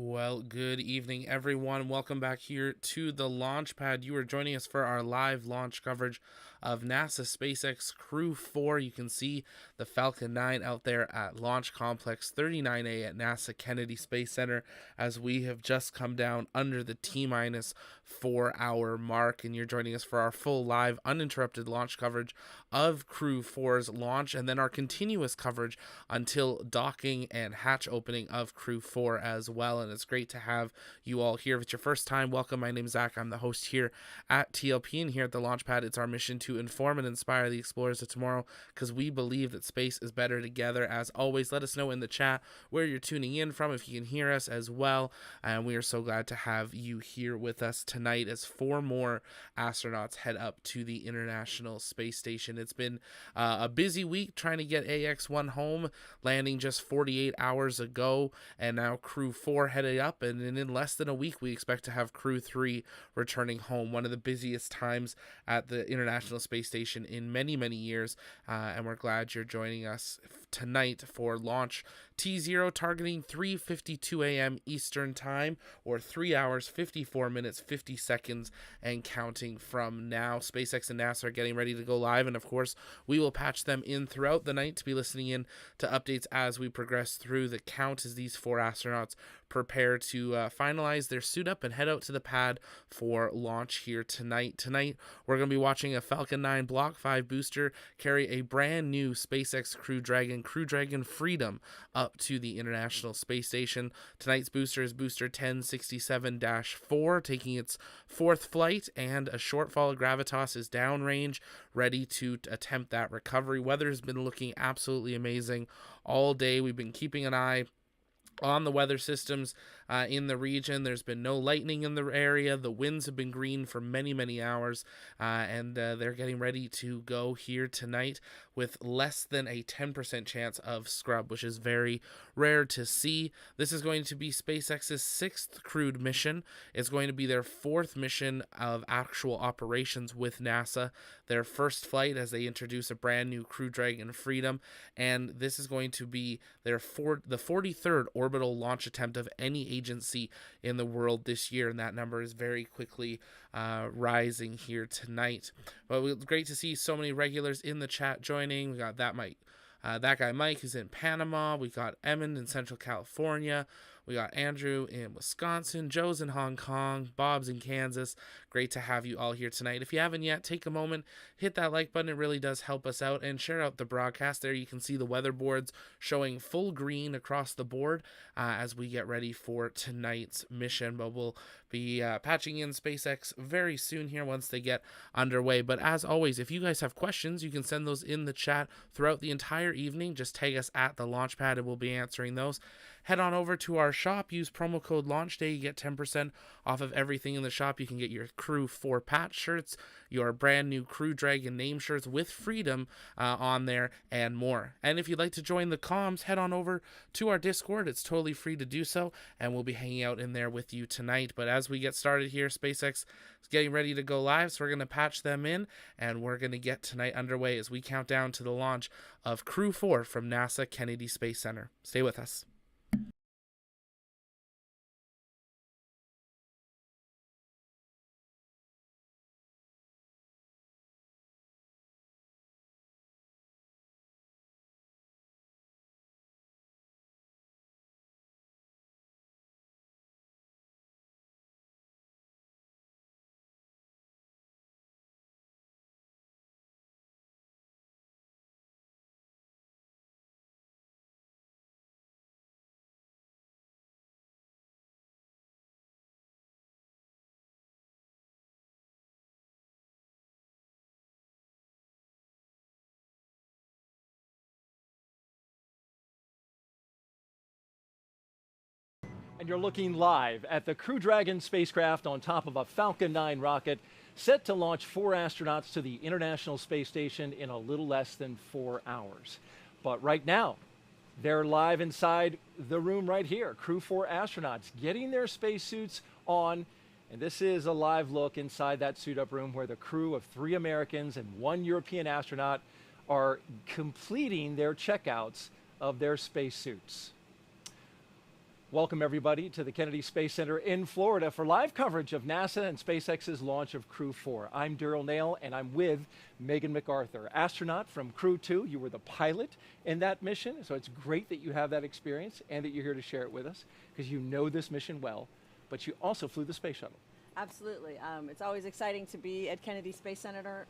Well, good evening, everyone. Welcome back here to the launch pad. You are joining us for our live launch coverage of NASA SpaceX Crew 4. You can see the Falcon 9 out there at Launch Complex 39A at NASA Kennedy Space Center as we have just come down under the T-minus 4-hour mark. And you're joining us for our full live uninterrupted launch coverage of Crew 4's launch and then our continuous coverage until docking and hatch opening of Crew 4 as well. And it's great to have you all here. If it's your first time, welcome. My name's Zach. I'm the host here at TLP, and here at the Launchpad, it's our mission to inform and inspire the explorers of tomorrow because we believe that space is better together. As always, let us know in the chat where you're tuning in from, if you can hear us as well. And we are so glad to have you here with us tonight as 4 more astronauts head up to the International Space Station. It's been a busy week trying to get AX-1 home, landing just 48 hours ago, and now Crew 4 headed up, and in less than a week we expect to have Crew 3 returning home. One of the busiest times at the International Space Station in many years, and we're glad you're joining us tonight for launch T0, targeting 3:52 a.m. Eastern Time, or 3 hours 54 minutes 50 seconds and counting from now. SpaceX and NASA are getting ready to go live, and of course we will patch them in throughout the night to be listening in to updates as we progress through the count as these 4 astronauts prepare to finalize their suit up and head out to the pad for launch here tonight. Tonight, we're going to be watching a Falcon 9 Block 5 booster carry a brand new SpaceX Crew Dragon Freedom up to the International Space Station. Tonight's booster is booster 1067-4, taking its 4th flight, and a short fall of gravitas is downrange, ready to attempt that recovery. Weather has been looking absolutely amazing all day. We've been keeping an eye on the weather systems in the region. There's been no lightning in the area. The winds have been green for many hours, and they're getting ready to go here tonight with less than a 10% chance of scrub, which is very rare to see. This is going to be SpaceX's 6th crewed mission. It's going to be their 4th mission of actual operations with NASA, their first flight as they introduce a brand new Crew Dragon Freedom, and this is going to be the 43rd orbital launch attempt of any agency in the world this year, and that number is very quickly rising here tonight. But it's great to see so many regulars in the chat joining. We got that guy Mike who's in Panama. We got Emmon in Central California. We got Andrew in Wisconsin, Joe's in Hong Kong, Bob's in Kansas. Great to have you all here tonight. If you haven't yet, take a moment, hit that like button. It really does help us out, and share out the broadcast. There you can see the weather boards showing full green across the board as we get ready for tonight's mission. But we'll be patching in SpaceX very soon here once they get underway. But as always, if you guys have questions, you can send those in the chat throughout the entire evening. Just tag us at the Launchpad and we'll be answering those. Head on over to our shop, use promo code LAUNCHDAY, you get 10% off of everything in the shop. You can get your Crew 4 patch shirts, your brand new Crew Dragon name shirts with Freedom on there, and more. And if you'd like to join the comms, head on over to our Discord. It's totally free to do so, and we'll be hanging out in there with you tonight. But as we get started here, SpaceX is getting ready to go live, so we're going to patch them in, and we're going to get tonight underway as we count down to the launch of Crew 4 from NASA Kennedy Space Center. Stay with us. And you're looking live at the Crew Dragon spacecraft on top of a Falcon 9 rocket set to launch 4 astronauts to the International Space Station in a little less than 4 hours. But right now, they're live inside the room right here. Crew 4 astronauts getting their spacesuits on. And this is a live look inside that suit-up room where the crew of 3 Americans and 1 European astronaut are completing their checkouts of their spacesuits. Welcome everybody to the Kennedy Space Center in Florida for live coverage of NASA and SpaceX's launch of Crew 4. I'm Daryl Nail and I'm with Megan MacArthur, astronaut from Crew 2. You were the pilot in that mission, so it's great that you have that experience and that you're here to share it with us because you know this mission well, but you also flew the space shuttle. Absolutely. It's always exciting to be at Kennedy Space Center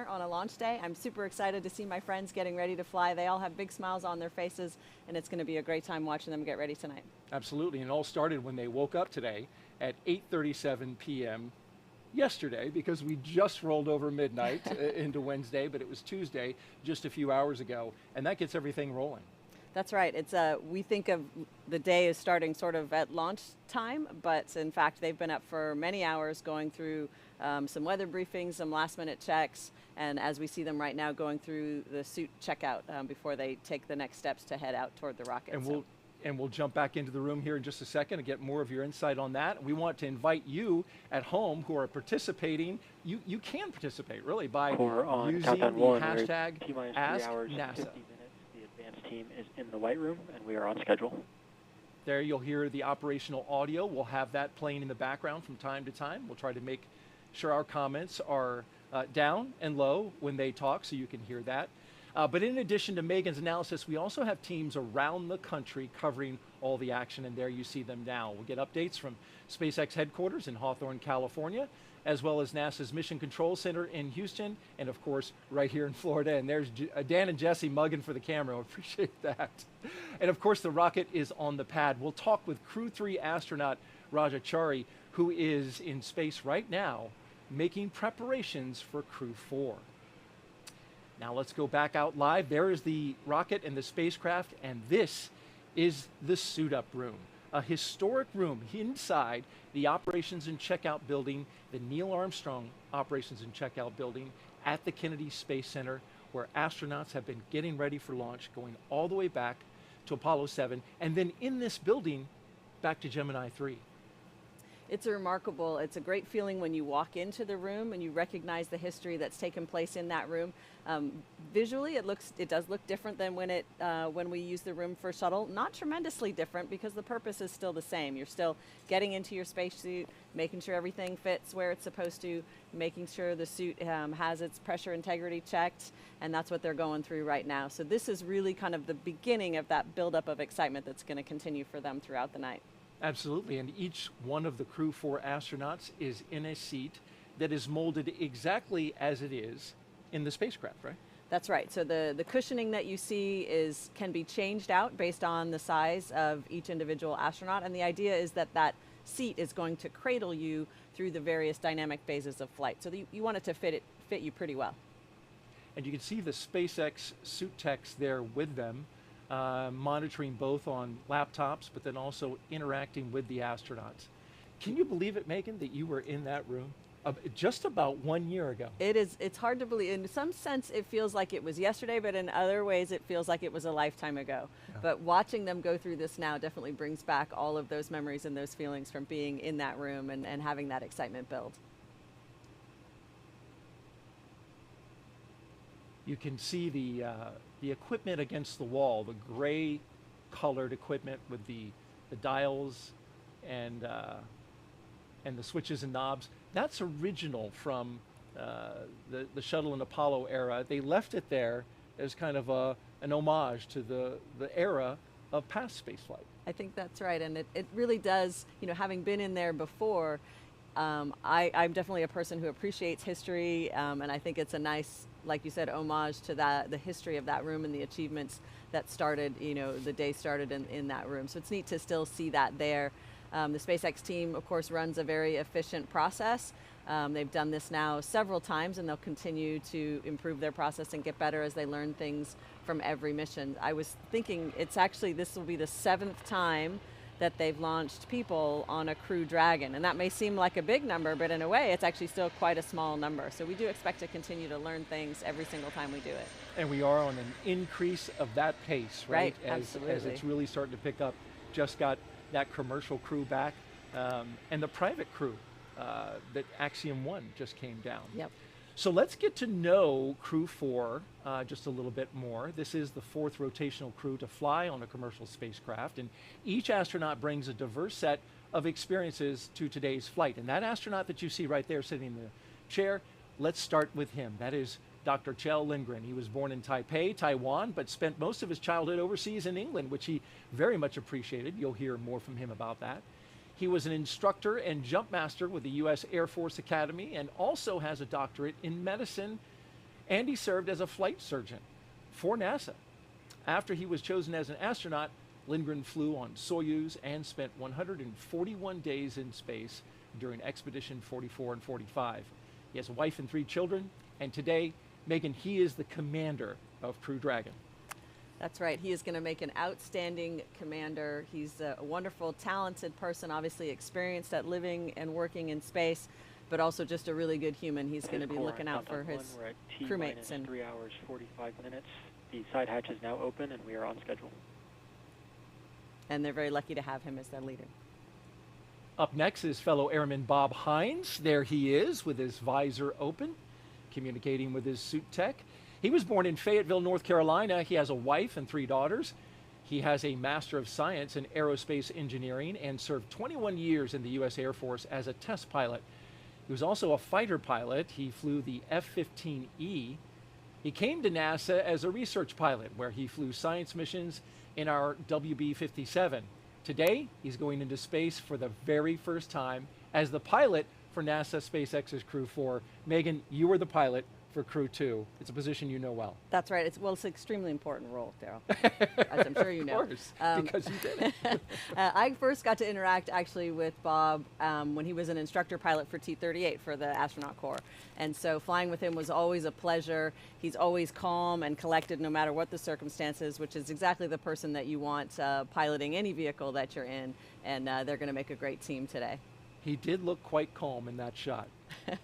on a launch day. I'm super excited to see my friends getting ready to fly. They all have big smiles on their faces, and it's going to be a great time watching them get ready tonight. Absolutely, and it all started when they woke up today at 8:37 p.m. yesterday, because we just rolled over midnight into Wednesday, but it was Tuesday just a few hours ago, and that gets everything rolling. That's right. It's we think of the day as starting sort of at launch time, but in fact they've been up for many hours going through some weather briefings, some last minute checks, and as we see them right now going through the suit checkout before they take the next steps to head out toward the rocket. And we'll jump back into the room here in just a second and get more of your insight on that. We want to invite you at home who are participating. You can participate really by using the hashtag AskNASA. Team is in the White Room, and we are on schedule. There you'll hear the operational audio. We'll have that playing in the background from time to time. We'll try to make sure our comments are down and low when they talk so you can hear that. But in addition to Megan's analysis, we also have teams around the country covering all the action, and there you see them now. We'll get updates from SpaceX headquarters in Hawthorne, California, as well as NASA's Mission Control Center in Houston, and of course, right here in Florida. And there's Dan and Jesse mugging for the camera. I appreciate that. And of course, the rocket is on the pad. We'll talk with Crew 3 astronaut Raja Chari, who is in space right now, making preparations for Crew 4. Now let's go back out live. There is the rocket and the spacecraft, and this is the suit-up room. A historic room inside the Operations and Checkout Building, the Neil Armstrong Operations and Checkout Building at the Kennedy Space Center, where astronauts have been getting ready for launch, going all the way back to Apollo 7, and then in this building, back to Gemini 3. It's a great feeling when you walk into the room and you recognize the history that's taken place in that room. Visually, it does look different than when we use the room for shuttle. Not tremendously different because the purpose is still the same. You're still getting into your spacesuit, making sure everything fits where it's supposed to, making sure the suit has its pressure integrity checked, and that's what they're going through right now. So this is really kind of the beginning of that buildup of excitement that's going to continue for them throughout the night. Absolutely, and each one of the Crew 4 astronauts is in a seat that is molded exactly as it is in the spacecraft, right? That's right. So the cushioning that you see can be changed out based on the size of each individual astronaut, and the idea is that that seat is going to cradle you through the various dynamic phases of flight. So you want it to fit you pretty well. And you can see the SpaceX suit techs there with them, monitoring both on laptops, but then also interacting with the astronauts. Can you believe it, Megan, that you were in that room just about 1 year ago? It's hard to believe. In some sense, it feels like it was yesterday, but in other ways, it feels like it was a lifetime ago. Yeah. But watching them go through this now definitely brings back all of those memories and those feelings from being in that room and having that excitement build. You can see the equipment against the wall, the gray colored equipment with the dials and the switches and knobs. That's original from the shuttle and Apollo era. They left it there as kind of an homage to the era of past spaceflight. I think that's right, and it really does, having been in there before, I'm definitely a person who appreciates history, and I think it's a nice, like you said, homage to the history of that room and the achievements that started, the day started in that room. So it's neat to still see that there. The SpaceX team, of course, runs a very efficient process. They've done this now several times, and they'll continue to improve their process and get better as they learn things from every mission. I was thinking this will be the 7th time that they've launched people on a Crew Dragon. And that may seem like a big number, but in a way, it's actually still quite a small number. So we do expect to continue to learn things every single time we do it. And we are on an increase of that pace, right? Absolutely. As it's really starting to pick up. Just got that commercial crew back, and the private crew that Axiom 1 just came down. Yep. So let's get to know Crew 4 just a little bit more. This is the 4th rotational crew to fly on a commercial spacecraft, and each astronaut brings a diverse set of experiences to today's flight. And that astronaut that you see right there sitting in the chair, let's start with him. That is Dr. Kjell Lindgren. He was born in Taipei, Taiwan, but spent most of his childhood overseas in England, which he very much appreciated. You'll hear more from him about that. He was an instructor and jump master with the U.S. Air Force Academy and also has a doctorate in medicine, and he served as a flight surgeon for NASA. After he was chosen as an astronaut, Lindgren flew on Soyuz and spent 141 days in space during Expedition 44 and 45. He has a wife and 3 children, and today, Megan, he is the commander of Crew Dragon. That's right. He is going to make an outstanding commander. He's a wonderful, talented person, obviously experienced at living and working in space, but also just a really good human. He's going to be looking out for his crewmates. And 3 hours, 45 minutes. The side hatch is now open, and we are on schedule. And they're very lucky to have him as their leader. Up next is fellow Airman Bob Hines. There he is with his visor open, communicating with his suit tech. He was born in Fayetteville, North Carolina. He has a wife and 3 daughters. He has a Master of Science in Aerospace Engineering and served 21 years in the U.S. Air Force as a test pilot. He was also a fighter pilot. He flew the F-15E. He came to NASA as a research pilot, where he flew science missions in our WB-57. Today, he's going into space for the very first time as the pilot for NASA SpaceX's Crew 4. Megan, you were the pilot for Crew 2. It's a position you know well. That's right. It's an extremely important role, Daryl, as I'm sure you know. Of course, because you did it. I first got to interact actually with Bob when he was an instructor pilot for T-38 for the Astronaut Corps. And so flying with him was always a pleasure. He's always calm and collected no matter what the circumstances, which is exactly the person that you want piloting any vehicle that you're in. And they're going to make a great team today. He did look quite calm in that shot,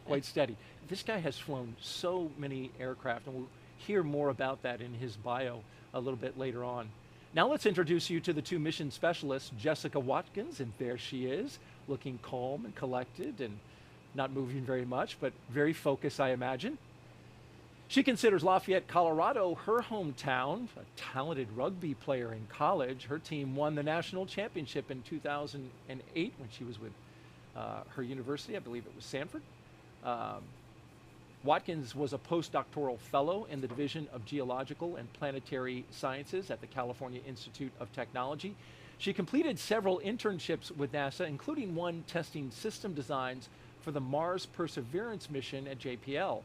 quite steady. This guy has flown so many aircraft, and we'll hear more about that in his bio a little bit later on. Now let's introduce you to the 2 mission specialists, Jessica Watkins, and there she is, looking calm and collected and not moving very much, but very focused, I imagine. She considers Lafayette, Colorado her hometown, a talented rugby player in college. Her team won the national championship in 2008 when she was with her university. I believe it was Sanford. Watkins was a postdoctoral fellow in the Division of Geological and Planetary Sciences at the California Institute of Technology. She completed several internships with NASA, including one testing system designs for the Mars Perseverance mission at JPL.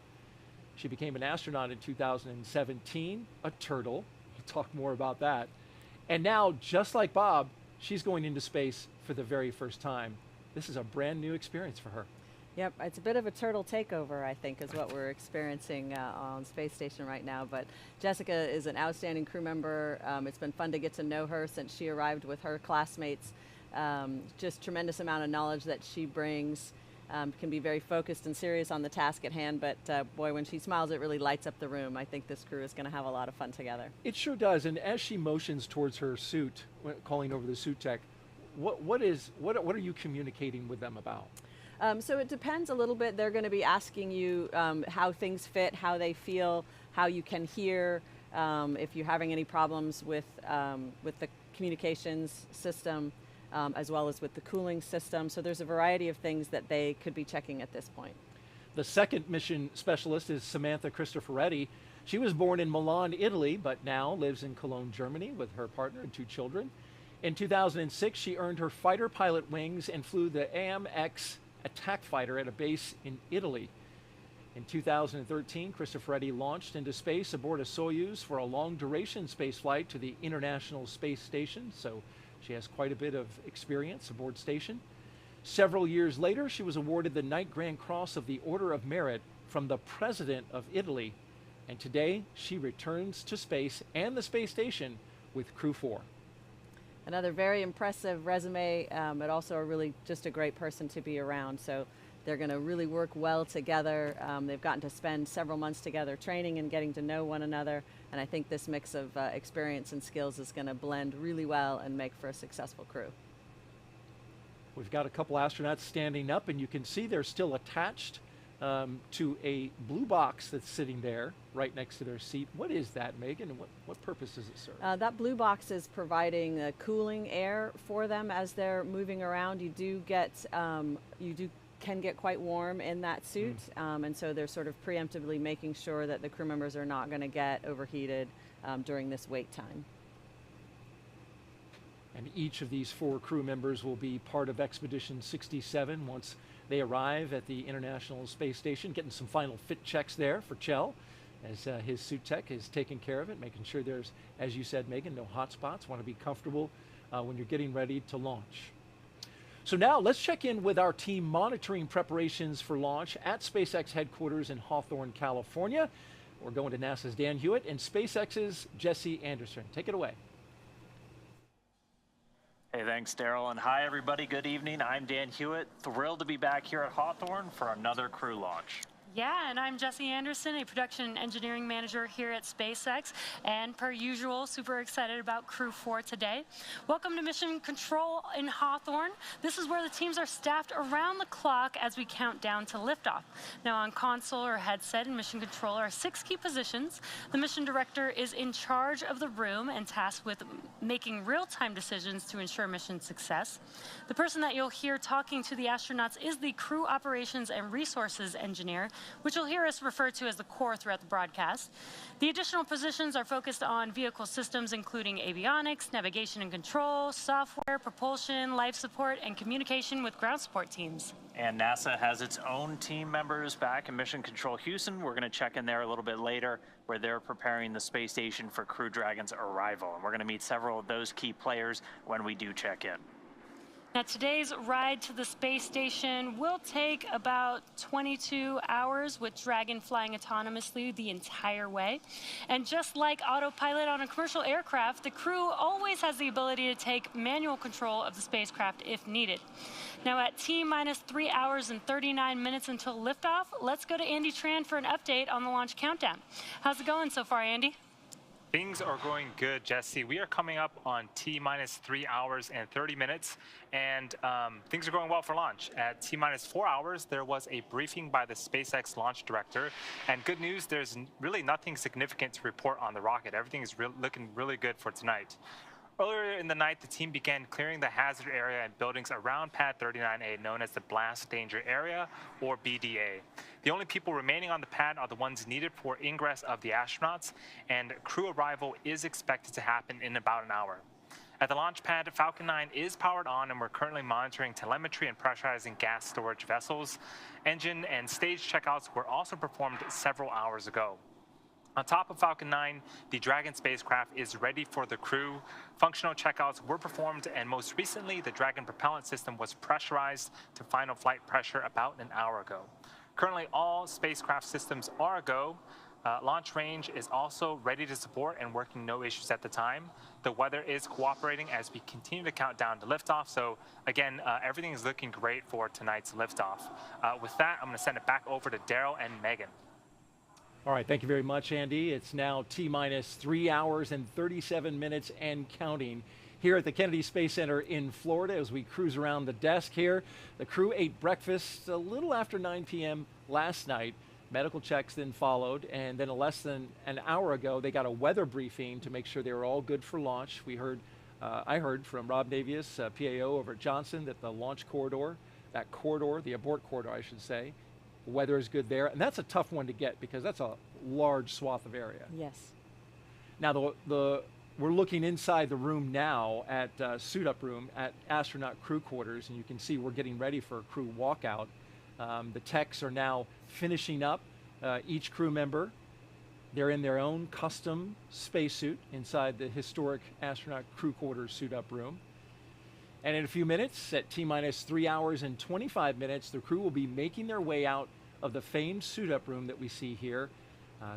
She became an astronaut in 2017, a turtle. We'll talk more about that. And now, just like Bob, she's going into space for the very first time. This is a brand new experience for her. Yep, it's a bit of a turtle takeover, I think, is what we're experiencing on Space Station right now. But Jessica is an outstanding crew member. It's been fun to get to know her since she arrived with her classmates. Just tremendous amount of knowledge that she brings. Can be very focused and serious on the task at hand, but boy, when she smiles, it really lights up the room. I think this crew is going to have a lot of fun together. It sure does. And as she motions towards her suit, calling over the suit tech, what are you communicating with them about? So it depends a little bit. They're going to be asking you how things fit, how they feel, how you can hear, if you're having any problems with the communications system, as well as with the cooling system. So there's a variety of things that they could be checking at this point. The second mission specialist is Samantha Christopher. She was born in Milan, Italy, but now lives in Cologne, Germany with her partner and 2 children. In 2006, she earned her fighter pilot wings and flew the AMX attack fighter at a base in Italy. In 2013, Cristoforetti launched into space aboard a Soyuz for a long-duration space flight to the International Space Station, so she has quite a bit of experience aboard station. Several years later, she was awarded the Knight Grand Cross of the Order of Merit from the President of Italy, and today she returns to space and the space station with Crew 4. Another very impressive resume, but also just a great person to be around. So they're going to really work well together. They've gotten to spend several months together training and getting to know one another. And I think this mix of experience and skills is going to blend really well and make for a successful crew. We've got a couple astronauts standing up, and you can see they're still attached to a blue box that's sitting there right next to their seat. What is that, Megan, and what purpose does it serve? That blue box is providing cooling air for them as they're moving around. You can get quite warm in that suit, and so they're sort of preemptively making sure that the crew members are not going to get overheated during this wait time. And each of these 4 crew members will be part of Expedition 67 once they arrive at the International Space Station, getting some final fit checks there for Kjell, as his suit tech is taking care of it, making sure there's, as you said, Megan, no hot spots. Want to be comfortable when you're getting ready to launch. So now let's check in with our team monitoring preparations for launch at SpaceX headquarters in Hawthorne, California. We're going to NASA's Dan Hewitt and SpaceX's Jesse Anderson. Take it away. Hey, thanks, Daryl, and hi, everybody. Good evening. I'm Dan Hewitt. Thrilled to be back here at Hawthorne for another crew launch. Yeah, and I'm Jesse Anderson, a production and engineering manager here at SpaceX, and per usual, super excited about Crew 4 today. Welcome to Mission Control in Hawthorne. This is where the teams are staffed around the clock as we count down to liftoff. Now on console or headset in Mission Control are 6 key positions. The mission director is in charge of the room and tasked with making real-time decisions to ensure mission success. The person that you'll hear talking to the astronauts is the crew operations and resources engineer, which you'll hear us refer to as the core throughout the broadcast. The additional positions are focused on vehicle systems, including avionics, navigation and control, software, propulsion, life support, and communication with ground support teams. And NASA has its own team members back in Mission Control Houston. We're going to check in there a little bit later, where they're preparing the space station for Crew Dragon's arrival. And we're going to meet several of those key players when we do check in. Now, today's ride to the space station will take about 22 hours with Dragon flying autonomously the entire way. And just like autopilot on a commercial aircraft, the crew always has the ability to take manual control of the spacecraft if needed. Now, at T-minus 3 hours and 39 minutes until liftoff, let's go to Andy Tran for an update on the launch countdown. How's it going so far, Andy? Things are going good, Jesse. We are coming up on T-minus 3 hours and 30 minutes, and things are going well for launch. At T-minus 4 hours, there was a briefing by the SpaceX launch director, and good news, there's really nothing significant to report on the rocket. Everything is looking really good for tonight. Earlier in the night, the team began clearing the hazard area and buildings around Pad 39A, known as the Blast Danger Area, or BDA. The only people remaining on the pad are the ones needed for ingress of the astronauts, and crew arrival is expected to happen in about an hour. At the launch pad, Falcon 9 is powered on, and we're currently monitoring telemetry and pressurizing gas storage vessels. Engine and stage checkouts were also performed several hours ago. On top of Falcon 9, the Dragon spacecraft is ready for the crew. Functional checkouts were performed, and most recently, the Dragon propellant system was pressurized to final flight pressure about an hour ago. Currently, all spacecraft systems are a go. Launch range is also ready to support and working no issues at the time. The weather is cooperating as we continue to count down to liftoff. So again, everything is looking great for tonight's liftoff. With that, I'm going to send it back over to Daryl and Megan. All right, thank you very much, Andy. It's now T-minus 3 hours and 37 minutes and counting here at the Kennedy Space Center in Florida as we cruise around the desk here. The crew ate breakfast a little after 9 p.m. last night. Medical checks then followed, and then less than an hour ago, they got a weather briefing to make sure they were all good for launch. I heard from Rob Navius, PAO over at Johnson, that the launch corridor, the abort corridor, I should say, weather is good there, and that's a tough one to get because that's a large swath of area. Yes. Now, we're looking inside the room now at suit up room at astronaut crew quarters, and you can see we're getting ready for a crew walkout. The techs are now finishing up each crew member. They're in their own custom spacesuit inside the historic astronaut crew quarters suit up room. And in a few minutes, at T-minus 3 hours and 25 minutes, the crew will be making their way out of the famed suit-up room that we see here.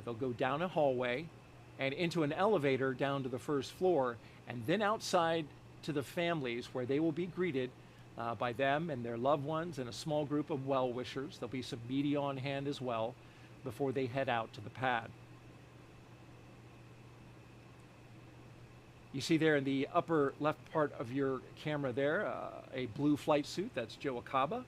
They'll go down a hallway and into an elevator down to the first floor, and then outside to the families where they will be greeted by them and their loved ones and a small group of well-wishers. There'll be some media on hand as well before they head out to the pad. You see there in the upper left part of your camera there, a blue flight suit. That's Joe Acaba.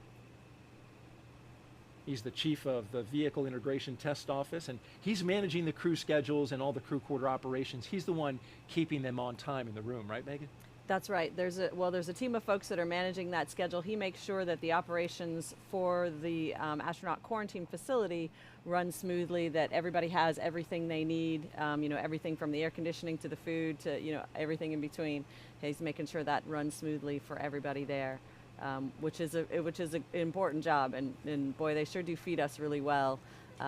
He's the chief of the Vehicle Integration Test Office, and he's managing the crew schedules and all the crew quarter operations. He's the one keeping them on time in the room, right, Megan? That's right. There's a team of folks that are managing that schedule. He makes sure that the operations for the astronaut quarantine facility run smoothly, that everybody has everything they need, everything from the air conditioning to the food to, everything in between. He's making sure that runs smoothly for everybody there, which is an important job. And boy, they sure do feed us really well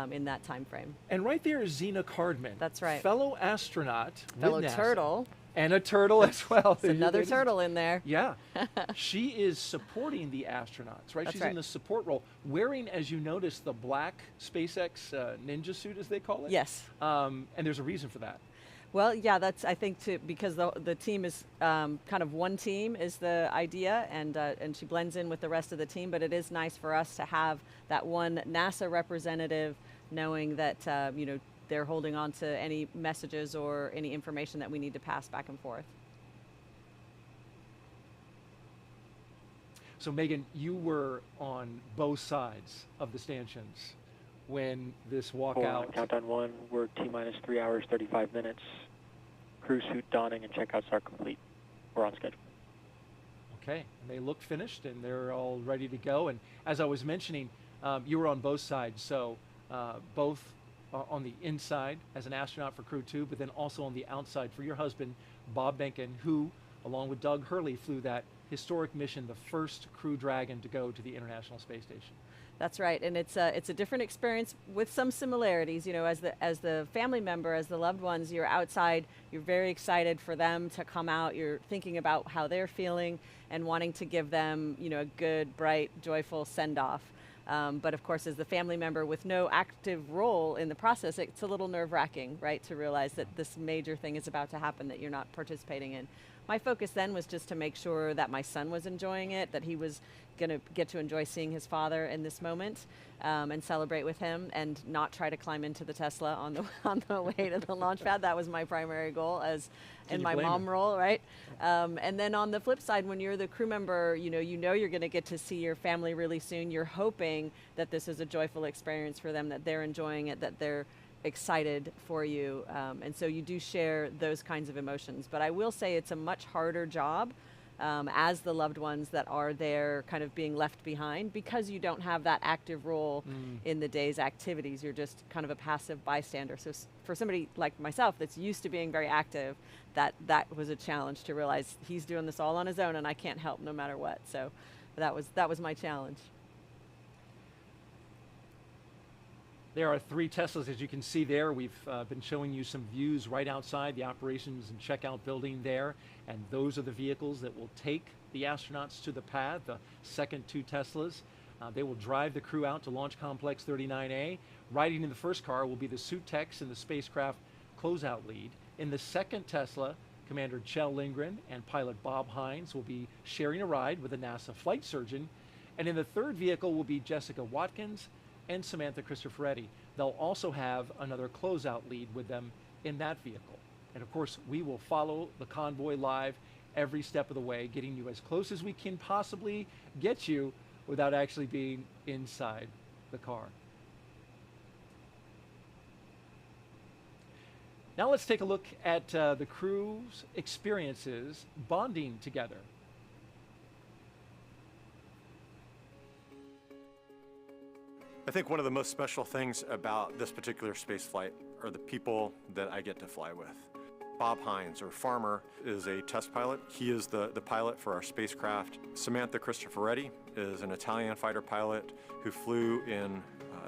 in that time frame. And right there is Zena Cardman. That's right. Fellow astronaut. Fellow with NASA. Turtle. And a turtle as well. There's another turtle in there. Yeah. She is supporting the astronauts, right? That's She's right. in the support role, wearing, as you notice, the black SpaceX ninja suit, as they call it. Yes. And there's a reason for that. Well, yeah, that's, I think, because the team is kind of one team is the idea, and she blends in with the rest of the team, but it is nice for us to have that one NASA representative knowing that, they're holding on to any messages or any information that we need to pass back and forth. So Megan, you were on both sides of the stanchions when this walkout. Countdown 1, we're T-minus 3 hours, 35 minutes. Crew suit donning and checkouts are complete. We're on schedule. Okay, and they look finished and they're all ready to go. And as I was mentioning, you were on both sides, so both on the inside as an astronaut for Crew 2, but then also on the outside for your husband, Bob Behnken, who, along with Doug Hurley, flew that historic mission, the first Crew Dragon to go to the International Space Station. That's right, and it's a different experience with some similarities. As the family member, as the loved ones, you're outside, you're very excited for them to come out, you're thinking about how they're feeling and wanting to give them, a good, bright, joyful send-off. But of course, as the family member with no active role in the process, it's a little nerve-wracking, right, to realize that this major thing is about to happen that you're not participating in. My focus then was just to make sure that my son was enjoying it, that he was going to get to enjoy seeing his father in this moment and celebrate with him, and not try to climb into the Tesla on the way to the launch pad. That was my primary goal as in my mom role, right? And then on the flip side, when you're the crew member, you're going to get to see your family really soon. You're hoping that this is a joyful experience for them, that they're enjoying it, that they're excited for you, and so you do share those kinds of emotions. But I will say it's a much harder job as the loved ones that are there kind of being left behind, because you don't have that active role in the day's activities. You're just kind of a passive bystander. So for somebody like myself that's used to being very active, that was a challenge to realize he's doing this all on his own and I can't help no matter what. So that was my challenge. There are 3 Teslas, as you can see there. We've been showing you some views right outside the operations and checkout building there. And those are the vehicles that will take the astronauts to the pad, the second 2 Teslas. They will drive the crew out to Launch Complex 39A. Riding in the first car will be the suit techs and the spacecraft closeout lead. In the second Tesla, Commander Kjell Lindgren and pilot Bob Hines will be sharing a ride with a NASA flight surgeon. And in the third vehicle will be Jessica Watkins and Samantha Christopher. They'll also have another closeout lead with them in that vehicle. And of course, we will follow the convoy live every step of the way, getting you as close as we can possibly get you without actually being inside the car. Now let's take a look at the crew's experiences bonding together. I think one of the most special things about this particular space flight are the people that I get to fly with. Bob Hines, or Farmer, is a test pilot. He is the pilot for our spacecraft. Samantha Christopher is an Italian fighter pilot who flew in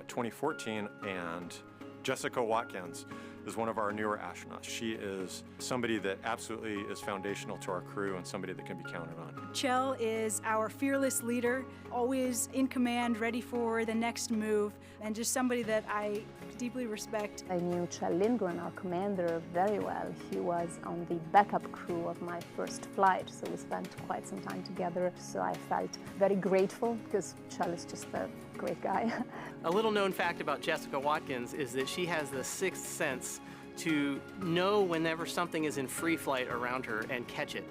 2014, and Jessica Watkins is one of our newer astronauts. She is somebody that absolutely is foundational to our crew and somebody that can be counted on. Kjell is our fearless leader, always in command, ready for the next move, and just somebody that I deeply respect. I knew Kjell Lindgren, our commander, very well. He was on the backup crew of my first flight, so we spent quite some time together. So I felt very grateful because Kjell is just a great guy. A little known fact about Jessica Watkins is that she has the sixth sense to know whenever something is in free flight around her and catch it.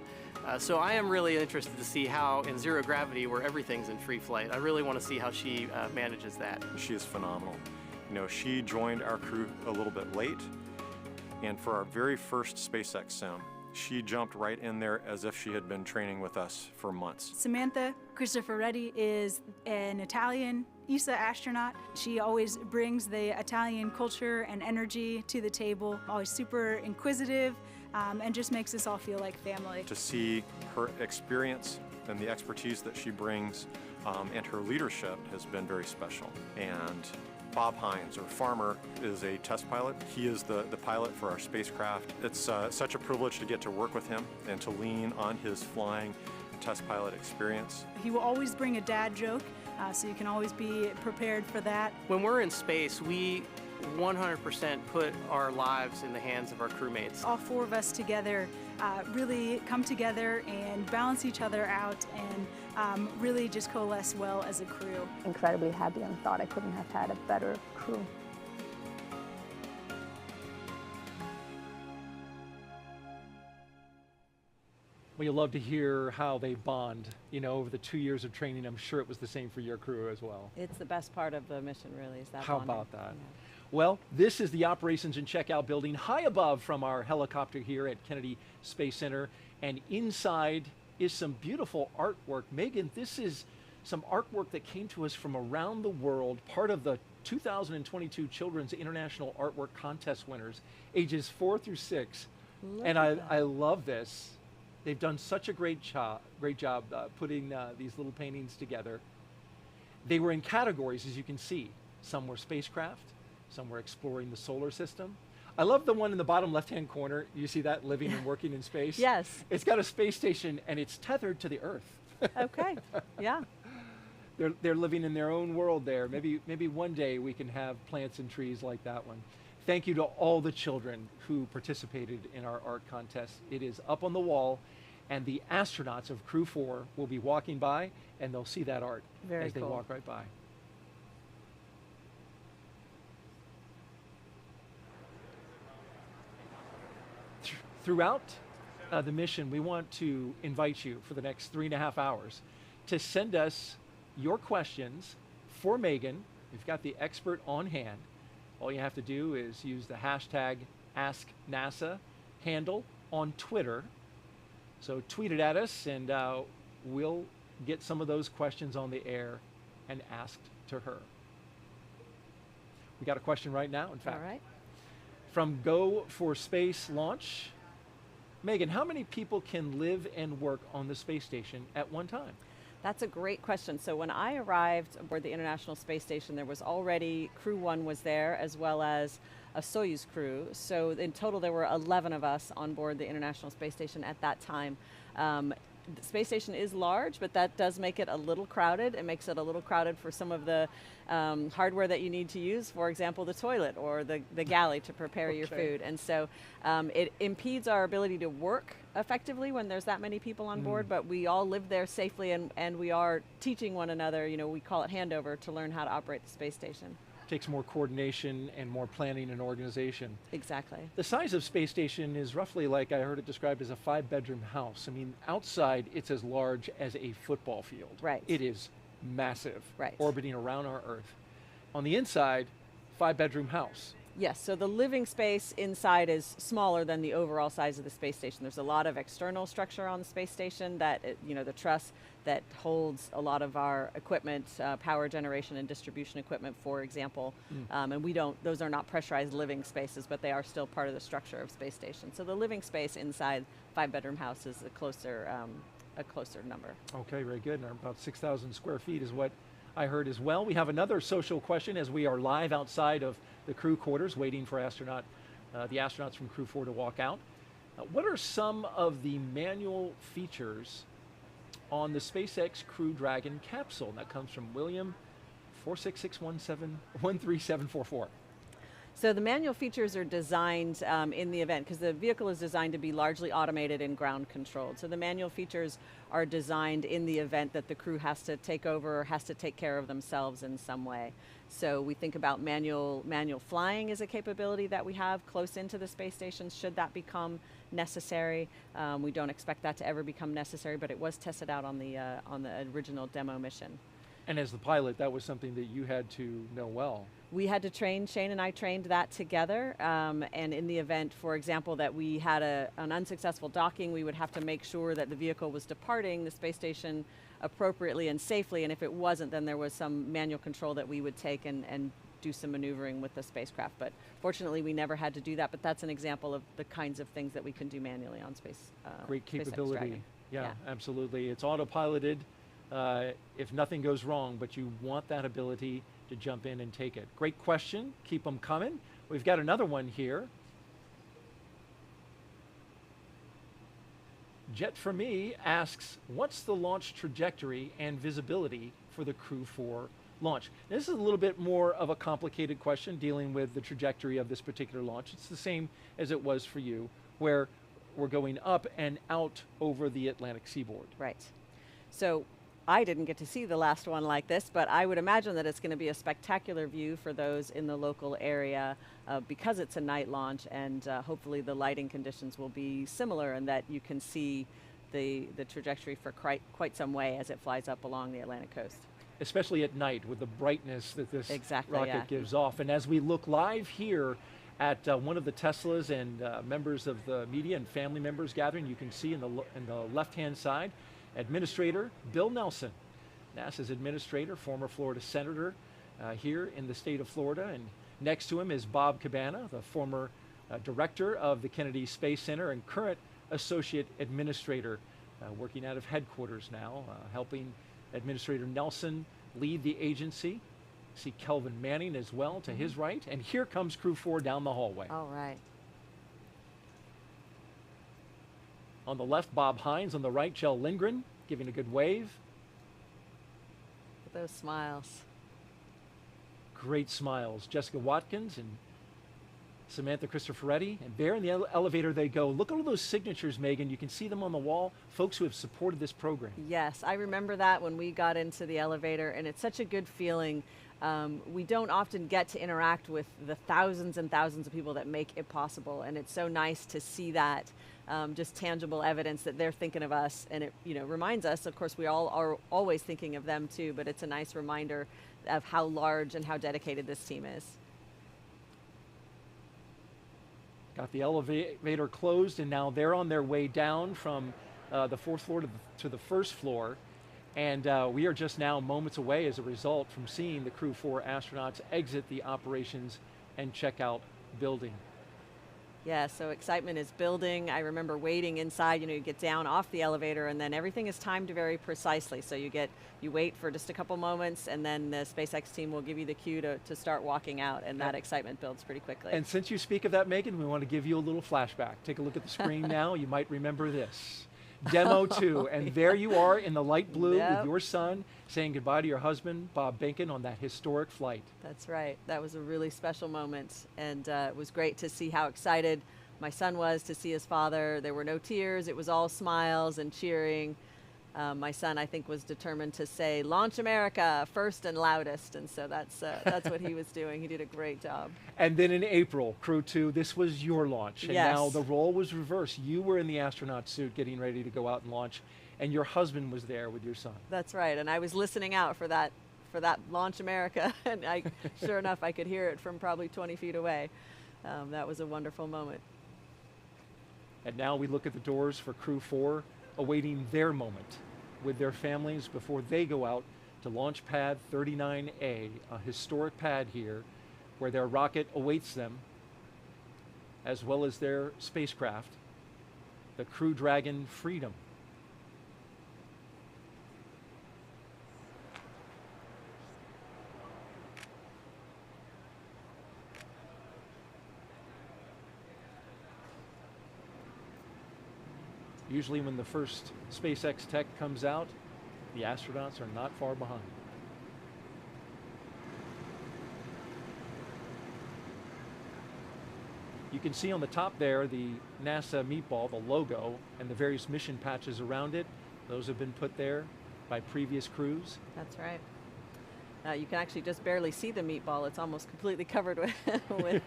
So I am really interested to see how in zero gravity, where everything's in free flight, I really want to see how she manages that. She is phenomenal. You know, she joined our crew a little bit late, and for our very first SpaceX sim, she jumped right in there as if she had been training with us for months. Samantha Christopher is an Italian ESA astronaut. She always brings the Italian culture and energy to the table, always super inquisitive, and just makes us all feel like family. To see her experience and the expertise that she brings and her leadership has been very special. And Bob Hines, or Farmer, is a test pilot. He is the pilot for our spacecraft. It's such a privilege to get to work with him and to lean on his flying test pilot experience. He will always bring a dad joke, so you can always be prepared for that. When we're in space, we 100% put our lives in the hands of our crewmates. All four of us together really come together and balance each other out and really just coalesce well as a crew. Incredibly happy and thought I couldn't have had a better crew. Well, you'll love to hear how they bond, you know, over the 2 years of training. I'm sure it was the same for your crew as well. It's the best part of the mission, really, is that How bonding. about that? Yeah. Well, this is the operations and checkout building high above from our helicopter here at Kennedy Space Center. And inside is some beautiful artwork. Megan, this is some artwork that came to us from around the world, part of the 2022 Children's International Artwork Contest winners, ages 4 through 6. And I love this. They've done such a great job putting these little paintings together. They were in categories, as you can see. Some were spacecraft, some were exploring the solar system. I love the one in the bottom left-hand corner. You see that, living and working in space? Yes. It's got a space station and it's tethered to the Earth. Okay, yeah. They're living in their own world there. Maybe one day we can have plants and trees like that one. Thank you to all the children who participated in our art contest. It is up on the wall, and the astronauts of Crew 4 will be walking by, and they'll see that art as they walk right by. Throughout the mission, we want to invite you for the next 3.5 hours to send us your questions for Megan. We've got the expert on hand. All you have to do is use the hashtag AskNASA handle on Twitter. So tweet it at us, and we'll get some of those questions on the air and asked to her. We got a question right now, in fact. All right. From Go for Space Launch. Megan, how many people can live and work on the space station at one time? That's a great question. So when I arrived aboard the International Space Station, there was already, Crew 1 was there, as well as a Soyuz crew. So in total, there were 11 of us on board the International Space Station at that time. The space station is large, but that does make it a little crowded. It makes it a little crowded for some of the hardware that you need to use, for example, the toilet or the galley to prepare your food. And so it impedes our ability to work effectively when there's that many people on board, but we all live there safely, and we are teaching one another, you know, we call it handover, to learn how to operate the space station. Takes more coordination and more planning and organization. Exactly. The size of space station is roughly, like I heard it described, as a 5-bedroom house. I mean, outside it's as large as a football field. Right. It is massive. Right. Orbiting around our Earth. On the inside, 5-bedroom house. Yes, so the living space inside is smaller than the overall size of the space station. There's a lot of external structure on the space station that, you know, the truss that holds a lot of our equipment, power generation and distribution equipment, for example. And those are not pressurized living spaces, but they are still part of the structure of space station. So the living space inside 5-bedroom house is a closer number. Okay, very good. And about 6,000 square feet is what I heard as well. We have another social question as we are live outside of the crew quarters waiting for the astronauts from Crew 4 to walk out. What are some of the manual features on the SpaceX Crew Dragon capsule? And that comes from William 46617137444. So the manual features are designed in the event, because the vehicle is designed to be largely automated and ground controlled. So the manual features are designed in the event that the crew has to take over or has to take care of themselves in some way. So we think about manual flying as a capability that we have close into the space station should that become necessary. We don't expect that to ever become necessary, but it was tested out on the original demo mission. And as the pilot, that was something that you had to know well. We had to train, Shane and I trained that together, and in the event, for example, that we had an unsuccessful docking, we would have to make sure that the vehicle was departing the space station appropriately and safely, and if it wasn't, then there was some manual control that we would take and do some maneuvering with the spacecraft. But fortunately, we never had to do that, but that's an example of the kinds of things that we can do manually on space. Great capability. Yeah, absolutely. It's autopiloted if nothing goes wrong, but you want that ability to jump in and take it. Great question. Keep them coming. We've got another one here. Jet for Me asks, what's the launch trajectory and visibility for the Crew 4 launch? This is a little bit more of a complicated question dealing with the trajectory of this particular launch. It's the same as it was for you, where we're going up and out over the Atlantic seaboard. Right. So I didn't get to see the last one like this, but I would imagine that it's going to be a spectacular view for those in the local area because it's a night launch, and hopefully the lighting conditions will be similar and that you can see the trajectory for quite some way as it flies up along the Atlantic coast. Especially at night with the brightness that this rocket yeah. gives off. And as we look live here at one of the Teslas and members of the media and family members gathering, you can see in the left-hand side, Administrator Bill Nelson, NASA's administrator, former Florida senator here in the state of Florida. And next to him is Bob Cabana, the former director of the Kennedy Space Center and current associate administrator, working out of headquarters now, helping Administrator Nelson lead the agency. See Kelvin Manning as well to his right. And here comes Crew 4 down the hallway. All right. On the left, Bob Hines. On the right, Kjell Lindgren, giving a good wave. Those smiles. Great smiles. Jessica Watkins and Samantha Christopher. And there in the elevator they go. Look at all those signatures, Megan. You can see them on the wall. Folks who have supported this program. Yes, I remember that when we got into the elevator, and it's such a good feeling. We don't often get to interact with the thousands and thousands of people that make it possible, and it's so nice to see that just tangible evidence that they're thinking of us, and it reminds us, of course, we all are always thinking of them too, but it's a nice reminder of how large and how dedicated this team is. Got the elevator closed, and now they're on their way down from the fourth floor to the first floor. And we are just now moments away as a result from seeing the Crew 4 astronauts exit the operations and checkout building. Yeah, so excitement is building. I remember waiting inside, you get down off the elevator, and then everything is timed very precisely. So you wait for just a couple moments, and then the SpaceX team will give you the cue to start walking out, and that excitement builds pretty quickly. And since you speak of that, Megan, we want to give you a little flashback. Take a look at the screen now. You might remember this. Demo 2, and there you are in the light blue with your son saying goodbye to your husband, Bob Behnken, on that historic flight. That's right. That was a really special moment, and it was great to see how excited my son was to see his father. There were no tears. It was all smiles and cheering. My son, I think, was determined to say, "Launch America," first and loudest, and so that's what he was doing. He did a great job. And then in April, Crew 2, this was your launch, and yes. Now the role was reversed. You were in the astronaut suit getting ready to go out and launch, and your husband was there with your son. That's right, and I was listening out for that Launch America, and sure enough, I could hear it from probably 20 feet away. That was a wonderful moment. And now we look at the doors for Crew 4, awaiting their moment with their families before they go out to launch pad 39A, a historic pad here where their rocket awaits them, as well as their spacecraft, the Crew Dragon Freedom. Usually when the first SpaceX tech comes out, the astronauts are not far behind. You can see on the top there the NASA meatball, the logo, and the various mission patches around it. Those have been put there by previous crews. That's right. You can actually just barely see the meatball. It's almost completely covered with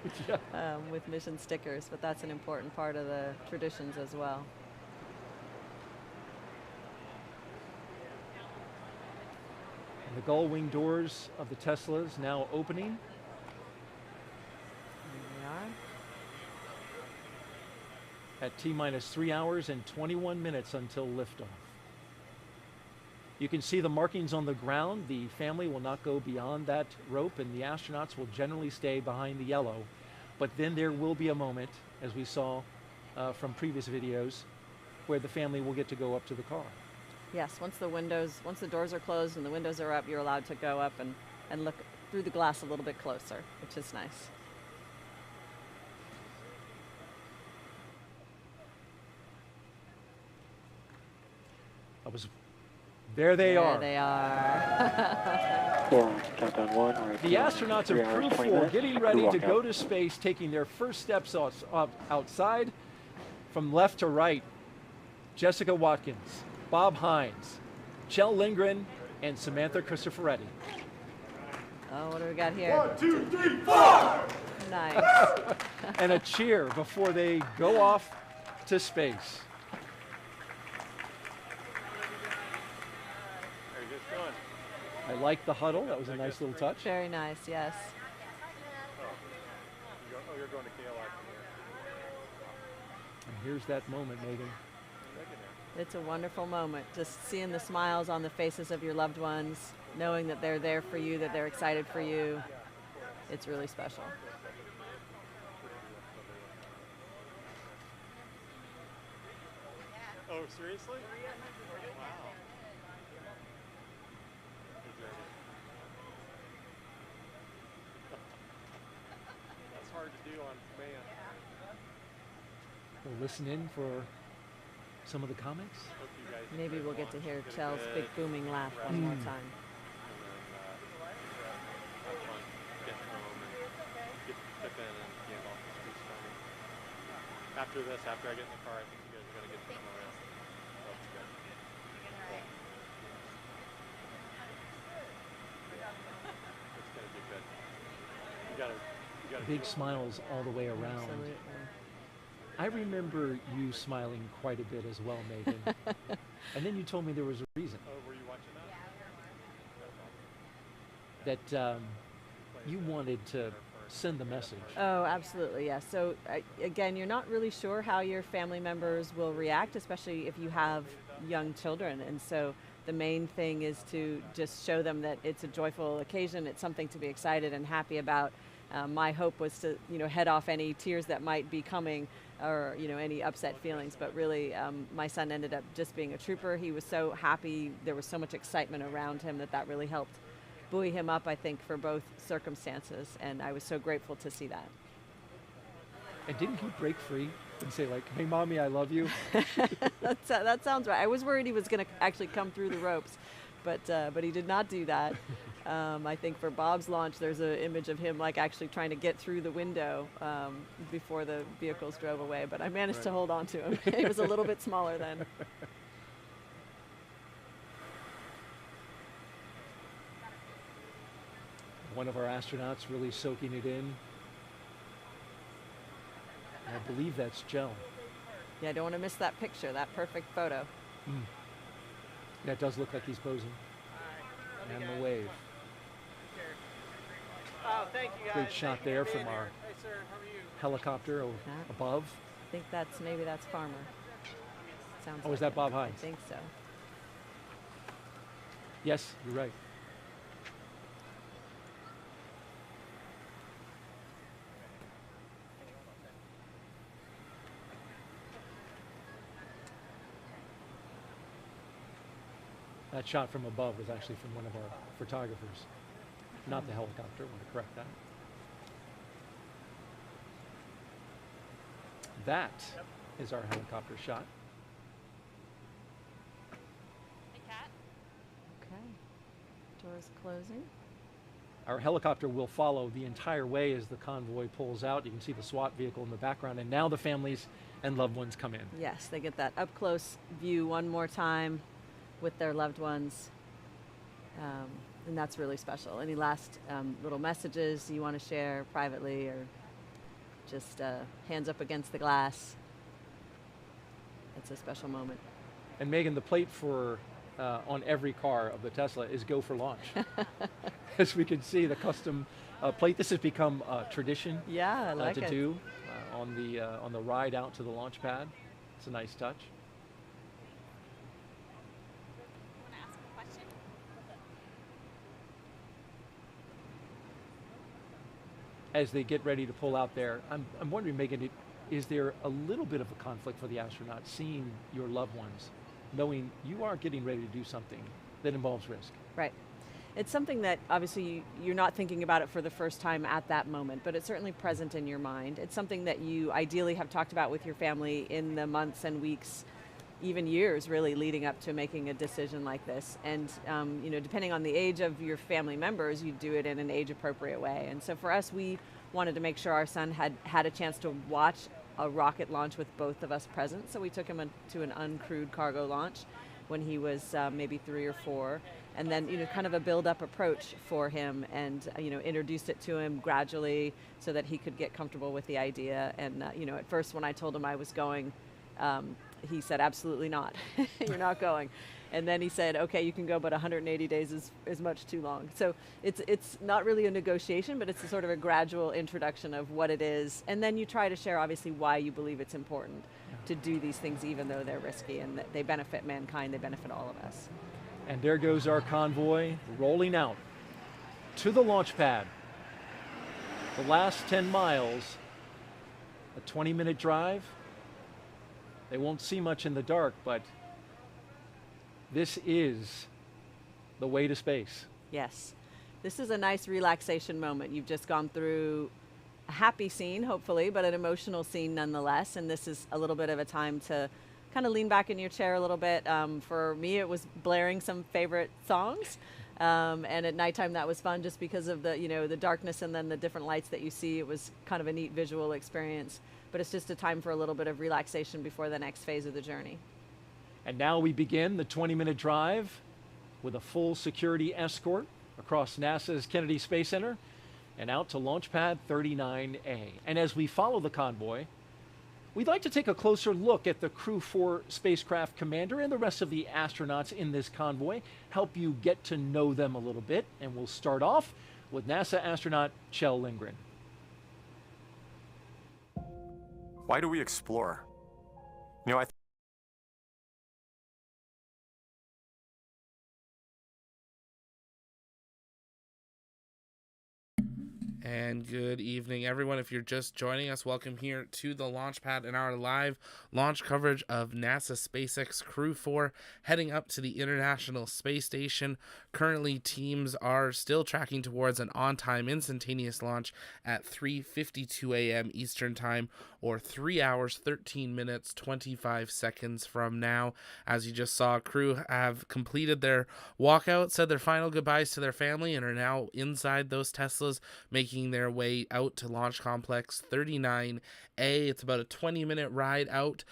with mission stickers, but that's an important part of the traditions as well. And the gull wing doors of the Teslas now opening. Here we are. At T-minus 3 hours and 21 minutes until liftoff. You can see the markings on the ground. The family will not go beyond that rope, and the astronauts will generally stay behind the yellow. But then there will be a moment, as we saw from previous videos, where the family will get to go up to the car. Yes, once the doors are closed and the windows are up, you're allowed to go up and look through the glass a little bit closer, which is nice. There they are. There they are. Countdown 1. The astronauts of Crew 4 minutes. getting ready to go to space, taking their first steps outside. From left to right, Jessica Watkins, Bob Hines, Kjell Lindgren, and Samantha Christopher. Oh, what do we got here? 1, 2, 3, 4! Nice. And a cheer before they go off to space. I like the huddle. That was a nice little touch. Very nice, yes. You're going to KLI. And here's that moment, Megan. It's a wonderful moment, just seeing the smiles on the faces of your loved ones, knowing that they're there for you, that they're excited for you. It's really special. Oh, seriously? Wow. That's hard to do on command. We'll listen in for some of the comments. Maybe we'll get to hear Kjell's big booming laugh one more time. After this, after I get in the car, I think you guys are going to get some more rest. That's good. It's going to be good. You gotta Big smiles all the way around. Absolutely. I remember you smiling quite a bit as well, Megan. And then you told me there was a reason. Oh, were you watching that? That you wanted to send the message. Oh, absolutely, yes. So again, you're not really sure how your family members will react, especially if you have young children. And so the main thing is to just show them that it's a joyful occasion. It's something to be excited and happy about. My hope was to, head off any tears that might be coming, or any upset feelings. But really, my son ended up just being a trooper. He was so happy. There was so much excitement around him that really helped buoy him up, I think, for both circumstances. And I was so grateful to see that. And didn't he break free and say, like, "Hey, Mommy, I love you"? That sounds right. I was worried he was going to actually come through the ropes, but he did not do that. I think for Bob's launch, there's an image of him like actually trying to get through the window before the vehicles drove away, but I managed to hold on to him. He was a little bit smaller then. One of our astronauts really soaking it in. I believe that's Kjell. Yeah, I don't want to miss that picture, that perfect photo. Yeah, it does look like he's posing. And the wave. Oh, thank you guys. Great shot there from our helicopter above. I think maybe that's Farmer. Sounds Oh, like is that it. Bob Hines? I think so. Yes, you're right. That shot from above was actually from one of our photographers, not the helicopter. I want to correct that. That is our helicopter shot. Okay. Doors closing. Our helicopter will follow the entire way as the convoy pulls out. You can see the SWAT vehicle in the background, and now the families and loved ones come in. Yes, they get that up close view one more time with their loved ones. And that's really special. Any last little messages you want to share privately, or just hands up against the glass? It's a special moment. And Megan, the plate for on every car of the Tesla is "Go for launch." As we can see, the custom plate. This has become a tradition. Yeah, I like to it. do on the ride out to the launch pad. It's a nice touch. As they get ready to pull out there, I'm wondering, Megan, is there a little bit of a conflict for the astronauts seeing your loved ones, knowing you are getting ready to do something that involves risk? Right. It's something that obviously you're not thinking about it for the first time at that moment, but it's certainly present in your mind. It's something that you ideally have talked about with your family in the months and weeks, even years really, leading up to making a decision like this. And you know, depending on the age of your family members, you do it in an age appropriate way. And so for us, we wanted to make sure our son had a chance to watch a rocket launch with both of us present. So we took him to an uncrewed cargo launch when he was maybe 3 or 4. And then, you know, kind of a build-up approach for him, and you know, introduced it to him gradually so that he could get comfortable with the idea. And you know, at first when I told him I was going, he said, "Absolutely not, you're not going." And then he said, "Okay, you can go, but 180 days is much too long." So it's not really a negotiation, but it's a sort of a gradual introduction of what it is. And then you try to share, obviously, why you believe it's important to do these things, even though they're risky and that they benefit mankind, they benefit all of us. And there goes our convoy rolling out to the launch pad. The last 10 miles, a 20-minute drive. They won't see much in the dark, but this is the way to space. Yes. This is a nice relaxation moment. You've just gone through a happy scene, hopefully, but an emotional scene nonetheless. And this is a little bit of a time to kind of lean back in your chair a little bit. For me, it was blaring some favorite songs. And at nighttime, that was fun just because of the, you know, the darkness and then the different lights that you see. It was kind of a neat visual experience. But it's just a time for a little bit of relaxation before the next phase of the journey. And now we begin the 20-minute drive with a full security escort across NASA's Kennedy Space Center and out to Launch Pad 39A. And as we follow the convoy, we'd like to take a closer look at the Crew 4 spacecraft commander and the rest of the astronauts in this convoy, help you get to know them a little bit. And we'll start off with NASA astronaut Kjell Lindgren. Why do we explore? You know, And good evening, everyone. If you're just joining us, welcome here to the launch pad and our live launch coverage of NASA SpaceX Crew 4 heading up to the International Space Station. Currently, teams are still tracking towards an on-time instantaneous launch at 3:52 a.m. Eastern Time, or 3 hours, 13 minutes, 25 seconds from now. As you just saw, crew have completed their walkout, said their final goodbyes to their family, and are now inside those Teslas, making their way out to Launch Complex 39A. It's about a 20-minute ride out,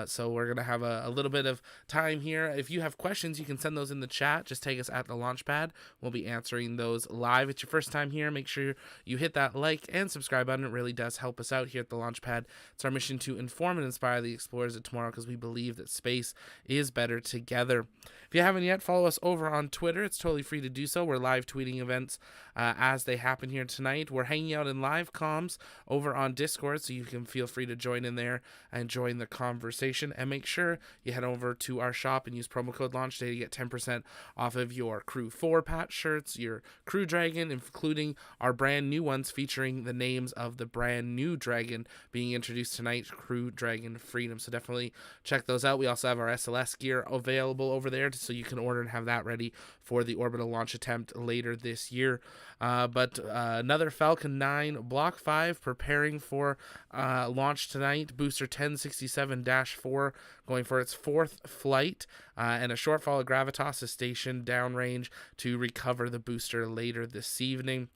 so we're going to have a little bit of time here. If you have questions, you can send those in the chat. Just take us at the launch pad. We'll be answering those live. If it's your first time here, make sure you hit that like and subscribe button. It really does help us out here at the launch pad. It's our mission to inform and inspire the explorers of tomorrow, because we believe that space is better together. If you haven't yet, follow us over on Twitter. It's totally free to do so. We're live tweeting events as they happen here tonight. We're hanging out in live comms over on Discord, so you can feel free to join in there and join the conversation. And make sure you head over to our shop and use promo code LAUNCHDAY to get 10% off of your Crew 4 patch shirts, your Crew Dragon, including our brand new ones featuring the names of the brand new Dragon being introduced tonight, Crew Dragon Freedom. So definitely check those out. We also have our SLS gear available over there, so you can order and have that ready for the orbital launch attempt later this year. But another another Falcon 9 Block 5 preparing for launch tonight. Booster 1067-4 going for its 4th flight, and a shortfall of Gravitas is stationed downrange to recover the booster later this evening.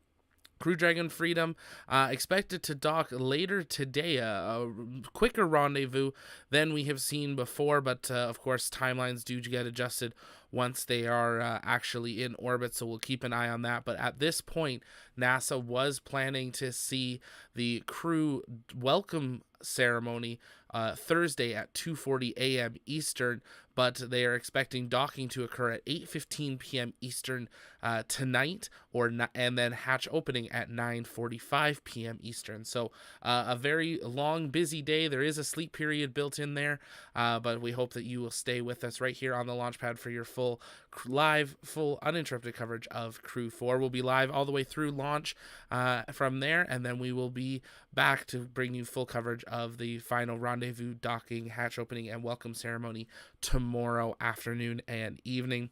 Crew Dragon Freedom expected to dock later today, a quicker rendezvous than we have seen before, but of course timelines do get adjusted once they are actually in orbit, so we'll keep an eye on that. But at this point, NASA was planning to see the crew welcome ceremony Thursday at 2:40 a.m. Eastern, but they are expecting docking to occur at 8:15 p.m. Eastern tonight, and then hatch opening at 9:45 p.m. Eastern. So a very long, busy day. There is a sleep period built in there, but we hope that you will stay with us right here on the launch pad for your full uninterrupted coverage of Crew 4. We'll be live all the way through launch from there, and then we will be back to bring you full coverage of the final rendezvous, docking, hatch opening, and welcome ceremony tomorrow afternoon and evening.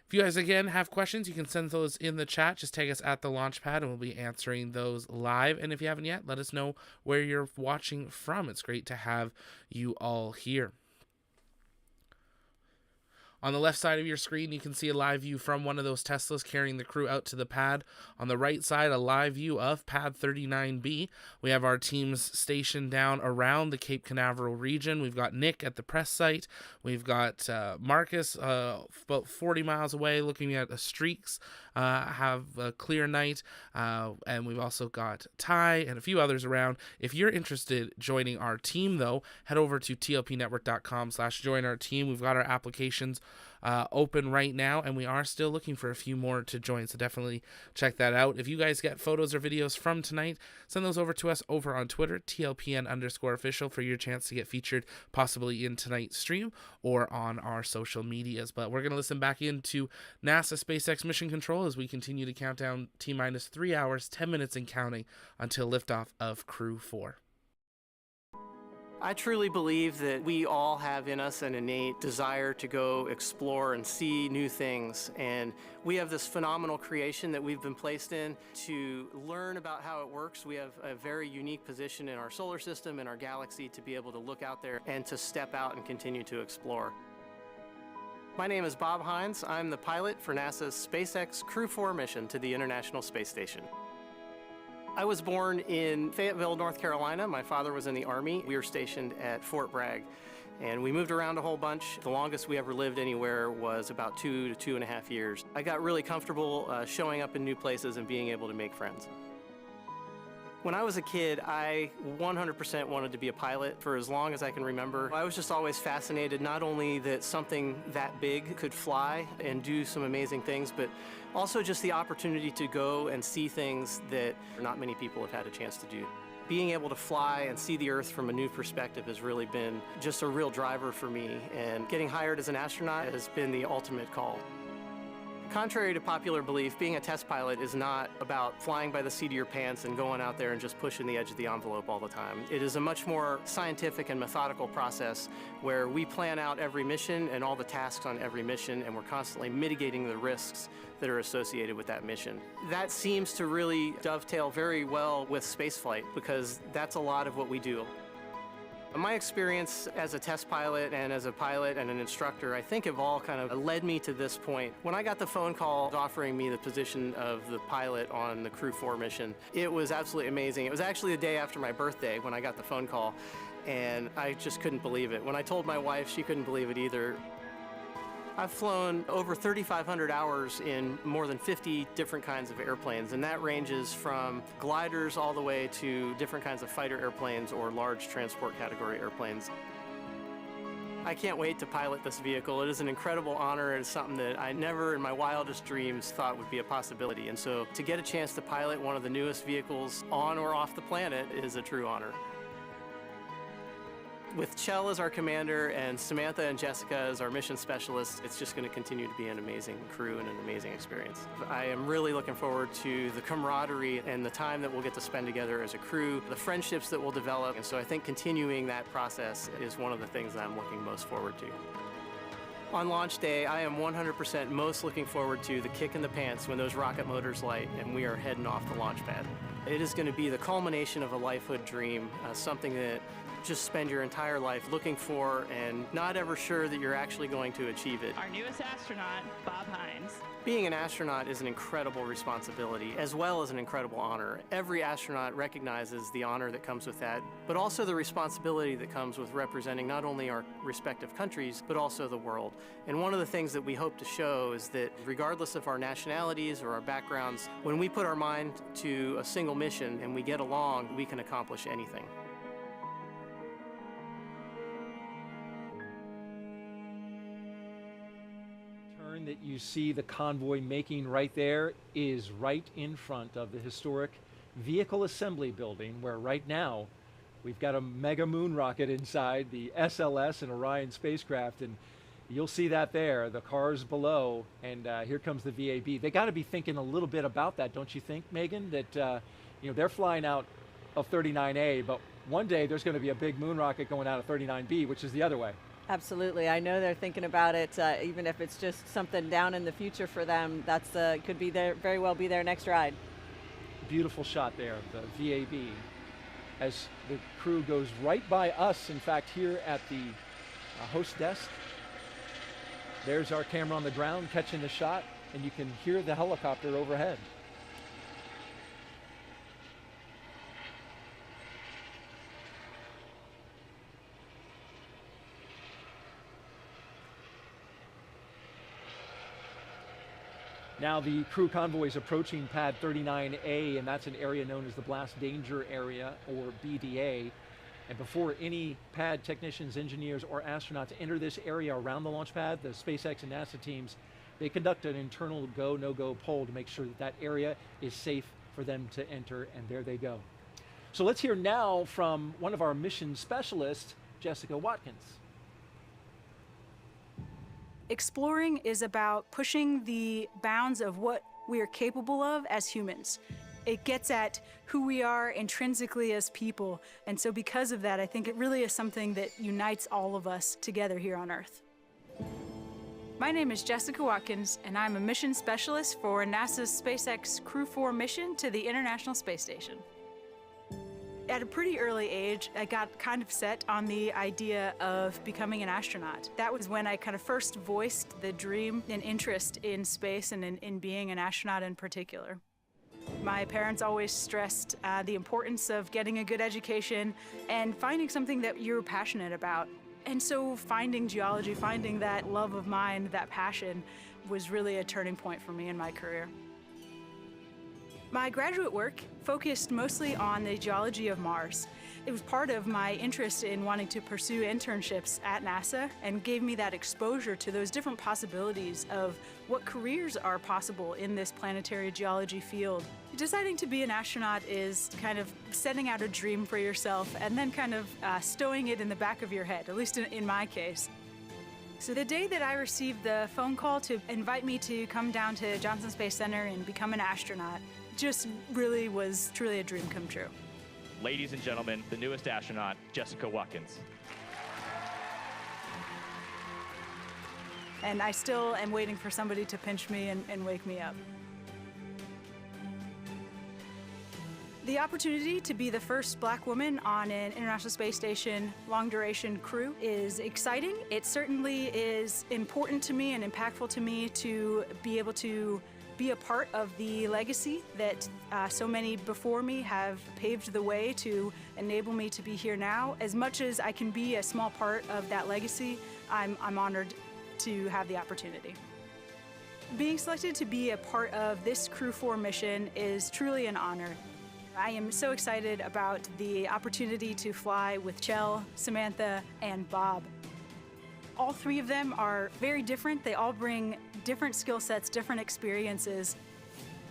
If you guys, again, have questions, you can send those in the chat. Just tag us at the launch pad, and we'll be answering those live. And if you haven't yet, let us know where you're watching from. It's great to have you all here. On the left side of your screen, you can see a live view from one of those Teslas carrying the crew out to the pad. On the right side, a live view of Pad 39B. We have our teams stationed down around the Cape Canaveral region. We've got Nick at the press site. We've got Marcus about 40 miles away looking at the streaks, have a clear night. And we've also got Ty and a few others around. If you're interested in joining our team, though, head over to tlpnetwork.com/join our team. We've got our applications open right now, and we are still looking for a few more to join, so definitely check that out. If you guys get photos or videos from tonight, send those over to us over on Twitter, tlpn_official, for your chance to get featured possibly in tonight's stream or on our social medias. But we're going to listen back into NASA SpaceX mission control as we continue to count down T-minus 3 hours, 10 minutes and counting until liftoff of Crew 4. I truly believe that we all have in us an innate desire to go explore and see new things. And we have this phenomenal creation that we've been placed in to learn about how it works. We have a very unique position in our solar system, in our galaxy, to be able to look out there and to step out and continue to explore. My name is Bob Hines. I'm the pilot for NASA's SpaceX Crew 4 mission to the International Space Station. I was born in Fayetteville, North Carolina. My father was in the Army. We were stationed at Fort Bragg, and we moved around a whole bunch. The longest we ever lived anywhere was about 2 to 2.5 years. I got really comfortable showing up in new places and being able to make friends. When I was a kid, I 100% wanted to be a pilot for as long as I can remember. I was just always fascinated, not only that something that big could fly and do some amazing things, but also just the opportunity to go and see things that not many people have had a chance to do. Being able to fly and see the Earth from a new perspective has really been just a real driver for me, and getting hired as an astronaut has been the ultimate call. Contrary to popular belief, being a test pilot is not about flying by the seat of your pants and going out there and just pushing the edge of the envelope all the time. It is a much more scientific and methodical process where we plan out every mission and all the tasks on every mission, and we're constantly mitigating the risks that are associated with that mission. That seems to really dovetail very well with spaceflight, because that's a lot of what we do. My experience as a test pilot and as a pilot and an instructor, I think, have all kind of led me to this point. When I got the phone call offering me the position of the pilot on the Crew 4 mission, it was absolutely amazing. It was actually the day after my birthday when I got the phone call, and I just couldn't believe it. When I told my wife, she couldn't believe it either. I've flown over 3,500 hours in more than 50 different kinds of airplanes, and that ranges from gliders all the way to different kinds of fighter airplanes or large transport category airplanes. I can't wait to pilot this vehicle. It is an incredible honor. It's something that I never in my wildest dreams thought would be a possibility. And so to get a chance to pilot one of the newest vehicles on or off the planet is a true honor. With Kjell as our commander and Samantha and Jessica as our mission specialists, it's just going to continue to be an amazing crew and an amazing experience. I am really looking forward to the camaraderie and the time that we'll get to spend together as a crew, the friendships that we'll develop, and so I think continuing that process is one of the things that I'm looking most forward to. On launch day, I am 100% most looking forward to the kick in the pants when those rocket motors light and we are heading off the launch pad. It is going to be the culmination of a lifehood dream, something that just spend your entire life looking for and not ever sure that you're actually going to achieve it. Our newest astronaut, Bob Hines. Being an astronaut is an incredible responsibility as well as an incredible honor. Every astronaut recognizes the honor that comes with that, but also the responsibility that comes with representing not only our respective countries, but also the world. And one of the things that we hope to show is that regardless of our nationalities or our backgrounds, when we put our mind to a single mission and we get along, we can accomplish anything. That you see the convoy making right there is right in front of the historic vehicle assembly building, where right now we've got a mega moon rocket inside the SLS and Orion spacecraft, and you'll see that there, the cars below, and here comes the VAB. They got to be thinking a little bit about that, don't you think, Megan? That they're flying out of 39A, but one day there's going to be a big moon rocket going out of 39B, which is the other way. Absolutely. I know they're thinking about it, even if it's just something down in the future for them. That's could be very well be their next ride. Beautiful shot there of the VAB as the crew goes right by us, in fact, here at the host desk. There's our camera on the ground catching the shot, and you can hear the helicopter overhead. Now the crew convoy is approaching pad 39A, and that's an area known as the Blast Danger Area, or BDA. And before any pad technicians, engineers, or astronauts enter this area around the launch pad, the SpaceX and NASA teams, they conduct an internal go, no-go poll to make sure that that area is safe for them to enter, and there they go. So let's hear now from one of our mission specialists, Jessica Watkins. Exploring is about pushing the bounds of what we are capable of as humans. It gets at who we are intrinsically as people. And so because of that, I think it really is something that unites all of us together here on Earth. My name is Jessica Watkins, and I'm a mission specialist for NASA's SpaceX Crew 4 mission to the International Space Station. At a pretty early age, I got kind of set on the idea of becoming an astronaut. That was when I kind of first voiced the dream and interest in space and in being an astronaut in particular. My parents always stressed the importance of getting a good education and finding something that you're passionate about. And so finding geology, finding that love of mine, that passion, was really a turning point for me in my career. My graduate work focused mostly on the geology of Mars. It was part of my interest in wanting to pursue internships at NASA and gave me that exposure to those different possibilities of what careers are possible in this planetary geology field. Deciding to be an astronaut is kind of setting out a dream for yourself and then kind of stowing it in the back of your head, at least in my case. So the day that I received the phone call to invite me to come down to Johnson Space Center and become an astronaut just really was truly a dream come true. Ladies and gentlemen, the newest astronaut, Jessica Watkins. And I still am waiting for somebody to pinch me and wake me up. The opportunity to be the first Black woman on an International Space Station long-duration crew is exciting. It certainly is important to me and impactful to me to be able to be a part of the legacy that so many before me have paved the way to enable me to be here now. As much as I can be a small part of that legacy, I'm honored to have the opportunity. Being selected to be a part of this Crew 4 mission is truly an honor. I am so excited about the opportunity to fly with Kjell, Samantha, and Bob. All three of them are very different. They all bring different skill sets, different experiences,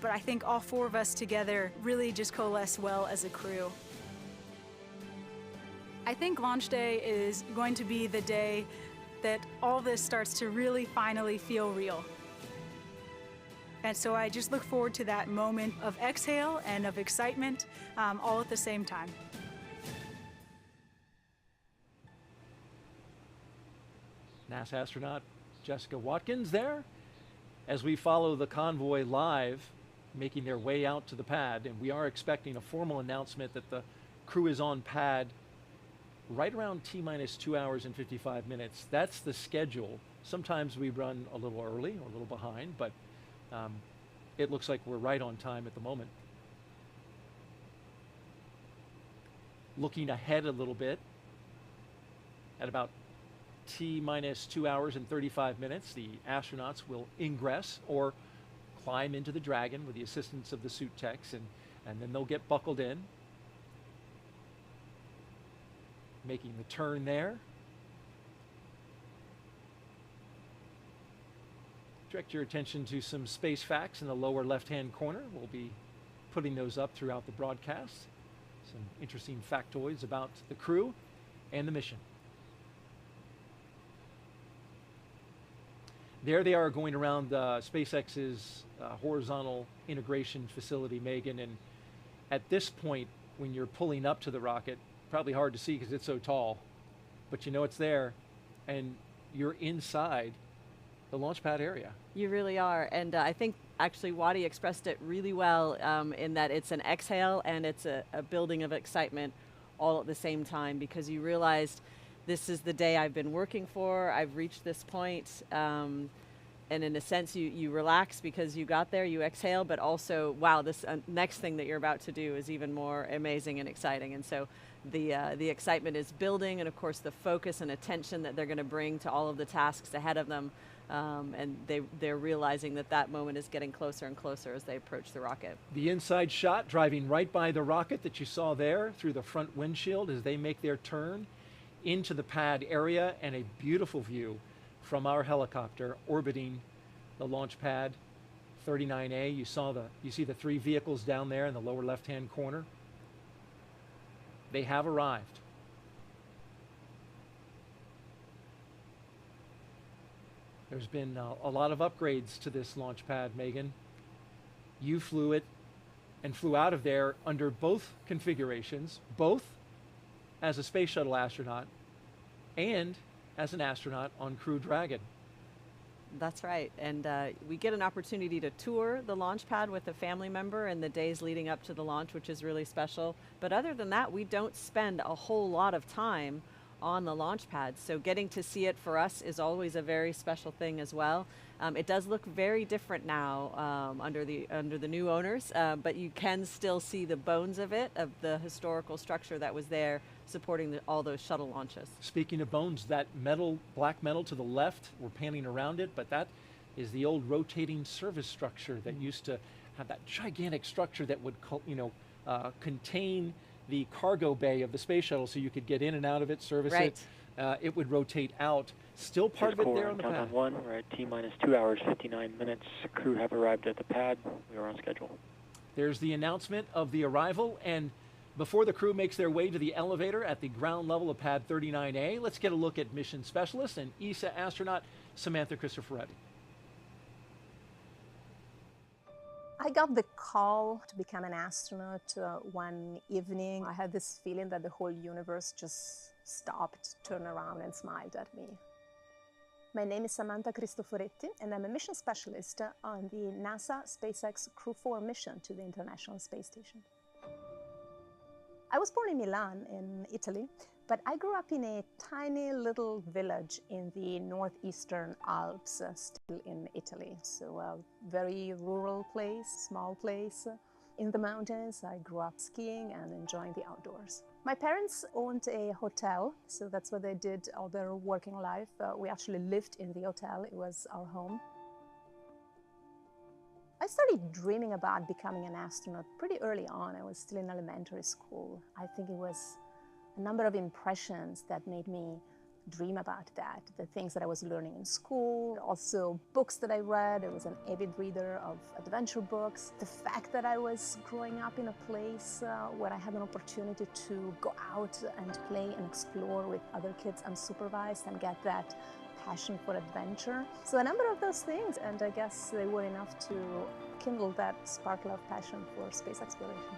but I think all four of us together really just coalesce well as a crew. I think launch day is going to be the day that all this starts to really finally feel real. And so I just look forward to that moment of exhale and of excitement all at the same time. NASA astronaut Jessica Watkins there as we follow the convoy live, making their way out to the pad. And we are expecting a formal announcement that the crew is on pad right around T-minus 2 hours and 55 minutes. That's the schedule. Sometimes we run a little early or a little behind, but it looks like we're right on time at the moment. Looking ahead a little bit, at about T-minus 2 hours and 35 minutes, the astronauts will ingress or climb into the Dragon with the assistance of the suit techs, and then they'll get buckled in, making the turn there. Direct your attention to some space facts in the lower left-hand corner. We'll be putting those up throughout the broadcast. Some interesting factoids about the crew and the mission. There they are going around SpaceX's horizontal integration facility, Megan. And at this point, when you're pulling up to the rocket, probably hard to see because it's so tall, but you know it's there, and you're inside the launch pad area. You really are. And I think actually Waddy expressed it really well in that it's an exhale and it's a building of excitement all at the same time, because you realized this is the day I've been working for. I've reached this point. And in a sense, you relax because you got there, you exhale, but also, wow, this next thing that you're about to do is even more amazing and exciting. And so the excitement is building, and of course the focus and attention that they're going to bring to all of the tasks ahead of them. And they're realizing that that moment is getting closer and closer as they approach the rocket. The inside shot driving right by the rocket that you saw there through the front windshield as they make their turn into the pad area, and a beautiful view from our helicopter orbiting the launch pad 39A. You see the three vehicles down there in the lower left-hand corner. They have arrived. There's been a lot of upgrades to this launch pad, Megan. You flew it and flew out of there under both configurations, both as a space shuttle astronaut and as an astronaut on Crew Dragon. That's right. And we get an opportunity to tour the launch pad with a family member in the days leading up to the launch, which is really special. But other than that, we don't spend a whole lot of time on the launch pad. So getting to see it for us is always a very special thing as well. It does look very different now under the new owners, but you can still see the bones of it, of the historical structure that was there supporting all those shuttle launches. Speaking of bones, that metal, black metal to the left, we're panning around it, but that is the old rotating service structure that used to have that gigantic structure that would, contain the cargo bay of the space shuttle, so you could get in and out of it, service it. It would rotate out. Still part of it there on the pad. Countdown 1, we're at T-minus 2 hours, 59 minutes. Crew have arrived at the pad. We are on schedule. There's the announcement of the arrival, and before the crew makes their way to the elevator at the ground level of pad 39A, let's get a look at mission specialist and ESA astronaut Samantha Christopher. I got the call to become an astronaut one evening. I had this feeling that the whole universe just stopped, turned around, and smiled at me. My name is Samantha Cristoforetti, and I'm a mission specialist on the NASA SpaceX Crew 4 mission to the International Space Station. I was born in Milan, in Italy, but I grew up in a tiny little village in the northeastern Alps, still in Italy. So a very rural place, small place. In the mountains, I grew up skiing and enjoying the outdoors. My parents owned a hotel, so that's what they did all their working life. We actually lived in the hotel. It was our home. I started dreaming about becoming an astronaut pretty early on. I was still in elementary school. I think it was a number of impressions that made me dream about that. The things that I was learning in school, also books that I read. I was an avid reader of adventure books. The fact that I was growing up in a place where I had an opportunity to go out and play and explore with other kids unsupervised and get that passion for adventure. So a number of those things, and I guess they were enough to kindle that sparkle of passion for space exploration.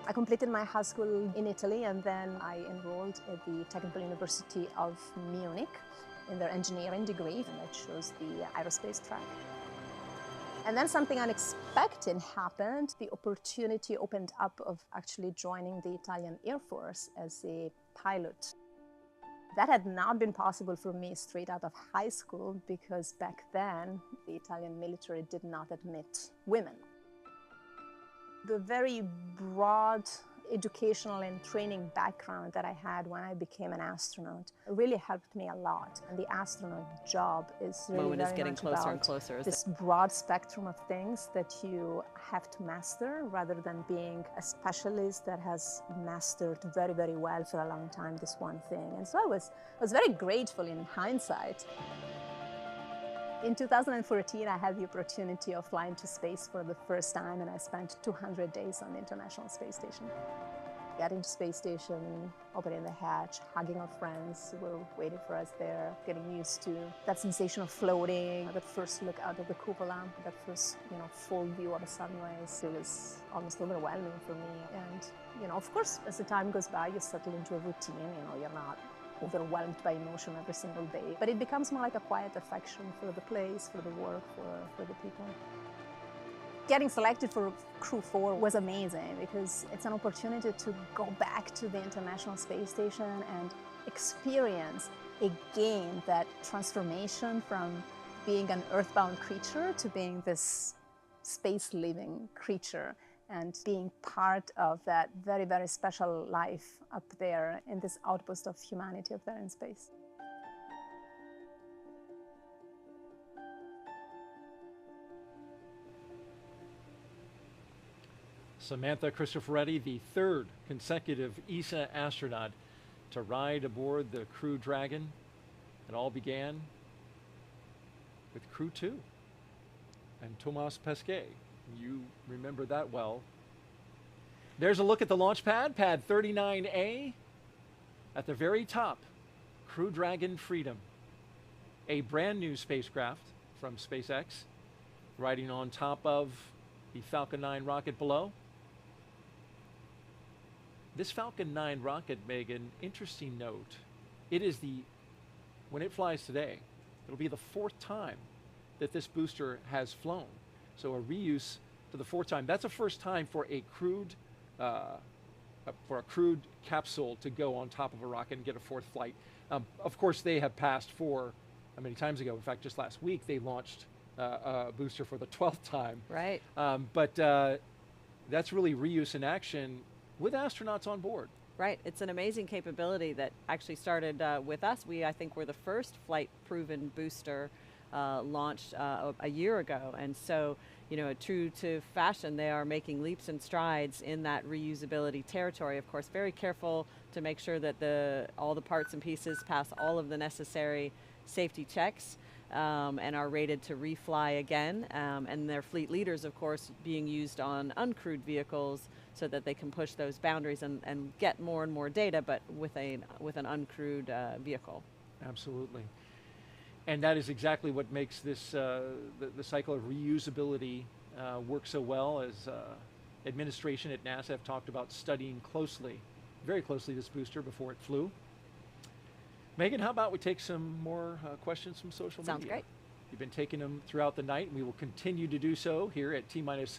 I completed my high school in Italy, and then I enrolled at the Technical University of Munich. in their engineering degree, and I chose the aerospace track. And then something unexpected happened. The opportunity opened up of actually joining the Italian Air Force as a pilot. That had not been possible for me straight out of high school because back then the Italian military did not admit women. The very broad educational and training background that I had when I became an astronaut really helped me a lot. And the astronaut job is really Bowen is very getting much closer about and closer. this broad spectrum of things that you have to master rather than being a specialist that has mastered very, very well for a long time this one thing. And so I was very grateful in hindsight. In 2014, I had the opportunity of flying to space for the first time, and I spent 200 days on the International Space Station. Getting to space station, opening the hatch, hugging our friends who were waiting for us there, getting used to that sensation of floating, that first look out of the cupola, that first, full view of a sunrise. It was almost overwhelming for me. And, of course, as the time goes by, you settle into a routine. You're not overwhelmed by emotion every single day. But it becomes more like a quiet affection for the place, for the work, for the people. Getting selected for Crew 4 was amazing because it's an opportunity to go back to the International Space Station and experience again that transformation from being an earthbound creature to being this space-living creature, and being part of that very, very special life up there in this outpost of humanity up there in space. Samantha Christopher, the third consecutive ESA astronaut to ride aboard the Crew Dragon. It all began with Crew 2 and Thomas Pesquet. You remember that well. There's a look at the launch pad, pad 39A. At the very top, Crew Dragon Freedom, a brand new spacecraft from SpaceX, riding on top of the Falcon 9 rocket below. This Falcon 9 rocket, Megan, interesting note. When it flies today, it'll be the fourth time that this booster has flown. So a reuse to the fourth time. That's the first time for a crewed capsule to go on top of a rocket and get a fourth flight. Of course, they have passed for many times ago. In fact, just last week they launched a booster for the 12th time. Right. But that's really reuse in action with astronauts on board. Right. It's an amazing capability that actually started with us. I think, were the first flight-proven booster launched a year ago. And so, true to fashion, they are making leaps and strides in that reusability territory. Of course, very careful to make sure that all the parts and pieces pass all of the necessary safety checks and are rated to refly again. And their fleet leaders, of course, being used on uncrewed vehicles so that they can push those boundaries and get more and more data, but with an uncrewed vehicle. Absolutely. And that is exactly what makes this the cycle of reusability work so well, as administration at NASA have talked about studying very closely this booster before it flew. Megan, how about we take some more questions from social media? Sounds great. You've been taking them throughout the night, and we will continue to do so here at T-minus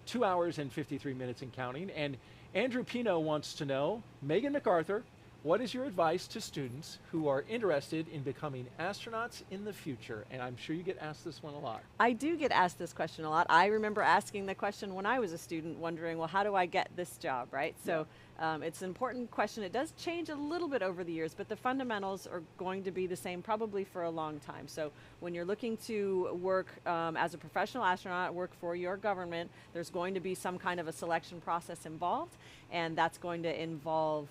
2 hours and 53 minutes and counting. And Andrew Pino wants to know, Megan MacArthur, what is your advice to students who are interested in becoming astronauts in the future? And I'm sure you get asked this one a lot. I do get asked this question a lot. I remember asking the question when I was a student, wondering, well, how do I get this job, right? So it's an important question. It does change a little bit over the years, but the fundamentals are going to be the same probably for a long time. So when you're looking to work as a professional astronaut, work for your government, there's going to be some kind of a selection process involved, and that's going to involve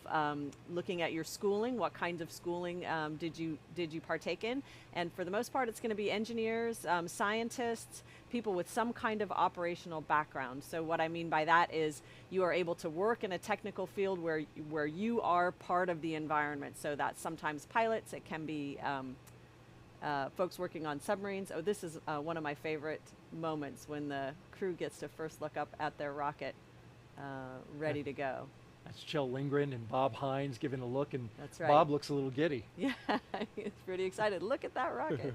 looking at your schooling. What kinds of schooling did you partake in? And for the most part, it's going to be engineers, scientists, people with some kind of operational background. So what I mean by that is you are able to work in a technical field where you are part of the environment. So that's sometimes pilots, it can be folks working on submarines. Oh, this is one of my favorite moments when the crew gets to first look up at their rocket ready to go. That's Kjell Lindgren and Bob Hines giving a look, and That's right. Bob looks a little giddy. Yeah, he's pretty excited. Look at that rocket.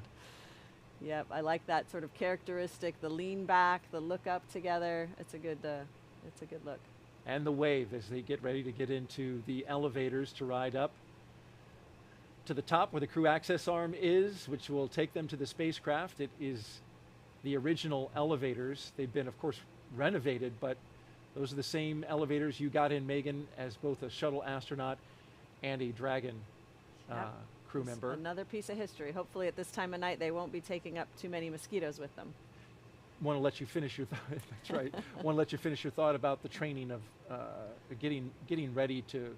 Yep, I like that sort of characteristic, the lean back, the look up together. It's a good look. And the wave as they get ready to get into the elevators to ride up to the top where the crew access arm is, which will take them to the spacecraft. It is the original elevators. They've been, of course, renovated, but those are the same elevators you got in, Megan, as both a shuttle astronaut and a Dragon crew member. Another piece of history. Hopefully at this time of night they won't be taking up too many mosquitoes with them. Want to let you finish your thought. That's right. Want to let you finish your thought about the training of getting ready to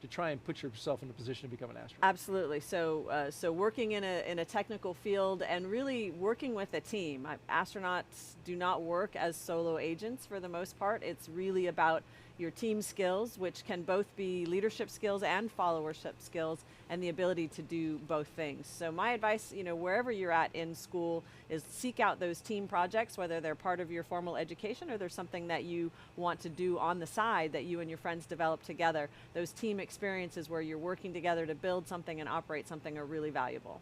try and put yourself in a position to become an astronaut. Absolutely. So working in a technical field and really working with a team. Astronauts do not work as solo agents for the most part. It's really about your team skills, which can both be leadership skills and followership skills, and the ability to do both things. So my advice, wherever you're at in school, is seek out those team projects, whether they're part of your formal education or there's something that you want to do on the side that you and your friends develop together. Those team experiences where you're working together to build something and operate something are really valuable.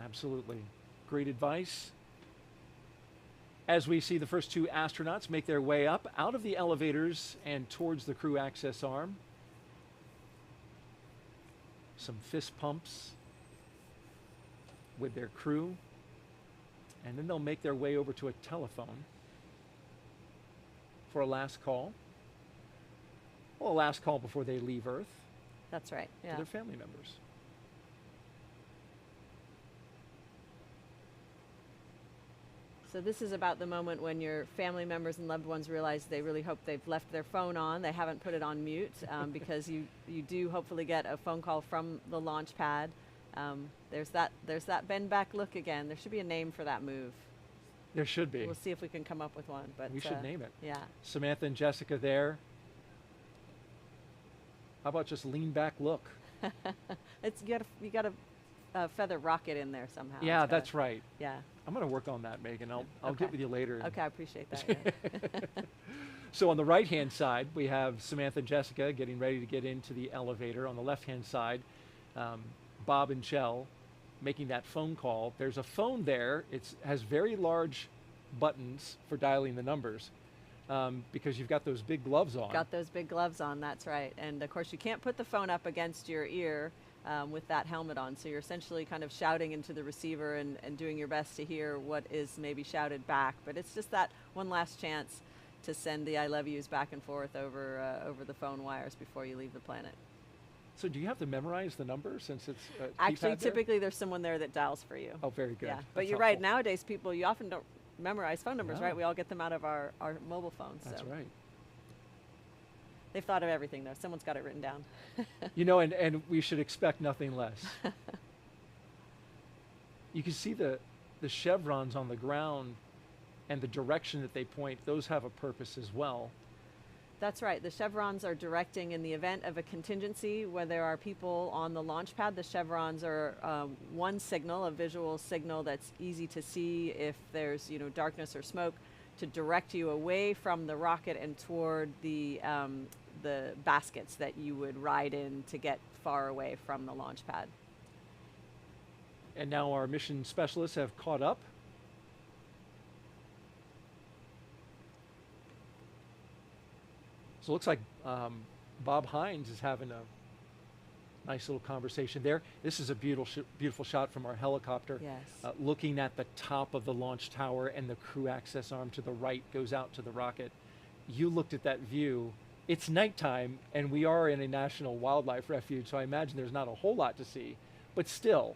Absolutely. Great advice. As we see the first two astronauts make their way up out of the elevators and towards the crew access arm. Some fist pumps with their crew. And then they'll make their way over to a telephone for a last call. Well, a last call before they leave Earth. That's right, yeah. To their family members. So this is about the moment when your family members and loved ones realize they really hope they've left their phone on. They haven't put it on mute because you do hopefully get a phone call from the launch pad. There's that bend back look again. There should be a name for that move. There should be. We'll see if we can come up with one. But we should name it. Yeah. Samantha and Jessica there. How about just lean back look? You got a feather rocket in there somehow. Yeah, that's right. Yeah. I'm going to work on that, Megan. I'll get with you later. Okay, I appreciate that. Yeah. So on the right-hand side, we have Samantha and Jessica getting ready to get into the elevator. On the left-hand side, Bob and Kjell making that phone call. There's a phone there. It has very large buttons for dialing the numbers because you've got those big gloves on. Got those big gloves on, that's right. And of course, you can't put the phone up against your ear with that helmet on. So you're essentially kind of shouting into the receiver and doing your best to hear what is maybe shouted back. But it's just that one last chance to send the I love yous back and forth over the phone wires before you leave the planet. So do you have to memorize the number since it's actually typically there's someone there that dials for you. Oh, very good. Yeah, That's but you're helpful. right. Nowadays, you often don't memorize phone numbers, right? We all get them out of our mobile phones. That's right. They've thought of everything, though. Someone's got it written down. And we should expect nothing less. You can see the chevrons on the ground and the direction that they point. Those have a purpose as well. That's right. The chevrons are directing in the event of a contingency where there are people on the launch pad. The chevrons are one signal, a visual signal that's easy to see if there's darkness or smoke, to direct you away from the rocket and toward the baskets that you would ride in to get far away from the launch pad. And now our mission specialists have caught up. So it looks like Bob Hines is having a nice little conversation there. This is a beautiful shot from our helicopter. Yes. Looking at the top of the launch tower, and the crew access arm to the right goes out to the rocket. You looked at that view. It's nighttime, and we are in a national wildlife refuge, so I imagine there's not a whole lot to see, but still.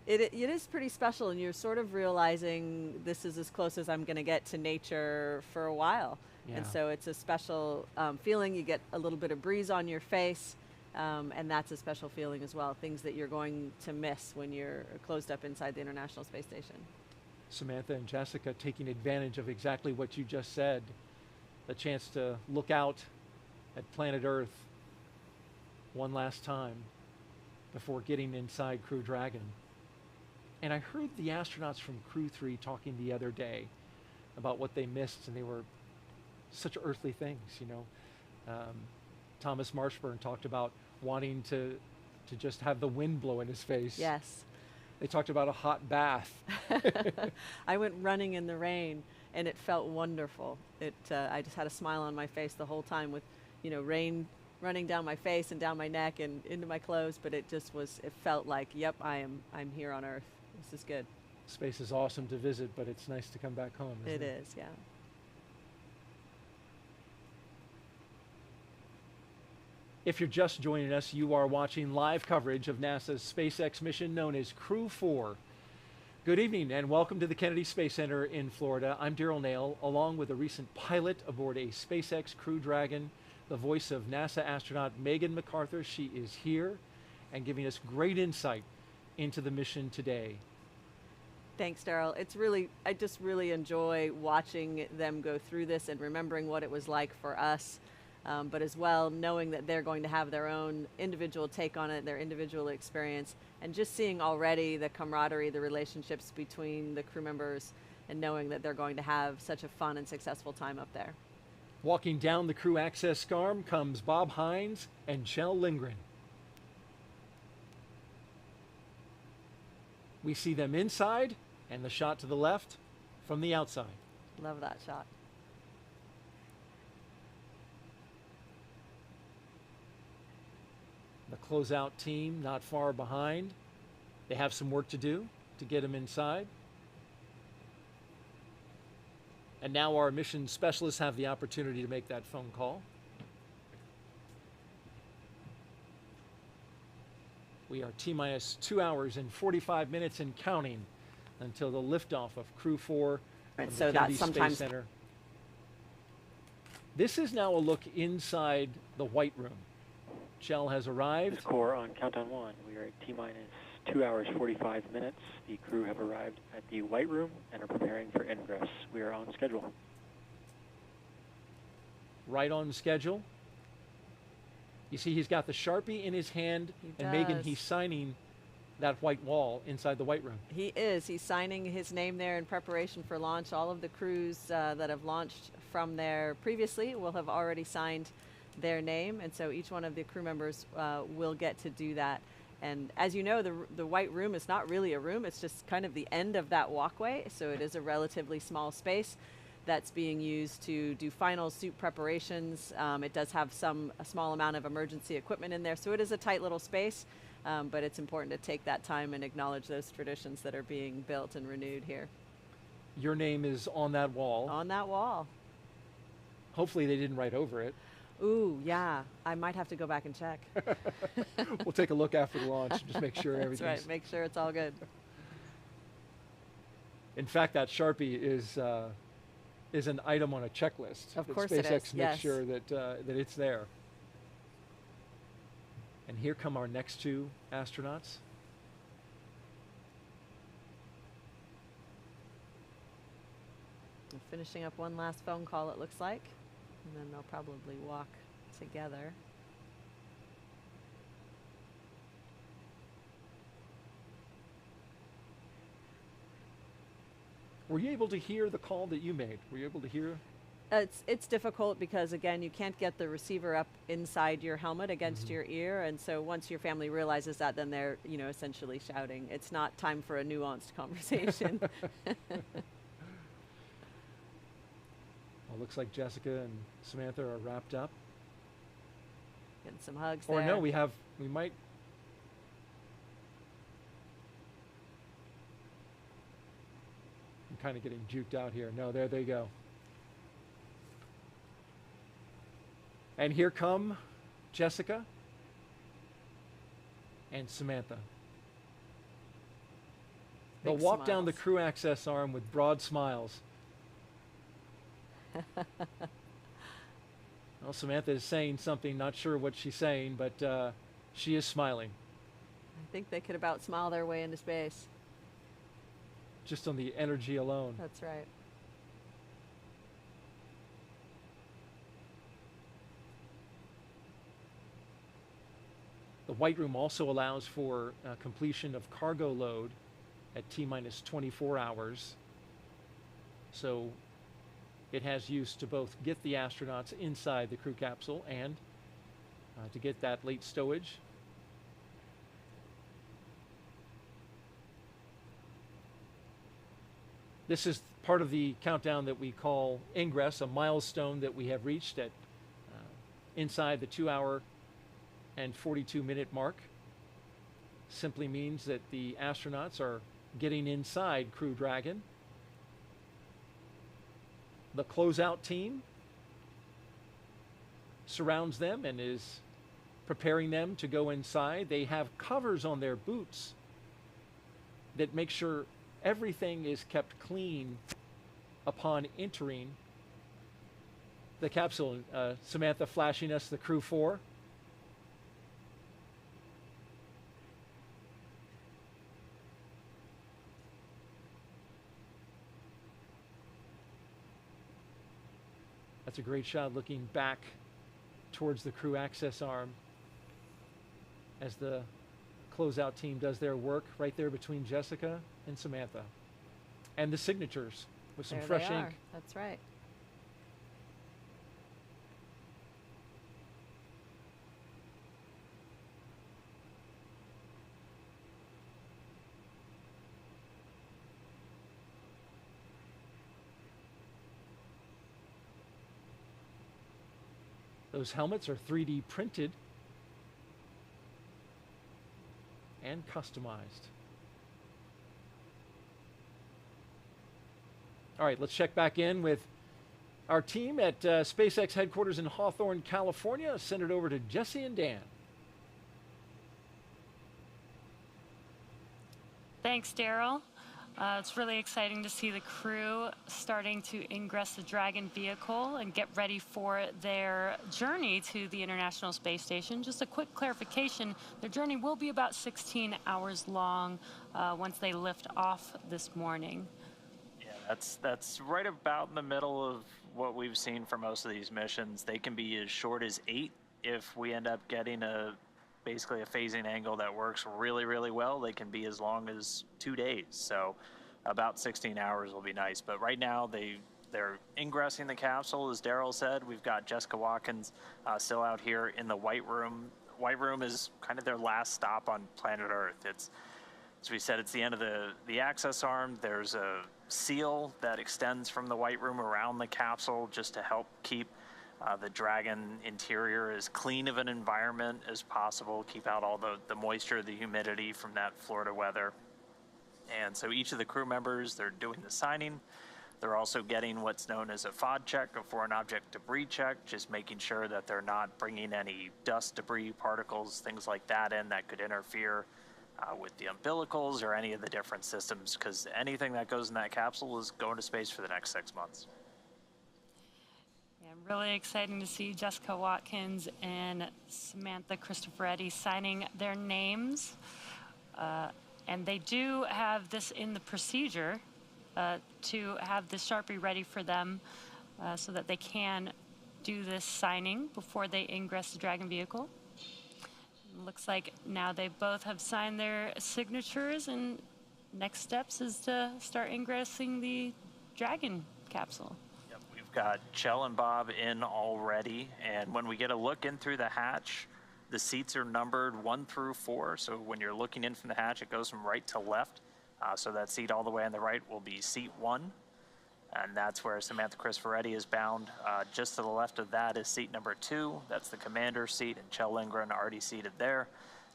It is pretty special, and you're sort of realizing this is as close as I'm going to get to nature for a while. Yeah. And so it's a special feeling. You get a little bit of breeze on your face, and that's a special feeling as well. Things that you're going to miss when you're closed up inside the International Space Station. Samantha and Jessica taking advantage of exactly what you just said, the chance to look out at planet Earth one last time before getting inside Crew Dragon. And I heard the astronauts from Crew 3 talking the other day about what they missed, and they were such earthly things, Thomas Marshburn talked about wanting to just have the wind blow in his face. Yes. They talked about a hot bath. I went running in the rain, and it felt wonderful. I just had a smile on my face the whole time with, rain running down my face and down my neck and into my clothes, but it felt like, yep, I'm here on Earth. This is good. Space is awesome to visit, but it's nice to come back home, isn't it? It is, yeah. If you're just joining us, you are watching live coverage of NASA's SpaceX mission known as Crew 4. Good evening and welcome to the Kennedy Space Center in Florida. I'm Daryl Nail, along with a recent pilot aboard a SpaceX Crew Dragon, the voice of NASA astronaut Megan McArthur. She is here and giving us great insight into the mission today. Thanks, Daryl. I just really enjoy watching them go through this and remembering what it was like for us. But as well, knowing that they're going to have their own individual take on it, their individual experience, and just seeing already the camaraderie, the relationships between the crew members, and knowing that they're going to have such a fun and successful time up there. Walking down the crew access arm comes Bob Hines and Kjell Lindgren. We see them inside, and the shot to the left from the outside. Love that shot. The closeout team not far behind. They have some work to do to get them inside. And now our mission specialists have the opportunity to make that phone call. We are T-minus 2 hours and 45 minutes and counting until the liftoff of Crew 4 from the Kennedy Space Center. This is now a look inside the White Room. Kjell has arrived. This core on countdown 1. We are at T-minus 2 hours 45 minutes. The crew have arrived at the White Room and are preparing for ingress. We are on schedule. Right on schedule. You see he's got the Sharpie in his hand, and does. Megan, he's signing that white wall inside the White Room. He is. He's signing his name there in preparation for launch. All of the crews that have launched from there previously will have already signed their name, and so each one of the crew members will get to do that. And as you know, the White Room is not really a room, it's just kind of the end of that walkway, so it is a relatively small space that's being used to do final suit preparations. It does have a small amount of emergency equipment in there, so it is a tight little space, but it's important to take that time and acknowledge those traditions that are being built and renewed here. Your name is on that wall. On that wall. Hopefully they didn't write over it. Ooh, yeah. I might have to go back and check. We'll take a look after the launch and just make sure everything's... That's right. Make sure it's all good. In fact, that Sharpie is an item on a checklist. Of course SpaceX it is, makes yes. sure that it's there. And here come our next two astronauts. We're finishing up one last phone call, it looks like. And then they'll probably walk together. Were you able to hear the call that you made? Were you able to hear? It's difficult because, again, you can't get the receiver up inside your helmet against your ear, and so once your family realizes that, then they're, essentially shouting. It's not time for a nuanced conversation. Well, looks like Jessica and Samantha are wrapped up. Getting some hugs Or there. no, we might. I'm kind of getting juked out here. No, there they go. And here come Jessica and Samantha. They'll Big walk down the smiles. crew access arm with broad smiles. Well, Samantha is saying something, not sure what she's saying, but she is smiling. I think they could about smile their way into space. Just on the energy alone. That's right. The White Room also allows for completion of cargo load at T-minus 24 hours. So it has use to both get the astronauts inside the crew capsule and to get that late stowage. This is part of the countdown that we call Ingress, a milestone that we have reached at inside the 2-hour and 42-minute mark. Simply means that the astronauts are getting inside Crew Dragon. The closeout team surrounds them and is preparing them to go inside. They have covers on their boots that make sure everything is kept clean upon entering the capsule. Samantha flashing us the Crew 4. That's a great shot looking back towards the crew access arm as the closeout team does their work right there between Jessica and Samantha. And the signatures with some There fresh they are. ink. That's right. Those helmets are 3D printed and customized. All right, let's check back in with our team at SpaceX headquarters in Hawthorne, California. Send it over to Jesse and Dan. Thanks, Daryl. It's really exciting to see the crew starting to ingress the Dragon vehicle and get ready for their journey to the International Space Station. Just a quick clarification, their journey will be about 16 hours long once they lift off this morning. Yeah, that's right about in the middle of what we've seen for most of these missions. They can be as short as 8 if we end up getting basically a phasing angle that works really, really well. They can be as long as 2 days. So about 16 hours will be nice. But right now they're ingressing the capsule, as Daryl said. We've got Jessica Watkins still out here in the White Room. White Room is kind of their last stop on planet Earth. It's, as we said, it's the end of the access arm. There's a seal that extends from the White Room around the capsule just to help keep the Dragon interior as clean of an environment as possible, keep out all the moisture, the humidity from that Florida weather. And so each of the crew members, they're doing the signing. They're also getting what's known as a FOD check, a foreign object debris check, just making sure that they're not bringing any dust, debris, particles, things like that in that could interfere with the umbilicals or any of the different systems, because anything that goes in that capsule is going to space for the next 6 months. Really exciting to see Jessica Watkins and Samantha Christopher signing their names. And they do have this in the procedure to have the Sharpie ready for them so that they can do this signing before they ingress the Dragon vehicle. Looks like now they both have signed their signatures, and next steps is to start ingressing the Dragon capsule. Got Kjell and Bob in already, and when we get a look in through the hatch, the seats are numbered 1 through 4. So when you're looking in from the hatch, it goes from right to left. So that seat all the way on the right will be seat 1, and that's where Samantha Cristoforetti is bound. Just to the left of that is seat number 2. That's the commander's seat, and Kjell Lindgren already seated there.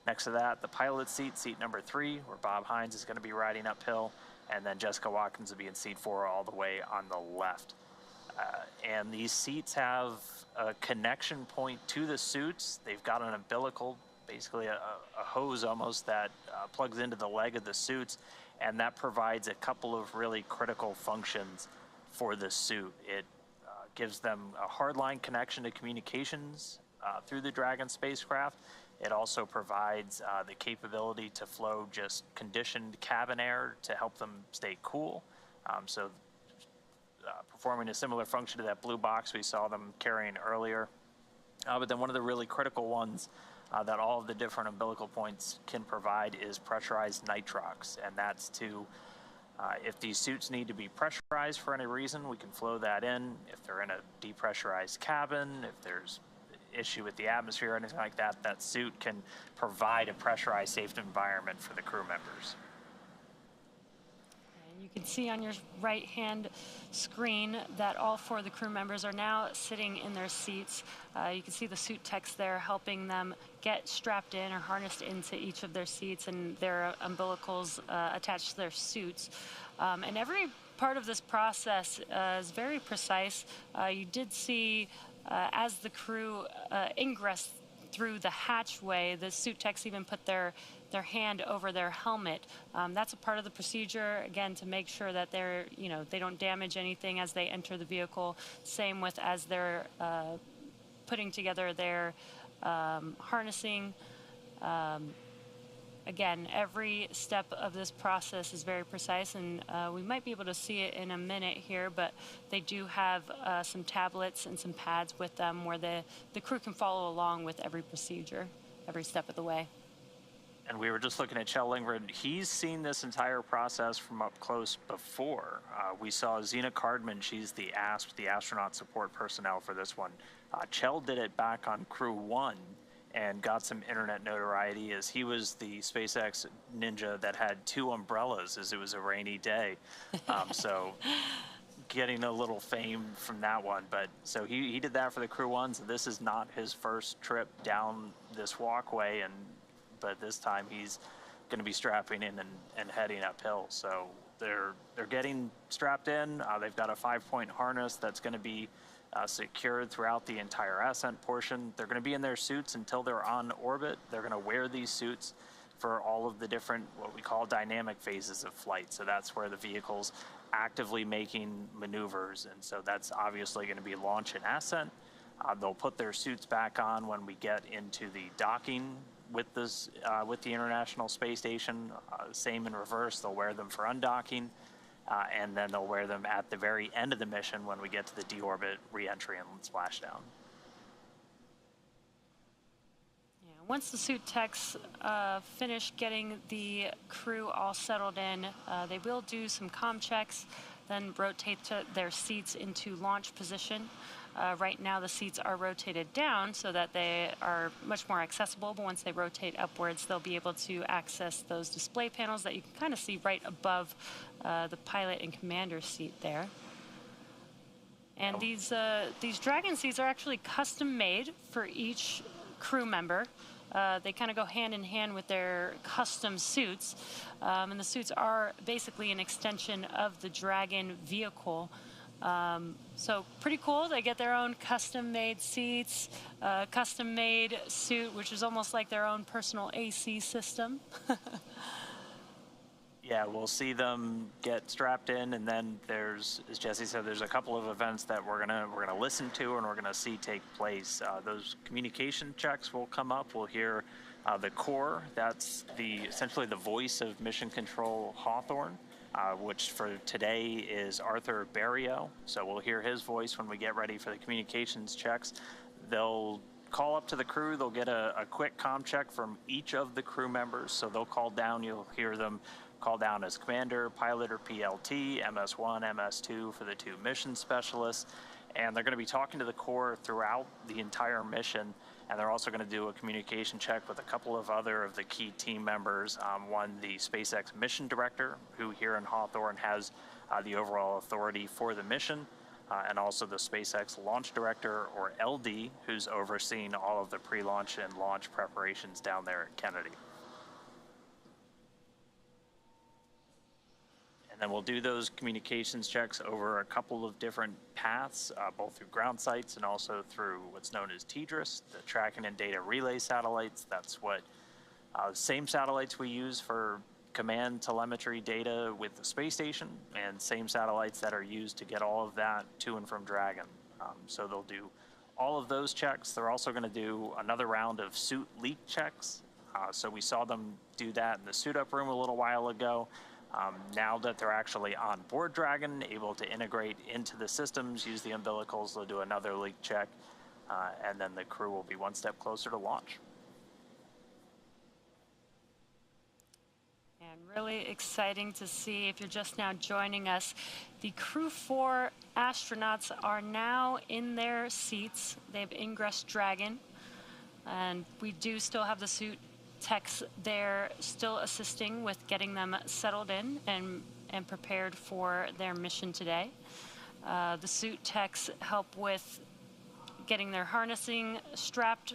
Next to that, the pilot's seat, seat number 3, where Bob Hines is going to be riding uphill, and then Jessica Watkins will be in seat 4 all the way on the left. And these seats have a connection point to the suits. They've got an umbilical, basically a hose almost, that plugs into the leg of the suits, and that provides a couple of really critical functions for the suit. It gives them a hardline connection to communications through the Dragon spacecraft. It also provides the capability to flow just conditioned cabin air to help them stay cool. Performing a similar function to that blue box we saw them carrying earlier. But then one of the really critical ones that all of the different umbilical points can provide is pressurized nitrox, and that's to, if these suits need to be pressurized for any reason, we can flow that in. If they're in a depressurized cabin, if there's issue with the atmosphere or anything like that, that suit can provide a pressurized, safe environment for the crew members. You can see on your right-hand screen that all 4 of the crew members are now sitting in their seats. You can see the suit techs there helping them get strapped in or harnessed into each of their seats, and their umbilicals attached to their suits. And every part of this process is very precise. You did see as the crew ingress through the hatchway, the suit techs even put their hand over their helmet. That's a part of the procedure, again, to make sure that they're, they don't damage anything as they enter the vehicle. Same with as they're putting together their harnessing. Again, every step of this process is very precise, and we might be able to see it in a minute here, but they do have some tablets and some pads with them where the crew can follow along with every procedure, every step of the way. And we were just looking at Kjell Lindgren. He's seen this entire process from up close before. We saw Zena Cardman. She's the ASP, the astronaut support personnel for this one. Kjell did it back on Crew 1 and got some internet notoriety as he was the SpaceX ninja that had 2 umbrellas as it was a rainy day. So getting a little fame from that one. But so he did that for the Crew 1. So this is not his first trip down this walkway, but this time he's going to be strapping in and heading uphill. So they're getting strapped in. They've got a 5-point harness that's going to be secured throughout the entire ascent portion. They're going to be in their suits until they're on orbit. They're going to wear these suits for all of the different, what we call dynamic phases of flight. So that's where the vehicle's actively making maneuvers. And so that's obviously going to be launch and ascent. They'll put their suits back on when we get into the docking with this, with the International Space Station. Same in reverse, they'll wear them for undocking, and then they'll wear them at the very end of the mission when we get to the deorbit, re-entry, and splashdown. Yeah, once the suit techs finish getting the crew all settled in, they will do some comm checks, then rotate to their seats into launch position. Right now the seats are rotated down so that they are much more accessible, but once they rotate upwards, they'll be able to access those display panels that you can kind of see right above the pilot and commander seat there. And these Dragon seats are actually custom made for each crew member. They kind of go hand in hand with their custom suits, and the suits are basically an extension of the Dragon vehicle. So pretty cool. They get their own custom-made seats, custom-made suit, which is almost like their own personal AC system. Yeah, we'll see them get strapped in, and then there's, as Jesse said, there's a couple of events that we're gonna listen to and we're gonna see take place. Those communication checks will come up. We'll hear the core. That's essentially the voice of Mission Control Hawthorne. Which for today is Arthur Barrio. So we'll hear his voice when we get ready for the communications checks. They'll call up to the crew. They'll get a quick comm check from each of the crew members. So they'll call down. You'll hear them call down as commander, pilot, or PLT, MS1, MS2 for the 2 mission specialists. And they're going to be talking to the core throughout the entire mission. And they're also going to do a communication check with a couple of other of the key team members. One, the SpaceX mission director, who here in Hawthorne has the overall authority for the mission, and also the SpaceX launch director, or LD, who's overseeing all of the pre-launch and launch preparations down there at Kennedy. And then we'll do those communications checks over a couple of different paths, both through ground sites and also through what's known as TDRS, the tracking and data relay satellites. That's what same satellites we use for command telemetry data with the space station, and same satellites that are used to get all of that to and from Dragon. So they'll do all of those checks. They're also going to do another round of suit leak checks. So we saw them do that in the suit up room a little while ago. Now that they're actually on board Dragon, able to integrate into the systems, use the umbilicals, they'll do another leak check, and then the crew will be one step closer to launch. Yeah, And really exciting to see. If you're just now joining us, the Crew 4 astronauts are now in their seats. They've ingressed Dragon, and we do still have the suit techs there still assisting with getting them settled in and prepared for their mission today. The suit techs help with getting their harnessing strapped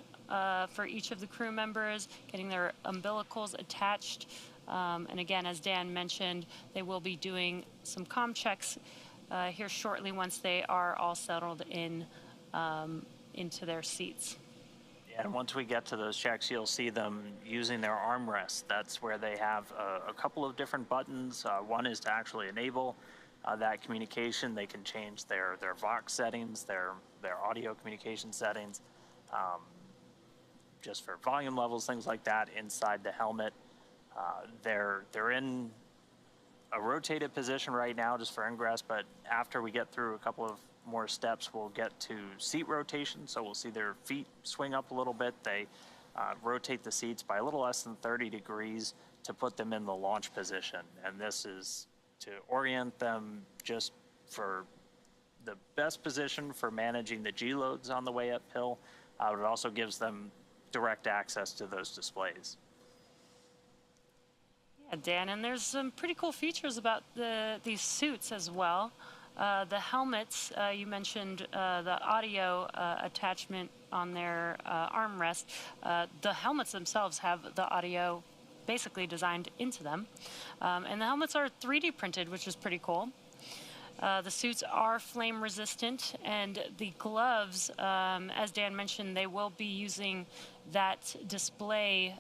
for each of the crew members, getting their umbilicals attached. And again, as Dan mentioned, they will be doing some comm checks here shortly once they are all settled in into their seats. And once we get to those checks, you'll see them using their armrest. That's where they have a couple of different buttons. One is to actually enable that communication. They can change their Vox settings, their audio communication settings, just for volume levels, things like that inside the helmet. They're in a rotated position right now just for ingress, but after we get through a couple of more steps, we'll get to seat rotation. So we'll see their feet swing up a little bit. They rotate the seats by a little less than 30 degrees to put them in the launch position. And this is to orient them just for the best position for managing the G loads on the way uphill. It also gives them direct access to those displays. Yeah, Dan, and there's some pretty cool features about these suits as well. The helmets, you mentioned the audio attachment on their armrest. The helmets themselves have the audio basically designed into them. And the helmets are 3D printed, which is pretty cool. The suits are flame resistant, and the gloves, as Dan mentioned, they will be using that display,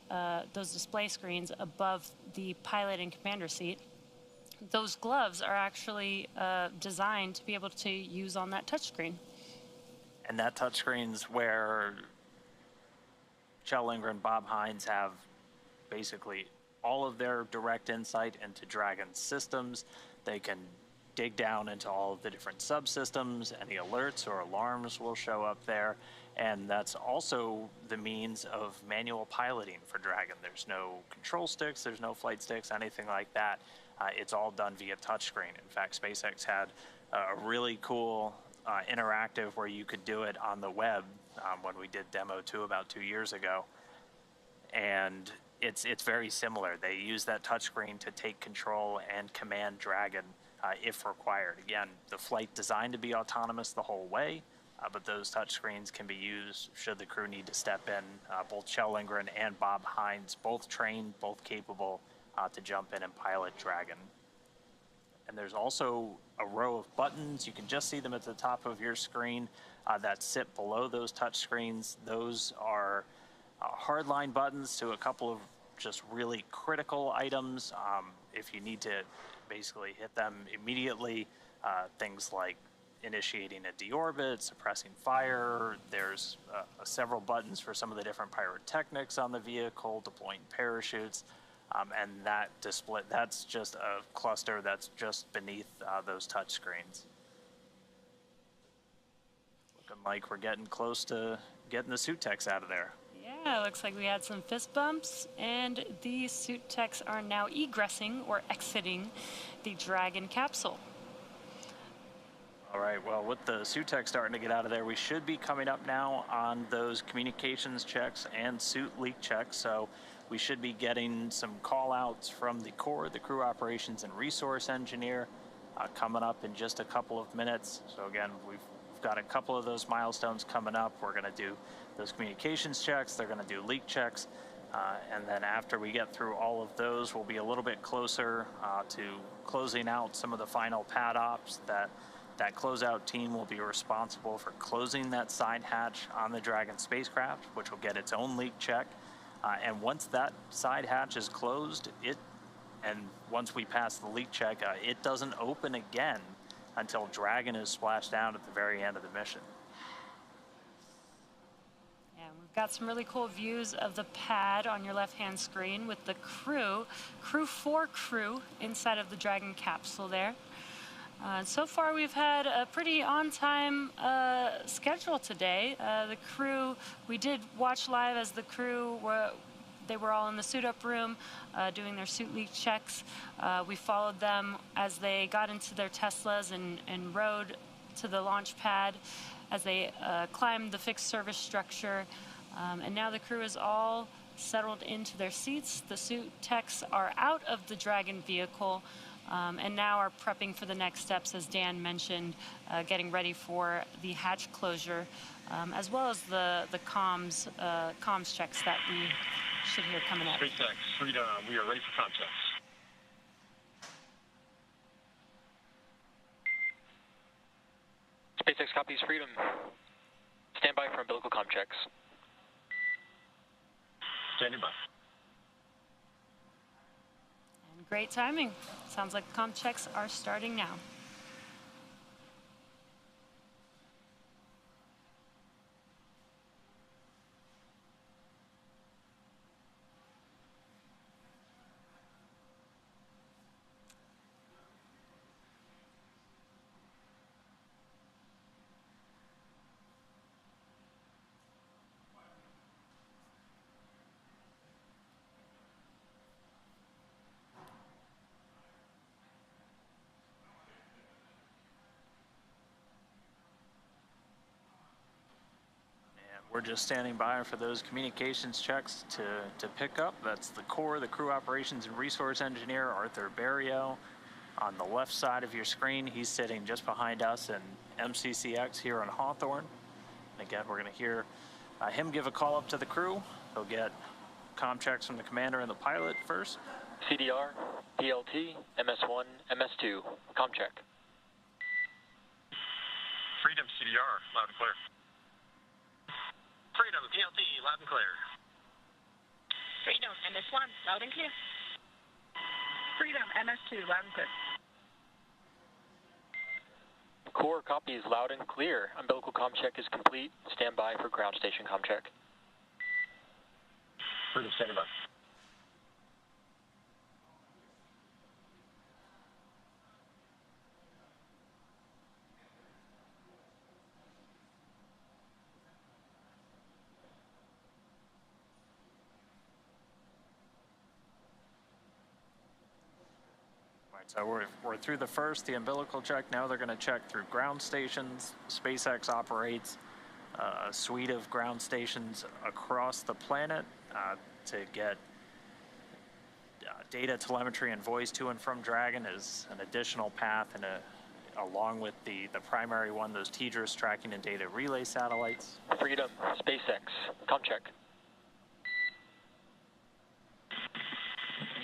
those display screens above the pilot and commander seat. Those gloves are actually designed to be able to use on that touchscreen. And that touchscreen's where Kjell Lindgren and Bob Hines have basically all of their direct insight into Dragon's systems. They can dig down into all of the different subsystems. Any alerts or alarms will show up there. And that's also the means of manual piloting for Dragon. There's no control sticks, there's no flight sticks, anything like that. It's all done via touchscreen. In fact, SpaceX had a really cool interactive where you could do it on the web when we did Demo 2 about 2 years ago. And it's very similar. They use that touchscreen to take control and command Dragon if required. Again, the flight designed to be autonomous the whole way, but those touchscreens can be used should the crew need to step in. Both Kjell Lindgren and Bob Hines, both trained, both capable to jump in and pilot Dragon. And there's also a row of buttons. You can just see them at the top of your screen that sit below those touch screens. Those are hardline buttons to a couple of just really critical items. If you need to basically hit them immediately, things like initiating a deorbit, suppressing fire. There's several buttons for some of the different pyrotechnics on the vehicle, deploying parachutes. And that display, that's just a cluster that's just beneath those touch screens. Looking like we're getting close to getting the suit techs out of there. Yeah, looks like we had some fist bumps, and the suit techs are now egressing or exiting the Dragon capsule. All right, well, with the suit tech starting to get out of there, we should be coming up now on those communications checks and suit leak checks. So we should be getting some call outs from the core, the crew operations and resource engineer, coming up in just a couple of minutes. So again, we've got a couple of those milestones coming up. We're gonna do those communications checks, they're gonna do leak checks. And then after we get through all of those, we'll be a little bit closer to closing out some of the final pad ops. That closeout team will be responsible for closing that side hatch on the Dragon spacecraft, which will get its own leak check. And once that side hatch is closed, and once we pass the leak check, it doesn't open again until Dragon is splashed down at the very end of the mission. And we've got some really cool views of the pad on your left-hand screen with the crew 4 crew inside of the Dragon capsule there. So far, we've had a pretty on-time schedule today. The crew, we did watch live as the crew They were all in the suit-up room doing their suit leak checks. We followed them as they got into their Teslas and rode to the launch pad as they climbed the fixed service structure. And now the crew is all settled into their seats. The suit techs are out of the Dragon vehicle and now are prepping for the next steps, as Dan mentioned, getting ready for the hatch closure, as well as the comms checks that we should hear coming up. SpaceX Freedom, we are ready for comm checks. SpaceX copies Freedom. Stand by for umbilical comm checks. Standing by. And great timing. Sounds like comm checks are starting now. We're just standing by for those communications checks to pick up. That's the core, the crew operations and resource engineer, Arthur Barrio. On the left side of your screen, he's sitting just behind us in MCCX here on Hawthorne. Again, we're going to hear him give a call up to the crew. He'll get comm checks from the commander and the pilot first. CDR, PLT, MS1, MS2, comm check. Freedom CDR, loud and clear. Freedom PLT, loud and clear. Freedom, MS1, loud and clear. Freedom, MS2, loud and clear. Core copies loud and clear. Umbilical comm check is complete. Stand by for ground station comm check. Freedom standing by. So we're through the first, the umbilical check. Now they're going to check through ground stations. SpaceX operates a suite of ground stations across the planet to get data, telemetry, and voice to and from Dragon is an additional path, and along with the primary one, those TDRS tracking and data relay satellites. Freedom, SpaceX, comm check.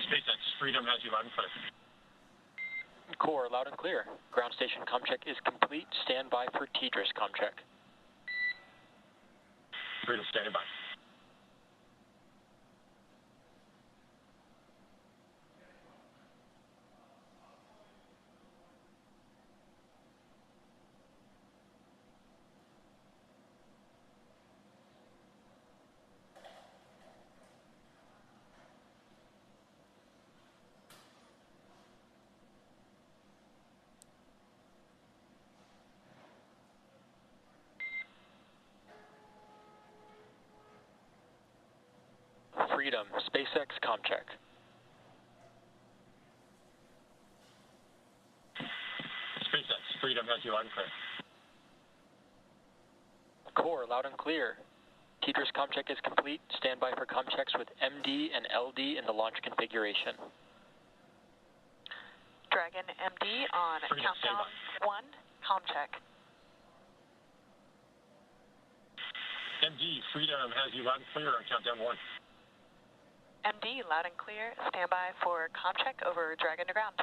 SpaceX Freedom has you loud and clear. Core, loud and clear. Ground station comm check is complete. Stand by for TDRS comm check. Freedom standing by. Freedom, SpaceX comm check. SpaceX Freedom has you loud and clear. Core, loud and clear. TDRS comm check is complete. Stand by for comm checks with MD and LD in the launch configuration. Dragon MD on Freedom, countdown 1, comm check. MD Freedom has you loud and clear on countdown 1. MD, loud and clear. Stand by for comm check over Dragon to ground.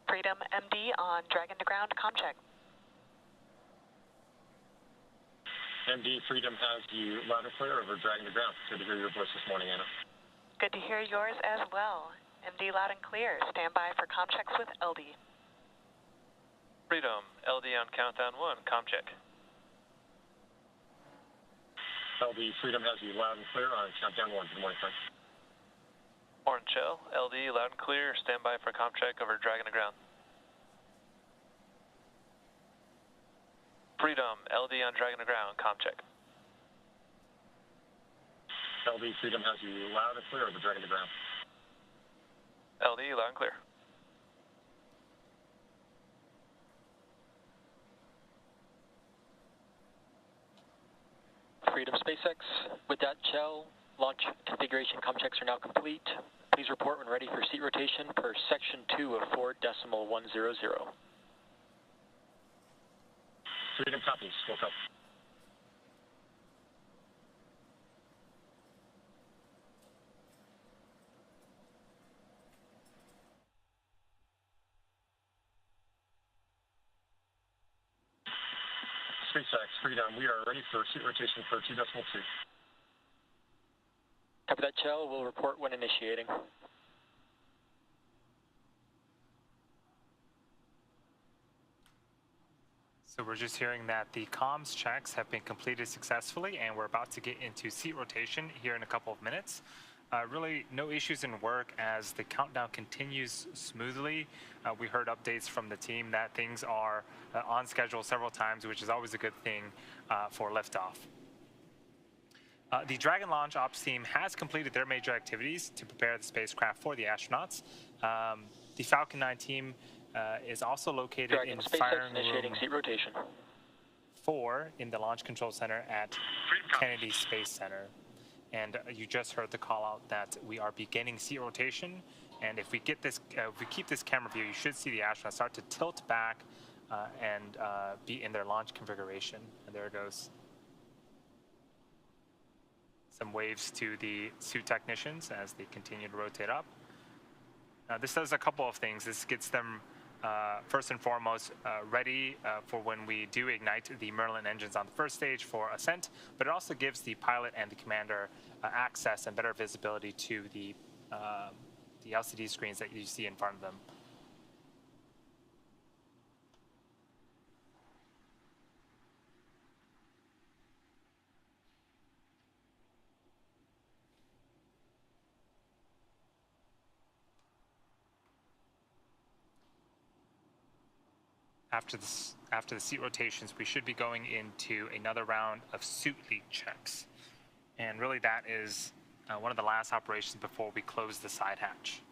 Freedom MD on Dragon to ground, comm check. MD Freedom has you loud and clear over Dragon to ground. Good to hear your voice this morning, Anna. Good to hear yours as well. MD, loud and clear. Stand by for comm checks with LD. Freedom, LD on countdown 1, comm check. LD Freedom has you loud and clear on countdown 1. Good morning, friends. Orange Shell, LD loud and clear. Stand by for comm check over Dragon to ground. Freedom, LD on Dragon to ground, Comm Check. LD, Freedom has you loud and clear over Dragon to ground. LD, loud and clear. Freedom SpaceX. With that, Kjell, launch configuration comm checks are now complete. Please report when ready for seat rotation per section 2 of 4.100. Freedom copies. Woke up. SpaceX, Freedom, we are ready for seat rotation for 2.2. Copy that, Kjell. We'll report when initiating. So we're just hearing that the comms checks have been completed successfully, and we're about to get into seat rotation here in a couple of minutes. Really no issues in work as the countdown continues smoothly. We heard updates from the team that things are on schedule several times, which is always a good thing for liftoff. The Dragon launch ops team has completed their major activities to prepare the spacecraft for the astronauts. The Falcon 9 team is also located Dragon in SpaceX firing initiating room seat rotation. 4 in the Launch Control Center at Kennedy Space Center. And you just heard the call out that we are beginning seat rotation. And if we get this, if we keep this camera view, you should see the astronauts start to tilt back and be in their launch configuration. And there it goes. Some waves to the suit technicians as they continue to rotate up. This does a couple of things. This gets them first and foremost ready for when we do ignite the Merlin engines on the first stage for ascent, but it also gives the pilot and the commander access and better visibility to the LCD screens that you see in front of them. After the seat rotations, we should be going into another round of suit leak checks. And really that is one of the last operations before we close the side hatch.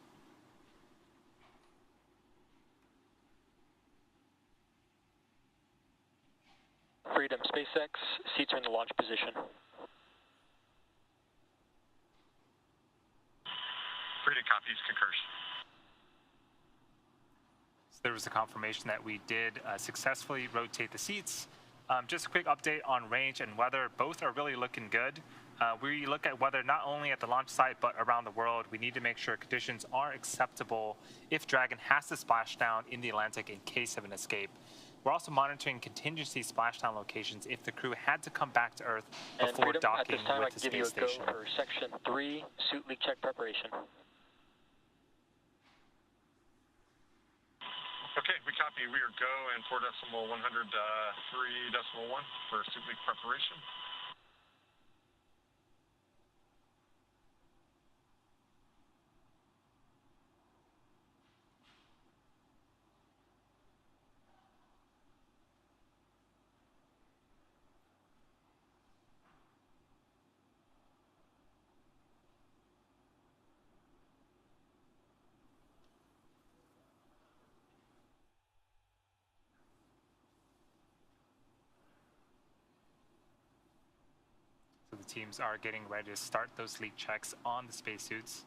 Freedom SpaceX, seats are in the launch position. Freedom copies, concurs. There was a confirmation that we did successfully rotate the seats. Just a quick update on range and weather. Both are really looking good. We look at weather not only at the launch site, but around the world. We need to make sure conditions are acceptable if Dragon has to splash down in the Atlantic in case of an escape. We're also monitoring contingency splashdown locations if the crew had to come back to Earth before Freedom, docking at this time, with the I can give space you a station. go for section 3, suit leak check preparation. Okay, we copy. We are go and 4.103.1 for suit leak preparation. So the teams are getting ready to start those leak checks on the spacesuits.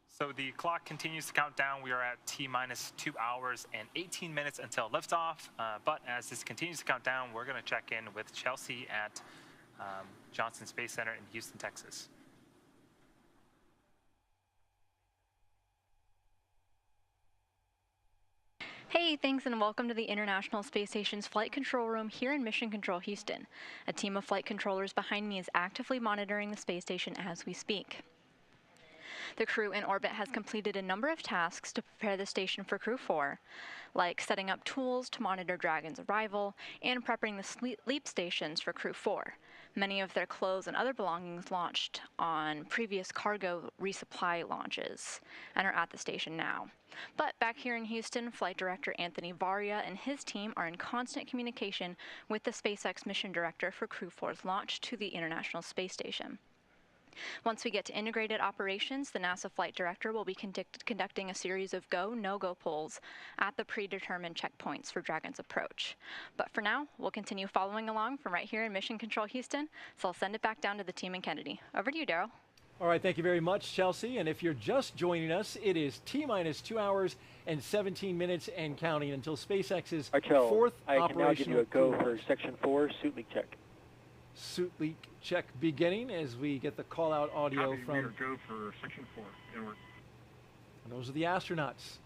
So the clock continues to count down. We are at T-minus 2 hours and 18 minutes until liftoff. But as this continues to count down, we're going to check in with Chelsea at Johnson Space Center in Houston, Texas. Hey, thanks and welcome to the International Space Station's Flight Control Room here in Mission Control Houston. A team of flight controllers behind me is actively monitoring the space station as we speak. The crew in orbit has completed a number of tasks to prepare the station for Crew 4, like setting up tools to monitor Dragon's arrival and prepping the leap stations for Crew 4. Many of their clothes and other belongings launched on previous cargo resupply launches and are at the station now. But back here in Houston, Flight Director Anthony Varia and his team are in constant communication with the SpaceX mission director for Crew 4's launch to the International Space Station. Once we get to integrated operations, the NASA flight director will be conducting a series of go, no-go polls at the predetermined checkpoints for Dragon's approach. But for now, we'll continue following along from right here in Mission Control Houston, so I'll send it back down to the team in Kennedy. Over to you, Daryl. All right, thank you very much, Chelsea. And if you're just joining us, it is T-minus 2 hours and 17 minutes and counting until SpaceX's fourth I can now give you a go crew for Section 4 suit leak check. Suit leak check beginning as we get the call-out audio Copy, from... we are go for Section 4. Inward. Those are the astronauts,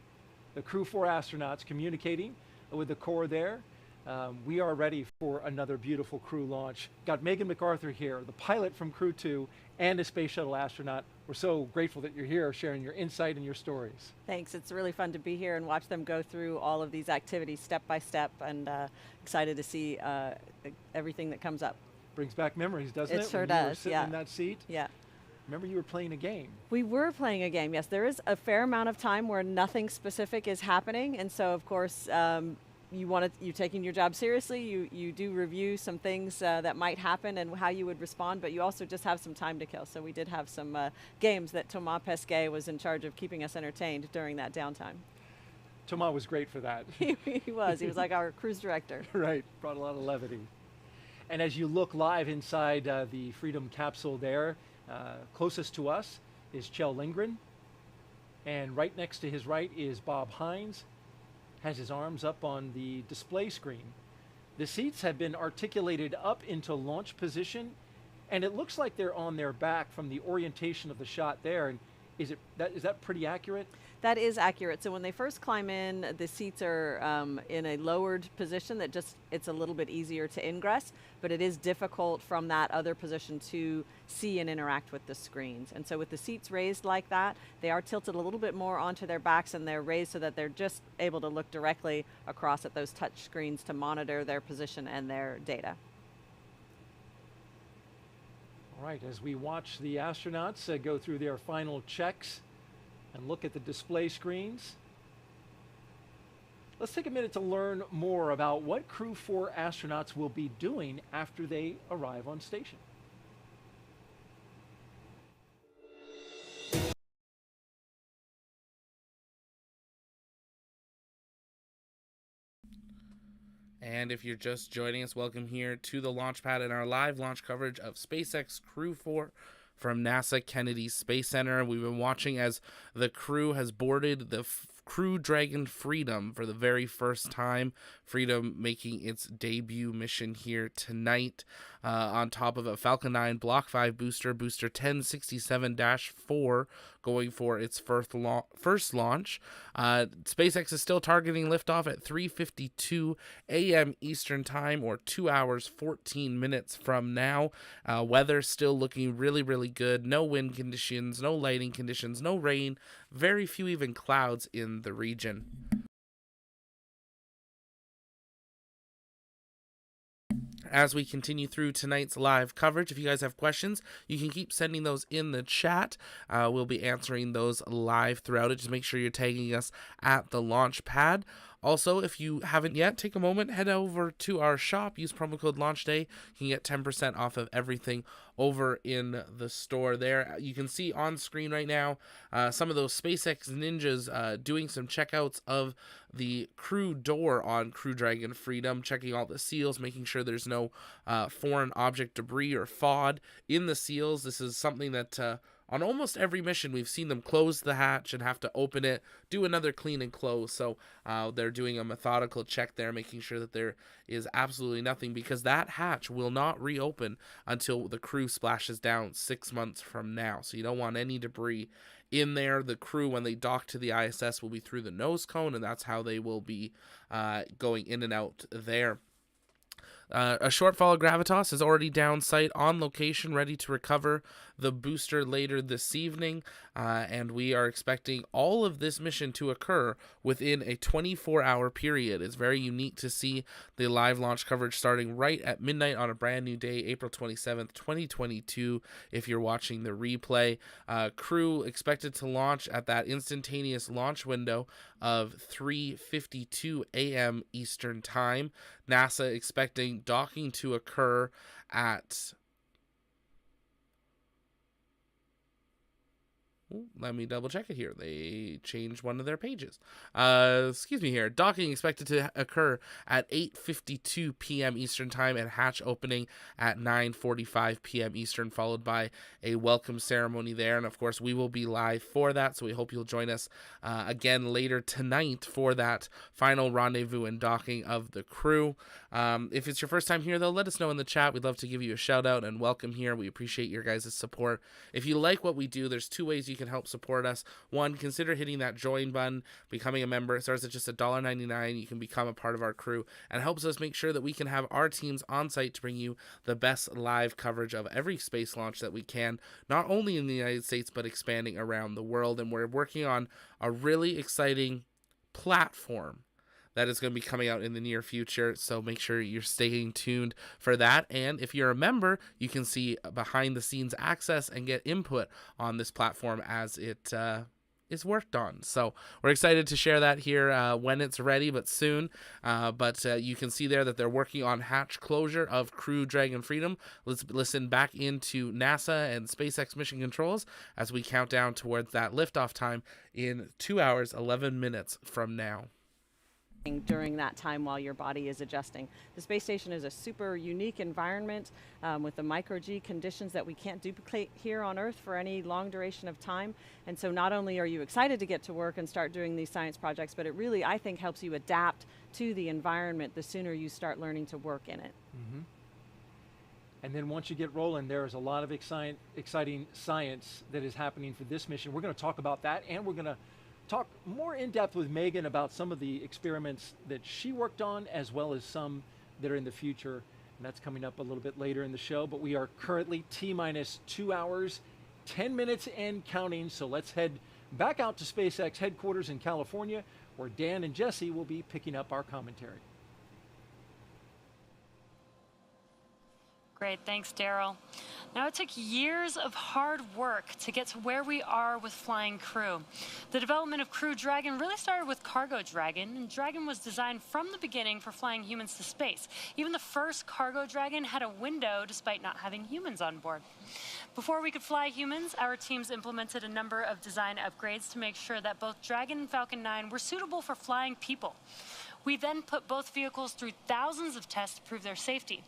the Crew 4 astronauts communicating with the core there. We are ready for another beautiful crew launch. Got Megan MacArthur here, the pilot from Crew 2 and a space shuttle astronaut. We're so grateful that you're here sharing your insight and your stories. Thanks. It's really fun to be here and watch them go through all of these activities step by step, and excited to see everything that comes up. Brings back memories, doesn't it? It sure when you were does, sitting in that seat? Yeah. Remember you were playing a game. We were playing a game, yes. There is a fair amount of time where nothing specific is happening, and so of course you're taking your job seriously. You do review some things that might happen and how you would respond, but you also just have some time to kill. So we did have some games that Thomas Pesquet was in charge of keeping us entertained during that downtime. Thomas was great for that. He was. He was like our cruise director. Right. Brought a lot of levity. And as you look live inside the Freedom capsule there, closest to us is Kjell Lindgren. And right next to his right is Bob Hines, has his arms up on the display screen. The seats have been articulated up into launch position, and it looks like they're on their back from the orientation of the shot there. And is that pretty accurate? That is accurate. So when they first climb in, the seats are in a lowered position that it's a little bit easier to ingress, but it is difficult from that other position to see and interact with the screens. And so with the seats raised like that, they are tilted a little bit more onto their backs, and they're raised so that they're just able to look directly across at those touch screens to monitor their position and their data. All right, as we watch the astronauts go through their final checks and look at the display screens, let's take a minute to learn more about what Crew 4 astronauts will be doing after they arrive on station. And if you're just joining us, welcome here to the launch pad and our live launch coverage of SpaceX Crew 4 from NASA Kennedy Space Center. We've been watching as the crew has boarded the Crew Dragon Freedom for the very first time. Freedom making its debut mission here tonight on top of a Falcon 9 Block 5 booster 1067-4, going for its first launch. SpaceX is still targeting liftoff at 3:52 a.m. Eastern Time, or 2 hours 14 minutes from now. Weather still looking really, really good. No wind conditions, no lighting conditions, no rain, very few even clouds in the region. As we continue through tonight's live coverage, if you guys have questions, you can keep sending those in the chat. We'll be answering those live throughout it. Just make sure you're tagging us at the launch pad. Also, if you haven't yet, take a moment, head over to our shop, use promo code LAUNCHDAY. You can get 10% off of everything over in the store there. You can see on screen right now some of those SpaceX ninjas doing some checkouts of the crew door on Crew Dragon Freedom, checking all the seals, making sure there's no foreign object debris or FOD in the seals. This is something that on almost every mission we've seen them close the hatch and have to open it, do another clean and close. So they're doing a methodical check there, making sure that there is absolutely nothing, because that hatch will not reopen until the crew splashes down 6 months from now. So you don't want any debris in there. The crew, when they dock to the ISS, will be through the nose cone, and that's how they will be going in and out there. A short follow Gravitas is already down site on location, ready to recover the booster later this evening, and we are expecting all of this mission to occur within a 24-hour period. It's very unique to see the live launch coverage starting right at midnight on a brand new day, April 27th, 2022, if you're watching the replay. Crew expected to launch at that instantaneous launch window of 3:52 a.m. Eastern Time. NASA expecting docking to occur at... let me double check it here. They changed one of their pages. Excuse me here. Docking expected to occur at 8:52 p.m. Eastern Time and hatch opening at 9:45 p.m. Eastern, followed by a welcome ceremony there. And of course, we will be live for that. So we hope you'll join us again later tonight for that final rendezvous and docking of the crew. If it's your first time here, though, let us know in the chat. We'd love to give you a shout out and welcome here. We appreciate your guys' support. If you like what we do, there's two ways you can help support us. One, consider hitting that join button, becoming a member. It starts at just $1.99. You can become a part of our crew and helps us make sure that we can have our teams on site to bring you the best live coverage of every space launch that we can, not only in the United States, but expanding around the world. And we're working on a really exciting platform that is going to be coming out in the near future, so make sure you're staying tuned for that. And if you're a member, you can see behind-the-scenes access and get input on this platform as it is worked on. So we're excited to share that here when it's ready, but soon. But you can see there that they're working on hatch closure of Crew Dragon Freedom. Let's listen back into NASA and SpaceX mission controls as we count down towards that liftoff time in 2 hours, 11 minutes from now. During that time while your body is adjusting. The space station is a super unique environment with the micro-G conditions that we can't duplicate here on Earth for any long duration of time. And so not only are you excited to get to work and start doing these science projects, but it really, I think, helps you adapt to the environment the sooner you start learning to work in it. Mm-hmm. And then once you get rolling, there is a lot of exciting science that is happening for this mission. We're going to talk about that, and we're going to talk more in depth with Megan about some of the experiments that she worked on, as well as some that are in the future. And that's coming up a little bit later in the show, but we are currently T-minus 2 hours, 10 minutes and counting. So let's head back out to SpaceX headquarters in California, where Dan and Jesse will be picking up our commentary. Great, thanks, Daryl. Now, it took years of hard work to get to where we are with Flying Crew. The development of Crew Dragon really started with Cargo Dragon, and Dragon was designed from the beginning for flying humans to space. Even the first Cargo Dragon had a window despite not having humans on board. Before we could fly humans, our teams implemented a number of design upgrades to make sure that both Dragon and Falcon 9 were suitable for flying people. We then put both vehicles through thousands of tests to prove their safety.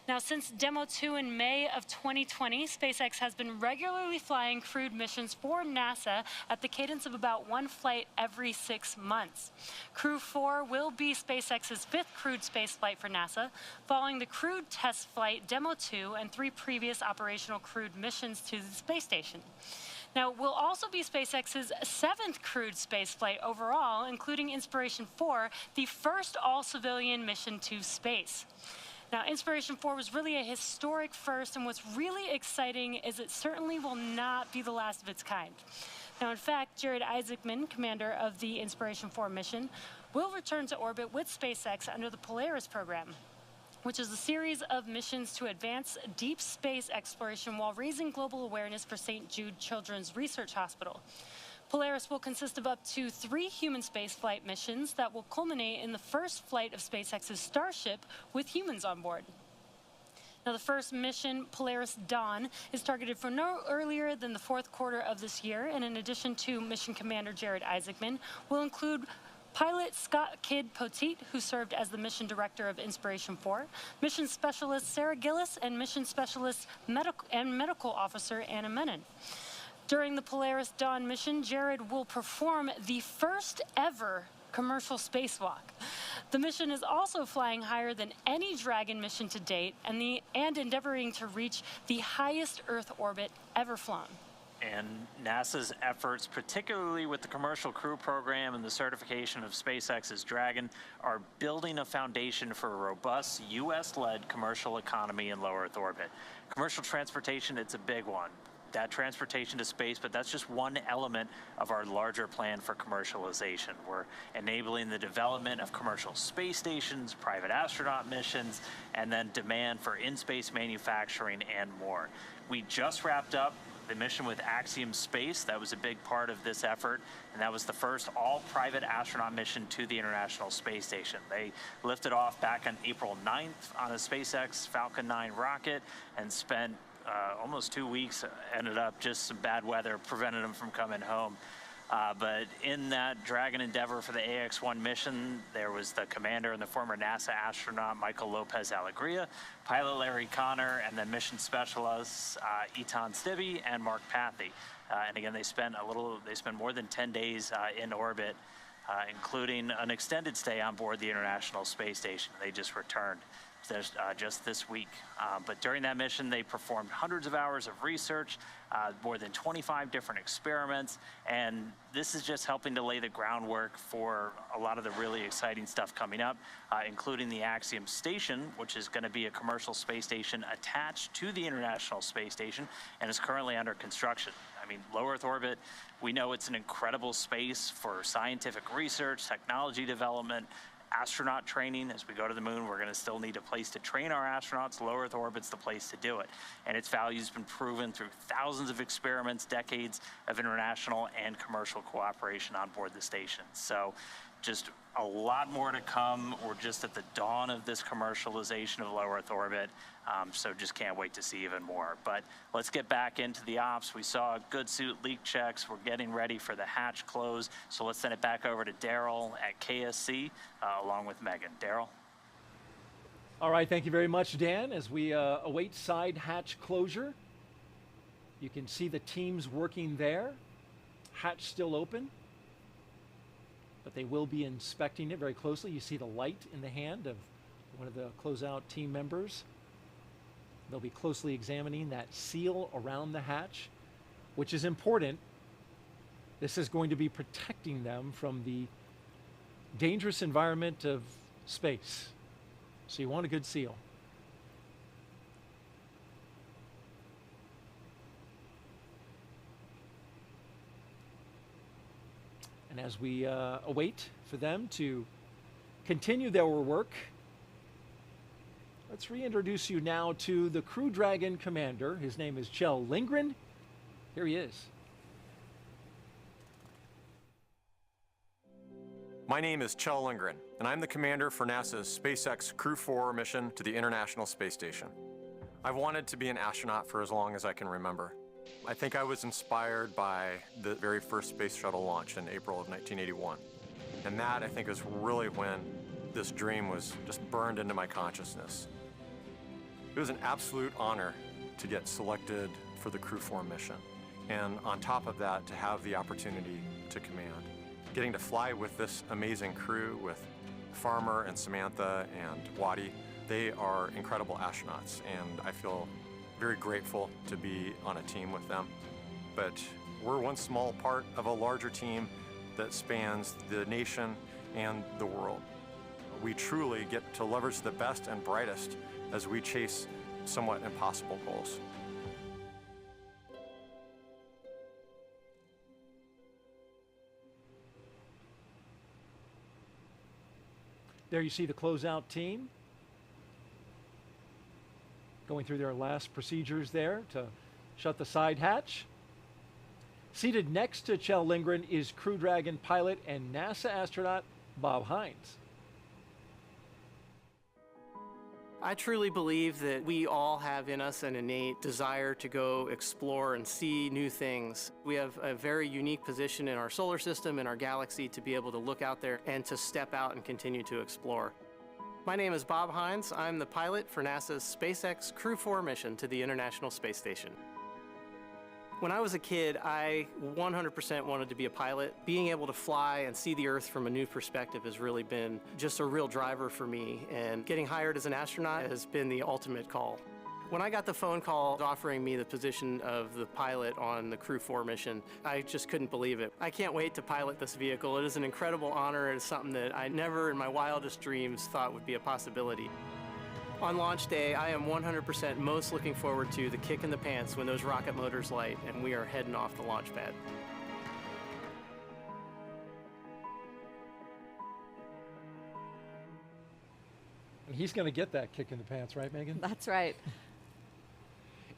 Now, since Demo 2 in May of 2020, SpaceX has been regularly flying crewed missions for NASA at the cadence of about one flight every 6 months. Crew 4 will be SpaceX's 5th crewed spaceflight for NASA, following the crewed test flight Demo 2 and 3 previous operational crewed missions to the space station. Now, it will also be SpaceX's 7th crewed spaceflight overall, including Inspiration 4, the first all-civilian mission to space. Now, Inspiration 4 was really a historic first, and what's really exciting is it certainly will not be the last of its kind. Now, in fact, Jared Isaacman, commander of the Inspiration 4 mission, will return to orbit with SpaceX under the Polaris program, which is a series of missions to advance deep space exploration while raising global awareness for St. Jude Children's Research Hospital. Polaris will consist of up to 3 human spaceflight missions that will culminate in the first flight of SpaceX's Starship with humans on board. Now, the first mission, Polaris Dawn, is targeted for no earlier than the 4th quarter of this year, and in addition to Mission Commander Jared Isaacman, will include pilot Scott Kidd Poteet, who served as the mission director of Inspiration 4, mission specialist Sarah Gillis, and mission specialist medical officer Anna Menon. During the Polaris Dawn mission, Jared will perform the first ever commercial spacewalk. The mission is also flying higher than any Dragon mission to date and endeavoring to reach the highest Earth orbit ever flown. And NASA's efforts, particularly with the commercial crew program and the certification of SpaceX's Dragon, are building a foundation for a robust U.S.-led commercial economy in low Earth orbit. Commercial transportation, it's a big one. That transportation to space, but that's just one element of our larger plan for commercialization. We're enabling the development of commercial space stations, private astronaut missions, and then demand for in-space manufacturing and more. We just wrapped up the mission with Axiom Space. That was a big part of this effort, and that was the first all-private astronaut mission to the International Space Station. They lifted off back on April 9th on a SpaceX Falcon 9 rocket and spent almost 2 weeks, ended up just some bad weather prevented them from coming home. But in that Dragon endeavor for the AX-1 mission, there was the commander and the former NASA astronaut Michael Lopez Alegria, pilot Larry Connor, and then mission specialists Etan Stibbe and Mark Pathy. And again, they spent more than 10 days in orbit, including an extended stay on board the International Space Station. They just returned just this week. But during that mission, they performed hundreds of hours of research, more than 25 different experiments, and this is just helping to lay the groundwork for a lot of the really exciting stuff coming up, including the Axiom Station, which is going to be a commercial space station attached to the International Space Station and is currently under construction. I mean, low Earth orbit, we know it's an incredible space for scientific research, technology development, astronaut training. As we go to the moon, we're going to still need a place to train our astronauts. Low Earth orbit's the place to do it. And its value has been proven through thousands of experiments, decades of international and commercial cooperation on board the station. So just a lot more to come. We're just at the dawn of this commercialization of low Earth orbit. So just can't wait to see even more. But let's get back into the ops. We saw good suit leak checks. We're getting ready for the hatch close. So let's send it back over to Daryl at KSC along with Megan. Daryl? All right, thank you very much, Dan. As we await side hatch closure, you can see the teams working there. Hatch still open, but they will be inspecting it very closely. You see the light in the hand of one of the closeout team members. They'll be closely examining that seal around the hatch, which is important. This is going to be protecting them from the dangerous environment of space. So you want a good seal. And as we await for them to continue their work, let's reintroduce you now to the Crew Dragon commander. His name is Kjell Lindgren. Here he is. My name is Kjell Lindgren, and I'm the commander for NASA's SpaceX Crew 4 mission to the International Space Station. I've wanted to be an astronaut for as long as I can remember. I think I was inspired by the very first space shuttle launch in April of 1981. And that, I think, is really when this dream was just burned into my consciousness. It was an absolute honor to get selected for the Crew 4 mission. And on top of that, to have the opportunity to command. Getting to fly with this amazing crew, with Farmer and Samantha and Waddy, they are incredible astronauts, and I feel very grateful to be on a team with them. But we're one small part of a larger team that spans the nation and the world. We truly get to leverage the best and brightest as we chase somewhat impossible goals. There you see the closeout team going through their last procedures there to shut the side hatch. Seated next to Kjell Lindgren is Crew Dragon pilot and NASA astronaut Bob Hines. I truly believe that we all have in us an innate desire to go explore and see new things. We have a very unique position in our solar system, in our galaxy, to be able to look out there and to step out and continue to explore. My name is Bob Hines. I'm the pilot for NASA's SpaceX Crew 4 mission to the International Space Station. When I was a kid, I 100% wanted to be a pilot. Being able to fly and see the Earth from a new perspective has really been just a real driver for me, and getting hired as an astronaut has been the ultimate call. When I got the phone call offering me the position of the pilot on the Crew 4 mission, I just couldn't believe it. I can't wait to pilot this vehicle. It is an incredible honor. It is something that I never in my wildest dreams thought would be a possibility. On launch day, I am 100% most looking forward to the kick in the pants when those rocket motors light and we are heading off the launch pad. And he's going to get that kick in the pants, right, Megan? That's right.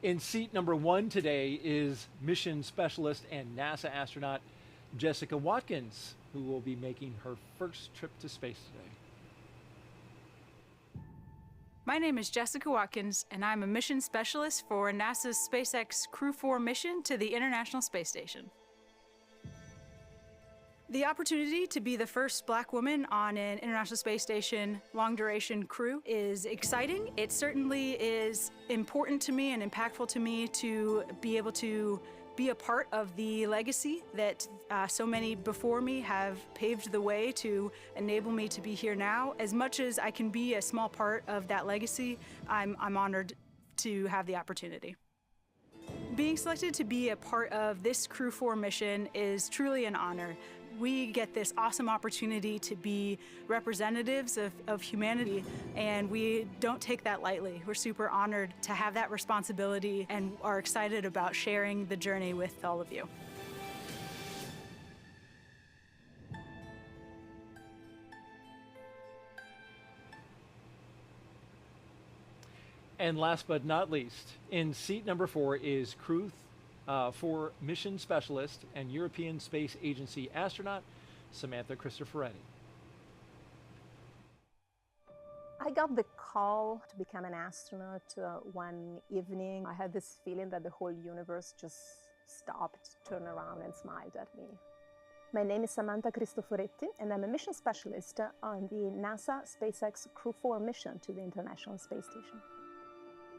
In seat number 1 today is mission specialist and NASA astronaut Jessica Watkins, who will be making her first trip to space today. My name is Jessica Watkins, and I'm a mission specialist for NASA's SpaceX Crew 4 mission to the International Space Station. The opportunity to be the first Black woman on an International Space Station long-duration crew is exciting. It certainly is important to me and impactful to me to be able to be a part of the legacy that so many before me have paved the way to enable me to be here now. As much as I can be a small part of that legacy, I'm honored to have the opportunity. Being selected to be a part of this Crew 4 mission is truly an honor. We get this awesome opportunity to be representatives of humanity, and we don't take that lightly. We're super honored to have that responsibility and are excited about sharing the journey with all of you. And last but not least, in seat number 4 is Crew 4 mission specialist and European Space Agency astronaut Samantha Christopher. I got the call to become an astronaut one evening. I had this feeling that the whole universe just stopped, turned around and smiled at me. My name is Samantha Cristoforetti, and I'm a mission specialist on the NASA SpaceX Crew 4 mission to the International Space Station.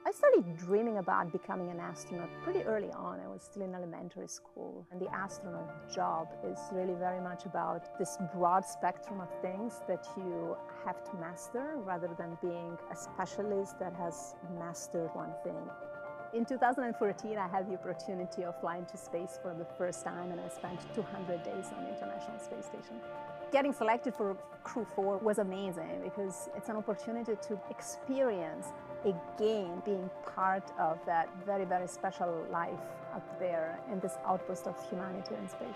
I started dreaming about becoming an astronaut pretty early on. I was still in elementary school, and the astronaut job is really very much about this broad spectrum of things that you have to master rather than being a specialist that has mastered one thing. In 2014, I had the opportunity of flying to space for the first time, and I spent 200 days on the International Space Station. Getting selected for Crew 4 was amazing because it's an opportunity to experience again being part of that very, very special life up there in this outpost of humanity in space.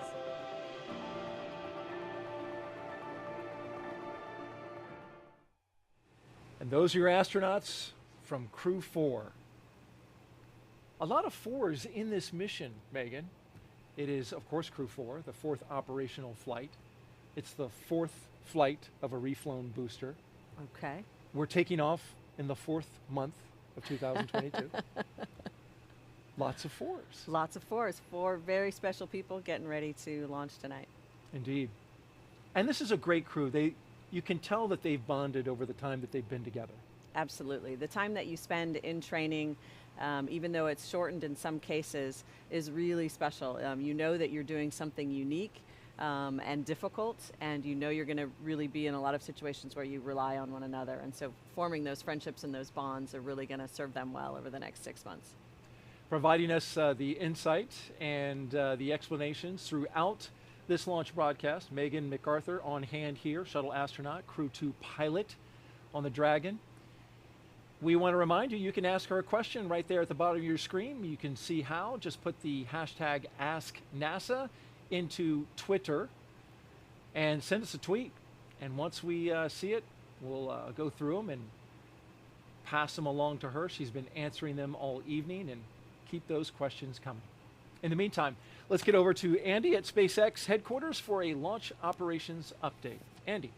And those are your astronauts from Crew 4. A lot of 4s in this mission, Megan. It is, of course, Crew 4, the 4th operational flight. It's the 4th flight of a reflown booster. Okay. We're taking off in the 4th month of 2022. Lots of 4s. Lots of 4s. 4 very special people getting ready to launch tonight. Indeed. And this is a great crew. You can tell that they've bonded over the time that they've been together. Absolutely. The time that you spend in training, even though it's shortened in some cases, is really special. You know that you're doing something unique and difficult, and you know you're going to really be in a lot of situations where you rely on one another. And so forming those friendships and those bonds are really going to serve them well over the next 6 months. Providing us the insight and the explanations throughout this launch broadcast, Megan MacArthur on hand here, shuttle astronaut, Crew 2 pilot on the Dragon. We want to remind you, you can ask her a question right there at the bottom of your screen. You can see how. Just put the hashtag AskNASA into Twitter and send us a tweet. And once we see it, we'll go through them and pass them along to her. She's been answering them all evening, and keep those questions coming. In the meantime, let's get over to Andy at SpaceX headquarters for a launch operations update. Andy.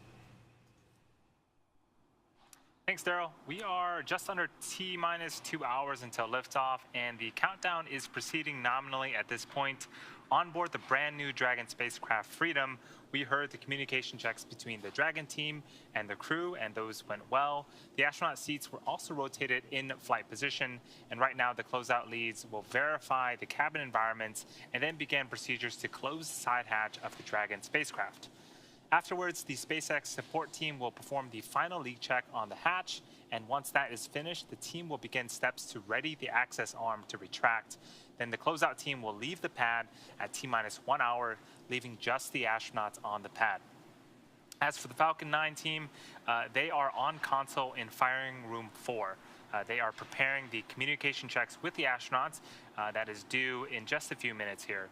Thanks, Daryl. We are just under T-minus 2 hours until liftoff, and the countdown is proceeding nominally at this point. On board the brand new Dragon spacecraft Freedom, we heard the communication checks between the Dragon team and the crew, and those went well. The astronaut seats were also rotated in flight position, and right now the closeout leads will verify the cabin environments and then begin procedures to close the side hatch of the Dragon spacecraft. Afterwards, the SpaceX support team will perform the final leak check on the hatch, And once that is finished, the team will begin steps to ready the access arm to retract. Then the closeout team will leave the pad at T-minus 1 hour, leaving just the astronauts on the pad. As for the Falcon 9 team, they are on console in firing room 4. They are preparing the communication checks with the astronauts that is due in just a few minutes here.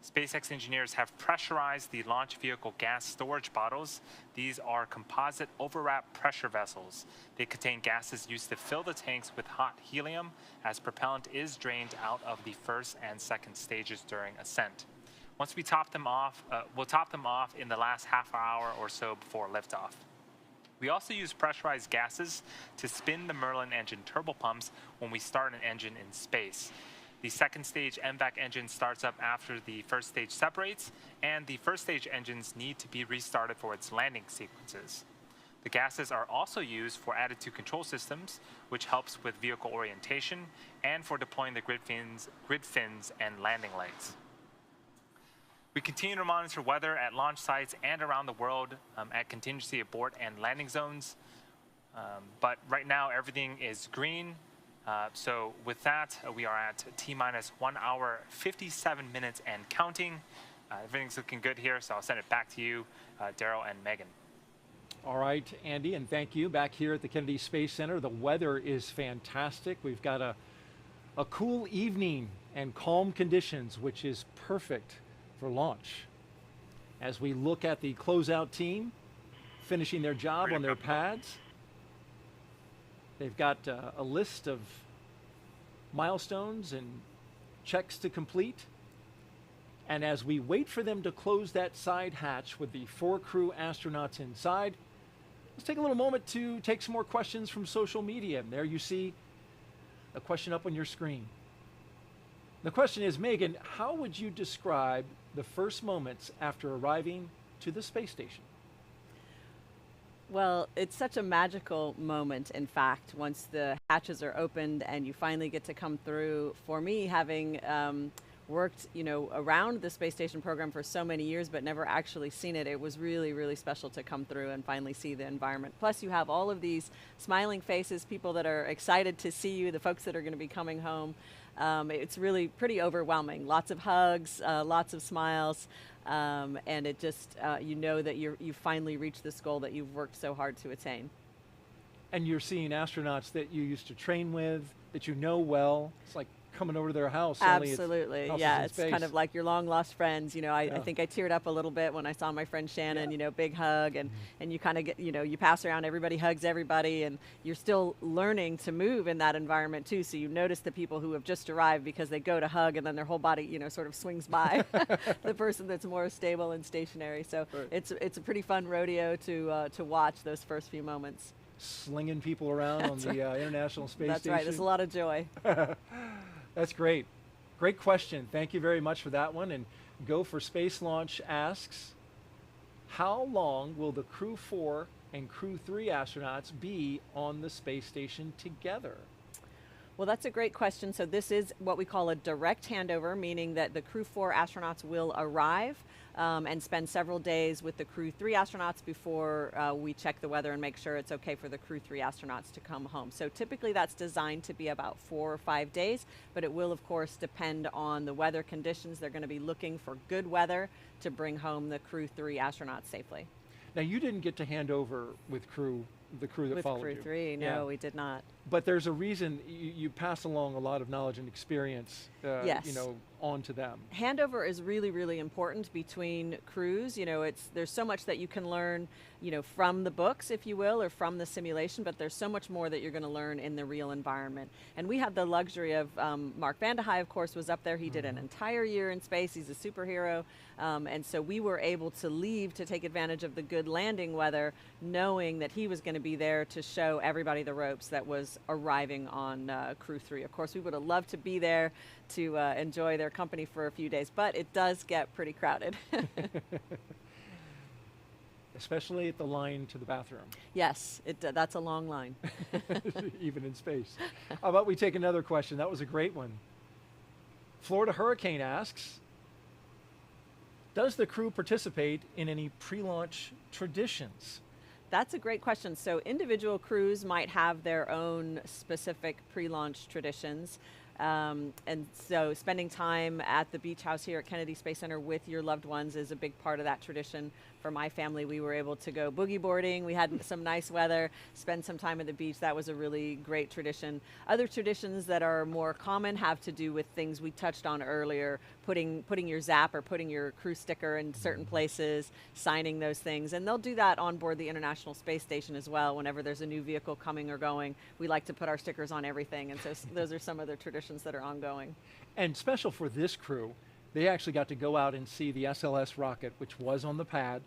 SpaceX engineers have pressurized the launch vehicle gas storage bottles. These are composite overwrap pressure vessels. They contain gases used to fill the tanks with hot helium as propellant is drained out of the first and second stages during ascent. Once we top them off, we'll top them off in the last half hour or so before liftoff. We also use pressurized gases to spin the Merlin engine turbopumps when we start an engine in space. The second stage MVAC engine starts up after the first stage separates, and the first stage engines need to be restarted for its landing sequences. The gases are also used for attitude control systems, which helps with vehicle orientation, and for deploying the grid fins and landing legs. We continue to monitor weather at launch sites and around the world at contingency abort and landing zones. But right now, everything is green. So with that, we are at T-minus 1 hour, 57 minutes and counting. Everything's looking good here, so I'll send it back to you, Daryl and Megan. All right, Andy, and thank you. Back here at the Kennedy Space Center, the weather is fantastic. We've got a cool evening and calm conditions, which is perfect for launch. As we look at the closeout team finishing their job on their pads, they've got a list of milestones and checks to complete. And as we wait for them to close that side hatch with the 4 crew astronauts inside, let's take a little moment to take some more questions from social media. And there you see a question up on your screen. The question is, Megan, how would you describe the first moments after arriving to the space station? Well, it's such a magical moment, in fact, once the hatches are opened and you finally get to come through. For me, having worked, around the space station program for so many years, but never actually seen it, it was really, really special to come through and finally see the environment. Plus, you have all of these smiling faces, people that are excited to see you, the folks that are going to be coming home. It's really pretty overwhelming. Lots of hugs, lots of smiles, and it just, you know that you finally reached this goal that you've worked so hard to attain. And you're seeing astronauts that you used to train with, that you know well. It's like coming over to their house. Absolutely, yeah. It's space. kind of like your long lost friends. I think I teared up a little bit when I saw my friend Shannon. Big hug, and you kind of get, you pass around, everybody hugs everybody, and you're still learning to move in that environment too. So you notice the people who have just arrived because they go to hug, and then their whole body, sort of swings by the person that's more stable and stationary. So it's a pretty fun rodeo to watch those first few moments. Slinging people around on the International Space Station. That's right. There's a lot of joy. That's great. Great question. Thank you very much for that one. And Go for Space Launch asks, how long will the Crew 4 and Crew 3 astronauts be on the space station together? Well, that's a great question. So this is what we call a direct handover, meaning that the Crew 4 astronauts will arrive and spend several days with the Crew 3 astronauts before we check the weather and make sure it's okay for the Crew 3 astronauts to come home. So typically that's designed to be about 4 or 5 days, but it will of course depend on the weather conditions. They're going to be looking for good weather to bring home the Crew 3 astronauts safely. Now, you didn't get to hand over with the crew that followed you. With Crew 3, no, we did not. But there's a reason you pass along a lot of knowledge and experience, on to them. Handover is really, really important between crews. There's so much that you can learn, from the books, if you will, or from the simulation, but there's so much more that you're going to learn in the real environment. And we had the luxury of, Mark Vande Hei, of course, was up there. He did an entire year in space. He's a superhero. And so we were able to leave to take advantage of the good landing weather, knowing that he was going to be there to show everybody the ropes that was arriving on Crew 3. Of course, we would have loved to be there to enjoy their company for a few days, but it does get pretty crowded. Especially at the line to the bathroom. Yes, that's a long line. Even in space. How about we take another question? That was a great one. Florida Hurricane asks, does the crew participate in any pre-launch traditions? That's a great question. So individual crews might have their own specific pre-launch traditions. And so spending time at the beach house here at Kennedy Space Center with your loved ones is a big part of that tradition. For my family, we were able to go boogie boarding. We had some nice weather, spend some time at the beach. That was a really great tradition. Other traditions that are more common have to do with things we touched on earlier, putting your zap or putting your crew sticker in certain places, signing those things. And they'll do that on board the International Space Station as well. Whenever there's a new vehicle coming or going, we like to put our stickers on everything. And so those are some of the traditions that are ongoing. And special for this crew, they actually got to go out and see the SLS rocket, which was on the pad.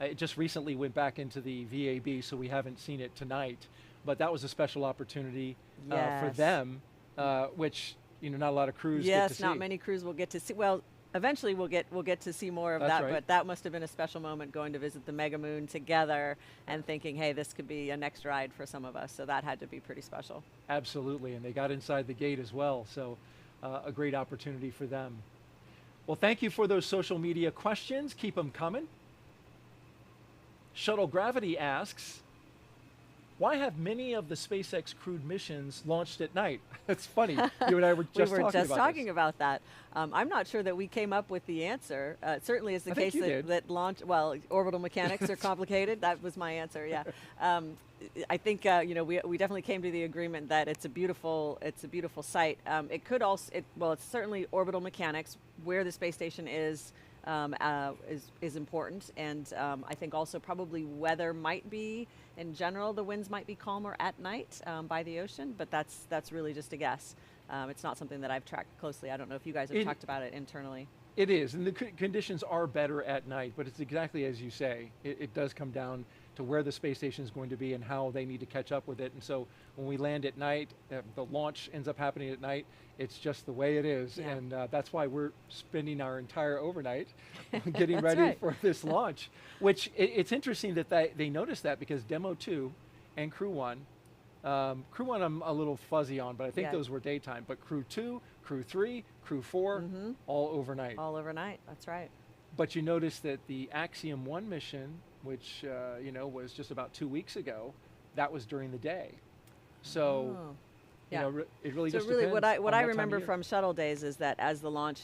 It just recently went back into the VAB, so we haven't seen it tonight. But that was a special opportunity for them, which not a lot of crews get to see. Yes, not many crews will get to see. Well, eventually we'll get to see more of that. Right. But that must have been a special moment, going to visit the Mega Moon together and thinking, hey, this could be a next ride for some of us. So that had to be pretty special. Absolutely, and they got inside the gate as well. So a great opportunity for them. Well, thank you for those social media questions. Keep them coming. Shuttle Gravity asks, why have many of the SpaceX Crude missions launched at night? It's funny. You and I were just talking about that. I'm not sure that we came up with the answer. It certainly is the case that launch. Well, orbital mechanics are complicated. That was my answer. Yeah. I think we definitely came to the agreement that it's a beautiful site. It could also it's certainly orbital mechanics. Where the space station is important, and I think also probably weather might be, in general, the winds might be calmer at night by the ocean, but that's really just a guess. It's not something that I've tracked closely. I don't know if you guys have talked about it internally. It is, and the conditions are better at night, but it's exactly as you say. It does come down to where the space station is going to be and how they need to catch up with it. And so when we land at night, the launch ends up happening at night. It's just the way it is. Yeah. And that's why we're spending our entire overnight getting ready for this launch, which it's interesting that they noticed that, because Demo 2 and Crew 1, Crew 1 I'm a little fuzzy on, but I think those were daytime. But Crew 2, Crew 3, Crew 4, all overnight. All overnight, that's right. But you notice that the Axiom 1 mission, which was just about 2 weeks ago, that was during the day. So it really just depends. What I remember from shuttle days is that as the launch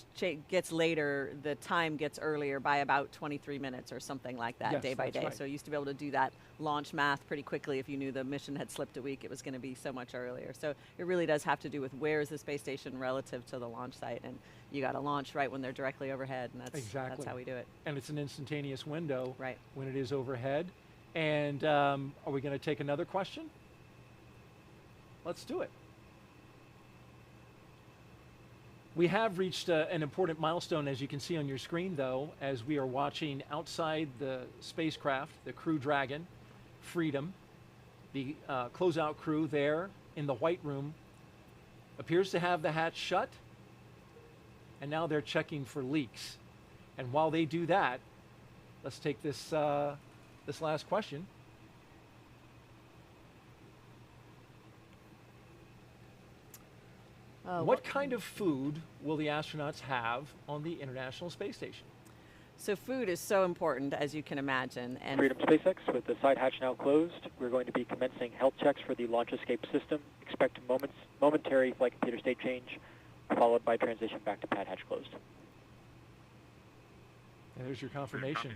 gets later, the time gets earlier by about 23 minutes or something like that, day by day. Right. So you used to be able to do that launch math pretty quickly. If you knew the mission had slipped a week, it was going to be so much earlier. So it really does have to do with where is the space station relative to the launch site, and you got to launch right when they're directly overhead, and that's how we do it. And it's an instantaneous window when it is overhead. And are we going to take another question? Let's do it. We have reached an important milestone, as you can see on your screen, though, as we are watching outside the spacecraft, the Crew Dragon, Freedom. The closeout crew there in the white room appears to have the hatch shut, and now they're checking for leaks. And while they do that, let's take this last question. What kind of food will the astronauts have on the International Space Station? So food is so important, as you can imagine. And Freedom SpaceX, with the side hatch now closed, we're going to be commencing health checks for the launch escape system. Expect momentary flight computer state change, followed by transition back to pad hatch closed. And there's your confirmation.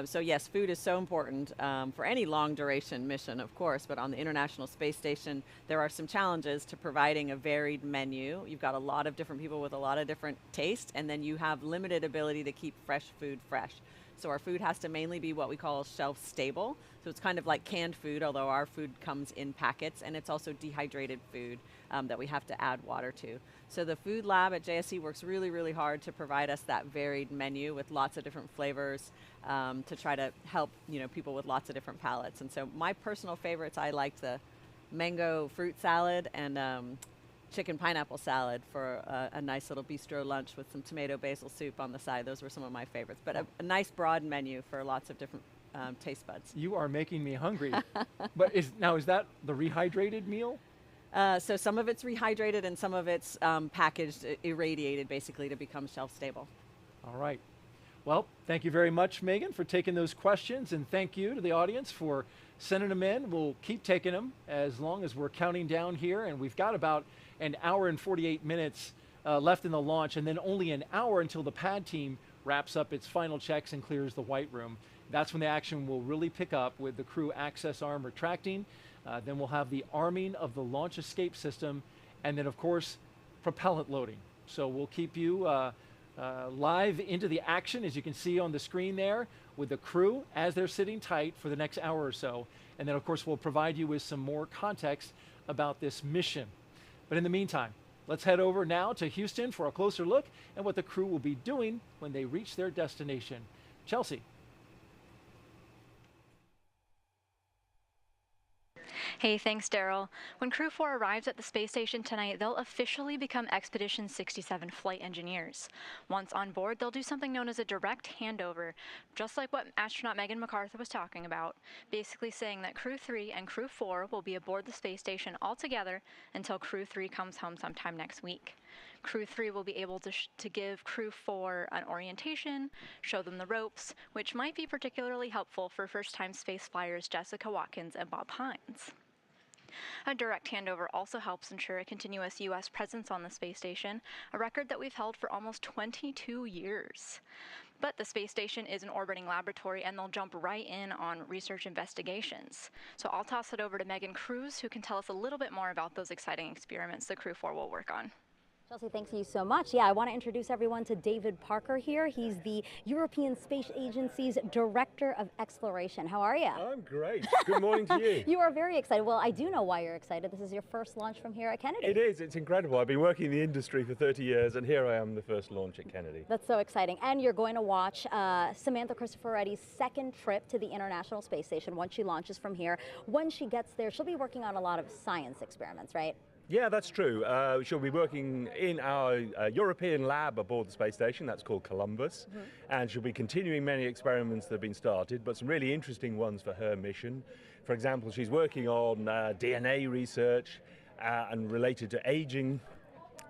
So yes, food is so important for any long duration mission, of course, but on the International Space Station, there are some challenges to providing a varied menu. You've got a lot of different people with a lot of different tastes, and then you have limited ability to keep fresh food fresh. So our food has to mainly be what we call shelf stable. So it's kind of like canned food, although our food comes in packets, and it's also dehydrated food that we have to add water to. So the food lab at JSC works really, really hard to provide us that varied menu with lots of different flavors to try to help people with lots of different palates. And so my personal favorites, I like the mango fruit salad and chicken pineapple salad for a nice little bistro lunch with some tomato basil soup on the side. Those were some of my favorites, but a nice broad menu for lots of different taste buds. You are making me hungry. But is that the rehydrated meal? So some of it's rehydrated and some of it's packaged, irradiated basically to become shelf stable. All right. Well, thank you very much, Megan, for taking those questions, and thank you to the audience for sending them in. We'll keep taking them as long as we're counting down here, and we've got about an hour and 48 minutes left in the launch, and then only an hour until the pad team wraps up its final checks and clears the white room. That's when the action will really pick up with the crew access arm retracting. Then we'll have the arming of the launch escape system, and then, of course, propellant loading. So we'll keep you live into the action, as you can see on the screen there, with the crew as they're sitting tight for the next hour or so. And then, of course, we'll provide you with some more context about this mission. But in the meantime, let's head over now to Houston for a closer look at what the crew will be doing when they reach their destination. Chelsea. Hey, thanks, Daryl. When Crew 4 arrives at the space station tonight, they'll officially become Expedition 67 flight engineers. Once on board, they'll do something known as a direct handover, just like what astronaut Megan McArthur was talking about, basically saying that Crew 3 and Crew 4 will be aboard the space station all together until Crew 3 comes home sometime next week. Crew 3 will be able to give Crew 4 an orientation, show them the ropes, which might be particularly helpful for first-time space flyers Jessica Watkins and Bob Hines. A direct handover also helps ensure a continuous U.S. presence on the space station, a record that we've held for almost 22 years. But the space station is an orbiting laboratory, and they'll jump right in on research investigations. So I'll toss it over to Megan Cruz, who can tell us a little bit more about those exciting experiments that Crew 4 will work on. Chelsea, thank you so much. Yeah, I want to introduce everyone to David Parker here. He's the European Space Agency's Director of Exploration. How are you? I'm great. Good morning to you. You are very excited. Well, I do know why you're excited. This is your first launch from here at Kennedy. It is. It's incredible. I've been working in the industry for 30 years, and here I am, the first launch at Kennedy. That's so exciting. And you're going to watch Samantha Christopher's second trip to the International Space Station once she launches from here. When she gets there, she'll be working on a lot of science experiments, right? Yeah, that's true. She'll be working in our European lab aboard the space station. That's called Columbus. And she'll be continuing many experiments that have been started, but some really interesting ones for her mission. For example, she's working on DNA research and related to aging.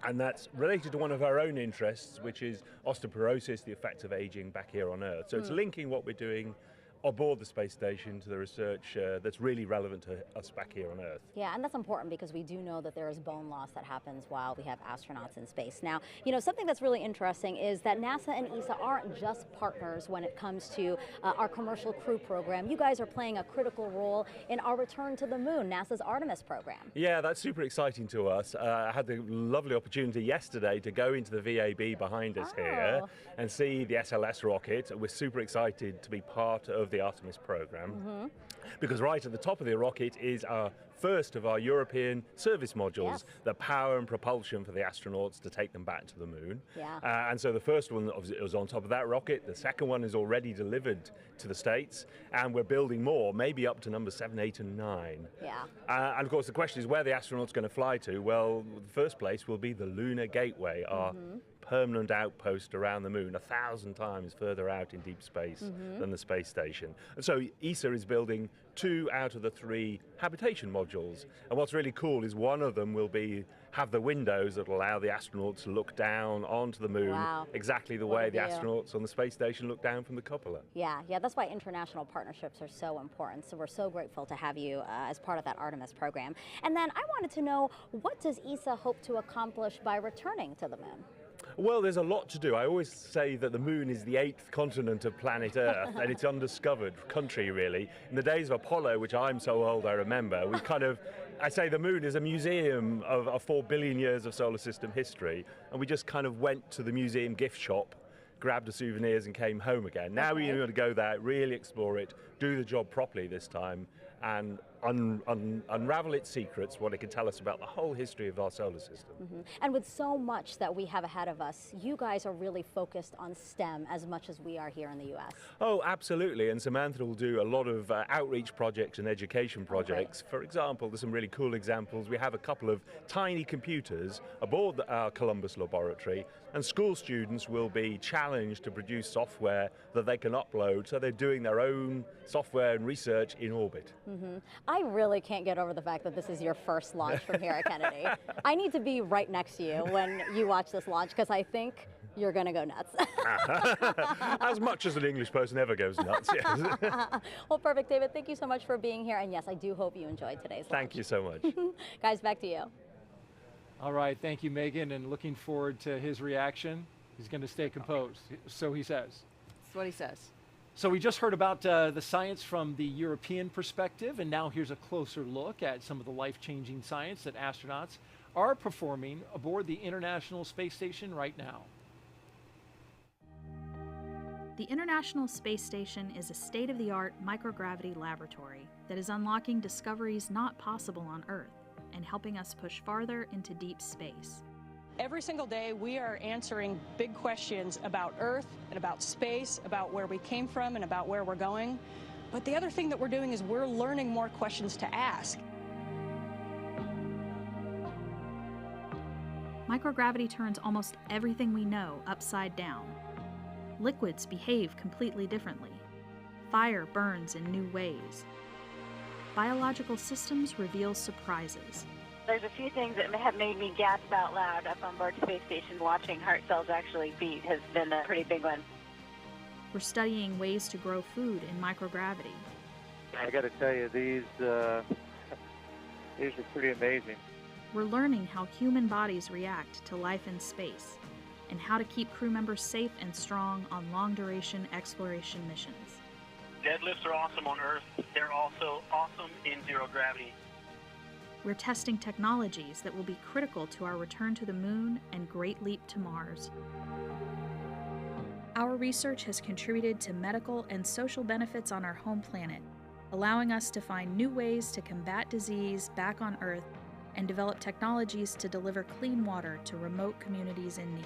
And that's related to one of her own interests, which is osteoporosis, the effects of aging back here on Earth. So it's linking what we're doing aboard the space station to the research that's really relevant to us back here on Earth. Yeah, and that's important because we do know that there is bone loss that happens while we have astronauts in space. Now, you know, something that's really interesting is that NASA and ESA aren't just partners when it comes to our commercial crew program. You guys are playing a critical role in our return to the moon, NASA's Artemis program. Yeah, that's super exciting to us. I had the lovely opportunity yesterday to go into the VAB behind us here and see the SLS rocket. We're super excited to be part of the Artemis program because right at the top of the rocket is our first of our European service modules, the power and propulsion for the astronauts to take them back to the moon. And so the first one was on top of that rocket. The second one is already delivered to the States, and we're building more, maybe up to number 7, 8, and 9. And of course the question is where the astronauts going to fly to. Well, the first place will be the Lunar Gateway, our permanent outpost around the moon, 1,000 times further out in deep space than the space station. And so ESA is building 2 out of the 3 habitation modules. And what's really cool is one of them will have the windows that allow the astronauts to look down onto the moon exactly the way the astronauts on the space station look down from the cupola. Yeah, that's why international partnerships are so important. So we're so grateful to have you as part of that Artemis program. And then I wanted to know, what does ESA hope to accomplish by returning to the moon? Well, there's a lot to do. I always say that the moon is the 8th continent of planet Earth, and it's undiscovered country, really. In the days of Apollo, which I'm so old I remember, we I say the moon is a museum of 4 billion years of solar system history, and we just kind of went to the museum gift shop, grabbed the souvenirs and came home again. Now we're going to go there, really explore it, do the job properly this time, and unravel its secrets, what it can tell us about the whole history of our solar system. And with so much that we have ahead of us, you guys are really focused on STEM as much as we are here in the US. Oh, absolutely. And Samantha will do a lot of outreach projects and education projects. For example, there's some really cool examples. We have a couple of tiny computers aboard our Columbus laboratory, and school students will be challenged to produce software that they can upload, so they're doing their own software and research in orbit. I really can't get over the fact that this is your first launch from here at Kennedy. I need to be right next to you when you watch this launch, because I think You're going to go nuts. As much as an English person ever goes nuts, yes. Well, perfect, David. Thank you so much for being here. And yes, I do hope you enjoyed today's launch. Thank you so much. Guys, back to you. All right, thank you, Megan, and looking forward to his reaction. He's going to stay composed, so he says. That's what he says. So we just heard about the science from the European perspective, and now here's a closer look at some of the life-changing science that astronauts are performing aboard the International Space Station right now. The International Space Station is a state-of-the-art microgravity laboratory that is unlocking discoveries not possible on Earth and helping us push farther into deep space. Every single day, we are answering big questions about Earth and about space, about where we came from and about where we're going. But the other thing that we're doing is we're learning more questions to ask. Microgravity turns almost everything we know upside down. Liquids behave completely differently. Fire burns in new ways. Biological systems reveal surprises. There's a few things that have made me gasp out loud up on board the space station. Watching heart cells actually beat has been a pretty big one. We're studying ways to grow food in microgravity. I got to tell you, these are pretty amazing. We're learning how human bodies react to life in space and how to keep crew members safe and strong on long-duration exploration missions. Deadlifts are awesome on Earth. They're also awesome in zero gravity. We're testing technologies that will be critical to our return to the moon and Great Leap to Mars. Our research has contributed to medical and social benefits on our home planet, allowing us to find new ways to combat disease back on Earth and develop technologies to deliver clean water to remote communities in need.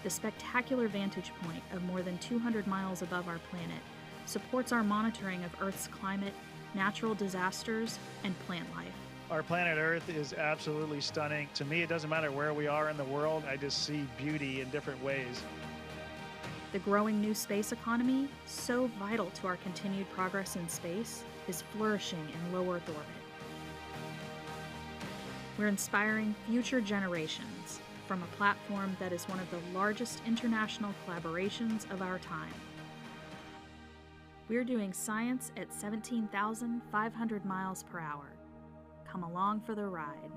The spectacular vantage point of more than 200 miles above our planet supports our monitoring of Earth's climate, natural disasters, and plant life. Our planet Earth is absolutely stunning. To me, it doesn't matter where we are in the world, I just see beauty in different ways. The growing new space economy, so vital to our continued progress in space, is flourishing in low Earth orbit. We're inspiring future generations from a platform that is one of the largest international collaborations of our time. We're doing science at 17,500 miles per hour. Come along for the ride.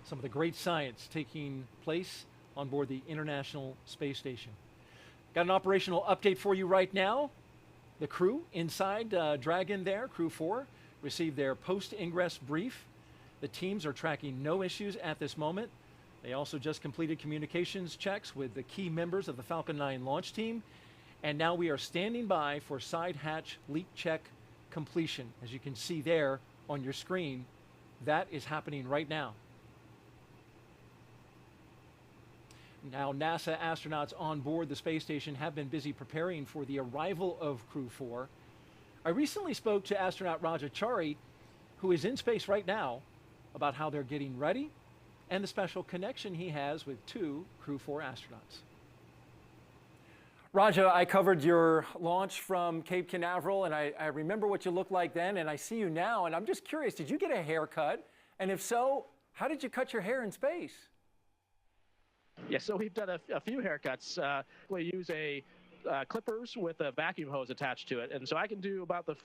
Some of the great science taking place on board the International Space Station. Got an operational update for you right now. The crew inside Dragon there, Crew 4, received their post-ingress brief. The teams are tracking no issues at this moment. They also just completed communications checks with the key members of the Falcon 9 launch team. And now we are standing by for side hatch leak check completion. As you can see there on your screen, that is happening right now. Now, NASA astronauts on board the space station have been busy preparing for the arrival of Crew 4. I recently spoke to astronaut Rajachari, who is in space right now, about how they're getting ready and the special connection he has with two Crew 4 astronauts. Raja, I covered your launch from Cape Canaveral, and I remember what you looked like then, and I see you now, and I'm just curious, did you get a haircut? And if so, how did you cut your hair in space? Yeah, so we've done a few haircuts. We use clippers with a vacuum hose attached to it, and so I can do about the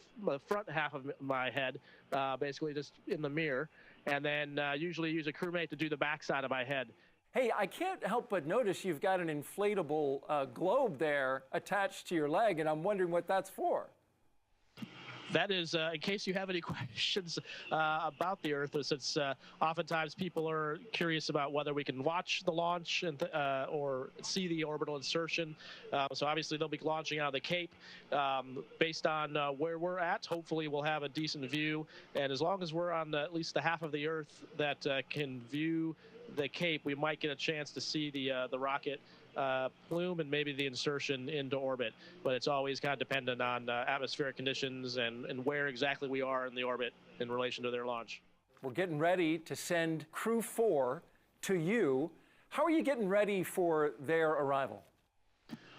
front half of my head, basically just in the mirror, and then usually use a crewmate to do the back side of my head. Hey, I can't help but notice you've got an inflatable globe there attached to your leg, and I'm wondering what that's for. That is, in case you have any questions about the Earth, since oftentimes people are curious about whether we can watch the launch and or see the orbital insertion. So obviously they'll be launching out of the Cape. Based on where we're at, hopefully we'll have a decent view. And as long as we're on at least the half of the Earth that can view the Cape, we might get a chance to see the rocket plume and maybe the insertion into orbit, but it's always kind of dependent on atmospheric conditions and where exactly we are in the orbit in relation to their launch. We're getting ready to send Crew 4 to you. How are you getting ready for their arrival?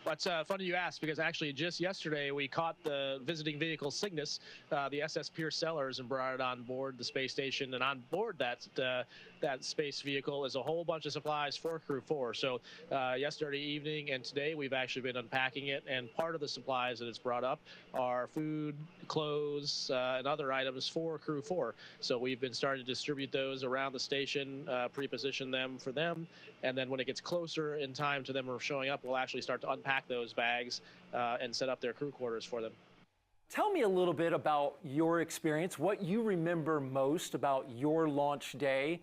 Well, it's funny you asked, because actually just yesterday we caught the visiting vehicle Cygnus, the SS Pierce Sellers, and brought it on board the space station. And on board that space vehicle is a whole bunch of supplies for Crew 4. So yesterday evening and today we've actually been unpacking it, and part of the supplies that it's brought up are food, clothes, and other items for Crew 4. So we've been starting to distribute those around the station, pre-position them for them, and then when it gets closer in time to them showing up, we'll actually start to unpack those bags and set up their crew quarters for them. Tell me a little bit about your experience, what you remember most about your launch day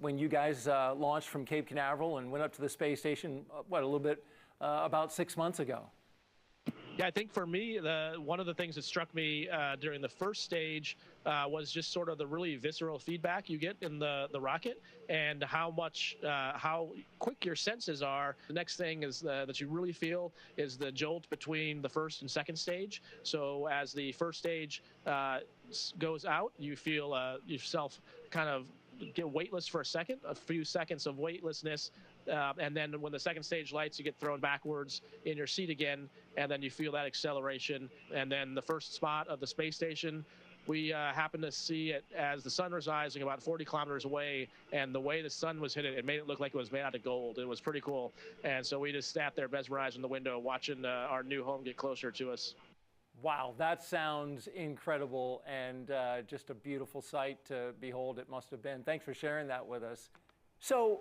when you guys launched from Cape Canaveral and went up to the space station, a little bit about 6 months ago. Yeah, I think for me, one of the things that struck me during the first stage was just sort of the really visceral feedback you get in the rocket, and how quick your senses are. The next thing is that you really feel is the jolt between the first and second stage. So as the first stage goes out, you feel yourself kind of get weightless for a few seconds of weightlessness. And then when the second stage lights, you get thrown backwards in your seat again, and then you feel that acceleration. And then the first spot of the space station, we happened to see it as the sun was rising about 40 kilometers away, and the way the sun was hitting it made it look like it was made out of gold. It was pretty cool. And so we just sat there mesmerized in the window watching our new home get closer to us. Wow, that sounds incredible, and just a beautiful sight to behold it must have been. Thanks for sharing that with us. So,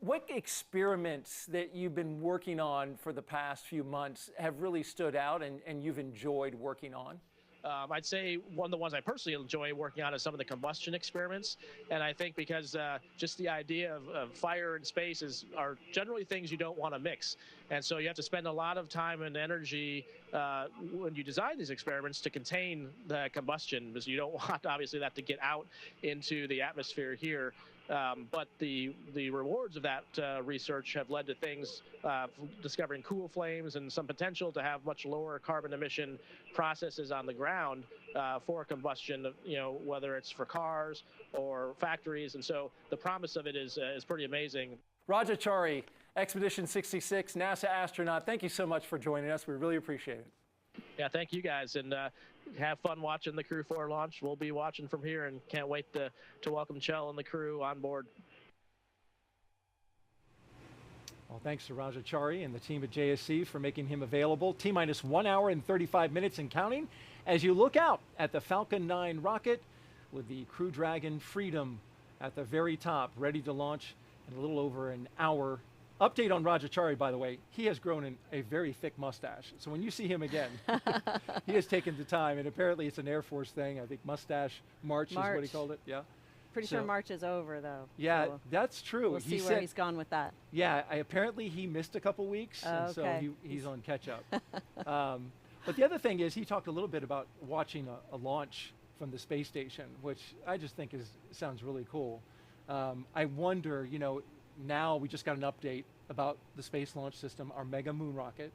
what experiments that you've been working on for the past few months have really stood out and you've enjoyed working on? I'd say one of the ones I personally enjoy working on is some of the combustion experiments. And I think because just the idea of fire in space are generally things you don't want to mix. And so you have to spend a lot of time and energy when you design these experiments to contain the combustion, because you don't want, obviously, that to get out into the atmosphere here. But the rewards of that research have led to things discovering cool flames and some potential to have much lower carbon emission processes on the ground for combustion, whether it's for cars or factories. And so the promise of it is pretty amazing. Rajachari, Expedition 66, NASA astronaut, thank you so much for joining us. We really appreciate it. Yeah, thank you guys, and have fun watching the Crew 4 launch. We'll be watching from here and can't wait to welcome Kjell and the crew on board. Well, thanks to Rajachari and the team at JSC for making him available. T-minus 1 hour and 35 minutes and counting as you look out at the Falcon 9 rocket with the Crew Dragon Freedom at the very top, ready to launch in a little over an hour. Update on Rajachari, by the way, he has grown a very thick mustache. So when you see him again, he has taken the time, and apparently it's an Air Force thing. I think mustache March is what he called it. Yeah. Pretty sure March is over, though. Yeah, so that's true. We'll see where he's gone with that. Yeah, apparently he missed a couple weeks, and so he's on catch-up. But the other thing is, he talked a little bit about watching a launch from the space station, which I just think sounds really cool. I wonder, now we just got an update about the Space Launch System, our Mega Moon rocket,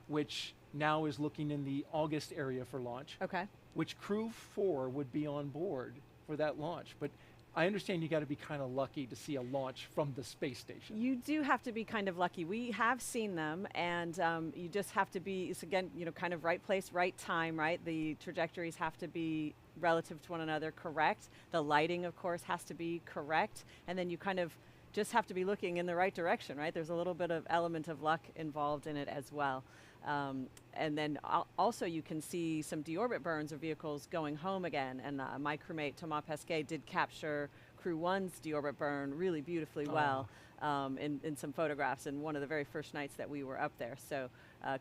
which now is looking in the August area for launch. Okay. Which Crew 4 would be on board for that launch. But I understand you got to be kind of lucky to see a launch from the space station. You do have to be kind of lucky. We have seen them, and you just have to be, it's again, kind of right place, right time, right? The trajectories have to be relative to one another correct. The lighting, of course, has to be correct. And then you kind of just have to be looking in the right direction, right? There's a little bit of element of luck involved in it as well. And then also you can see some deorbit burns of vehicles going home again. And my crewmate, Thomas Pesquet, did capture Crew 1's deorbit burn really beautifully well in some photographs in one of the very first nights that we were up there. So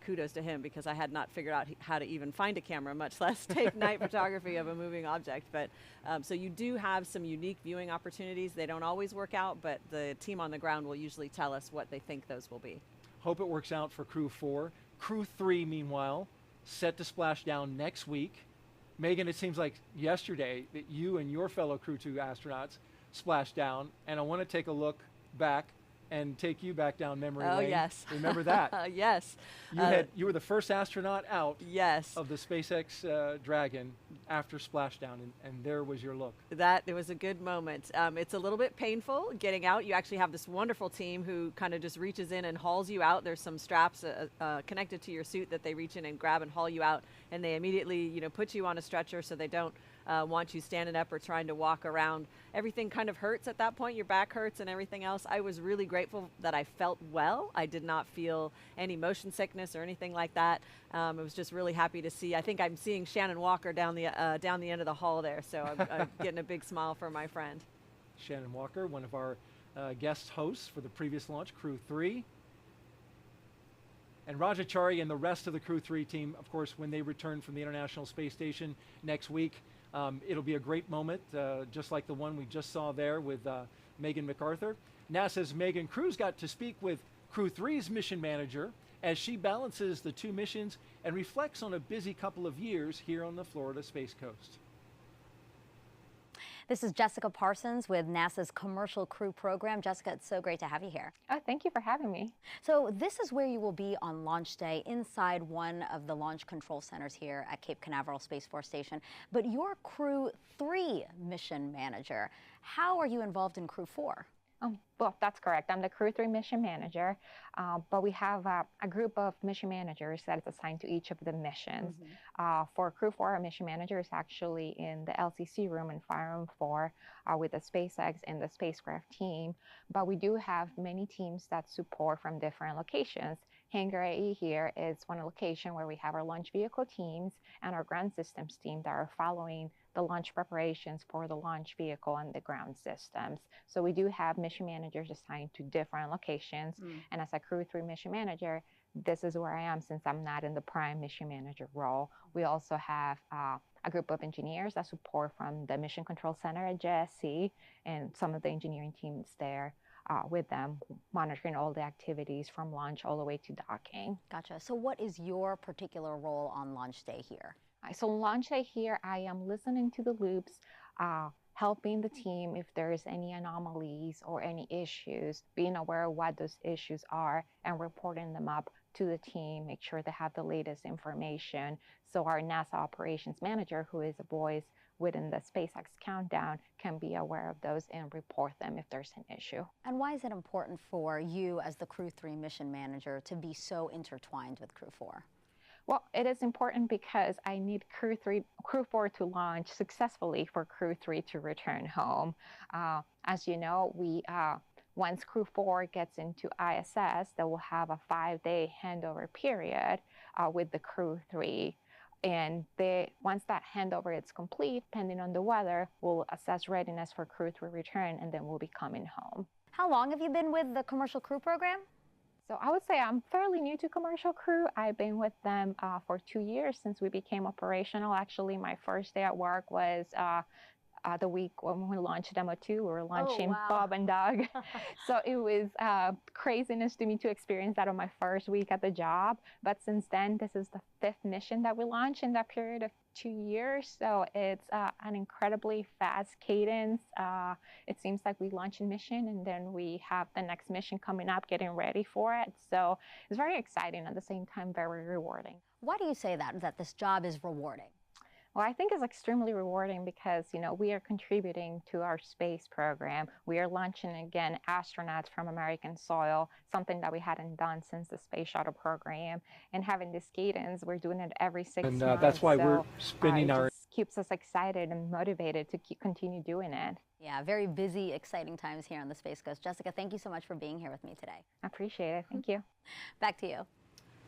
kudos to him, because I had not figured out how to even find a camera, much less take night photography of a moving object. But so you do have some unique viewing opportunities. They don't always work out, but the team on the ground will usually tell us what they think those will be. Hope it works out for Crew 4. Crew 3, meanwhile, set to splash down next week. Megan, it seems like yesterday that you and your fellow Crew 2 astronauts splashed down, and I want to take a look back and take you back down memory Oh, lane. yes. Remember that? Yes. You were the first astronaut out yes. of the SpaceX Dragon after splashdown, and there was your look. It was a good moment. It's a little bit painful getting out. You actually have this wonderful team who kind of just reaches in and hauls you out. There's some straps connected to your suit that they reach in and grab and haul you out, and they immediately, put you on a stretcher so they don't want you standing up or trying to walk around. Everything kind of hurts at that point. Your back hurts and everything else. I was really grateful that I felt well. I did not feel any motion sickness or anything like that. I was just really happy to see. I think I'm seeing Shannon Walker down the end of the hall there, so I'm getting a big smile for my friend. Shannon Walker, one of our guest hosts for the previous launch, Crew 3. And Rajachari and the rest of the Crew 3 team, of course, when they return from the International Space Station next week, it'll be a great moment, just like the one we just saw there with Megan MacArthur. NASA's Megan Cruz got to speak with Crew 3's mission manager as she balances the two missions and reflects on a busy couple of years here on the Florida Space Coast. This is Jessica Parsons with NASA's Commercial Crew Program. Jessica, it's so great to have you here. Oh, thank you for having me. So this is where you will be on launch day inside one of the launch control centers here at Cape Canaveral Space Force Station. But you're Crew 3 mission manager. How are you involved in Crew 4? Well, that's correct. I'm the Crew 3 mission manager, but we have a group of mission managers that is assigned to each of the missions. For Crew 4, our mission manager is actually in the LCC room in Fire Room 4 with the SpaceX and the spacecraft team, but we do have many teams that support from different locations. Hangar AE here is one location where we have our launch vehicle teams and our ground systems team that are following the launch preparations for the launch vehicle and the ground systems. So we do have mission managers assigned to different locations. And as a Crew 3 mission manager, this is where I am since I'm not in the prime mission manager role. We also have a group of engineers that support from the Mission Control Center at JSC and some of the engineering teams there with them, monitoring all the activities from launch all the way to docking. Gotcha. So what is your particular role on launch day here? So launch day here, I am listening to the loops, helping the team if there's any anomalies or any issues, being aware of what those issues are and reporting them up to the team, make sure they have the latest information. So our NASA operations manager, who is a voice within the SpaceX countdown, can be aware of those and report them if there's an issue. And why is it important for you as the Crew 3 mission manager to be so intertwined with Crew 4? Well, it is important because I need Crew 4 to launch successfully for Crew 3 to return home. As you know, once Crew 4 gets into ISS, they will have a 5-day handover period with the Crew 3. And once that handover is complete, depending on the weather, we'll assess readiness for Crew 3 return, and then we'll be coming home. How long have you been with the Commercial Crew Program? So I would say I'm fairly new to Commercial Crew. I've been with them for 2 years since we became operational. Actually, my first day at work was the week when we launched Demo 2. We were launching Bob and Doug. So it was craziness to me to experience that on my first week at the job. But since then, this is the 5th mission that we launched in that period of 2 years. So it's an incredibly fast cadence. It seems like we launch a mission and then we have the next mission coming up, getting ready for it. So it's very exciting, at the same time very rewarding. Why do you say that this job is rewarding? Well, I think it's extremely rewarding because, we are contributing to our space program. We are launching, again, astronauts from American soil, something that we hadn't done since the space shuttle program. And having this cadence, we're doing it every 6 months. And that's why we're spending it just keeps us excited and motivated to continue doing it. Yeah, very busy, exciting times here on the Space Coast. Jessica, thank you so much for being here with me today. I appreciate it. Thank you. Back to you.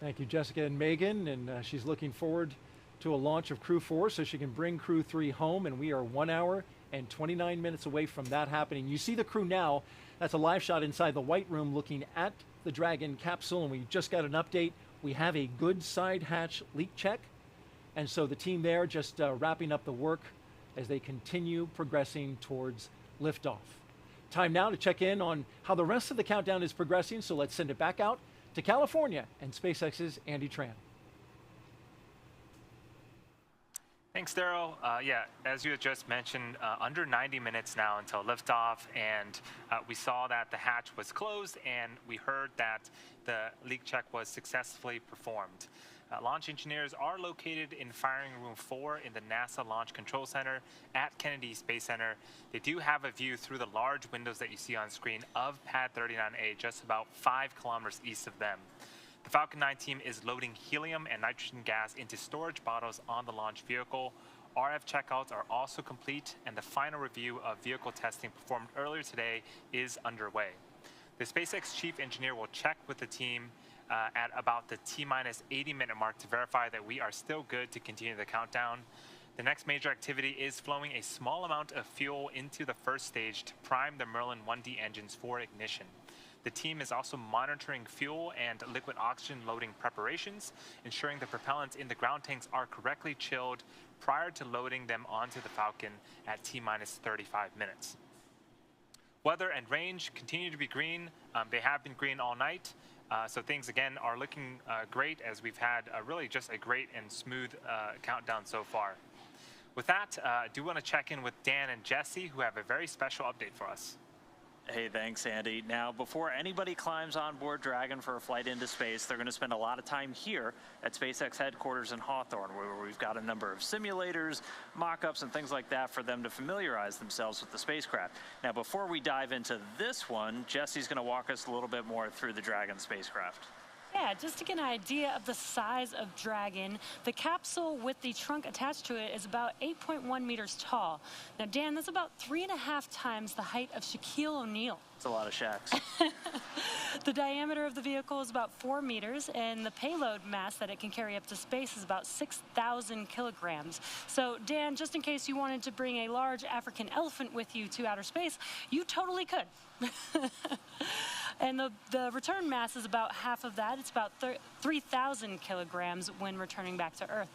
Thank you, Jessica and Megan. And she's looking forward to a launch of Crew 4 so she can bring Crew 3 home, and we are 1 hour and 29 minutes away from that happening. You see the crew now. That's a live shot inside the White Room looking at the Dragon capsule, and we just got an update. We have a good side hatch leak check, and so the team there just wrapping up the work as they continue progressing towards liftoff. Time now to check in on how the rest of the countdown is progressing, so let's send it back out to California and SpaceX's Andy Tran. Thanks, Daryl. Yeah, as you had just mentioned, under 90 minutes now until liftoff, and we saw that the hatch was closed, and we heard that the leak check was successfully performed. Launch engineers are located in Firing Room 4 in the NASA Launch Control Center at Kennedy Space Center. They do have a view through the large windows that you see on screen of Pad 39A, just about 5 kilometers east of them. The Falcon 9 team is loading helium and nitrogen gas into storage bottles on the launch vehicle. RF checkouts are also complete, and the final review of vehicle testing performed earlier today is underway. The SpaceX chief engineer will check with the team at about the T-minus 80-minute mark to verify that we are still good to continue the countdown. The next major activity is flowing a small amount of fuel into the first stage to prime the Merlin 1D engines for ignition. The team is also monitoring fuel and liquid oxygen loading preparations, ensuring the propellants in the ground tanks are correctly chilled prior to loading them onto the Falcon at T-minus 35 minutes. Weather and range continue to be green. They have been green all night. So things, again, are looking great, as we've had really just a great and smooth countdown so far. With that, I do want to check in with Dan and Jesse, who have a very special update for us. Hey, thanks, Andy. Now, before anybody climbs on board Dragon for a flight into space, they're going to spend a lot of time here at SpaceX headquarters in Hawthorne, where we've got a number of simulators, mock-ups, and things like that for them to familiarize themselves with the spacecraft. Now, before we dive into this one, Jesse's going to walk us a little bit more through the Dragon spacecraft. Yeah, just to get an idea of the size of Dragon, the capsule with the trunk attached to it is about 8.1 meters tall. Now, Dan, that's about 3.5 times the height of Shaquille O'Neal. It's a lot of Shaqs. The diameter of the vehicle is about 4 meters, and the payload mass that it can carry up to space is about 6,000 kilograms. So, Dan, just in case you wanted to bring a large African elephant with you to outer space, you totally could. And the return mass is about half of that. It's about 3,000 kilograms when returning back to Earth.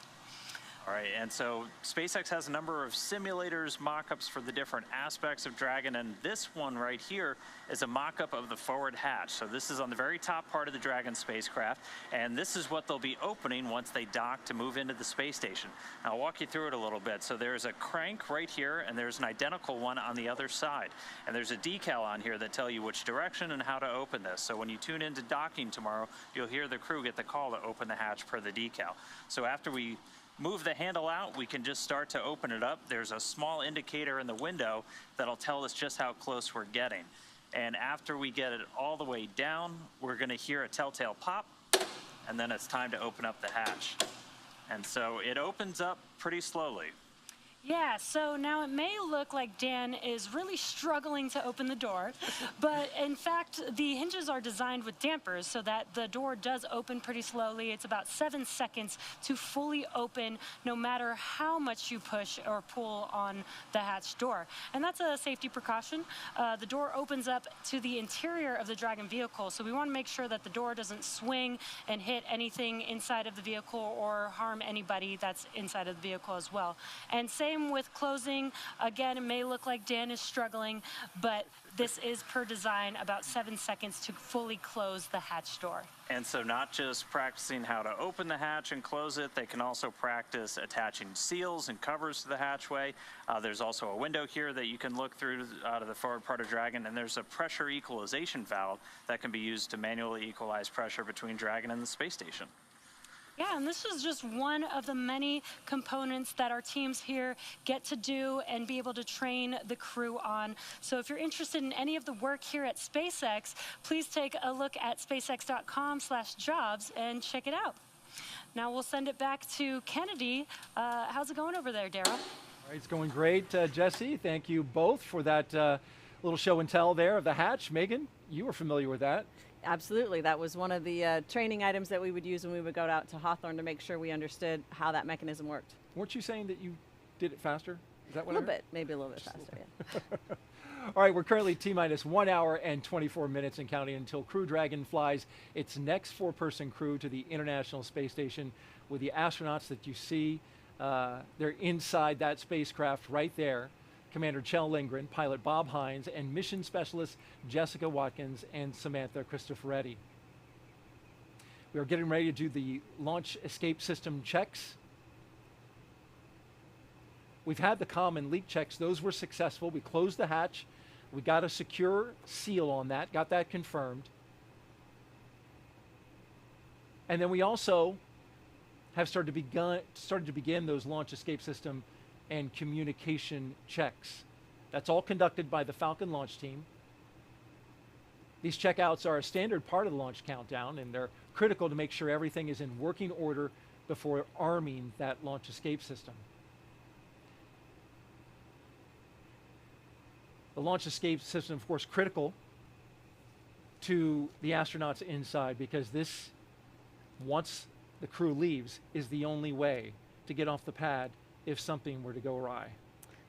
All right, and so SpaceX has a number of simulators, mock-ups for the different aspects of Dragon, and this one right here is a mock-up of the forward hatch. So this is on the very top part of the Dragon spacecraft, and this is what they'll be opening once they dock to move into the space station. I'll walk you through it a little bit. So there's a crank right here, and there's an identical one on the other side. And there's a decal on here that tell you which direction and how to open this. So when you tune into docking tomorrow, you'll hear the crew get the call to open the hatch per the decal. So after we move the handle out, we can just start to open it up. There's a small indicator in the window that'll tell us just how close we're getting. And after we get it all the way down, we're going to hear a telltale pop, and then it's time to open up the hatch. And so it opens up pretty slowly. Yeah, so now it may look like Dan is really struggling to open the door, but in fact, the hinges are designed with dampers so that the door does open pretty slowly. It's about 7 seconds to fully open, no matter how much you push or pull on the hatch door. And that's a safety precaution. The door opens up to the interior of the Dragon vehicle, so we want to make sure that the door doesn't swing and hit anything inside of the vehicle or harm anybody that's inside of the vehicle as well. And same with closing. Again, it may look like Dan is struggling, but this is per design about 7 seconds to fully close the hatch door. And so not just practicing how to open the hatch and close it, they can also practice attaching seals and covers to the hatchway. There's also a window here that you can look through out of the forward part of Dragon, and there's a pressure equalization valve that can be used to manually equalize pressure between Dragon and the space station. Yeah, and this is just one of the many components that our teams here get to do and be able to train the crew on. So if you're interested in any of the work here at SpaceX, please take a look at spacex.com/jobs and check it out. Now we'll send it back to Kennedy. How's it going over there, Daryl? All right, it's going great, Jesse. Thank you both for that little show and tell there of the hatch. Megan, you were familiar with that. Absolutely. That was one of the training items that we would use when we would go out to Hawthorne to make sure we understood how that mechanism worked. Weren't you saying that you did it faster? Is that what a little bit, maybe a little bit faster, yeah. All right, we're currently T-minus 1 hour and 24 minutes and counting until Crew Dragon flies its next 4-person crew to the International Space Station with the astronauts that you see. They're inside that spacecraft right there. Commander Kjell Lindgren, pilot Bob Hines, and mission specialists Jessica Watkins and Samantha Christopher. We are getting ready to do the launch escape system checks. We've had the comm and leak checks. Those were successful. We closed the hatch. We got a secure seal on that, got that confirmed. And then we also have started to begin those launch escape system and communication checks. That's all conducted by the Falcon launch team. These checkouts are a standard part of the launch countdown, and they're critical to make sure everything is in working order before arming that launch escape system. The launch escape system, of course, critical to the astronauts inside, because this, once the crew leaves, is the only way to get off the pad if something were to go awry.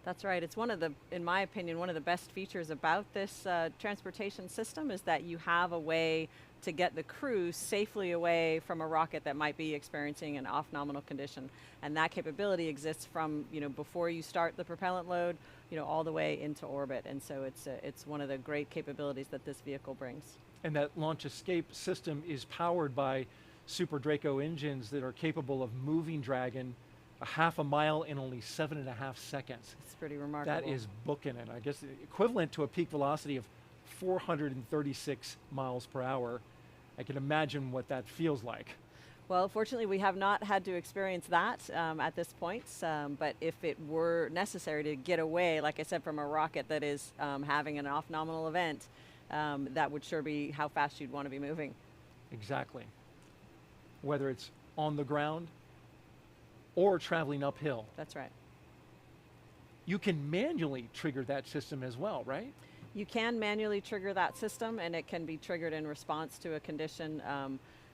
That's right. It's one of the, in my opinion, one of the best features about this transportation system is that you have a way to get the crew safely away from a rocket that might be experiencing an off-nominal condition. And that capability exists from, before you start the propellant load, all the way into orbit. And so it's one of the great capabilities that this vehicle brings. And that launch escape system is powered by Super Draco engines that are capable of moving Dragon a half a mile in only 7.5 seconds. It's pretty remarkable. That is booking it. I guess equivalent to a peak velocity of 436 miles per hour. I can imagine what that feels like. Well, fortunately, we have not had to experience that at this point, but if it were necessary to get away, like I said, from a rocket that is having an off-nominal event, that would sure be how fast you'd want to be moving. Exactly. Whether it's on the ground or traveling uphill. That's right. You can manually trigger that system as well, right? You can manually trigger that system, and it can be triggered in response to a condition.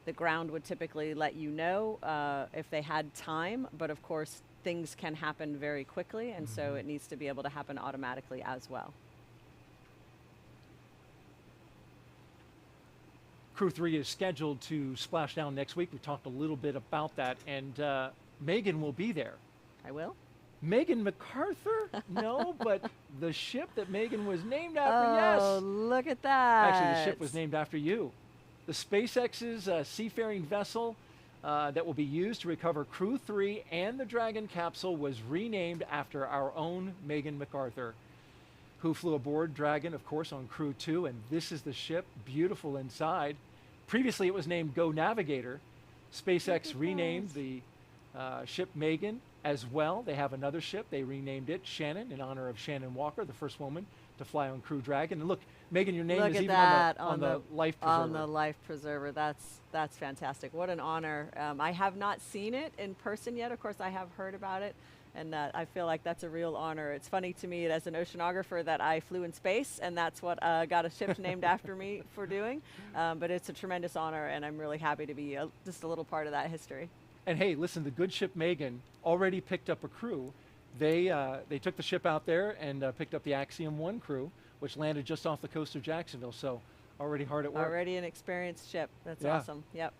The ground would typically let you know if they had time, but of course things can happen very quickly, and so it needs to be able to happen automatically as well. Crew 3 is scheduled to splash down next week. We talked a little bit about that, and Megan will be there. I will? Megan MacArthur? No, but the ship that Megan was named after, yes. Oh, look at that. Actually, the ship was named after you. The SpaceX's seafaring vessel that will be used to recover Crew 3 and the Dragon capsule was renamed after our own Megan MacArthur, who flew aboard Dragon, of course, on Crew 2, and this is the ship, beautiful inside. Previously, it was named Go Navigator. SpaceX renamed the ship Megan as well. They have another ship. They renamed it Shannon in honor of Shannon Walker, the first woman to fly on Crew Dragon. And look, Megan, your name is even on the life preserver. On the life preserver. That's fantastic. What an honor. I have not seen it in person yet. Of course, I have heard about it. And I feel like that's a real honor. It's funny to me as an oceanographer that I flew in space, and that's what got a ship named after me for doing. But it's a tremendous honor, and I'm really happy to be just a little part of that history. And hey, listen, the good ship Megan already picked up a crew. They took the ship out there and picked up the Axiom 1 crew, which landed just off the coast of Jacksonville. So already hard at work. Already an experienced ship. That's awesome. Yep.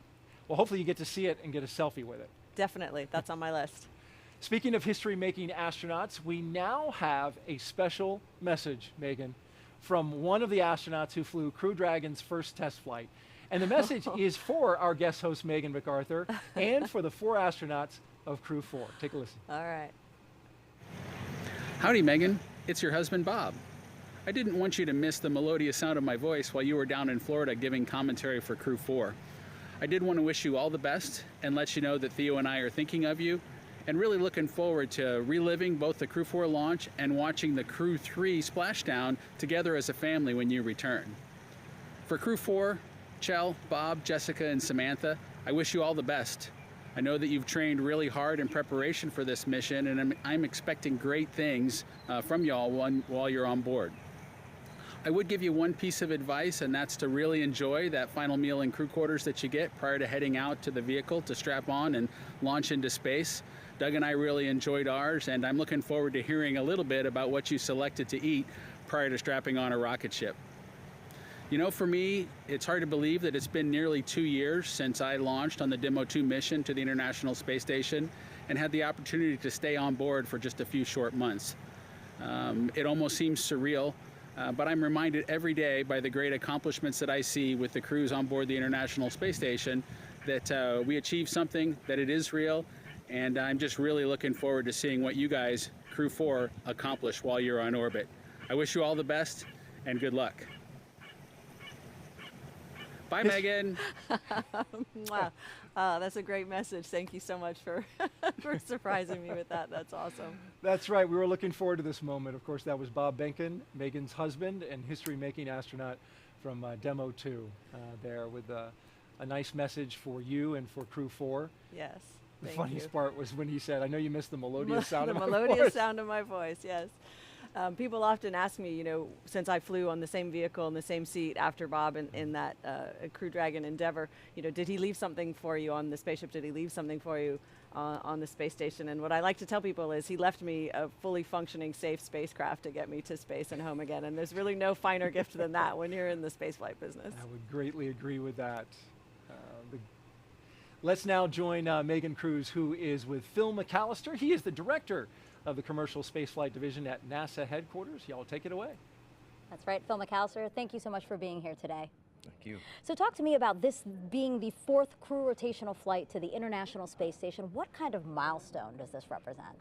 Well, hopefully you get to see it and get a selfie with it. Definitely. That's on my list. Speaking of history-making astronauts, we now have a special message, Megan, from one of the astronauts who flew Crew Dragon's first test flight. And the message is for our guest host, Megan MacArthur, and for the 4 astronauts of Crew 4. Take a listen. All right. Howdy, Megan. It's your husband, Bob. I didn't want you to miss the melodious sound of my voice while you were down in Florida giving commentary for Crew 4. I did want to wish you all the best and let you know that Theo and I are thinking of you and really looking forward to reliving both the Crew 4 launch and watching the Crew 3 splashdown together as a family when you return. For Crew 4, Kjell, Bob, Jessica, and Samantha, I wish you all the best. I know that you've trained really hard in preparation for this mission, and I'm expecting great things from y'all while you're on board. I would give you one piece of advice, and that's to really enjoy that final meal in crew quarters that you get prior to heading out to the vehicle to strap on and launch into space. Doug and I really enjoyed ours, and I'm looking forward to hearing a little bit about what you selected to eat prior to strapping on a rocket ship. You know, for me, it's hard to believe that it's been nearly 2 years since I launched on the Demo 2 mission to the International Space Station and had the opportunity to stay on board for just a few short months. It almost seems surreal, but I'm reminded every day by the great accomplishments that I see with the crews on board the International Space Station that we achieved something, that it is real, and I'm just really looking forward to seeing what you guys, Crew 4 accomplish while you're on orbit. I wish you all the best and good luck. Bye, Megan. Wow. That's a great message. Thank you so much for, for surprising me with that. That's awesome. That's right. We were looking forward to this moment. Of course, that was Bob Benken, Megan's husband and history-making astronaut from Demo 2 there with a nice message for you and for Crew 4. Yes. The funniest part was when he said, I know you missed the melodious sound of my voice. The melodious sound of my voice, yes. People often ask me, you know, since I flew on the same vehicle in the same seat after Bob in that Crew Dragon Endeavor, you know, did he leave something for you on the spaceship? Did he leave something for you on the space station? And what I like to tell people is he left me a fully functioning, safe spacecraft to get me to space and home again. And there's really no finer gift than that when you're in the spaceflight business. I would greatly agree with that. Let's now join Megan Cruz, who is with Phil McAllister. He is the director of the Commercial Spaceflight Division at NASA headquarters. Y'all take it away. That's right, Phil McAllister. Thank you so much for being here today. Thank you. So talk to me about this being the 4th crew rotational flight to the International Space Station. What kind of milestone does this represent?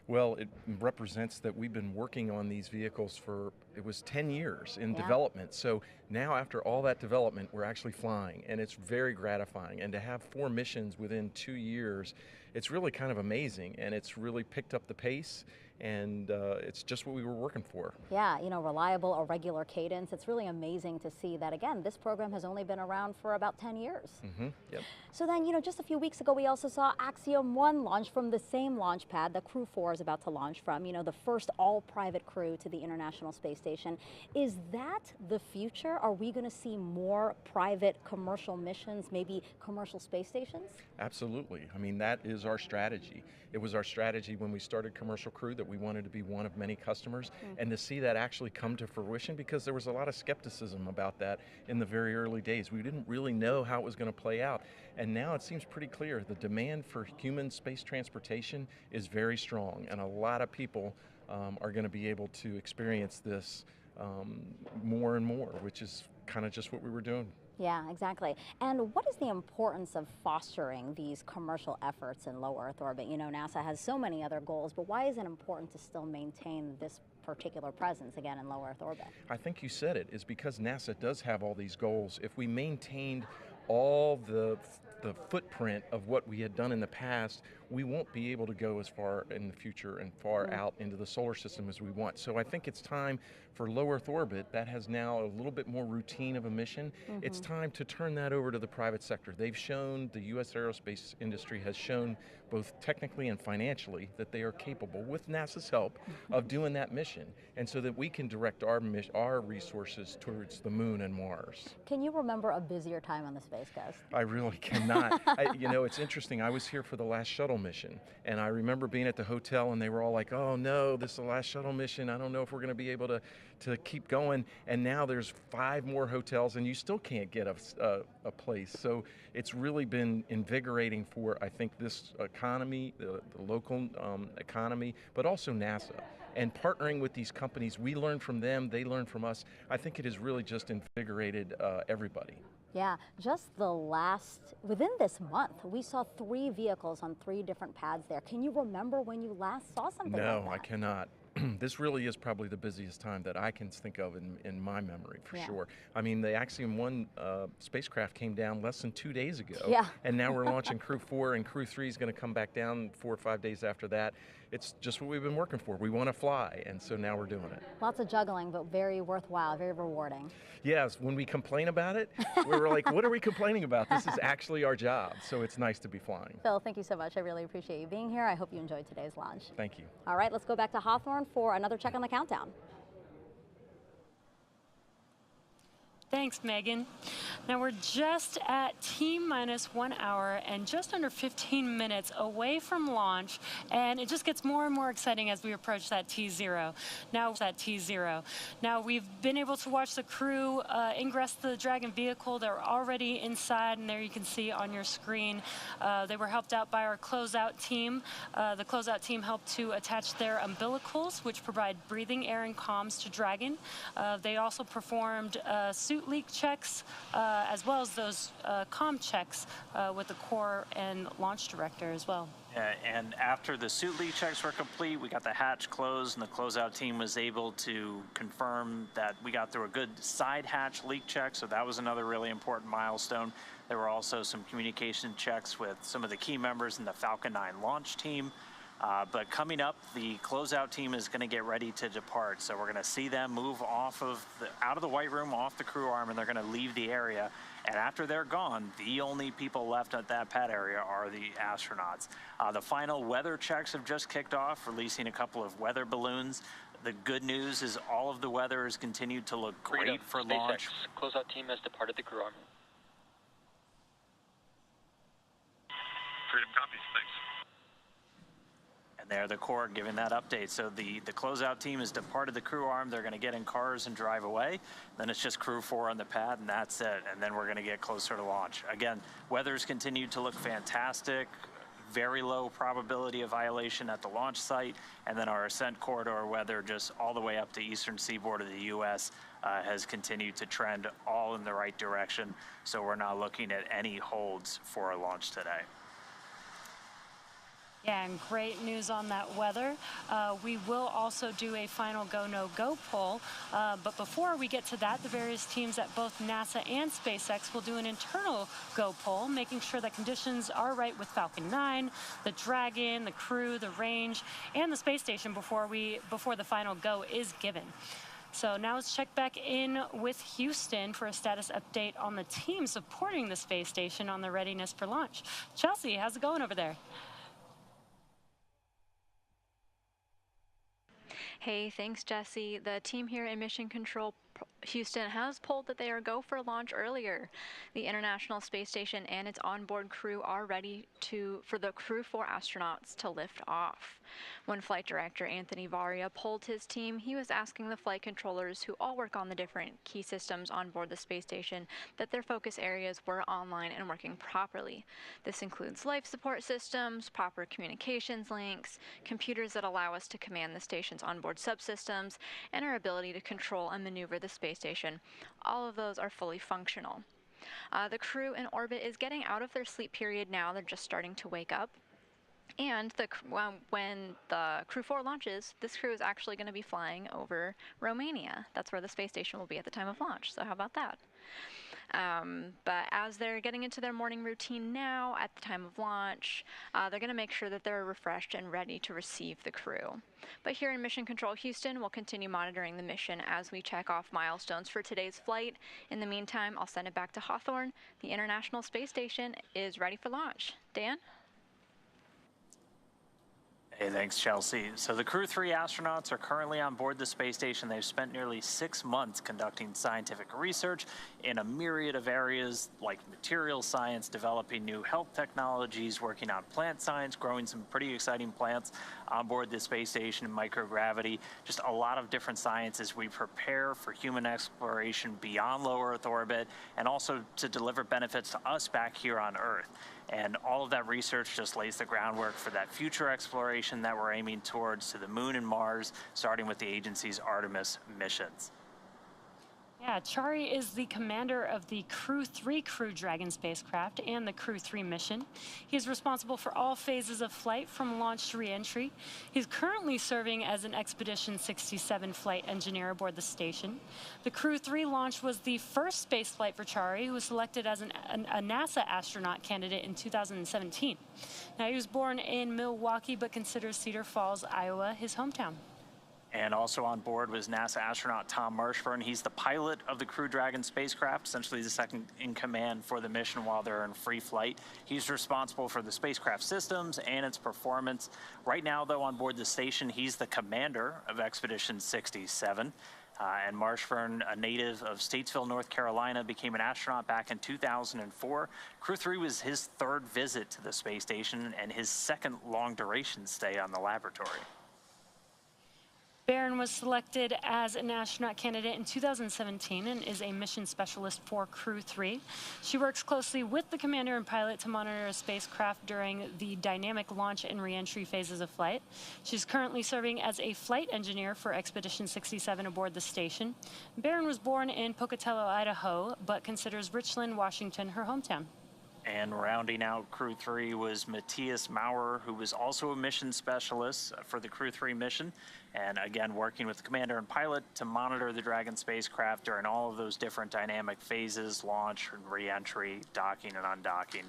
Well, it represents that we've been working on these vehicles for, it was 10 years in development. So now after all that development, we're actually flying, and it's very gratifying. And to have 4 missions within 2 years, it's really kind of amazing, and it's really picked up the pace, and it's just what we were working for. Yeah, you know, reliable, a regular cadence. It's really amazing to see that, again, this program has only been around for about 10 years. Yep. So then, you know, just a few weeks ago, we also saw Axiom 1 launch from the same launch pad that Crew 4 is about to launch from, you know, the first all-private crew to the International Space Station. Is that the future? Are we going to see more private commercial missions, maybe commercial space stations? Absolutely. I mean, that is our strategy. It was our strategy when we started Commercial Crew that we wanted to be one of many customers, and to see that actually come to fruition, because there was a lot of skepticism about that in the very early days. We didn't really know how it was going to play out, and now it seems pretty clear. The demand for human space transportation is very strong, and a lot of people are going to be able to experience this more and more, which is kind of just what we were doing. Yeah, exactly. And what is the importance of fostering these commercial efforts in low Earth orbit? You know, NASA has so many other goals, but why is it important to still maintain this particular presence again in low Earth orbit? I think you said it, is because NASA does have all these goals. If we maintained all the footprint of what we had done in the past, we won't be able to go as far in the future and far out into the solar system as we want. So I think it's time for low Earth orbit that has now a little bit more routine of a mission. It's time to turn that over to the private sector. They've shown, the U.S. aerospace industry has shown both technically and financially that they are capable, with NASA's help, of doing that mission, and so that we can direct our resources towards the moon and Mars. Can you remember a busier time on the Space Coast? I really cannot. You know, it's interesting. I was here for the last shuttle mission, and I remember being at the hotel, and they were all like, oh no, this is the last shuttle mission. I don't know if we're going to be able to keep going. And now there's 5 more hotels, and you still can't get a place. So it's really been invigorating for, I think, this economy, the local economy, but also NASA. And partnering with these companies, we learn from them, they learn from us. I think it has really just invigorated everybody. Yeah, just within this month, we saw 3 vehicles on 3 different pads there. Can you remember when you last saw something like that? No, I cannot. This really is probably the busiest time that I can think of in my memory, for sure. I mean, the Axiom 1 spacecraft came down less than 2 days ago, and now we're launching Crew 4, and Crew 3 is going to come back down 4 or 5 days after that. It's just what we've been working for. We want to fly, and so now we're doing it. Lots of juggling, but very worthwhile, very rewarding. Yes, when we complain about it, we were like, what are we complaining about? This is actually our job, so it's nice to be flying. Phil, thank you so much. I really appreciate you being here. I hope you enjoyed today's launch. Thank you. All right, let's go back to Hawthorne for another check on the countdown. Thanks, Megan. Now we're just at T-minus 1 hour and just under 15 minutes away from launch, and it just gets more and more exciting as we approach that T0. Now we've been able to watch the crew ingress the Dragon vehicle. They're already inside, and there you can see on your screen. They were helped out by our closeout team. The closeout team helped to attach their umbilicals, which provide breathing air and comms to Dragon. They also performed suit suit leak checks, as well as those comm checks with the core and launch director as well. And after the suit leak checks were complete, we got the hatch closed, and the closeout team was able to confirm that we got through a good side hatch leak check, so that was another really important milestone. There were also some communication checks with some of the key members in the Falcon 9 launch team. But coming up, the closeout team is going to get ready to depart. So we're going to see them move out of the white room, off the crew arm, and they're going to leave the area. And after they're gone, the only people left at that pad area are the astronauts. The final weather checks have just kicked off, releasing a couple of weather balloons. The good news is all of the weather has continued to look great for launch. Closeout team has departed the crew arm. Freedom copies, thanks. And there, the Corps giving that update. So the closeout team has departed the crew arm. They're going to get in cars and drive away. Then it's just crew 4 on the pad, and that's it. And then we're going to get closer to launch. Again, weather's continued to look fantastic. Very low probability of violation at the launch site. And then our ascent corridor weather just all the way up the eastern seaboard of the U.S. Has continued to trend all in the right direction. So we're not looking at any holds for a launch today. Yeah, and great news on that weather. We will also do a final go, no go poll. But before we get to that, the various teams at both NASA and SpaceX will do an internal go poll, making sure that conditions are right with Falcon 9, the Dragon, the Crew, the range, and the space station before the final go is given. So now let's check back in with Houston for a status update on the team supporting the space station on the readiness for launch. Chelsea, how's it going over there? Hey, thanks, Jesse. The team here in Mission Control Houston has polled that they are go for launch earlier. The International Space Station and its onboard crew are ready for the Crew 4 astronauts to lift off. When Flight Director Anthony Varia polled his team, he was asking the flight controllers, who all work on the different key systems on board the space station, that their focus areas were online and working properly. This includes life support systems, proper communications links, computers that allow us to command the station's onboard subsystems, and our ability to control and maneuver the space station. All of those are fully functional. The crew in orbit is getting out of their sleep period now. They're just starting to wake up. And when the Crew 4 launches, this crew is actually going to be flying over Romania. That's where the space station will be at the time of launch. So how about that? But as they're getting into their morning routine now at the time of launch, they're going to make sure that they're refreshed and ready to receive the crew. But here in Mission Control Houston, we'll continue monitoring the mission as we check off milestones for today's flight. In the meantime, I'll send it back to Hawthorne. The International Space Station is ready for launch. Dan? Hey, thanks, Chelsea. So the Crew 3 astronauts are currently on board the space station. They've spent nearly 6 months conducting scientific research in a myriad of areas like material science, developing new health technologies, working on plant science, growing some pretty exciting plants on board the space station in microgravity. Just a lot of different science as we prepare for human exploration beyond low Earth orbit, and also to deliver benefits to us back here on Earth. And all of that research just lays the groundwork for that future exploration that we're aiming towards to the moon and Mars, starting with the agency's Artemis missions. Yeah, Chari is the commander of the Crew 3 Crew Dragon spacecraft and the Crew 3 mission. He is responsible for all phases of flight from launch to re-entry. He's currently serving as an Expedition 67 flight engineer aboard the station. The Crew 3 launch was the first space flight for Chari, who was selected as a NASA astronaut candidate in 2017. Now, he was born in Milwaukee, but considers Cedar Falls, Iowa, his hometown. And also on board was NASA astronaut Tom Marshburn. He's the pilot of the Crew Dragon spacecraft, essentially the second in command for the mission while they're in free flight. He's responsible for the spacecraft systems and its performance. Right now, though, on board the station, he's the commander of Expedition 67. And Marshburn, a native of Statesville, North Carolina, became an astronaut back in 2004. Crew 3 was his third visit to the space station and his second long-duration stay on the laboratory. Barron was selected as an astronaut candidate in 2017 and is a mission specialist for Crew 3. She works closely with the commander and pilot to monitor a spacecraft during the dynamic launch and re-entry phases of flight. She's currently serving as a flight engineer for Expedition 67 aboard the station. Barron was born in Pocatello, Idaho, but considers Richland, Washington her hometown. And rounding out Crew 3 was Matthias Maurer, who was also a mission specialist for the Crew 3 mission, and again working with the commander and pilot to monitor the Dragon spacecraft during all of those different dynamic phases, launch and re-entry, docking and undocking.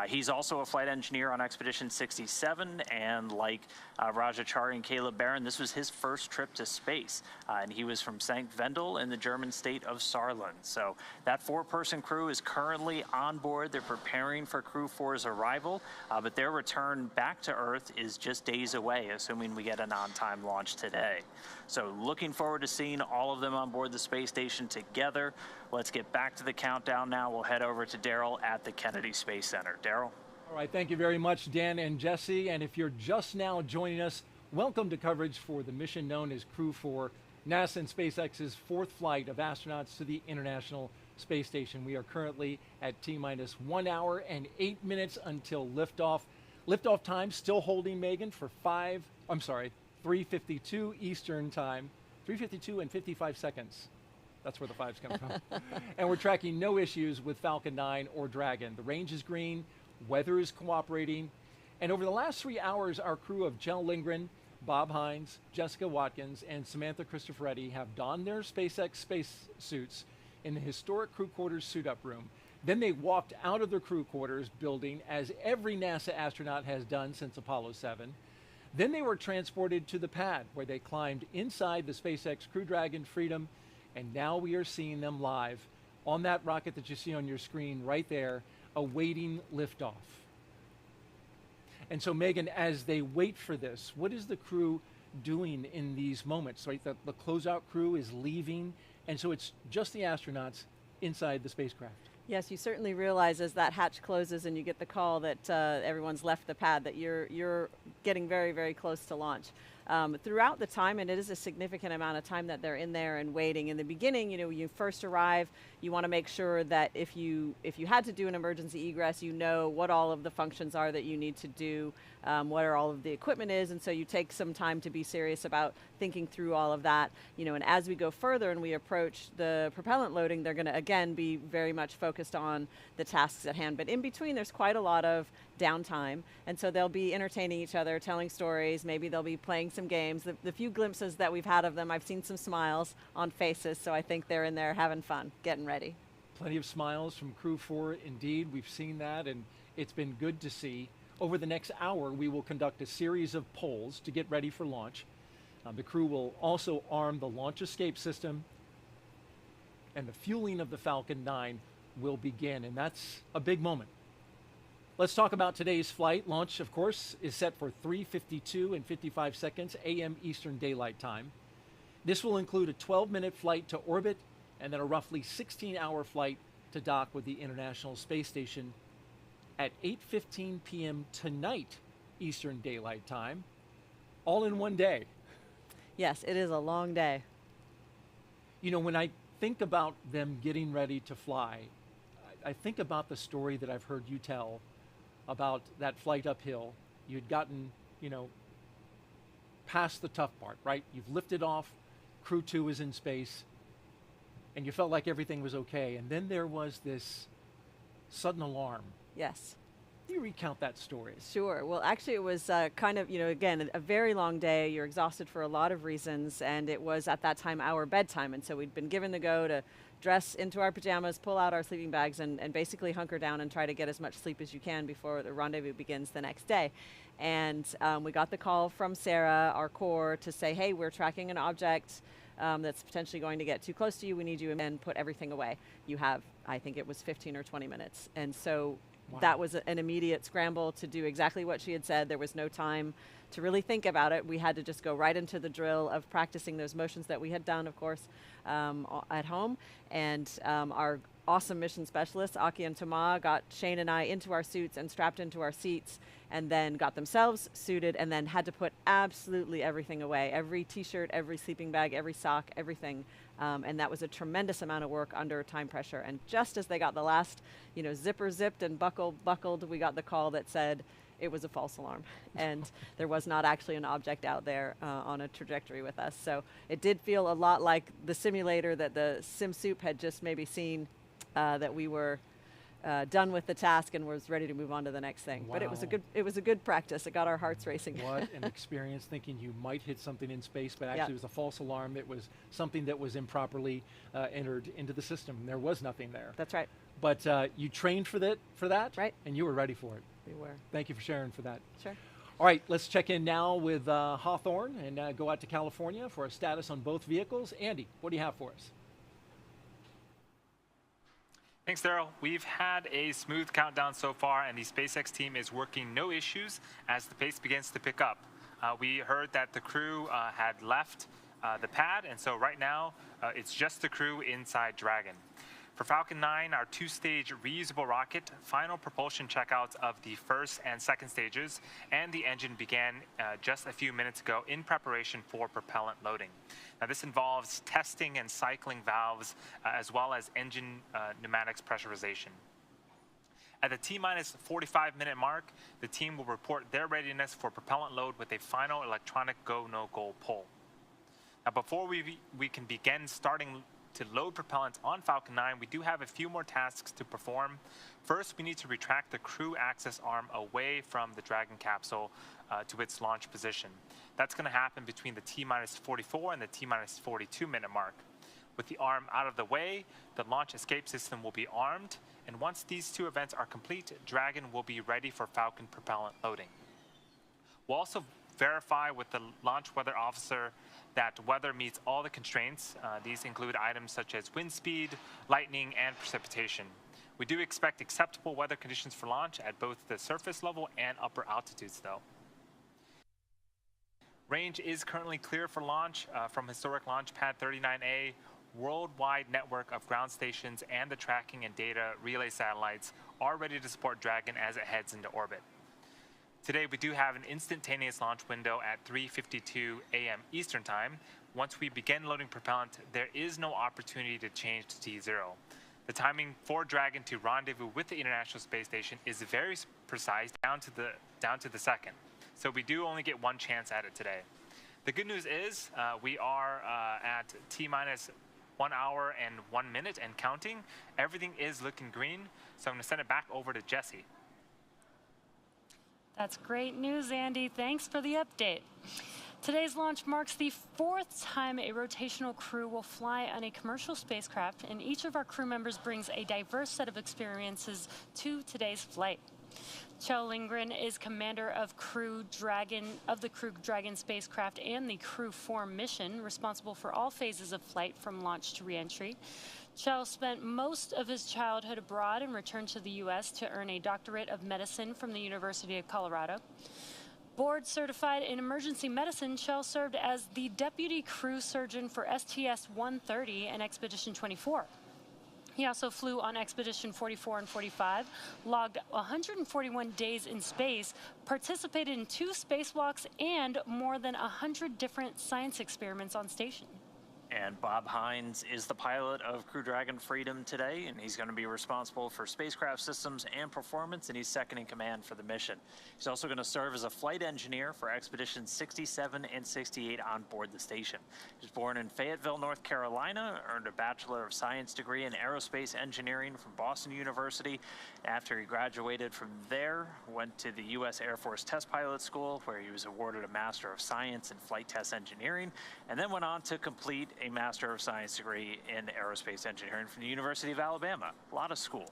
He's also a flight engineer on Expedition 67, and like Rajachari and Caleb Barron, this was his first trip to space, and he was from St. Wendel in the German state of Saarland. So that 4-person crew is currently on board. They're preparing for Crew 4's arrival, but their return back to Earth is just days away, assuming we get an on-time launch today. So looking forward to seeing all of them on board the space station together. Let's get back to the countdown now. We'll head over to Daryl at the Kennedy Space Center. Daryl? All right, thank you very much, Dan and Jesse. And if you're just now joining us, welcome to coverage for the mission known as Crew 4, NASA and SpaceX's 4th flight of astronauts to the International Space Station. We are currently at T-minus 1 hour and 8 minutes until liftoff. Liftoff time still holding, Megan, for 3:52 Eastern time, 3:52 and 55 seconds. That's where the 5's come from. And we're tracking no issues with Falcon 9 or Dragon. The range is green, weather is cooperating, and over the last 3 hours, our crew of Kjell Lindgren, Bob Hines, Jessica Watkins, and Samantha Christopher have donned their SpaceX space suits in the historic crew quarters suit-up room. Then they walked out of their crew quarters building, as every NASA astronaut has done since Apollo 7. Then they were transported to the pad, where they climbed inside the SpaceX Crew Dragon Freedom, and now we are seeing them live on that rocket that you see on your screen right there, awaiting liftoff. And so, Megan, as they wait for this, what is the crew doing in these moments? Right, the closeout crew is leaving, and so it's just the astronauts inside the spacecraft. Yes, you certainly realize as that hatch closes and you get the call that everyone's left the pad, that you're getting very, very close to launch. Throughout the time, and it is a significant amount of time that they're in there and waiting. In the beginning, you know, when you first arrive, you want to make sure that if you had to do an emergency egress, you know what all of the functions are that you need to do, what all of the equipment is, and so you take some time to be serious about thinking through all of that. You know, and as we go further and we approach the propellant loading, they're going to again be very much focused on the tasks at hand. But in between, there's quite a lot of downtime, and so they'll be entertaining each other, telling stories. Maybe they'll be playing some games. The few glimpses that we've had of them, I've seen some smiles on faces, so I think they're in there having fun, getting ready. Plenty of smiles from Crew 4, indeed. We've seen that, and it's been good to see. Over the next hour, we will conduct a series of polls to get ready for launch. The crew will also arm the launch escape system, and the fueling of the Falcon 9 will begin, and that's a big moment. Let's talk about today's flight. Launch, of course, is set for 3:52 and 55 seconds a.m. Eastern Daylight Time. This will include a 12-minute flight to orbit and then a roughly 16-hour flight to dock with the International Space Station at 8:15 p.m. tonight, Eastern Daylight Time, all in one day. Yes, it is a long day. You know, when I think about them getting ready to fly, I think about the story that I've heard you tell about that flight uphill. You'd gotten, you know, past the tough part, right? You've lifted off, Crew 2 is in space, and you felt like everything was okay. And then there was this sudden alarm. Yes. Can you recount that story? Sure. Well, actually, it was kind of, you know, again, a very long day. You're exhausted for a lot of reasons, and it was at that time our bedtime. And so we'd been given the go to dress into our pajamas, pull out our sleeping bags, and basically hunker down and try to get as much sleep as you can before the rendezvous begins the next day. And we got the call from Sarah, our core, to say, hey, we're tracking an object that's potentially going to get too close to you. We need you and put everything away. You have, I think it was 15 or 20 minutes. And so wow. That was an immediate scramble to do exactly what she had said. There was no time to really think about it. We had to just go right into the drill of practicing those motions that we had done, of course, at home. And our awesome mission specialists, Aki and Tama, got Shane and I into our suits and strapped into our seats, and then got themselves suited, and then had to put absolutely everything away. Every t-shirt, every sleeping bag, every sock, everything. And that was a tremendous amount of work under time pressure. And just as they got the last, zipper zipped and buckled, we got the call that said it was a false alarm. And there was not actually an object out there on a trajectory with us. So it did feel a lot like the simulator that the sim soup had just maybe seen, that we were done with the task and was ready to move on to the next thing. Wow. But it was a good practice. It got our hearts racing. What an experience, thinking you might hit something in space, but actually it was a false alarm. It was something that was improperly entered into the system. There was nothing there. That's right. But you trained for that, right? And you were ready for it. We were. Thank you for sharing for that. Sure. All right, let's check in now with Hawthorne and go out to California for a status on both vehicles. Andy, what do you have for us? Thanks, Daryl. We've had a smooth countdown so far, and the SpaceX team is working no issues as the pace begins to pick up. We heard that the crew had left the pad, and so right now it's just the crew inside Dragon. For Falcon 9, our two-stage reusable rocket, final propulsion checkouts of the first and second stages, and the engine began just a few minutes ago in preparation for propellant loading. Now, this involves testing and cycling valves, as well as engine pneumatics pressurization. At the T-minus 45-minute mark, the team will report their readiness for propellant load with a final electronic go-no-go pull. Now, before we can begin starting to load propellant on Falcon 9, we do have a few more tasks to perform. First, we need to retract the crew access arm away from the Dragon capsule to its launch position. That's going to happen between the T-minus 44 and the T-minus 42-minute mark. With the arm out of the way, the launch escape system will be armed, and once these two events are complete, Dragon will be ready for Falcon propellant loading. We'll also verify with the launch weather officer that weather meets all the constraints. These include items such as wind speed, lightning, and precipitation. We do expect acceptable weather conditions for launch at both the surface level and upper altitudes, though. Range is currently clear for launch from historic launch pad 39A. Worldwide network of ground stations and the tracking and data relay satellites are ready to support Dragon as it heads into orbit. Today, we do have an instantaneous launch window at 3:52 a.m. Eastern Time. Once we begin loading propellant, there is no opportunity to change to T0. The timing for Dragon to rendezvous with the International Space Station is very precise, down to the second. So we do only get one chance at it today. The good news is we are at T-minus 1 hour and 1 minute and counting. Everything is looking green, so I'm going to send it back over to Jesse. That's great news, Andy. Thanks for the update. Today's launch marks the 4th time a rotational crew will fly on a commercial spacecraft, and each of our crew members brings a diverse set of experiences to today's flight. Kjell Lindgren is commander of the Crew Dragon spacecraft and the Crew 4 mission, responsible for all phases of flight from launch to reentry. Kjell spent most of his childhood abroad and returned to the U.S. to earn a doctorate of medicine from the University of Colorado. Board certified in emergency medicine, Kjell served as the deputy crew surgeon for STS-130 and Expedition 24. He also flew on Expedition 44 and 45, logged 141 days in space, participated in 2 spacewalks, and more than 100 different science experiments on station. And Bob Hines is the pilot of Crew Dragon Freedom today, and he's going to be responsible for spacecraft systems and performance, and he's second in command for the mission. He's also going to serve as a flight engineer for Expeditions 67 and 68 on board the station. He was born in Fayetteville, North Carolina, earned a Bachelor of Science degree in Aerospace Engineering from Boston University. After he graduated from there, went to the U.S. Air Force Test Pilot School, where he was awarded a Master of Science in Flight Test Engineering, and then went on to complete a Master of Science degree in Aerospace Engineering from the University of Alabama. A lot of school.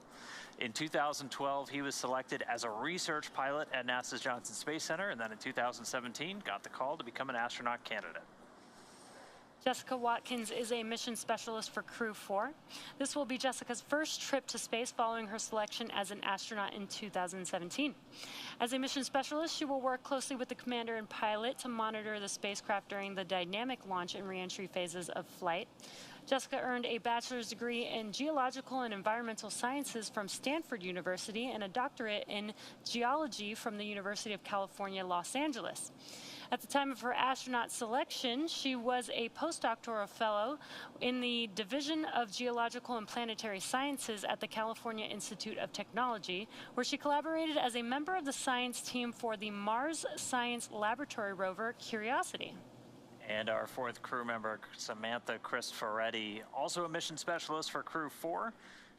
In 2012, he was selected as a research pilot at NASA's Johnson Space Center, and then in 2017, got the call to become an astronaut candidate. Jessica Watkins is a mission specialist for Crew 4. This will be Jessica's first trip to space following her selection as an astronaut in 2017. As a mission specialist, she will work closely with the commander and pilot to monitor the spacecraft during the dynamic launch and reentry phases of flight. Jessica earned a bachelor's degree in geological and environmental sciences from Stanford University and a doctorate in geology from the University of California, Los Angeles. At the time of her astronaut selection, she was a postdoctoral fellow in the Division of Geological and Planetary Sciences at the California Institute of Technology, where she collaborated as a member of the science team for the Mars Science Laboratory rover Curiosity. And our fourth crew member, Samantha Cristoforetti, also a mission specialist for Crew 4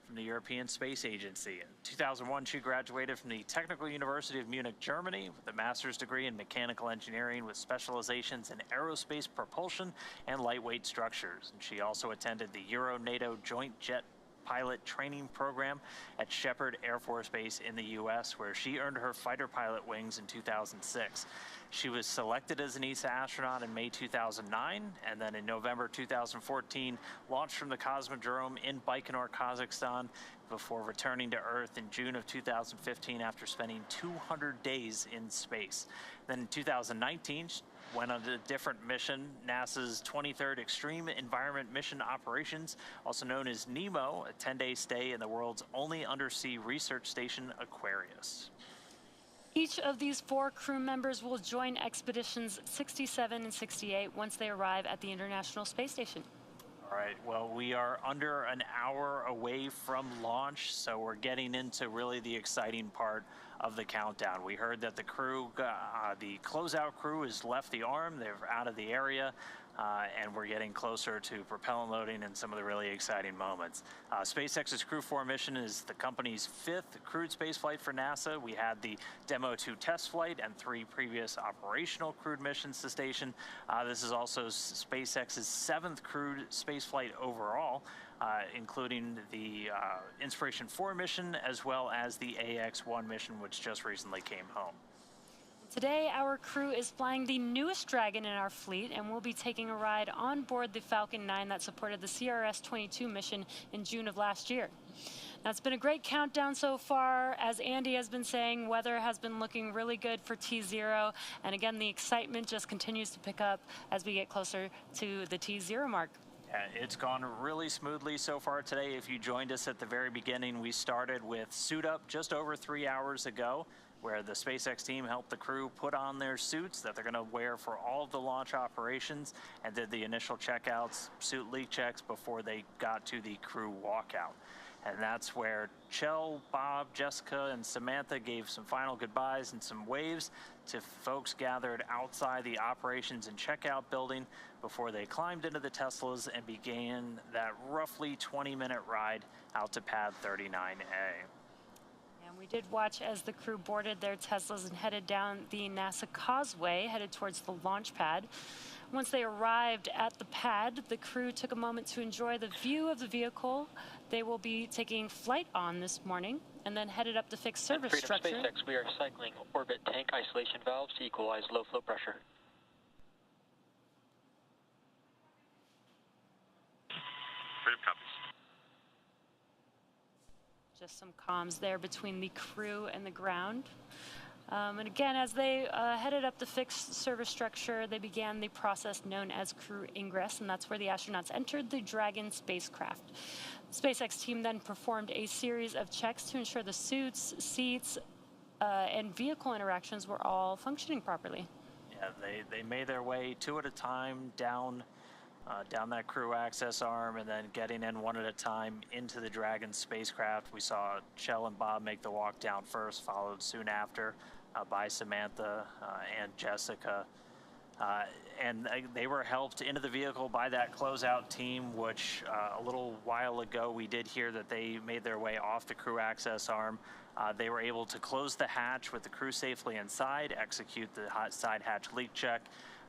from the European Space Agency. In 2001, she graduated from the Technical University of Munich, Germany, with a master's degree in mechanical engineering with specializations in aerospace propulsion and lightweight structures. And she also attended the Euro-NATO Joint Jet Pilot Training Program at Shepherd Air Force Base in the U.S., where she earned her fighter pilot wings in 2006. She was selected as an ESA astronaut in May 2009, and then in November 2014, launched from the Cosmodrome in Baikonur, Kazakhstan, before returning to Earth in June of 2015 after spending 200 days in space. Then in 2019, she went on a different mission, NASA's 23rd Extreme Environment Mission Operations, also known as NEMO, a 10-day stay in the world's only undersea research station, Aquarius. Each of these 4 crew members will join expeditions 67 and 68 once they arrive at the International Space Station. All right, well, we are under an hour away from launch, so we're getting into really the exciting part of the countdown. We heard that the crew, the closeout crew has left the arm, they're out of the area, and we're getting closer to propellant loading and some of the really exciting moments. SpaceX's Crew 4 mission is the company's 5th crewed spaceflight for NASA. We had the Demo 2 test flight and 3 previous operational crewed missions to station. This is also SpaceX's 7th crewed spaceflight overall, including the Inspiration 4 mission as well as the AX-1 mission, which just recently came home. Today, our crew is flying the newest Dragon in our fleet, and we'll be taking a ride on board the Falcon 9 that supported the CRS-22 mission in June of last year. Now, it's been a great countdown so far. As Andy has been saying, weather has been looking really good for T0, and again, the excitement just continues to pick up as we get closer to the T0 mark. Yeah, it's gone really smoothly so far today. If you joined us at the very beginning, we started with Suit Up just over 3 hours ago, where the SpaceX team helped the crew put on their suits that they're going to wear for all of the launch operations and did the initial checkouts, suit leak checks before they got to the crew walkout. And that's where Kjell, Bob, Jessica, and Samantha gave some final goodbyes and some waves to folks gathered outside the operations and checkout building before they climbed into the Teslas and began that roughly 20-minute ride out to pad 39A. We did watch as the crew boarded their Teslas and headed down the NASA Causeway, headed towards the launch pad. Once they arrived at the pad, the crew took a moment to enjoy the view of the vehicle they will be taking flight on this morning, and then headed up the fixed service structure. SpaceX, we are cycling orbit tank isolation valves to equalize low flow pressure. Freedom copies. Just some comms there between the crew and the ground. And again, as they headed up the fixed service structure, they began the process known as crew ingress, and that's where the astronauts entered the Dragon spacecraft. The SpaceX team then performed a series of checks to ensure the suits, seats, and vehicle interactions were all functioning properly. Yeah, they made their way 2 at a time down that crew access arm, and then getting in 1 at a time into the Dragon spacecraft. We saw Kjell and Bob make the walk down first, followed soon after by Samantha and Jessica. And they were helped into the vehicle by that closeout team, which a little while ago we did hear that they made their way off the crew access arm. They were able to close the hatch with the crew safely inside, execute the side hatch leak check.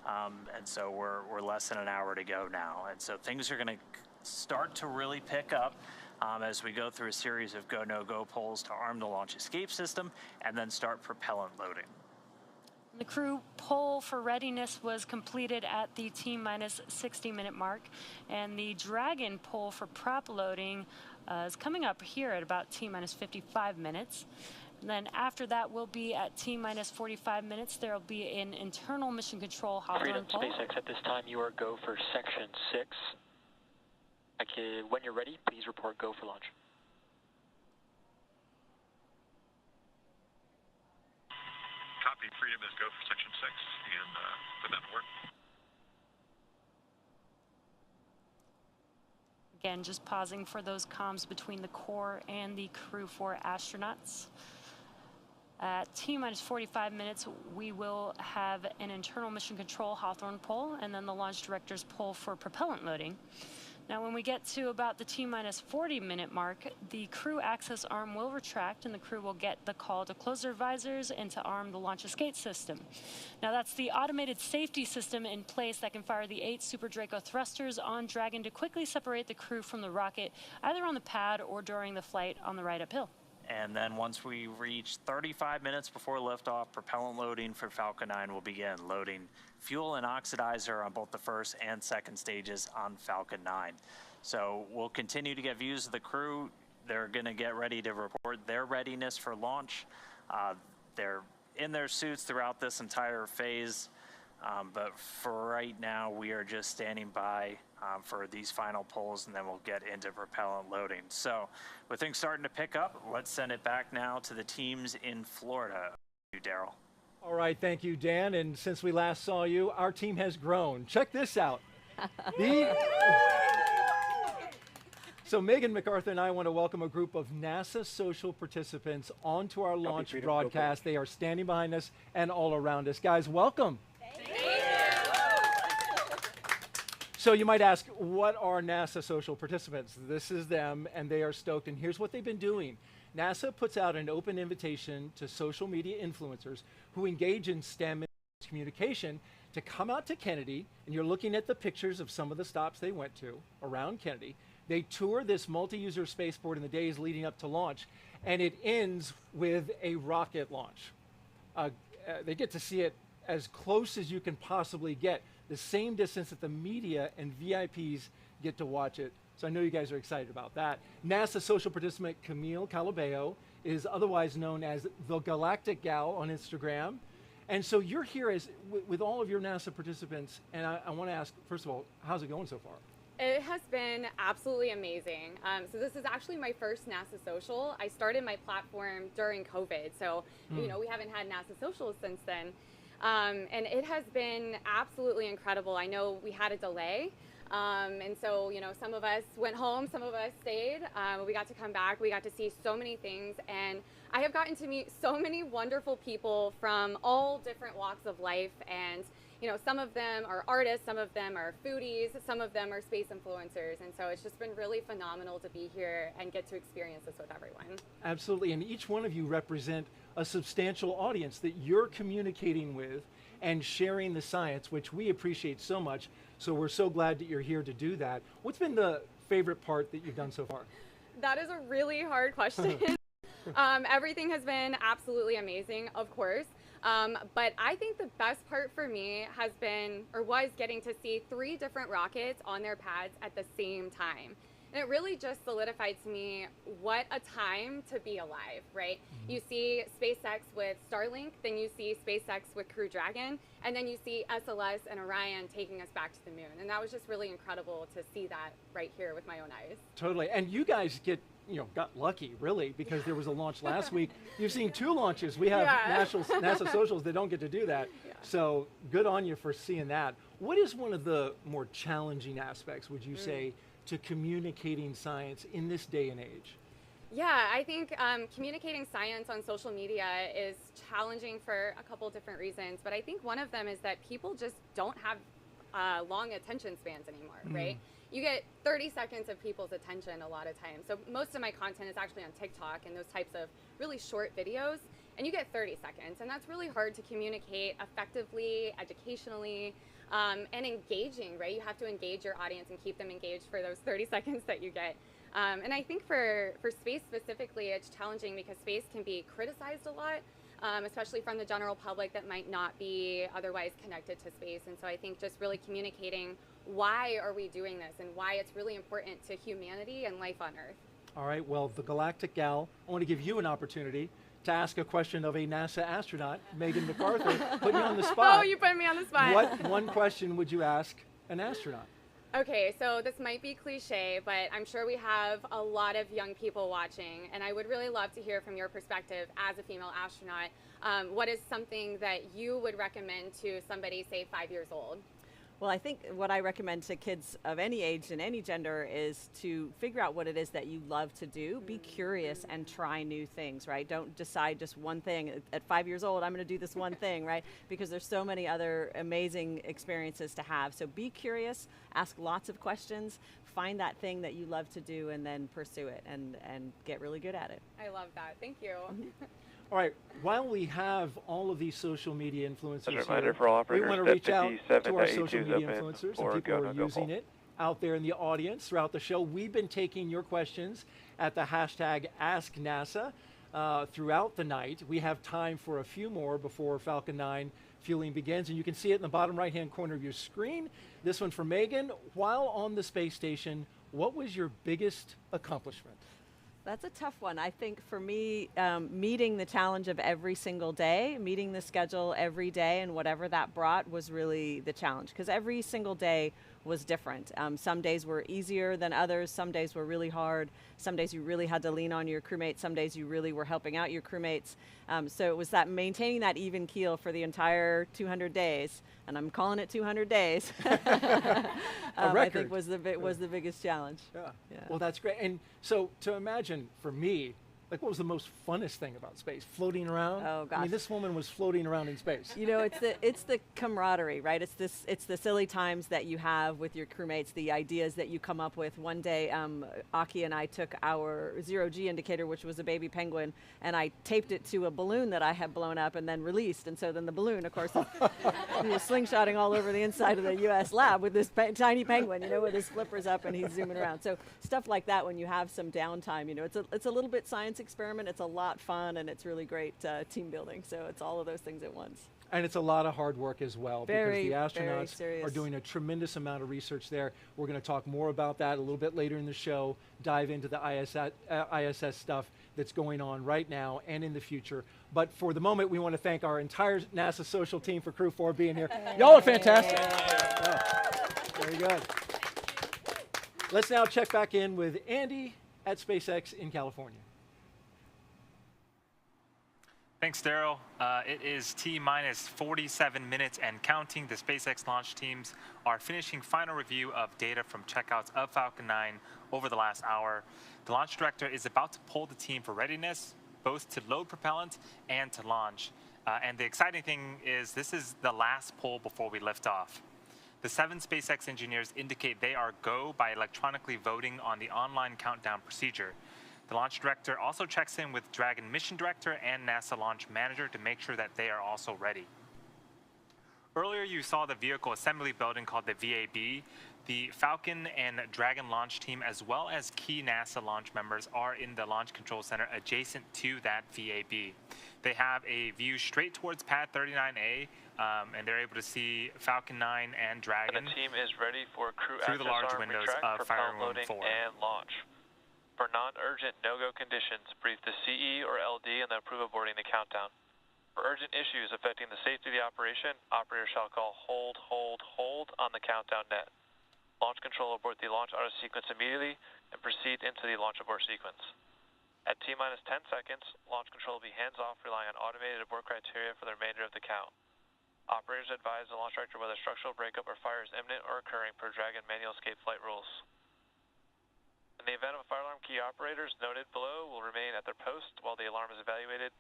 And so we're less than an hour to go now. And so things are going to start to really pick up as we go through a series of go, no-go polls to arm the launch escape system and then start propellant loading. The crew poll for readiness was completed at the T-minus 60-minute mark, and the Dragon poll for prop loading is coming up here at about T-minus 55 minutes. And then after that, we'll be at T-minus 45 minutes. There will be an internal mission control Hawthorne poll. Freedom, SpaceX, at this time you are go for Section 6. When you're ready, please report go for launch. Copy, Freedom is go for Section 6, and put that to work. Again, just pausing for those comms between the core and the crew for astronauts. At T-minus 45 minutes, we will have an internal mission control Hawthorne poll, and then the launch director's poll for propellant loading. Now, when we get to about the T-minus 40-minute mark, the crew access arm will retract, and the crew will get the call to close their visors and to arm the launch escape system. Now, that's the automated safety system in place that can fire the 8 Super Draco thrusters on Dragon to quickly separate the crew from the rocket, either on the pad or during the flight on the ride uphill. And then once we reach 35 minutes before liftoff, propellant loading for Falcon 9 will begin, loading fuel and oxidizer on both the first and second stages on Falcon 9. So we'll continue to get views of the crew. They're going to get ready to report their readiness for launch. They're in their suits throughout this entire phase. But for right now, we are just standing by for these final polls, and then we'll get into propellant loading. So with things starting to pick up, let's send it back now to the teams in Florida. You, Daryl. All right, thank you, Dan. And since we last saw you, our team has grown. Check this out. So Megan MacArthur and I want to welcome a group of NASA social participants onto our launch broadcast. They are standing behind us and all around us. Guys, welcome. So you might ask, what are NASA social participants? This is them, and they are stoked, and here's what they've been doing. NASA puts out an open invitation to social media influencers who engage in STEM communication to come out to Kennedy, and you're looking at the pictures of some of the stops they went to around Kennedy. They tour this multi-user spaceport in the days leading up to launch, and it ends with a rocket launch. They get to see it as close as you can possibly get, the same distance that the media and VIPs get to watch it. So I know you guys are excited about that. NASA social participant Camille Calabeo is otherwise known as the Galactic Gal on Instagram. And so you're here as with all of your NASA participants, and I want to ask, first of all, how's it going so far? It has been absolutely amazing. So this is actually my first NASA social. I started my platform during COVID, so you know, we haven't had NASA socials since then. And it has been absolutely incredible. I know we had a delay, and so, you know, some of us went home, some of us stayed. We got to come back, we got to see so many things, and I have gotten to meet so many wonderful people from all different walks of life. And you know, some of them are artists, some of them are foodies, some of them are space influencers. And so it's just been really phenomenal to be here and get to experience this with everyone. Absolutely, and each one of you represent a substantial audience that you're communicating with and sharing the science, which we appreciate so much. So we're so glad that you're here to do that. What's been the favorite part that you've done so far? That is a really hard question. Everything has been absolutely amazing, of course. But I think the best part for me has been, or was, getting to see 3 different rockets on their pads at the same time. And it really just solidified to me what a time to be alive, right? You see SpaceX with Starlink, then you see SpaceX with Crew Dragon, and then you see SLS and Orion taking us back to the moon. And that was just really incredible to see that right here with my own eyes. Totally, and you guys got lucky, really, because there was a launch last week. You've seen 2 launches. We have NASA socials that don't get to do that. So good on you for seeing that. What is one of the more challenging aspects, would you say, to communicating science in this day and age? Yeah, I think communicating science on social media is challenging for a couple different reasons, but I think one of them is that people just don't have long attention spans anymore, right? You get 30 seconds of people's attention a lot of times. So most of my content is actually on TikTok and those types of really short videos, and you get 30 seconds, and that's really hard to communicate effectively, educationally, and engaging, right? You have to engage your audience and keep them engaged for those 30 seconds that you get. And I think for space specifically, it's challenging because space can be criticized a lot. especially from the general public that might not be otherwise connected to space. And so I think just really communicating why are we doing this and why it's really important to humanity and life on Earth. All right, well, the Galactic Gal, I want to give you an opportunity to ask a question of a NASA astronaut, Megan MacArthur. Put me on the spot. Oh, you put me on the spot. What one question would you ask an astronaut? Okay, so this might be cliche, but I'm sure we have a lot of young people watching, and I would really love to hear from your perspective as a female astronaut. What is something that you would recommend to somebody, say, 5 years old? Well, I think what I recommend to kids of any age and any gender is to figure out what it is that you love to do. Be curious and try new things, right? Don't decide just one thing. At 5 years old, I'm going to do this one thing, right? Because there's so many other amazing experiences to have. So be curious, ask lots of questions, find that thing that you love to do, and then pursue it and get really good at it. I love that. Thank you. All right, while we have all of these social media influencers reminder here, for all we operators, want to reach out to our FT7.82 social is media open, influencers or and people go, who are no, go using full. it out there in the audience throughout the show. We've been taking your questions at the hashtag AskNASA throughout the night. We have time for a few more before Falcon 9 fueling begins, and you can see it in the bottom right-hand corner of your screen. This one from Megan. While on the space station, what was your biggest accomplishment? That's a tough one. I think for me, meeting the challenge of every single day, meeting the schedule every day and whatever that brought was really the challenge, because every single day was different. Some days were easier than others. Some days were really hard. Some days you really had to lean on your crewmates. Some days you really were helping out your crewmates. So it was that maintaining that even keel for the entire 200 days, and I'm calling it 200 days. I think was the biggest challenge. Yeah. Well, that's great. And so to imagine for me, like, what was the most funnest thing about space? Floating around? Oh gosh. I mean, this woman was floating around in space. You know, it's the camaraderie, right? It's the silly times that you have with your crewmates, the ideas that you come up with. One day, Aki and I took our zero-G indicator, which was a baby penguin, and I taped it to a balloon that I had blown up and then released. And so then the balloon, of course, he was slingshotting all over the inside of the U.S. lab with this tiny penguin, you know, with his flippers up and he's zooming around. So stuff like that, when you have some downtime, you know, it's a little bit science experiment. It's a lot fun, and it's really great team building. So it's all of those things at once. And it's a lot of hard work as well, because the astronauts are doing a tremendous amount of research there. We're going to talk more about that a little bit later in the show, dive into the ISS stuff that's going on right now and in the future. But for the moment, we want to thank our entire NASA social team for Crew 4 being here. Y'all are fantastic. Oh, very good. Let's now check back in with Andy at SpaceX in California. Thanks, Daryl. It is T-minus 47 minutes and counting. The SpaceX launch teams are finishing final review of data from checkouts of Falcon 9 over the last hour. The launch director is about to poll the team for readiness, both to load propellant and to launch. And the exciting thing is this is the last poll before we lift off. The 7 SpaceX engineers indicate they are go by electronically voting on the online countdown procedure. The launch director also checks in with Dragon mission director and NASA launch manager to make sure that they are also ready. Earlier you saw the vehicle assembly building called the VAB. The Falcon and Dragon launch team, as well as key NASA launch members, are in the Launch Control Center adjacent to that VAB. They have a view straight towards pad 39A, and they're able to see Falcon 9 and Dragon. And the team is ready for crew through the large arm windows retract, of Fire Room loading 4. and launch. For non-urgent no-go conditions, brief the CE or LD and then approve aborting the countdown. For urgent issues affecting the safety of the operation, operators shall call hold on the countdown net. Launch control abort the launch auto sequence immediately and proceed into the launch abort sequence. At T-minus 10 seconds, launch control will be hands-off, relying on automated abort criteria for the remainder of the count. Operators advise the launch director whether structural breakup or fire is imminent or occurring per Dragon manual escape flight rules. In the event of a fire alarm, key operators noted below will remain at their post while the alarm is evaluated.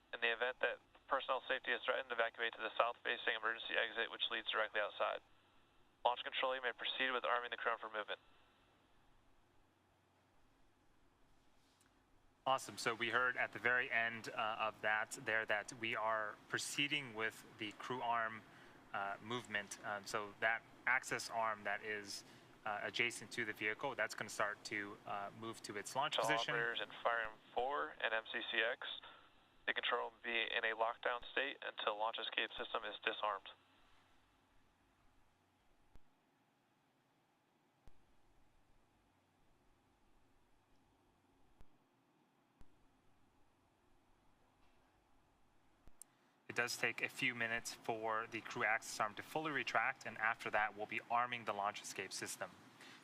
In the event that personnel safety is threatened, evacuate to the south-facing emergency exit, which leads directly outside. Launch control, you may proceed with arming the crew for movement. Awesome. So we heard at the very end of that there that we are proceeding with the crew arm movement. So that access arm that is adjacent to the vehicle, that's going to start to move to its launch position. Operators in Fire Room 4 and MCCX, The control will be in a lockdown state until launch escape system is disarmed. It does take a few minutes for the crew access arm to fully retract, and after that, we'll be arming the launch escape system.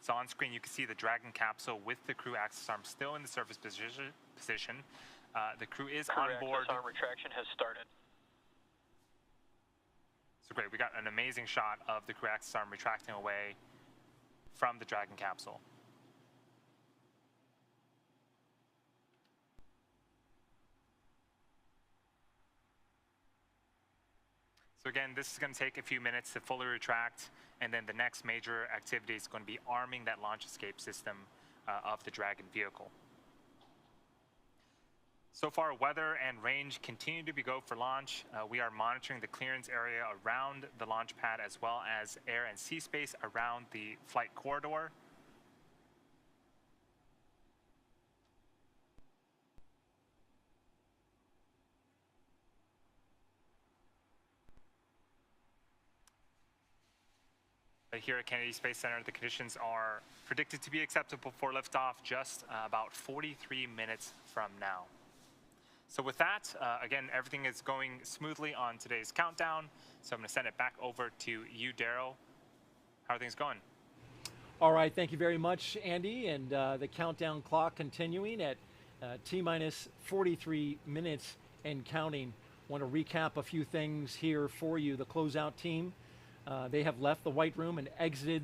So on screen, you can see the Dragon capsule with the crew access arm still in the surface position. The crew is on board. Crew access arm retraction has started. So great, we got an amazing shot of the crew access arm retracting away from the Dragon capsule. So again, this is going to take a few minutes to fully retract, and then the next major activity is going to be arming that launch escape system of the Dragon vehicle. So far, weather and range continue to be go for launch. We are monitoring the clearance area around the launch pad as well as air and sea space around the flight corridor. Here at Kennedy Space Center, the conditions are predicted to be acceptable for liftoff just about 43 minutes from now. So with that, again, everything is going smoothly on today's countdown. So I'm going to send it back over to you, Daryl. How are things going? All right, thank you very much, Andy. And the countdown clock continuing at T-minus 43 minutes and counting. Want to recap a few things here for you. The closeout team, they have left the White Room and exited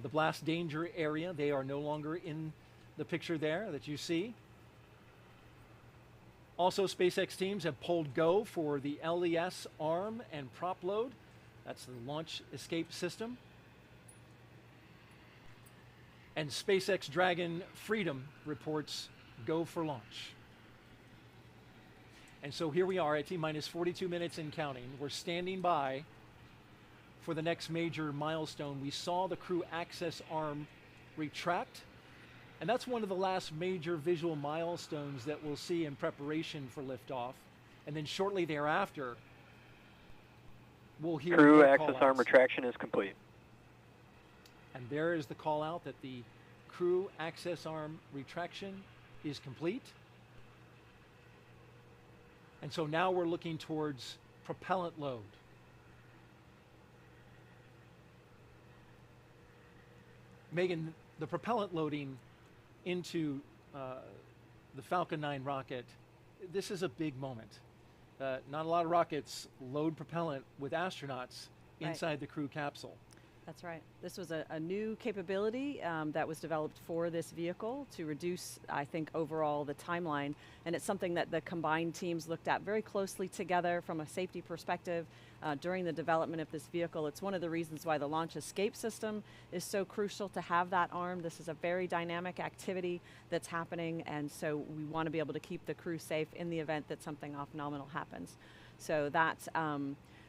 the blast danger area. They are no longer in the picture there that you see. Also, SpaceX teams have pulled go for the LES arm and prop load. That's the launch escape system. And SpaceX Dragon Freedom reports go for launch. And so here we are at T-minus 42 minutes and counting. We're standing by for the next major milestone. We saw the crew access arm retract, and that's one of the last major visual milestones that we'll see in preparation for liftoff. And then shortly thereafter, we'll hear crew access arm retraction is complete. And there is the call out that the crew access arm retraction is complete. And so now we're looking towards propellant load. Megan, the propellant loading into the Falcon 9 rocket, this is a big moment. Not a lot of rockets load propellant with astronauts inside the crew capsule. That's right. This was a new capability that was developed for this vehicle to reduce, I think, overall the timeline. And it's something that the combined teams looked at very closely together from a safety perspective during the development of this vehicle. It's one of the reasons why the launch escape system is so crucial to have that arm. This is a very dynamic activity that's happening, and so we want to be able to keep the crew safe in the event that something off-nominal happens. So that's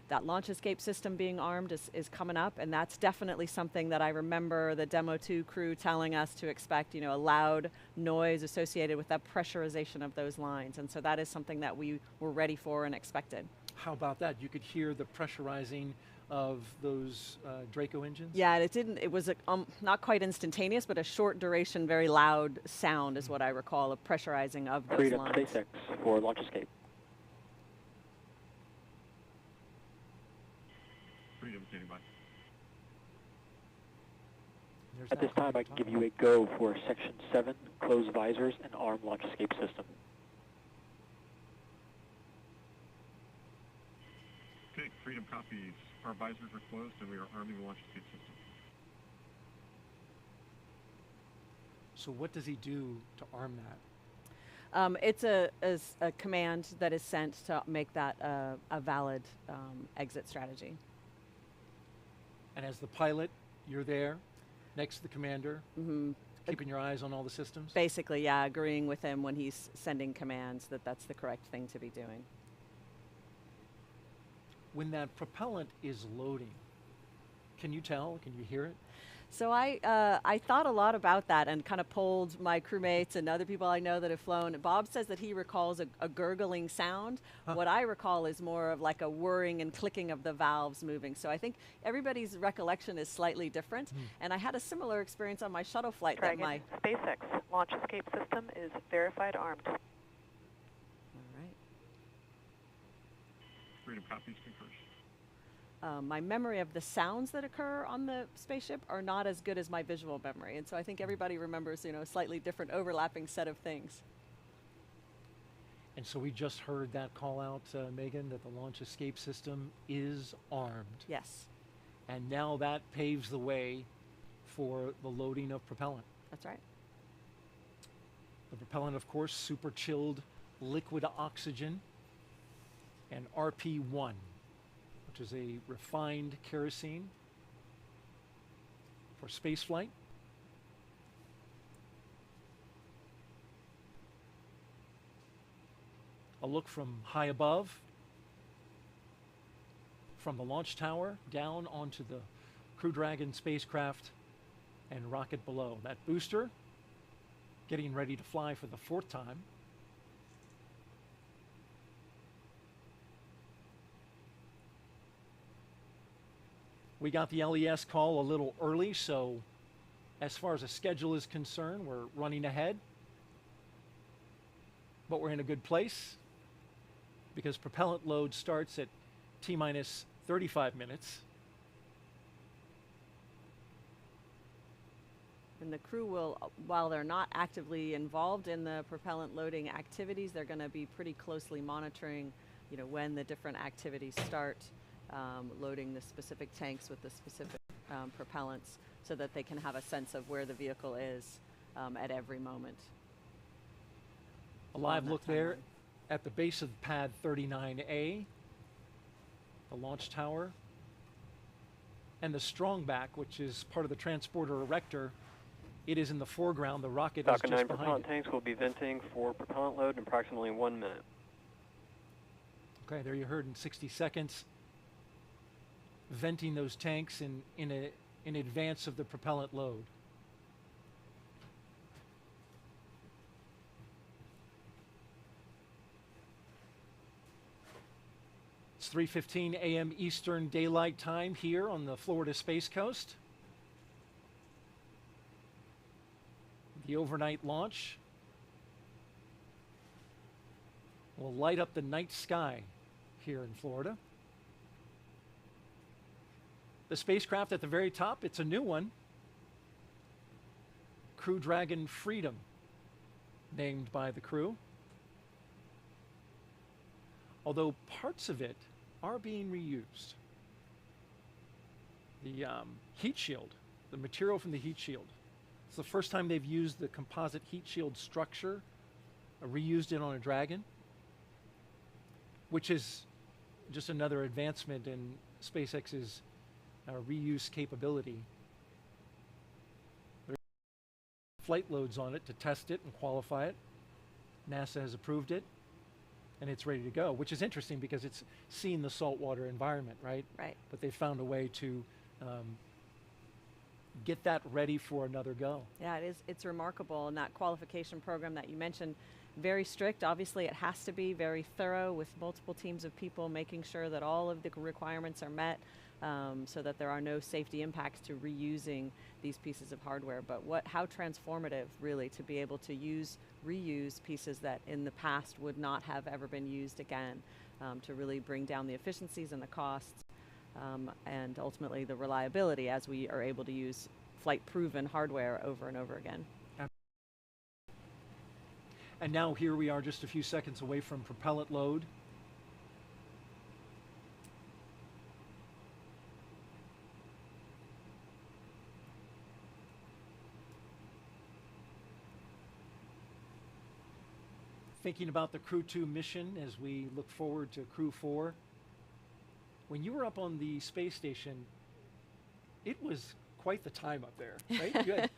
that launch escape system being armed is coming up, and that's definitely something that I remember the Demo 2 crew telling us to expect, you know, a loud noise associated with that pressurization of those lines. And so that is something that we were ready for and expected. How about that? You could hear the pressurizing of those Draco engines? Yeah, it was not quite instantaneous, but a short duration, very loud sound is what I recall of pressurizing of those Freedom lines. SpaceX for launch escape. At this time, I can give you a go for Section 7, closed visors and arm launch escape system. Okay, Freedom copies. Our visors are closed and we are arming the launch escape system. So what does he do to arm that? It's a command that is sent to make that a valid exit strategy. And as the pilot, you're there next to the commander, keeping your eyes on all the systems? Basically, yeah, agreeing with him when he's sending commands that that's the correct thing to be doing. When that propellant is loading, can you tell? Can you hear it? So I thought a lot about that and kind of polled my crewmates and other people I know that have flown. Bob says that he recalls a gurgling sound. What I recall is more of like a whirring and clicking of the valves moving. So I think everybody's recollection is slightly different. And I had a similar experience on my shuttle flight. Dragon, that my SpaceX launch escape system is verified armed. All right. Freedom copies confirmed. My memory of the sounds that occur on the spaceship are not as good as my visual memory. And so I think everybody remembers, you know, a slightly different overlapping set of things. And so we just heard that call out, Megan, that the launch escape system is armed. Yes. And now that paves the way for the loading of propellant. That's right. The propellant, of course, super chilled liquid oxygen and RP1, which is a refined kerosene for spaceflight. A look from high above, from the launch tower down onto the Crew Dragon spacecraft and rocket below. That booster getting ready to fly for the 4th time. We got the LES call a little early, so as far as the schedule is concerned, we're running ahead. But we're in a good place because propellant load starts at T-minus 35 minutes. And the crew will, while they're not actively involved in the propellant loading activities, they're going to be pretty closely monitoring, you know, when the different activities start, loading the specific tanks with the specific propellants so that they can have a sense of where the vehicle is at every moment. A live look there at the base of pad 39A, the launch tower, and the strongback, which is part of the transporter erector. It is in the foreground. The rocket Falcon is 9 just behind propellant it. tanks will be venting for propellant load in approximately 1 minute. Okay, there you heard in 60 seconds. Venting those tanks in advance of the propellant load. It's 3:15 a.m. Eastern Daylight Time here on the Florida Space Coast. The overnight launch will light up the night sky here in Florida. The spacecraft at the very top, it's a new one. Crew Dragon Freedom, named by the crew. Although parts of it are being reused. The heat shield, the material from the heat shield. It's the first time they've used the composite heat shield structure, reused it on a Dragon, which is just another advancement in SpaceX's reuse capability. There are flight loads on it to test it and qualify it. NASA has approved it, and it's ready to go, which is interesting because it's seen the saltwater environment, right? Right. But they found a way to get that ready for another go. Yeah, it is. It's remarkable. And that qualification program that you mentioned, very strict. Obviously, it has to be very thorough with multiple teams of people making sure that all of the requirements are met. So that there are no safety impacts to reusing these pieces of hardware. But how transformative, really, to be able to reuse pieces that in the past would not have ever been used again, to really bring down the efficiencies and the costs, and ultimately the reliability as we are able to use flight-proven hardware over and over again. And now here we are just a few seconds away from propellant load. Thinking about the Crew 2 mission as we look forward to Crew 4. When you were up on the space station, it was quite the time up there, right?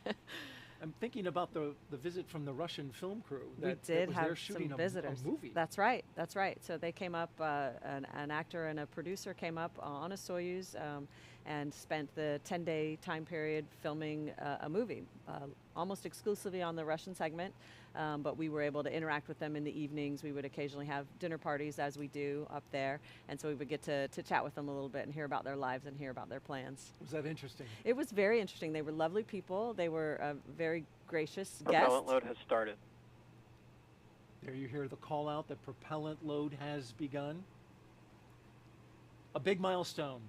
I'm thinking about the visit from the Russian film crew. We did have some visitors. A movie. That's right. That's right. So they came up. An actor and a producer came up on a Soyuz and spent the 10-day time period filming a movie, almost exclusively on the Russian segment. But we were able to interact with them in the evenings. We would occasionally have dinner parties, as we do up there, and so we would get to chat with them a little bit and hear about their lives and hear about their plans. Was that interesting? It was very interesting. They were lovely people. They were very gracious guests. Propellant load has started. There you hear the call out that propellant load has begun. A big milestone.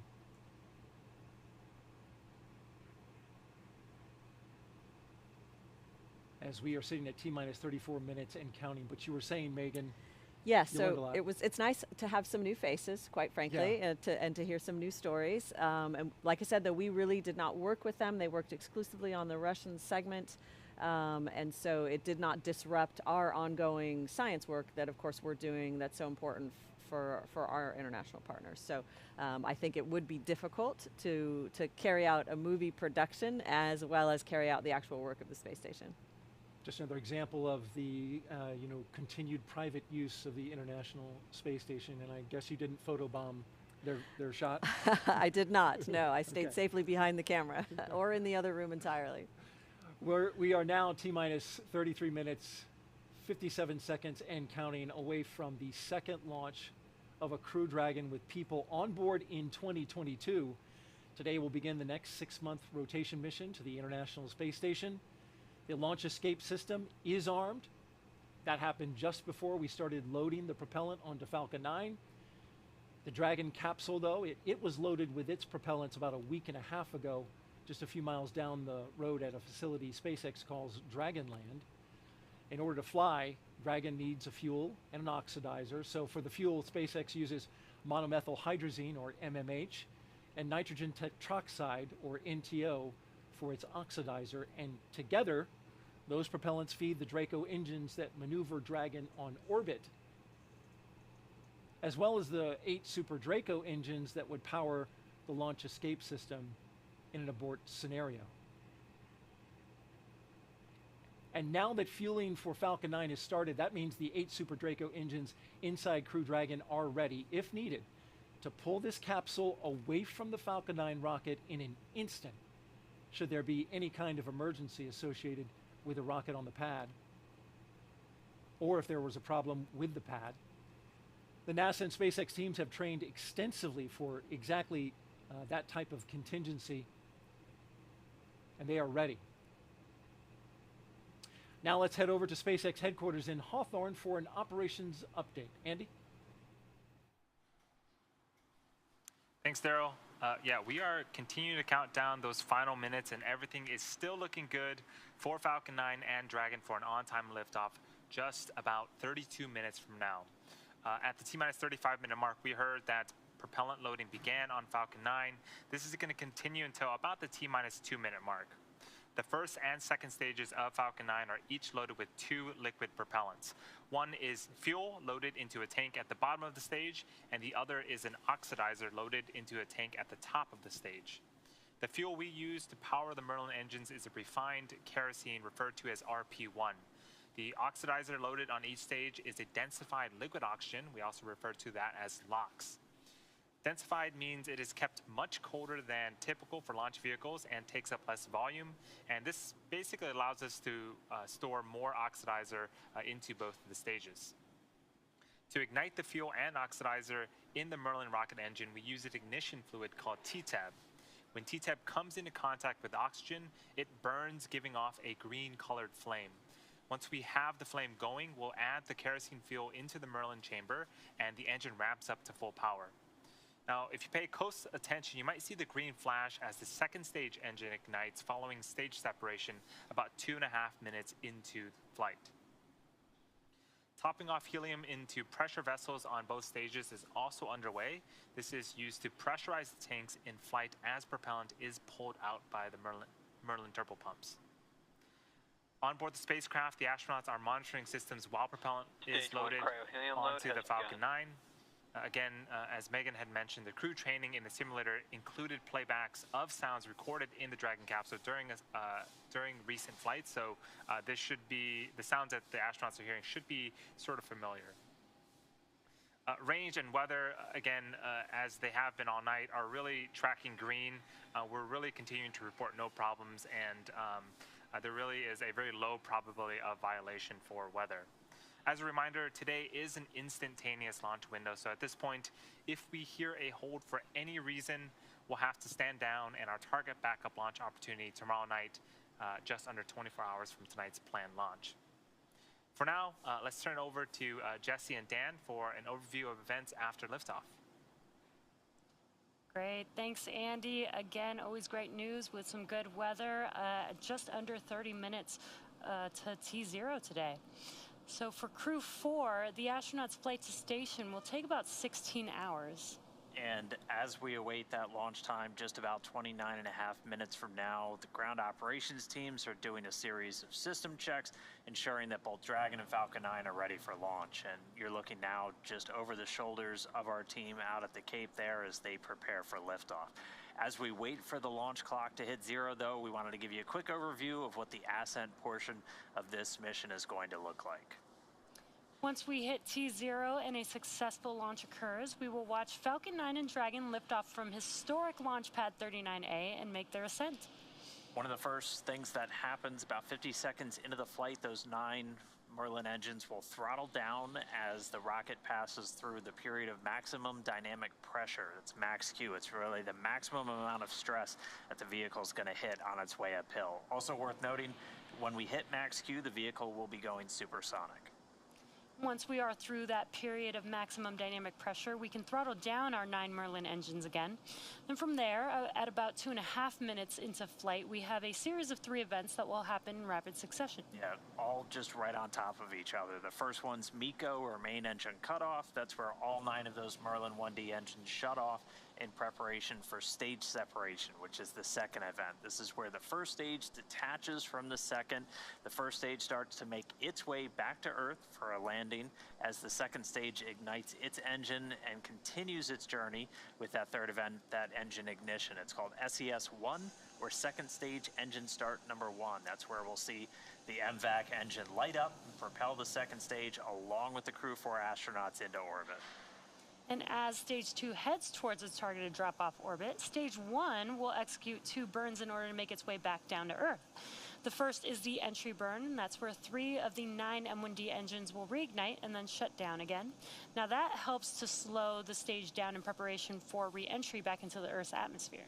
As we are sitting at T-minus 34 minutes and counting. But you were saying, Megan. Yeah, so it's nice to have some new faces, quite frankly, and to hear some new stories. And like I said, though, we really did not work with them. They worked exclusively on the Russian segment. And so it did not disrupt our ongoing science work that, of course, we're doing that's so important for our international partners. So I think it would be difficult to carry out a movie production as well as carry out the actual work of the space station. Just another example of the continued private use of the International Space Station, and I guess you didn't photobomb their shot? I did not, no. I stayed safely behind the camera or in the other room entirely. We are now T-minus 33 minutes, 57 seconds and counting away from the second launch of a Crew Dragon with people on board in 2022. Today will begin the next 6-month rotation mission to the International Space Station. The launch escape system is armed. That happened just before we started loading the propellant onto Falcon 9. The Dragon capsule, though, it was loaded with its propellants about a week and a half ago, just a few miles down the road at a facility SpaceX calls Dragonland. In order to fly, Dragon needs a fuel and an oxidizer. So for the fuel, SpaceX uses monomethyl hydrazine, or MMH, and nitrogen tetroxide, or NTO, for its oxidizer, and together, those propellants feed the Draco engines that maneuver Dragon on orbit, as well as the 8 Super Draco engines that would power the launch escape system in an abort scenario. And now that fueling for Falcon 9 has started, that means the 8 Super Draco engines inside Crew Dragon are ready, if needed, to pull this capsule away from the Falcon 9 rocket in an instant, should there be any kind of emergency associated with a rocket on the pad, or if there was a problem with the pad. The NASA and SpaceX teams have trained extensively for exactly that type of contingency, and they are ready. Now let's head over to SpaceX headquarters in Hawthorne for an operations update. Andy? Thanks, Daryl. Yeah, we are continuing to count down those final minutes, and everything is still looking good for Falcon 9 and Dragon for an on-time liftoff just about 32 minutes from now. At the T-minus 35-minute mark, we heard that propellant loading began on Falcon 9. This is going to continue until about the T-minus 2-minute mark. The first and second stages of Falcon 9 are each loaded with 2 liquid propellants. One is fuel loaded into a tank at the bottom of the stage, and the other is an oxidizer loaded into a tank at the top of the stage. The fuel we use to power the Merlin engines is a refined kerosene referred to as RP1. The oxidizer loaded on each stage is a densified liquid oxygen. We also refer to that as LOX. Densified means it is kept much colder than typical for launch vehicles and takes up less volume, and this basically allows us to store more oxidizer into both of the stages. To ignite the fuel and oxidizer in the Merlin rocket engine, we use an ignition fluid called TTAB. When TTAB comes into contact with oxygen, it burns, giving off a green-colored flame. Once we have the flame going, we'll add the kerosene fuel into the Merlin chamber, and the engine ramps up to full power. Now, if you pay close attention, you might see the green flash as the second stage engine ignites following stage separation about 2.5 minutes into flight. Topping off helium into pressure vessels on both stages is also underway. This is used to pressurize the tanks in flight as propellant is pulled out by the Merlin turbopumps. On board the spacecraft, the astronauts are monitoring systems while propellant is loaded onto the Falcon 9. Again, as Megan had mentioned, the crew training in the simulator included playbacks of sounds recorded in the Dragon capsule during recent flights. So this should be, the sounds that the astronauts are hearing should be sort of familiar. Range and weather, again, as they have been all night, are really tracking green. We're really continuing to report no problems, and there really is a very low probability of violation for weather. As a reminder, today is an instantaneous launch window, so at this point, if we hear a hold for any reason, we'll have to stand down, and our target backup launch opportunity tomorrow night, just under 24 hours from tonight's planned launch. For now, let's turn it over to Jesse and Dan for an overview of events after liftoff. Great, thanks Andy. Again, always great news with some good weather. Just under 30 minutes to T0 today. So for Crew 4, the astronauts' flight to station will take about 16 hours. And as we await that launch time, just about 29.5 minutes from now, the ground operations teams are doing a series of system checks, ensuring that both Dragon and Falcon 9 are ready for launch. And you're looking now just over the shoulders of our team out at the Cape there as they prepare for liftoff. As we wait for the launch clock to hit 0, though, we wanted to give you a quick overview of what the ascent portion of this mission is going to look like. Once we hit T0 and a successful launch occurs, we will watch Falcon 9 and Dragon lift off from historic launch pad 39A and make their ascent. One of the first things that happens about 50 seconds into the flight, those 9 Merlin engines will throttle down as the rocket passes through the period of maximum dynamic pressure. It's max Q. It's really the maximum amount of stress that the vehicle is going to hit on its way uphill. Also worth noting, when we hit max Q, the vehicle will be going supersonic. Once we are through that period of maximum dynamic pressure, we can throttle down our 9 Merlin engines again. And from there, at about 2.5 minutes into flight, we have a series of 3 events that will happen in rapid succession. Yeah, all just right on top of each other. The first one's MECO, or main engine cutoff. That's where all 9 of those Merlin 1D engines shut off in preparation for stage separation, which is the second event. This is where the first stage detaches from the second. The first stage starts to make its way back to Earth for a landing as the second stage ignites its engine and continues its journey with that third event, that engine ignition. It's called SES-1, or second stage engine start number 1. That's where we'll see the MVAC engine light up and propel the second stage along with the Crew 4 astronauts into orbit. And as Stage 2 heads towards its targeted drop-off orbit, Stage 1 will execute 2 burns in order to make its way back down to Earth. The first is the entry burn, and that's where 3 of the 9 M1D engines will reignite and then shut down again. Now that helps to slow the stage down in preparation for re-entry back into the Earth's atmosphere.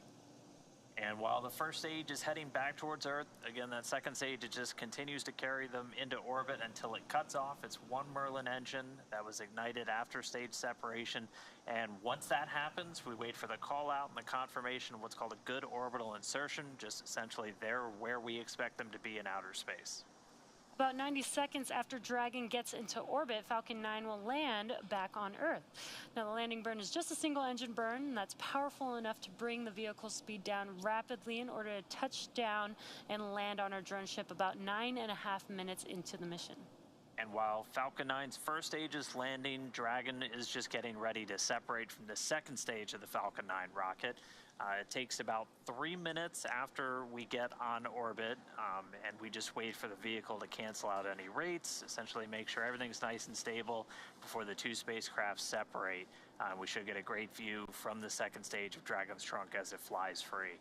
And while the first stage is heading back towards Earth, again, that second stage, it just continues to carry them into orbit until it cuts off. It's 1 Merlin engine that was ignited after stage separation. And once that happens, we wait for the call out and the confirmation of what's called a good orbital insertion, just essentially they're where we expect them to be in outer space. About 90 seconds after Dragon gets into orbit, Falcon 9 will land back on Earth. Now, the landing burn is just a single engine burn, and that's powerful enough to bring the vehicle's speed down rapidly in order to touch down and land on our drone ship about 9.5 minutes into the mission. And while Falcon 9's first stage is landing, Dragon is just getting ready to separate from the second stage of the Falcon 9 rocket. It takes about 3 minutes after we get on orbit, and we just wait for the vehicle to cancel out any rates, essentially make sure everything's nice and stable before the 2 spacecraft separate. We should get a great view from the second stage of Dragon's trunk as it flies free.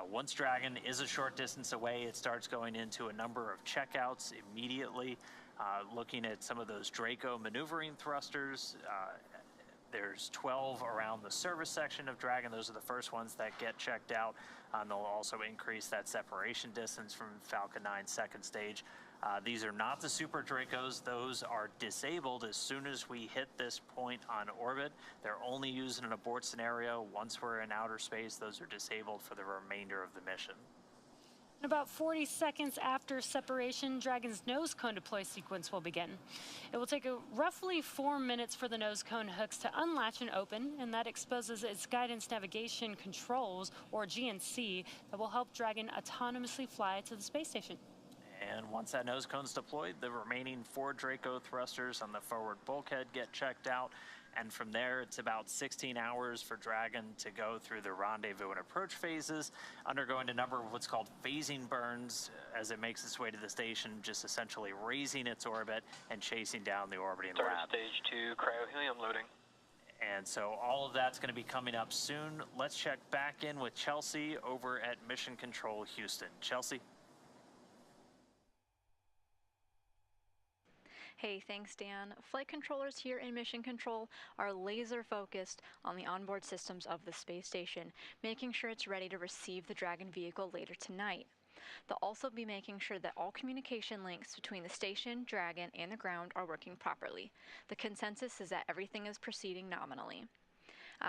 Once Dragon is a short distance away, it starts going into a number of checkouts immediately, looking at some of those Draco maneuvering thrusters. There's 12 around the service section of Dragon. Those are the first ones that get checked out. They'll also increase that separation distance from Falcon 9's second stage. These are not the Super Dracos. Those are disabled as soon as we hit this point on orbit. They're only used in an abort scenario. Once we're in outer space, those are disabled for the remainder of the mission. About 40 seconds after separation, Dragon's nose cone deploy sequence will begin. It will take roughly 4 minutes for the nose cone hooks to unlatch and open, and that exposes its guidance navigation controls, or GNC, that will help Dragon autonomously fly to the space station. And once that nose cone's deployed, the remaining 4 Draco thrusters on the forward bulkhead get checked out, And from there, it's about 16 hours for Dragon to go through the rendezvous and approach phases, undergoing a number of what's called phasing burns as it makes its way to the station, just essentially raising its orbit and chasing down the orbiting lab. Stage 2 cryo-helium loading. And so all of that's going to be coming up soon. Let's check back in with Chelsea over at Mission Control Houston. Chelsea? Hey, thanks, Dan. Flight controllers here in Mission Control are laser focused on the onboard systems of the space station, making sure it's ready to receive the Dragon vehicle later tonight. They'll also be making sure that all communication links between the station, Dragon, and the ground are working properly. The consensus is that everything is proceeding nominally.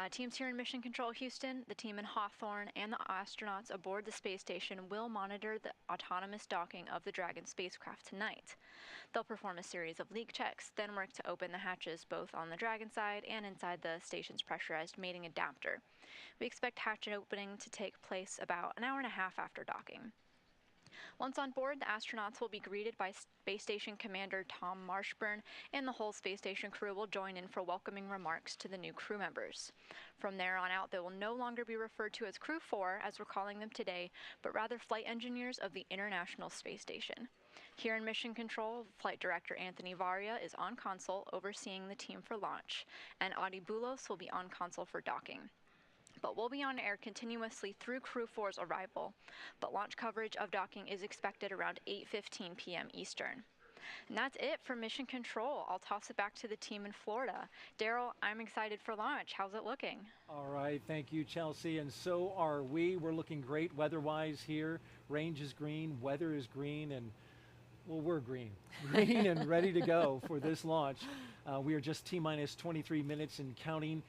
Teams here in Mission Control Houston, the team in Hawthorne, and the astronauts aboard the space station will monitor the autonomous docking of the Dragon spacecraft tonight. They'll perform a series of leak checks, then work to open the hatches both on the Dragon side and inside the station's pressurized mating adapter. We expect hatch opening to take place about an hour and a half after docking. Once on board, the astronauts will be greeted by Space Station Commander Tom Marshburn, and the whole space station crew will join in for welcoming remarks to the new crew members. From there on out, they will no longer be referred to as Crew 4, as we're calling them today, but rather flight engineers of the International Space Station. Here in Mission Control, Flight Director Anthony Varia is on console overseeing the team for launch, and Adi Boulos will be on console for docking. But we'll be on air continuously through Crew 4's arrival, but launch coverage of docking is expected around 8:15 p.m. Eastern. And that's it for Mission Control. I'll toss it back to the team in Florida. Daryl, I'm excited for launch. How's it looking? All right, thank you, Chelsea, and so are we. We're looking great weather-wise here. Range is green, weather is green, and well, we're green and ready to go for this launch. We are just T-minus 23 minutes and counting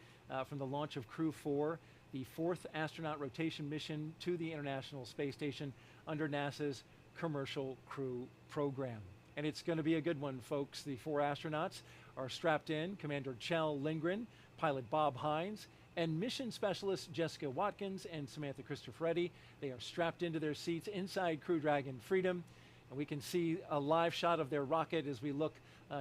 from the launch of Crew 4. The 4th astronaut rotation mission to the International Space Station under NASA's Commercial Crew Program. And it's going to be a good one, folks. The 4 astronauts are strapped in: Commander Kjell Lindgren, pilot Bob Hines, and mission specialist Jessica Watkins and Samantha Christopher. They are strapped into their seats inside Crew Dragon Freedom. And we can see a live shot of their rocket as we look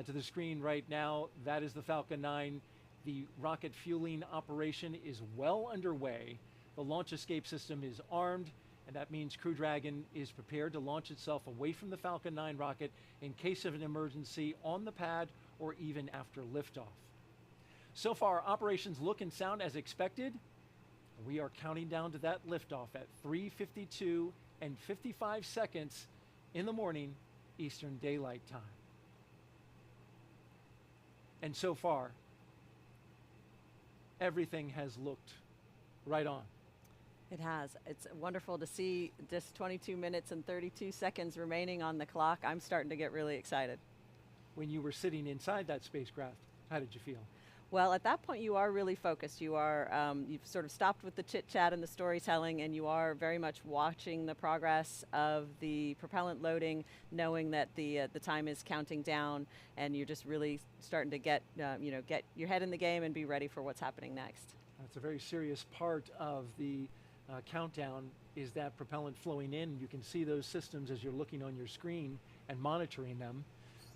to the screen right now. That is the Falcon 9. The rocket fueling operation is well underway. The launch escape system is armed, and that means Crew Dragon is prepared to launch itself away from the Falcon 9 rocket in case of an emergency on the pad or even after liftoff. So far, operations look and sound as expected. We are counting down to that liftoff at 3:52 and 55 seconds in the morning, Eastern Daylight Time. And so far, everything has looked right on. It has. It's wonderful to see just 22 minutes and 32 seconds remaining on the clock. I'm starting to get really excited. When you were sitting inside that spacecraft, how did you feel? Well, at that point, you are really focused. You are, you've sort of stopped with the chit-chat and the storytelling, and you are very much watching the progress of the propellant loading, knowing that the time is counting down, and you're just really starting to get your head in the game and be ready for what's happening next. That's a very serious part of the countdown, is that propellant flowing in. You can see those systems as you're looking on your screen and monitoring them.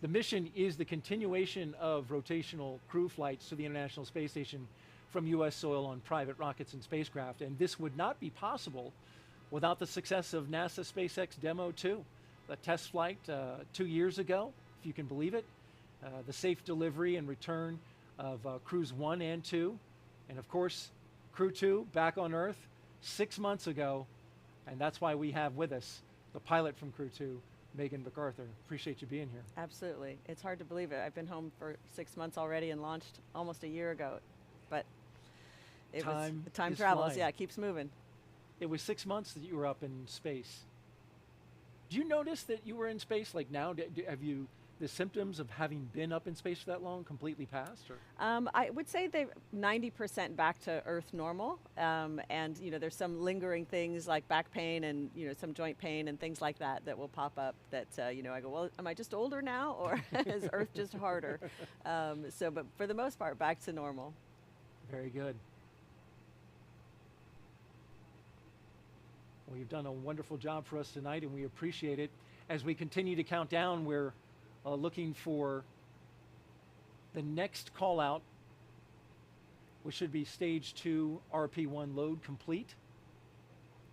The mission is the continuation of rotational crew flights to the International Space Station from U.S. soil on private rockets and spacecraft, and this would not be possible without the success of NASA SpaceX Demo 2, the test flight 2 years ago, if you can believe it, the safe delivery and return of Crews 1 and 2, and of course, Crew 2 back on Earth 6 months ago, and that's why we have with us the pilot from Crew 2, Megan MacArthur. Appreciate you being here. Absolutely. It's hard to believe it. I've been home for 6 months already and launched almost a year ago, but time travels. Flying. Yeah, it keeps moving. It was 6 months that you were up in space. Do you notice that you were in space like now? Have you, the symptoms of having been up in space for that long completely passed? Or? I would say they're 90% back to Earth normal, and there's some lingering things like back pain and some joint pain and things like that will pop up. That I go, well, am I just older now, or is Earth just harder? But for the most part, back to normal. Very good. Well, you've done a wonderful job for us tonight, and we appreciate it. As we continue to count down, we're looking for the next call out which should be stage 2 RP1 load complete.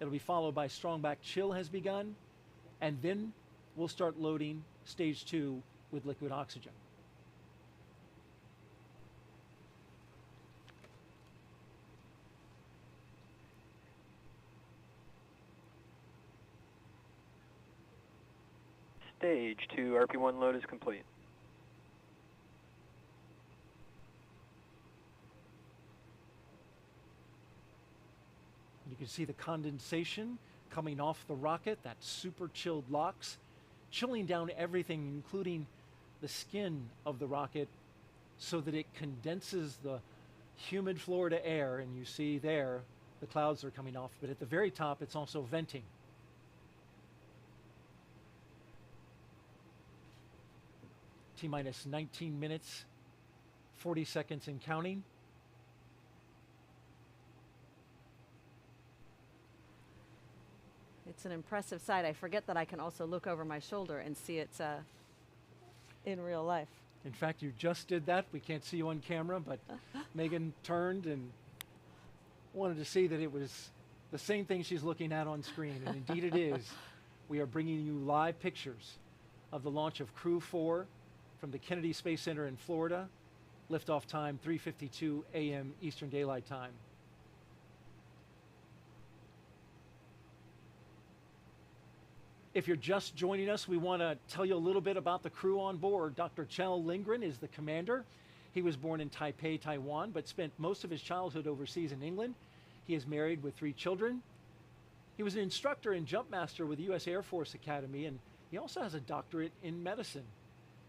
It'll be followed by strong back chill has begun, and then we'll start loading stage 2 with liquid oxygen. Stage 2 RP1 load is complete. You can see the condensation coming off the rocket, that super chilled LOX, chilling down everything, including the skin of the rocket, so that it condenses the humid Florida air, and you see there the clouds are coming off, but at the very top it's also venting. T-minus 19 minutes, 40 seconds and counting. It's an impressive sight. I forget that I can also look over my shoulder and see it in real life. In fact, you just did that. We can't see you on camera, but Megan turned and wanted to see that it was the same thing she's looking at on screen, and indeed it is. We are bringing you live pictures of the launch of Crew 4 from the Kennedy Space Center in Florida. Liftoff time 3:52 a.m. Eastern Daylight Time. If you're just joining us, we want to tell you a little bit about the crew on board. Dr. Kjell Lindgren is the commander. He was born in Taipei, Taiwan, but spent most of his childhood overseas in England. He is married with 3 children. He was an instructor and jump master with the U.S. Air Force Academy, and he also has a doctorate in medicine.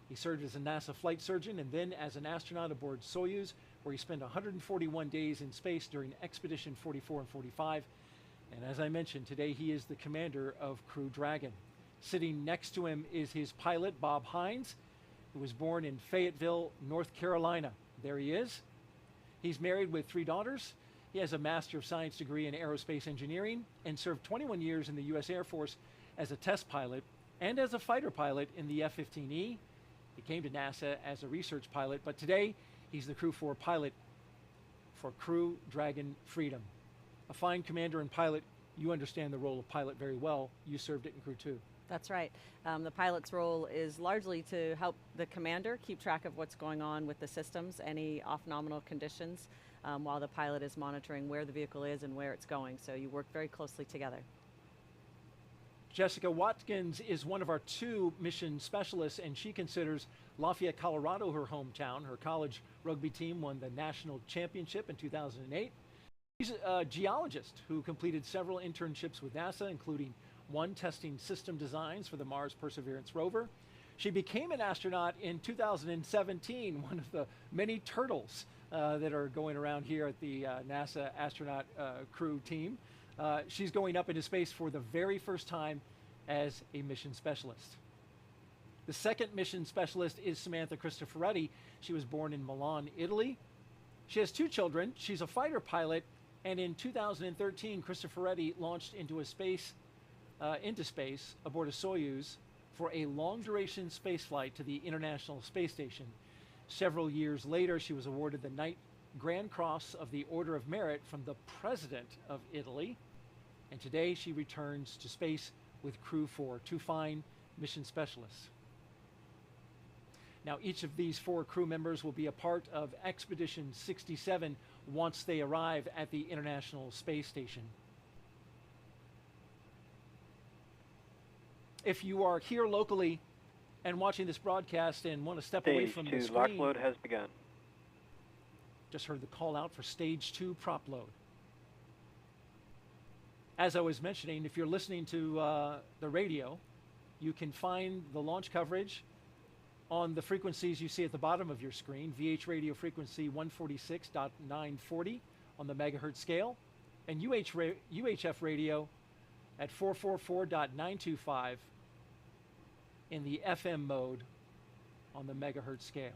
He served as a NASA flight surgeon and then as an astronaut aboard Soyuz, where he spent 141 days in space during Expedition 44 and 45. And as I mentioned, today he is the commander of Crew Dragon. Sitting next to him is his pilot, Bob Hines, who was born in Fayetteville, North Carolina. There he is. He's married with 3 daughters. He has a Master of Science degree in aerospace engineering and served 21 years in the U.S. Air Force as a test pilot and as a fighter pilot in the F-15E. He came to NASA as a research pilot, but today he's the Crew 4 pilot for Crew Dragon Freedom. A fine commander and pilot. You understand the role of pilot very well. You served it in Crew 2. That's right. The pilot's role is largely to help the commander keep track of what's going on with the systems, any off-nominal conditions, while the pilot is monitoring where the vehicle is and where it's going. So you work very closely together. Jessica Watkins is one of our 2 mission specialists, and she considers Lafayette, Colorado her hometown. Her college rugby team won the national championship in 2008. She's a geologist who completed several internships with NASA, including one testing system designs for the Mars Perseverance rover. She became an astronaut in 2017, one of the many turtles that are going around here at the NASA astronaut crew team. She's going up into space for the very first time as a mission specialist. The second mission specialist is Samantha Christopher. She was born in Milan, Italy. She has 2 children. She's a fighter pilot, and in 2013, Cristoforetti launched into space aboard a Soyuz for a long-duration spaceflight to the International Space Station. Several years later, she was awarded the Knight Grand Cross of the Order of Merit from the President of Italy, and today she returns to space with Crew 4, 2 fine mission specialists. Now, each of these 4 crew members will be a part of Expedition 67 once they arrive at the International Space Station. If you are here locally and watching this broadcast and want to step away from the screen, Stage 2 lock load has begun. Just heard the call out for Stage 2 prop load. As I was mentioning, if you're listening to the radio, you can find the launch coverage on the frequencies you see at the bottom of your screen. VH radio frequency 146.940 on the megahertz scale, and UHF radio at 444.925 in the FM mode on the megahertz scale.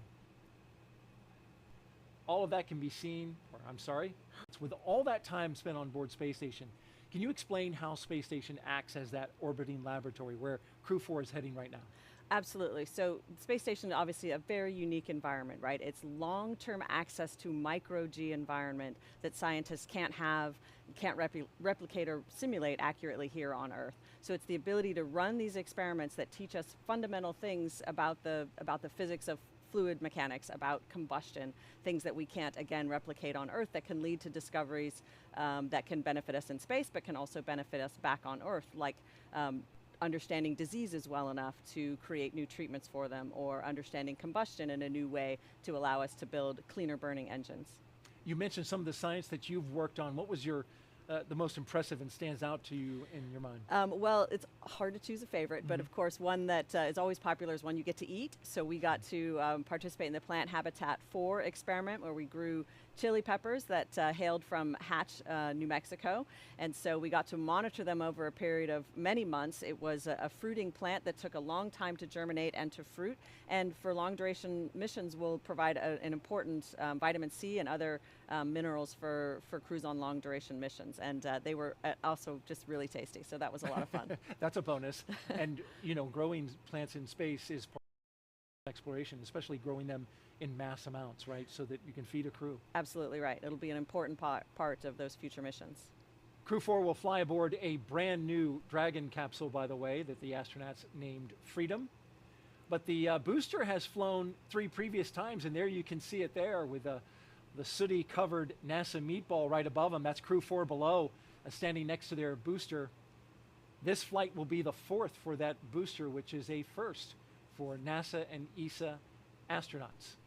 All of that can be seen, or I'm sorry, with all that time spent on board Space Station. Can you explain how Space Station acts as that orbiting laboratory where Crew 4 is heading right now? Absolutely. So the space station is obviously a very unique environment, right? It's long-term access to micro-G environment that scientists can't replicate or simulate accurately here on Earth. So it's the ability to run these experiments that teach us fundamental things about the physics of fluid mechanics, about combustion, things that we can't, again, replicate on Earth that can lead to discoveries that can benefit us in space, but can also benefit us back on Earth, like understanding diseases well enough to create new treatments for them, or understanding combustion in a new way to allow us to build cleaner burning engines. You mentioned some of the science that you've worked on. What was your the most impressive and stands out to you in your mind? Well, it's hard to choose a favorite, but of course one that is always popular is one you get to eat. So we got to participate in the Plant Habitat 4 experiment, where we grew chili peppers that hailed from Hatch, New Mexico. And so we got to monitor them over a period of many months. It was a fruiting plant that took a long time to germinate and to fruit. And for long duration missions will provide an important vitamin C and other minerals for crews on long duration missions. And they were also just really tasty. So that was a lot of fun. That's a bonus. And you know, growing plants in space is part of exploration, especially growing them in mass amounts, right? So that you can feed a crew. Absolutely right. It'll be an important part of those future missions. Crew 4 will fly aboard a brand new Dragon capsule, by the way, that the astronauts named Freedom. But the booster has flown 3 previous times, and there you can see it there with the sooty covered NASA meatball right above them. That's Crew 4 below, standing next to their booster. This flight will be the 4th for that booster, which is a first for NASA and ESA astronauts.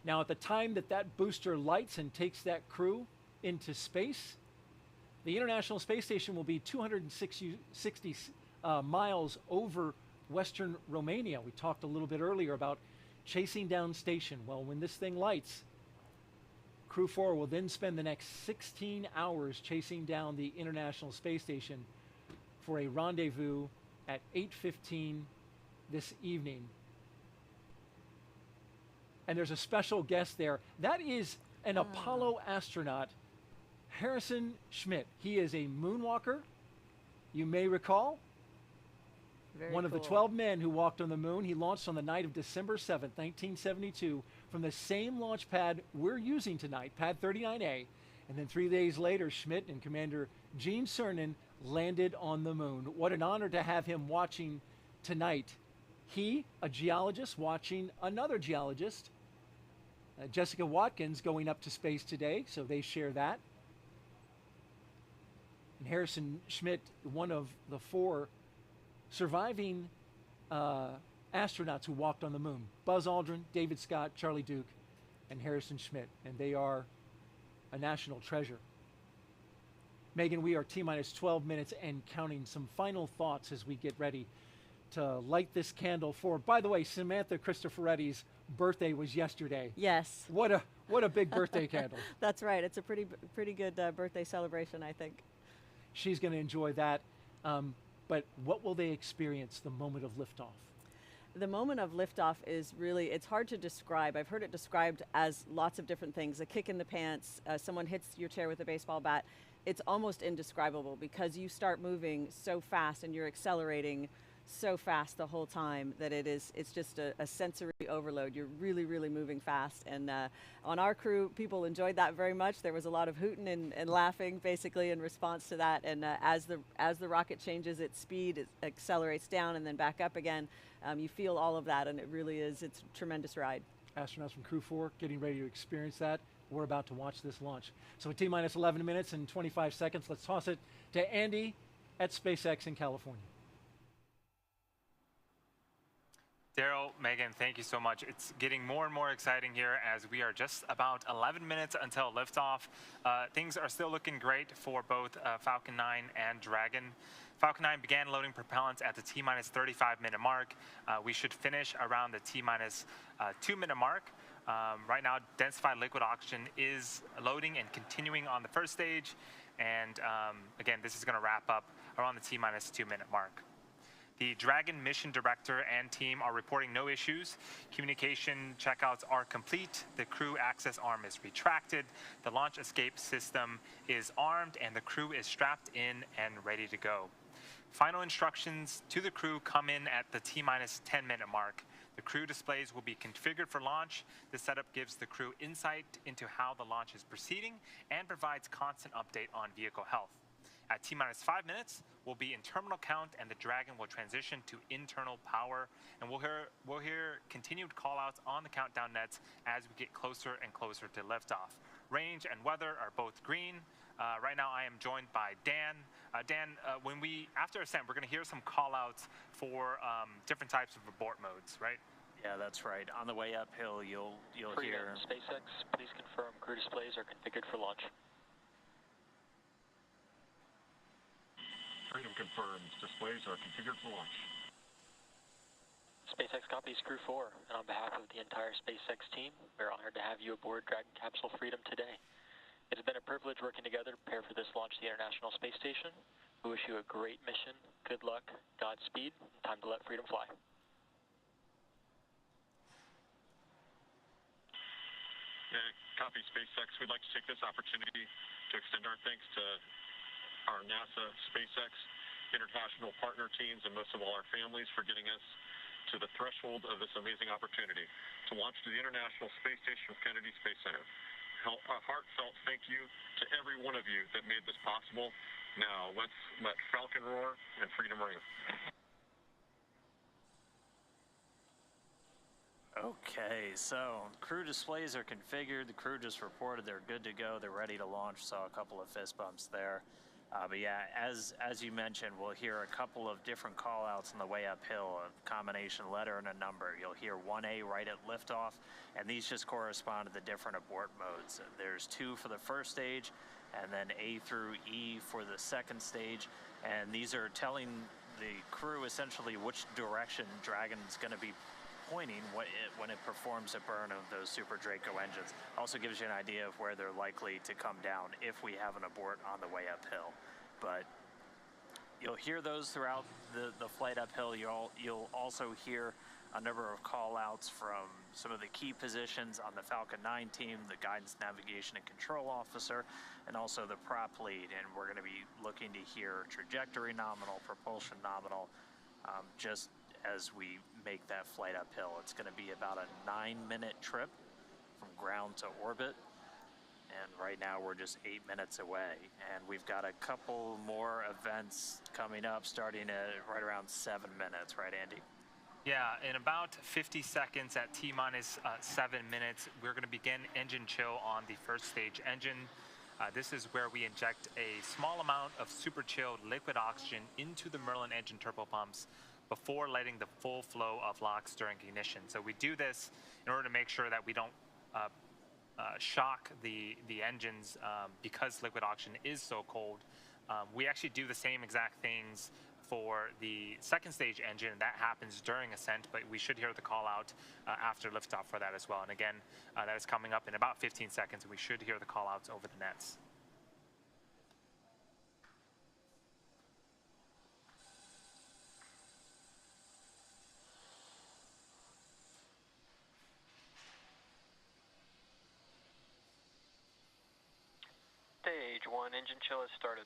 Now, at the time that booster lights and takes that crew into space, the International Space Station will be 260 miles over Western Romania. We talked a little bit earlier about chasing down station. Well, when this thing lights, Crew 4 will then spend the next 16 hours chasing down the International Space Station for a rendezvous at 8:15 this evening. And there's a special guest there. That is an Apollo astronaut, Harrison Schmitt. He is a moonwalker, you may recall. One of the 12 men who walked on the moon. He launched on the night of December 7th, 1972, from the same launch pad we're using tonight, Pad 39A. And then 3 days later, Schmitt and Commander Gene Cernan landed on the moon. What an honor to have him watching tonight. He, a geologist, watching another geologist, Jessica Watkins, going up to space today, so they share that. And Harrison Schmitt, one of the 4 surviving astronauts who walked on the moon. Buzz Aldrin, David Scott, Charlie Duke, and Harrison Schmitt, and they are a national treasure. Megan, we are T-minus 12 minutes and counting. Some final thoughts as we get ready to light this candle for, by the way, Samantha Cristoforetti's birthday was yesterday. Yes. What a big birthday candle. That's right. It's a pretty good birthday celebration, I think. She's going to enjoy that. But what will they experience the moment of liftoff? The moment of liftoff is really, it's hard to describe. I've heard it described as lots of different things. A kick in the pants, someone hits your chair with a baseball bat. It's almost indescribable because you start moving so fast and you're accelerating so fast the whole time that it's just a sensory overload. You're really, really moving fast. And on our crew, people enjoyed that very much. There was a lot of hooting and laughing basically in response to that. And as the rocket changes its speed, it accelerates down and then back up again. You feel all of that, and it's a tremendous ride. Astronauts from Crew 4 getting ready to experience that. We're about to watch this launch. So at T-minus 11 minutes and 25 seconds, let's toss it to Andy at SpaceX in California. Daryl, Megan, thank you so much. It's getting more and more exciting here as we are just about 11 minutes until liftoff. Things are still looking great for both Falcon 9 and Dragon. Falcon 9 began loading propellants at the T-minus 35-minute mark. We should finish around the T-minus 2-minute mark. Right now, densified liquid oxygen is loading and continuing on the first stage. And again, this is going to wrap up around the T-minus 2-minute mark. The Dragon mission director and team are reporting no issues. Communication checkouts are complete. The crew access arm is retracted. The launch escape system is armed, and the crew is strapped in and ready to go. Final instructions to the crew come in at the T-minus 10-minute mark. The crew displays will be configured for launch. This setup gives the crew insight into how the launch is proceeding and provides constant update on vehicle health. At T-minus 5 minutes, we'll be in terminal count and the Dragon will transition to internal power. And we'll hear continued call-outs on the countdown nets as we get closer and closer to liftoff. Range and weather are both green. Right now I am joined by Dan. Dan, after ascent, we're going to hear some call-outs for different types of abort modes, right? Yeah, that's right. On the way uphill, you'll Freedom, hear... SpaceX, please confirm crew displays are configured for launch. Freedom confirms. Displays are configured for launch. SpaceX copies Crew 4, and on behalf of the entire SpaceX team, we're honored to have you aboard Dragon Capsule Freedom today. It has been a privilege working together to prepare for this launch to the International Space Station. We wish you a great mission, good luck, Godspeed, and time to let Freedom fly. Copy, SpaceX. We'd like to take this opportunity to extend our thanks to our NASA, SpaceX, international partner teams, and most of all our families for getting us to the threshold of this amazing opportunity to launch to the International Space Station with Kennedy Space Center. A heartfelt thank you to every one of you that made this possible. Now, let's let Falcon roar and Freedom ring. Okay, so crew displays are configured. The crew just reported they're good to go. They're ready to launch. Saw a couple of fist bumps there. But yeah, as you mentioned, we'll hear a couple of different call-outs on the way uphill, a combination letter and a number. You'll hear 1A right at liftoff, and these just correspond to the different abort modes. There's 2 for the first stage, and then A through E for the second stage, and these are telling the crew essentially which direction Dragon's going to be pointing when it performs a burn of those Super Draco engines. Also gives you an idea of where they're likely to come down if we have an abort on the way uphill. But you'll hear those throughout the flight uphill. You'll also hear a number of call-outs from some of the key positions on the Falcon 9 team, the guidance, navigation, and control officer, and also the prop lead. And we're going to be looking to hear trajectory nominal, propulsion nominal, just as we make that flight uphill. It's going to be about a 9-minute trip from ground to orbit. And right now we're just 8 minutes away. And we've got a couple more events coming up starting at right around 7 minutes, right, Andy? Yeah, in about 50 seconds at T-minus 7 minutes, we're going to begin engine chill on the first stage engine. This is where we inject a small amount of super chilled liquid oxygen into the Merlin engine turbopumps before letting the full flow of LOX during ignition. So we do this in order to make sure that we don't shock the engines because liquid oxygen is so cold. We actually do the same exact things for the second stage engine, and that happens during ascent, but we should hear the call out after liftoff for that as well. And again, that is coming up in about 15 seconds, and we should hear the call outs over the nets. Stage 1 engine chill has started.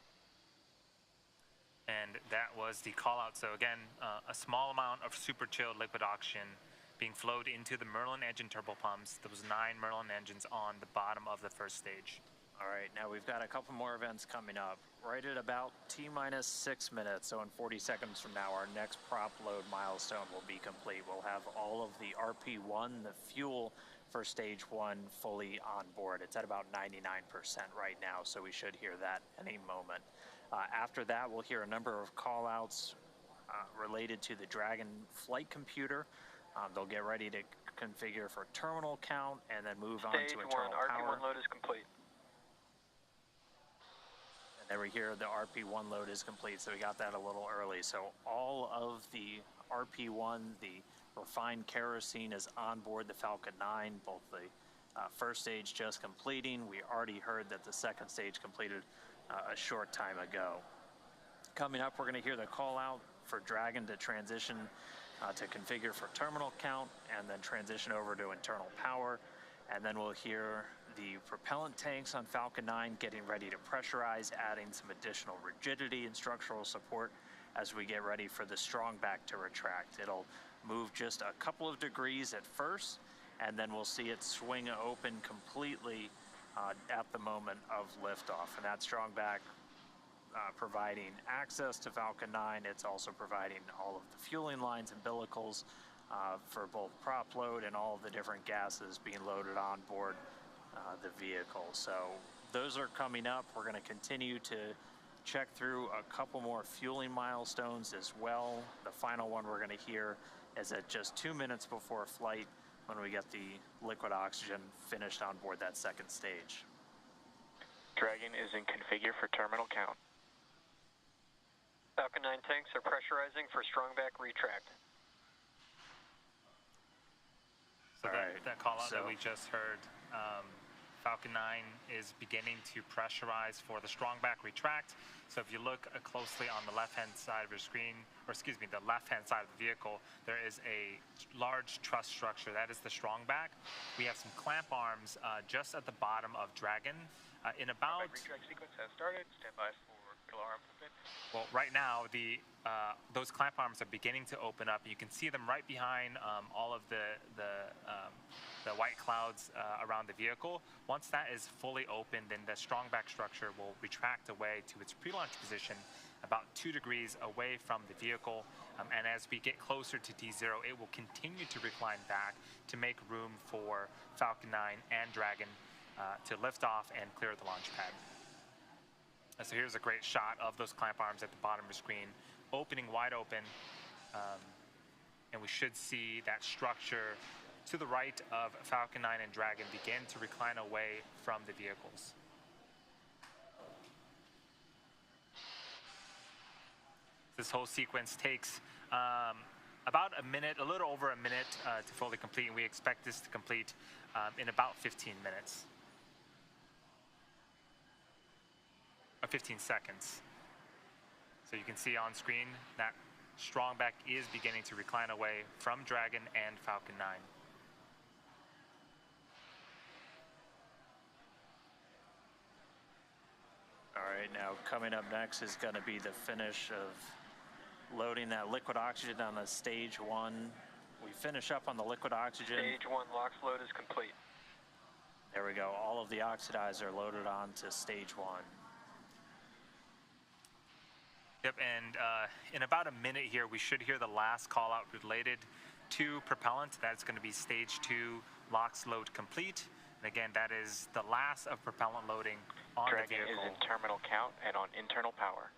And that was the call out. So again, a small amount of super chilled liquid oxygen being flowed into the Merlin engine turbopumps. Those 9 Merlin engines on the bottom of the first stage. All right, now we've got a couple more events coming up. Right at about T-minus 6 minutes, so in 40 seconds from now, our next prop load milestone will be complete. We'll have all of the RP1, the fuel for stage 1, fully on board. It's at about 99% right now, so we should hear that any moment. After that, we'll hear a number of call-outs related to the Dragon flight computer. They'll get ready to configure for terminal count and then move on to internal power. Stage 1 RP1 load is complete. And then we hear the RP1 load is complete, so we got that a little early. So all of the RP1, the refined kerosene, is on board the Falcon 9, both the first stage just completing. We already heard that the second stage completed a short time ago. Coming up, we're going to hear the call out for Dragon to transition to configure for terminal count and then transition over to internal power. And then we'll hear the propellant tanks on Falcon 9 getting ready to pressurize, adding some additional rigidity and structural support. as we get ready for the strong back to retract. It'll move just a couple of degrees at first, and then we'll see it swing open completely at the moment of liftoff. And that strong back providing access to Falcon 9. It's also providing all of the fueling lines and umbilicals for both prop load and all of the different gases being loaded on board the vehicle. So those are coming up. We're going to continue to check through a couple more fueling milestones as well. The final one we're going to hear is at just 2 minutes before flight when we get the liquid oxygen finished on board that second stage. Dragon is in configure for terminal count. Falcon 9 tanks are pressurizing for strong back retract. So that call out that we just heard, Falcon 9 is beginning to pressurize for the strong back retract. So if you look closely on the left-hand side of your screen, or excuse me, the left-hand side of the vehicle, there is a large truss structure. That is the strong back. We have some clamp arms just at the bottom of Dragon. In about... Retract sequence has started. Stand by for alarm movement. Well, right now, those clamp arms are beginning to open up. You can see them right behind all of the white clouds around the vehicle. Once that is fully open, then the strong back structure will retract away to its pre-launch position about 2 degrees away from the vehicle. And as we get closer to D0, it will continue to recline back to make room for Falcon 9 and Dragon to lift off and clear the launch pad. And so here's a great shot of those clamp arms at the bottom of the screen, opening wide open. And we should see that structure to the right of Falcon 9 and Dragon begin to recline away from the vehicles. This whole sequence takes about a minute, a little over a minute to fully complete, and we expect this to complete in about 15 minutes. 15 seconds. So you can see on screen that strong back is beginning to recline away from Dragon and Falcon 9. All right, now coming up next is going to be the finish of loading that liquid oxygen on the stage 1. We finish up on the liquid oxygen. Stage 1 LOX load is complete. There we go. All of the oxidizer loaded onto stage 1. Yep, and in about a minute here, we should hear the last call out related to propellant. That's going to be stage 2 LOX load complete. And again, that is the last of propellant loading on the vehicle. Dragon is in terminal count and on internal power.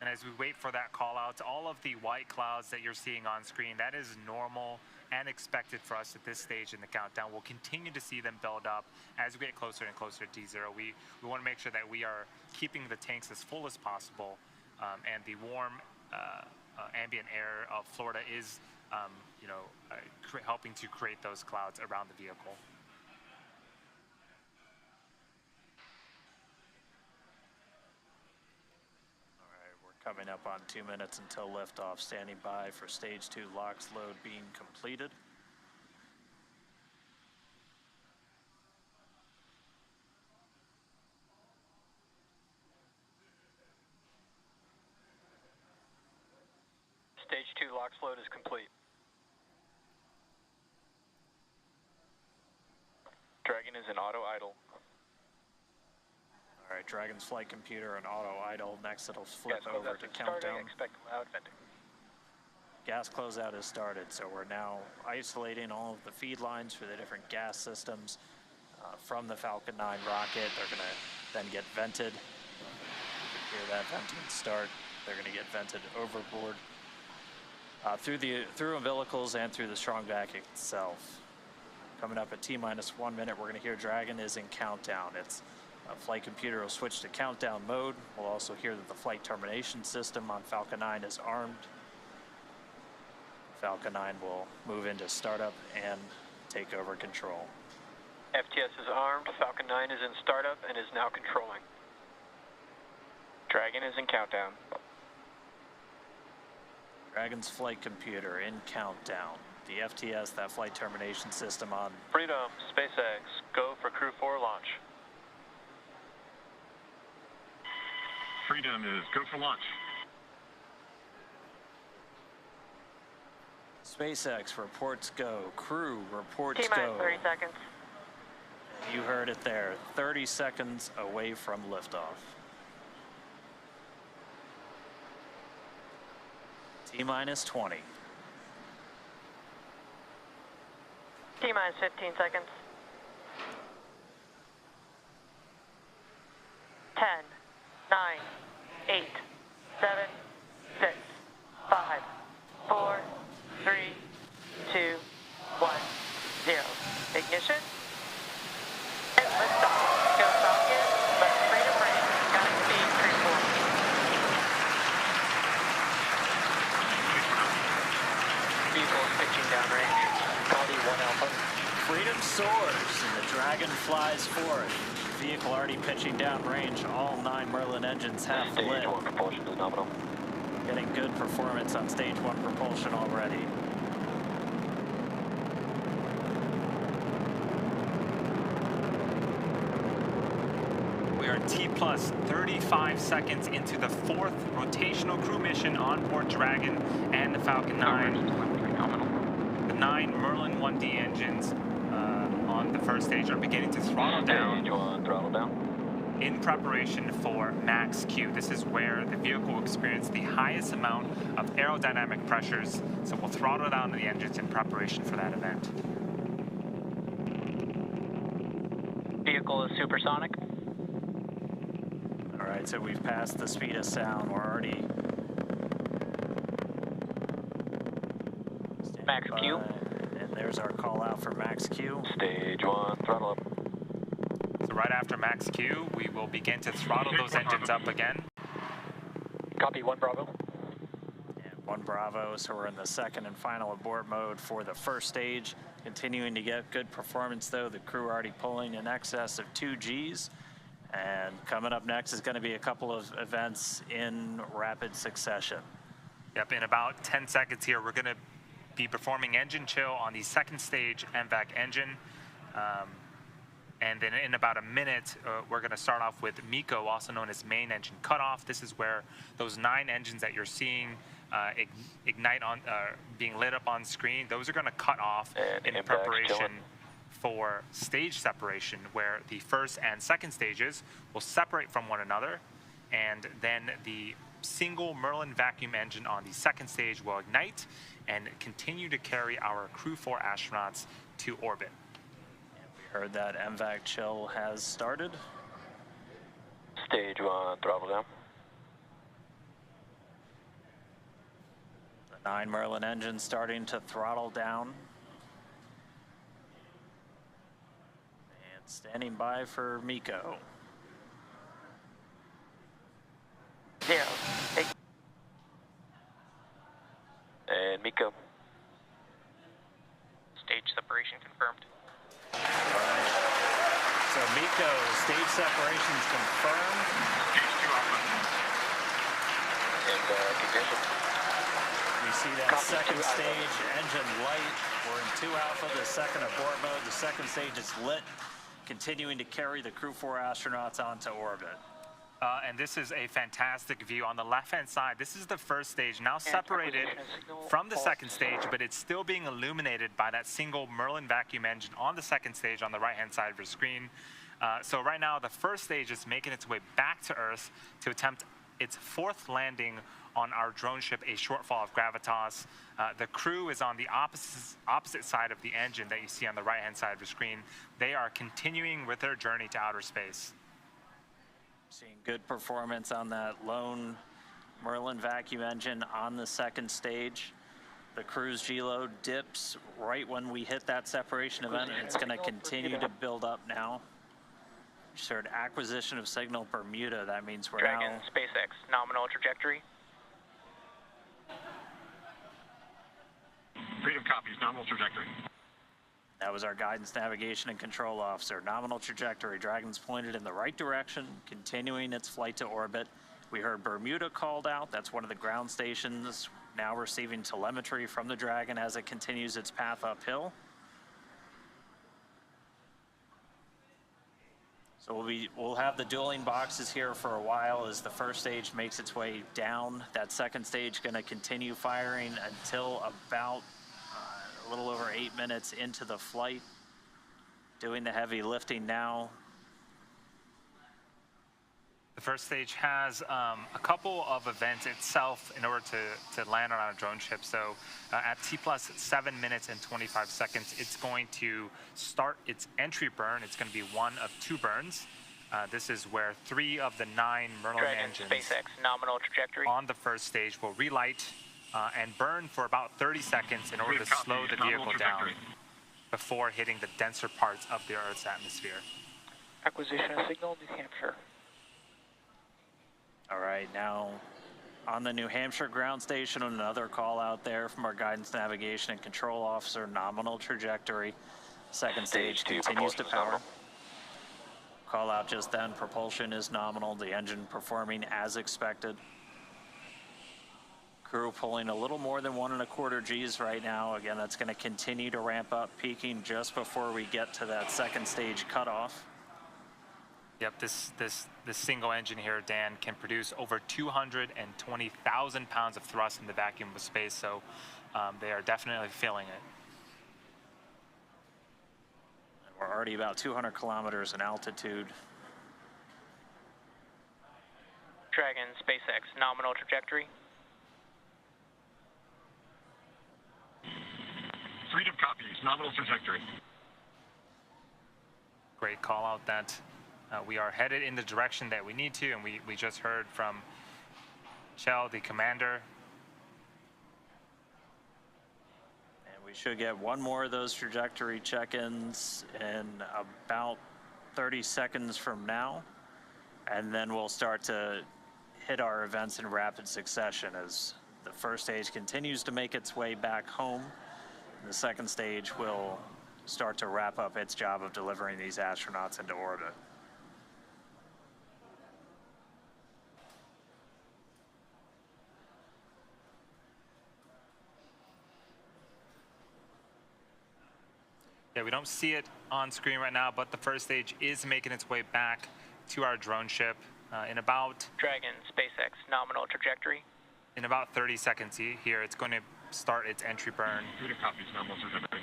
And as we wait for that call out, all of the white clouds that you're seeing on screen, that is normal and expected for us at this stage in the countdown. We'll continue to see them build up as we get closer and closer to D0. We want to make sure that we are keeping the tanks as full as possible, and the warm ambient air of Florida is helping to create those clouds around the vehicle. Coming up on 2 minutes until liftoff, standing by for stage 2 LOX load being completed. Stage 2 LOX load is complete. Dragon is in auto idle. All right, Dragon's flight computer and auto idle. Next, it'll flip over to countdown. Expect loud venting. Gas closeout has started, so we're now isolating all of the feed lines for the different gas systems from the Falcon 9 rocket. They're going to then get vented. Hear that venting start. They're going to get vented overboard through umbilicals and through the strong back itself. Coming up at T-minus 1 minute, we're going to hear Dragon is in countdown. Its flight computer will switch to countdown mode. We'll also hear that the flight termination system on Falcon 9 is armed. Falcon 9 will move into startup and take over control. FTS is armed. Falcon 9 is in startup and is now controlling. Dragon is in countdown. Dragon's flight computer in countdown. The FTS, that flight termination system on. Freedom, SpaceX, go for Crew 4 launch. Freedom is go for launch. SpaceX reports go. Crew reports T-minus go. 30 seconds. You heard it there. 30 seconds away from liftoff. T-minus 20. T-minus 15 seconds. 10, 9, 8, 7, 6, 5, 4, 3, 2, 1, 0. Ignition. And liftoff. Go Falcon. Let Freedom ring. Got speed 34. Vehicle is pitching downrange. Copy 1 Alpha. Freedom soars and the Dragon flies forward. Vehicle already pitching downrange. All 9 Merlin engines have lit. Stage 1 propulsion is nominal. Getting good performance on stage 1 propulsion already. We are T plus 35 seconds into the 4th rotational crew mission on board Dragon and the Falcon 9. The 9 Merlin 1D engines on the first stage are beginning to throttle down. Stage 1 throttle down. In preparation for max Q. This is where the vehicle will experience the highest amount of aerodynamic pressures, so we'll throttle down the engines in preparation for that event. Vehicle is supersonic. All right, so we've passed the speed of sound. We're already Max Q. And there's our call out for max Q. Stage 1 throttle up. So right after max Q, we will begin to throttle those engines up again. Copy 1 Bravo. And 1 Bravo, so we're in the second and final abort mode for the first stage. Continuing to get good performance though. The crew already pulling in excess of 2 Gs. And coming up next is going to be a couple of events in rapid succession. Yep, in about 10 seconds here, we're going to be performing engine chill on the second stage MVAC engine. And then in about a minute, we're going to start off with MECO, also known as main engine cutoff. This is where those 9 engines that you're seeing ignite on, being lit up on screen, those are going to cut off in preparation for stage separation, where the first and second stages will separate from one another, and then the single Merlin vacuum engine on the second stage will ignite and continue to carry our Crew 4 astronauts to orbit. Heard that MVAC chill has started. Stage 1 throttle down. The 9 Merlin engines starting to throttle down. And standing by for MECO. 0. And MECO. Stage separation confirmed. So MECO, stage separations confirmed. Stage 2 Alpha. And condition. We see that second stage engine light. We're in 2 Alpha, the second abort mode. The second stage is lit, continuing to carry the Crew 4 astronauts onto orbit. And this is a fantastic view. On the left-hand side, this is the first stage, now separated from the second stage, but it's still being illuminated by that single Merlin vacuum engine on the second stage on the right-hand side of your screen. So right now, the first stage is making its way back to Earth to attempt its 4th landing on our drone ship, a shortfall of gravitas. The crew is on the opposite side of the engine that you see on the right-hand side of your screen. They are continuing with their journey to outer space. Seeing good performance on that lone Merlin vacuum engine on the second stage. The crew's G-load dips right when we hit that separation event, and it's going to continue to build up now. Just heard acquisition of signal Bermuda. That means we're Dragon, now... SpaceX, nominal trajectory. Freedom copies, nominal trajectory. That was our guidance, navigation, and control officer. Nominal trajectory. Dragon's pointed in the right direction, continuing its flight to orbit. We heard Bermuda called out. That's one of the ground stations now receiving telemetry from the Dragon as it continues its path uphill. So So we'll have the dueling boxes here for a while as the first stage makes its way down. That second stage going to continue firing until about a little over 8 minutes into the flight. Doing the heavy lifting now. The first stage has a couple of events itself in order to land on a drone ship. So at T plus 7 minutes and 25 seconds, it's going to start its entry burn. It's going to be one of 2 burns. This is where 3 of the 9 Merlin engines SpaceX nominal trajectory on the first stage will relight and burn for about 30 seconds in order to slow the vehicle down before hitting the denser parts of the Earth's atmosphere. Acquisition of signal, New Hampshire. All right, now on the New Hampshire ground station, another call out there from our guidance, navigation, and control officer, nominal trajectory. Second stage continues to power. Call out just then, propulsion is nominal, the engine performing as expected. Crew pulling a little more than 1¼ Gs right now. Again, that's going to continue to ramp up, peaking just before we get to that second stage cutoff. Yep, this single engine here, Dan, can produce over 220,000 pounds of thrust in the vacuum of space, so they are definitely feeling it. We're already about 200 kilometers in altitude. Dragon, SpaceX, nominal trajectory. Freedom copies, nominal trajectory. Great call out that we are headed in the direction that we need to, and we just heard from Kjell, the commander. And we should get one more of those trajectory check-ins in about 30 seconds from now. And then we'll start to hit our events in rapid succession as the first stage continues to make its way back home. The second stage will start to wrap up its job of delivering these astronauts into orbit. Yeah, we don't see it on screen right now, but the first stage is making its way back to our drone ship in about... Dragon, SpaceX, nominal trajectory. In about 30 seconds here, it's going to start its entry burn. Copies, nominal trajectory.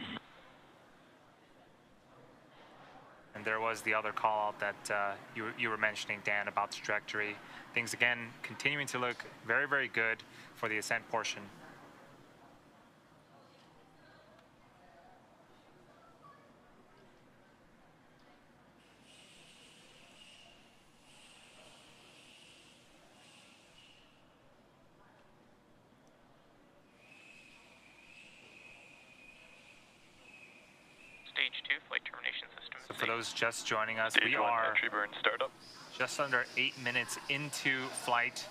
And there was the other call out that you were mentioning, Dan, about the trajectory. Things, again, continuing to look very, very good for the ascent portion. Stage 2, flight termination system. So for those just joining us, we are just under 8 minutes into flight.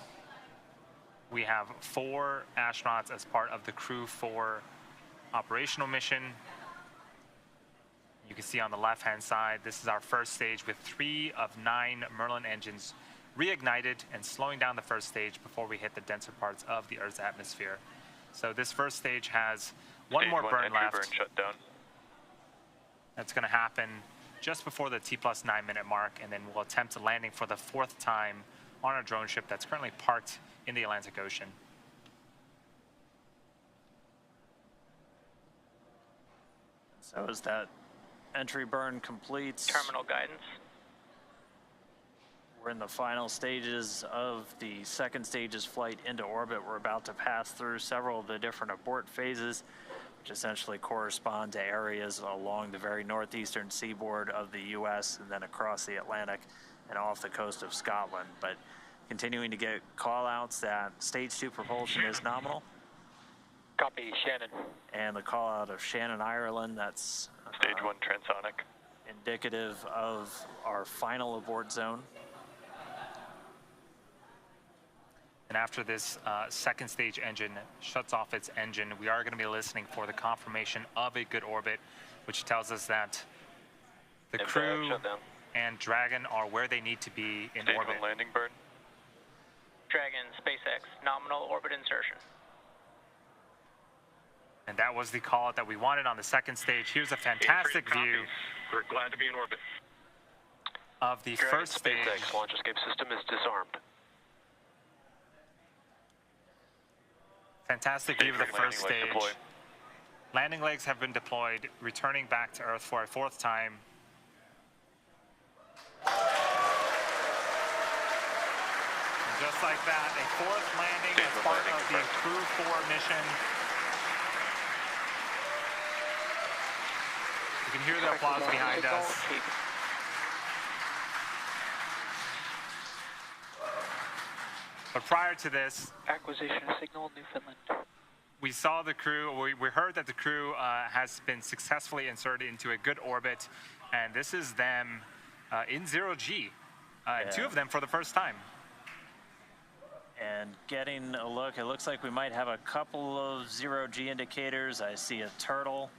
We have 4 astronauts as part of the Crew 4 operational mission. You can see on the left-hand side, this is our first stage with 3 of 9 Merlin engines reignited and slowing down the first stage before we hit the denser parts of the Earth's atmosphere. So this first stage has one more burn left. Burn shutdown. That's going to happen just before the T plus 9 minute mark, and then we'll attempt a landing for the 4th time on our drone ship that's currently parked in the Atlantic Ocean. So as that entry burn completes, Terminal guidance. we're in the final stages of the second stage's flight into orbit. We're about to pass through several of the different abort phases, which essentially correspond to areas along the very northeastern seaboard of the U.S. and then across the Atlantic and off the coast of Scotland. But continuing to get call-outs that stage 2 propulsion is nominal. Copy, Shannon. And the call-out of Shannon, Ireland, that's Stage 1 transonic. indicative of our final abort zone. And after this second stage engine shuts off its engine, we are going to be listening for the confirmation of a good orbit, which tells us that the crew and Dragon are where they need to be in Stage orbit. 1 landing burn. Dragon, SpaceX, nominal orbit insertion. And that was the call out that we wanted on the second stage. Here's a fantastic view. We're glad to be in orbit. of the Dragon first stage. SpaceX launch escape system is disarmed. Fantastic view of the first stage. Landing legs have been deployed, returning back to Earth for a 4th time. And just like that, a 4th landing as part of the Crew 4 mission. You can hear the applause behind us. But prior to this, Acquisition signal, Newfoundland. we saw the crew, we heard that the crew has been successfully inserted into a good orbit, and this is them in 0G, and 2 of them for the first time. And getting a look, it looks like we might have a couple of 0G indicators. I see a turtle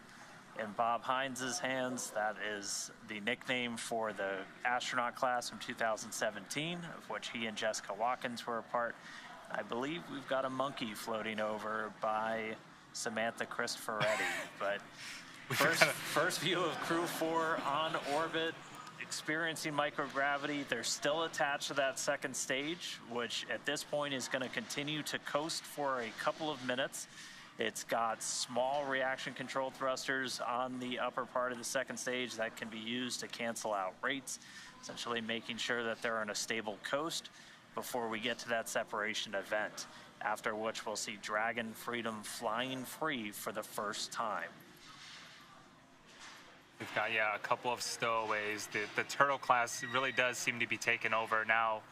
in Bob Hines' hands. That is the nickname for the astronaut class from 2017, of which he and Jessica Watkins were a part. I believe we've got a monkey floating over by Samantha Christopher-Reddy. But first view of Crew 4 on orbit, experiencing microgravity. They're still attached to that second stage, which at this point is going to continue to coast for a couple of minutes. It's got small reaction control thrusters on the upper part of the second stage that can be used to cancel out rates, essentially making sure that they're on a stable coast before we get to that separation event, after which we'll see Dragon Freedom flying free for the first time. We've got, a couple of stowaways. The Turtle class really does seem to be taken over now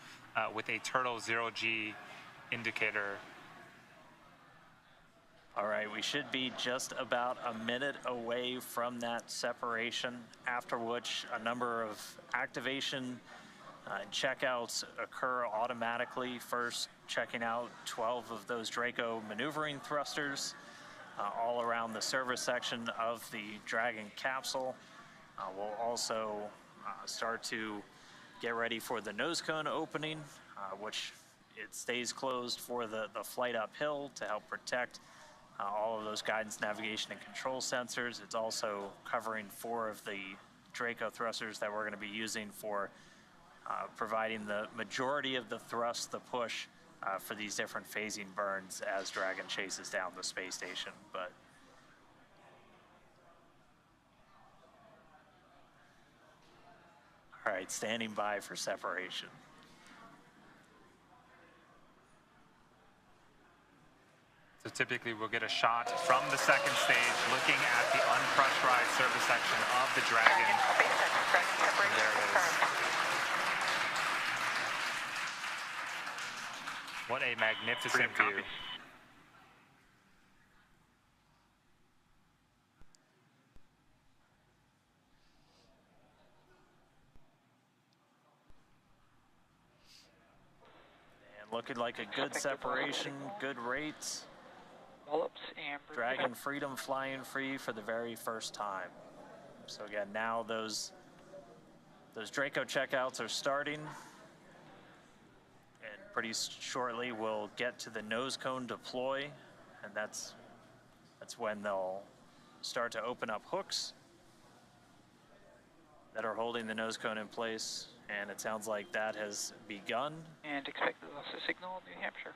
with a Turtle 0G indicator. All right, we should be just about a minute away from that separation, after which a number of activation and checkouts occur automatically. First, checking out 12 of those Draco maneuvering thrusters all around the service section of the Dragon capsule. We'll also start to get ready for the nose cone opening, which it stays closed for the flight uphill to help protect all of those guidance, navigation, and control sensors. It's also covering 4 of the Draco thrusters that we're going to be using for providing the majority of the thrust, the push for these different phasing burns as Dragon chases down the space station. But all right, standing by for separation. So typically we'll get a shot from the second stage looking at the unpressurized service section of the Dragon. And there it is. What a magnificent view. And looking like a good separation, good rates. Dragon Freedom flying free for the very first time. So again, now those Draco checkouts are starting. And pretty shortly we'll get to the nose cone deploy, and that's when they'll start to open up hooks that are holding the nose cone in place, and it sounds like that has begun. And expected loss of signal, New Hampshire.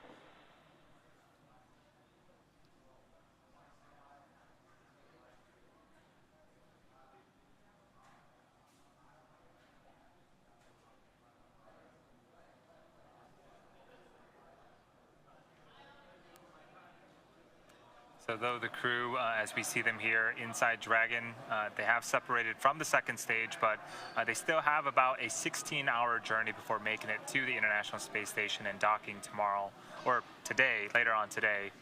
So though the crew, as we see them here inside Dragon, they have separated from the second stage, but they still have about a 16-hour journey before making it to the International Space Station and docking tomorrow, or today, later on today.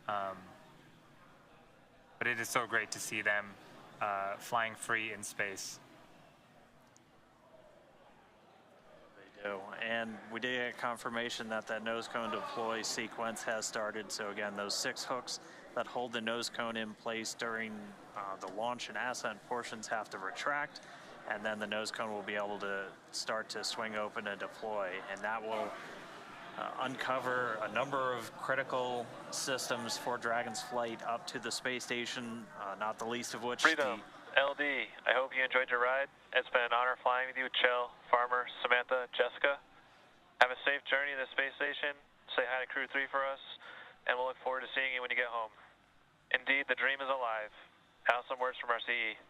But it is so great to see them flying free in space. They do. And we did get confirmation that that nose cone deploy sequence has started. So again, those 6 hooks that hold the nose cone in place during the launch and ascent portions have to retract, and then the nose cone will be able to start to swing open and deploy, and that will uncover a number of critical systems for Dragon's flight up to the space station, not the least of which Freedom, LD, I hope you enjoyed your ride. It's been an honor flying with you, Kjell, Farmer, Samantha, Jessica. Have a safe journey to the space station. Say hi to Crew 3 for us, and we'll look forward to seeing you when you get home. Indeed, the dream is alive. Now some words from our CE.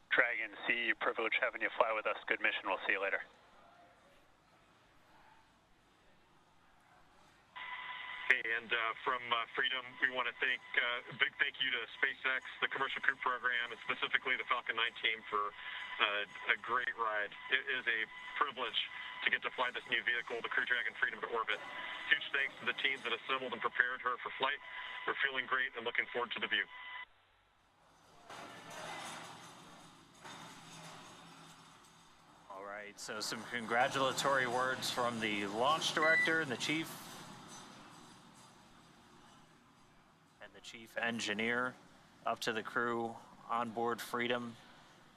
Dragon, CE, privilege having you fly with us. Good mission. We'll see you later. Hey, and from Freedom, we want to thank a big thank you to SpaceX, the Commercial Crew Program, and specifically the Falcon 9 team for a great ride. It is a privilege to get to fly this new vehicle, the Crew Dragon Freedom, to orbit. Huge thanks to the teams that assembled and prepared her for flight. We're feeling great and looking forward to the view. All right, so some congratulatory words from the launch director and the chief engineer up to the crew on board Freedom.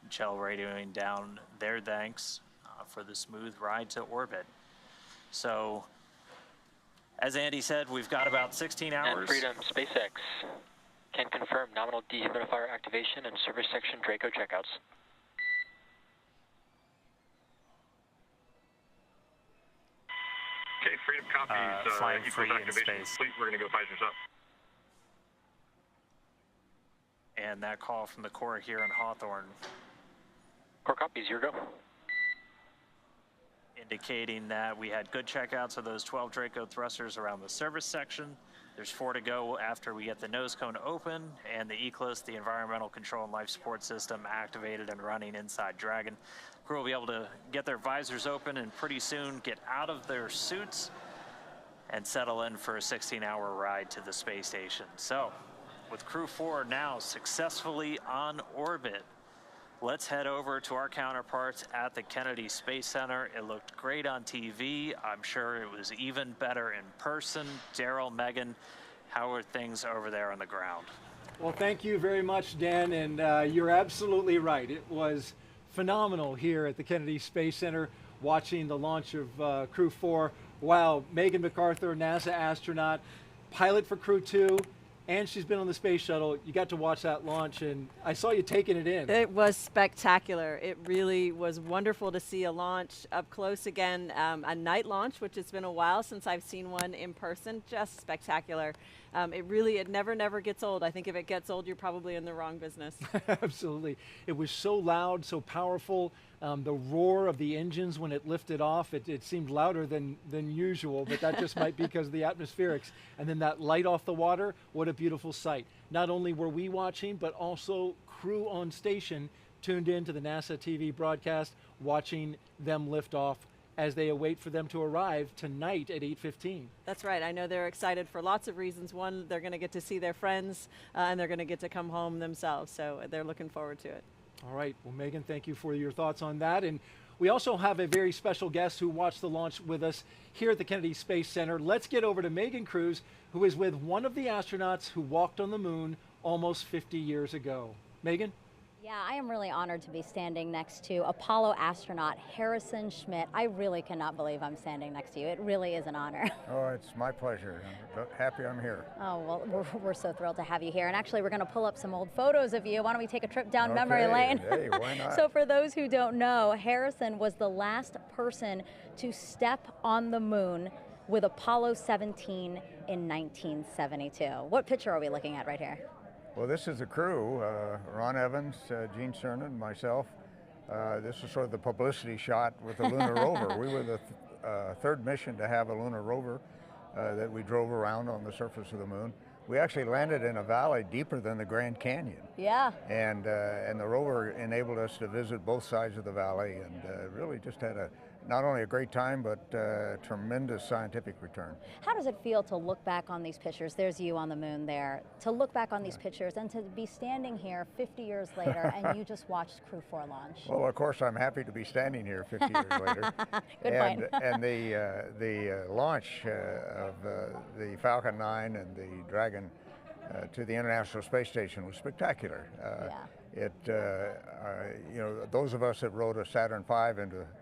Kjell radioing down their thanks for the smooth ride to orbit. So, as Andy said, we've got about 16 hours. And Freedom, SpaceX can confirm nominal dehumidifier activation and service section Draco checkouts. Okay, Freedom copies. Flying free in space. We're going to go visors up. And that call from the Corps here in Hawthorne. Core copies, here we go. Indicating that we had good checkouts of those 12 Draco thrusters around the service section. There's 4 to go after we get the nose cone open and the ECLIS, the environmental control and life support system, activated and running inside Dragon. Crew will be able to get their visors open and pretty soon get out of their suits and settle in for a 16-hour ride to the space station. So, with Crew 4 now successfully on orbit, let's head over to our counterparts at the Kennedy Space Center. It looked great on TV. I'm sure it was even better in person. Daryl, Megan, how are things over there on the ground? Well, thank you very much, Dan, and you're absolutely right. It was phenomenal here at the Kennedy Space Center watching the launch of Crew 4. Wow, Megan MacArthur, NASA astronaut, pilot for Crew 2, and she's been on the space shuttle. You got to watch that launch, and I saw you taking it in. It was spectacular. It really was wonderful to see a launch up close again, a night launch, which it's been a while since I've seen one in person. Just spectacular. It never gets old. I think if it gets old, you're probably in the wrong business. Absolutely. It was so loud, so powerful. The roar of the engines when it lifted off, it seemed louder than usual, but that just might be because of the atmospherics. And then that light off the water, what a beautiful sight. Not only were we watching, but also crew on station tuned in to the NASA TV broadcast, watching them lift off as they await for them to arrive tonight at 8:15. That's right. I know they're excited for lots of reasons. One, they're going to get to see their friends, and they're going to get to come home themselves, so they're looking forward to it. All right. Well, Megan, thank you for your thoughts on that. And we also have a very special guest who watched the launch with us here at the Kennedy Space Center. Let's get over to Megan Cruz, who is with one of the astronauts who walked on the moon almost 50 years ago. Megan? Yeah, I am really honored to be standing next to Apollo astronaut Harrison Schmitt. I really cannot believe I'm standing next to you. It really is an honor. Oh, it's my pleasure. I'm happy I'm here. Oh, well, we're so thrilled to have you here. And actually, we're going to pull up some old photos of you. Why don't we take a trip down memory lane? Hey, why not? So for those who don't know, Harrison was the last person to step on the moon with Apollo 17 in 1972. What picture are we looking at right here? Well, this is the crew, Ron Evans, Gene Cernan, myself. This is sort of the publicity shot with the lunar rover. We were the third mission to have a lunar rover that we drove around on the surface of the moon. We actually landed in a valley deeper than the Grand Canyon. Yeah. And the rover enabled us to visit both sides of the valley, and really just had not only a great time, but tremendous scientific return. How does it feel to look back on these pictures? There's you on the moon there. To look back on these pictures and to be standing here 50 years later and you just watched Crew 4 launch. Well, of course, I'm happy to be standing here 50 years later. Good point. And the launch of the Falcon 9 and the Dragon to the International Space Station was spectacular. Those of us that rode a Saturn V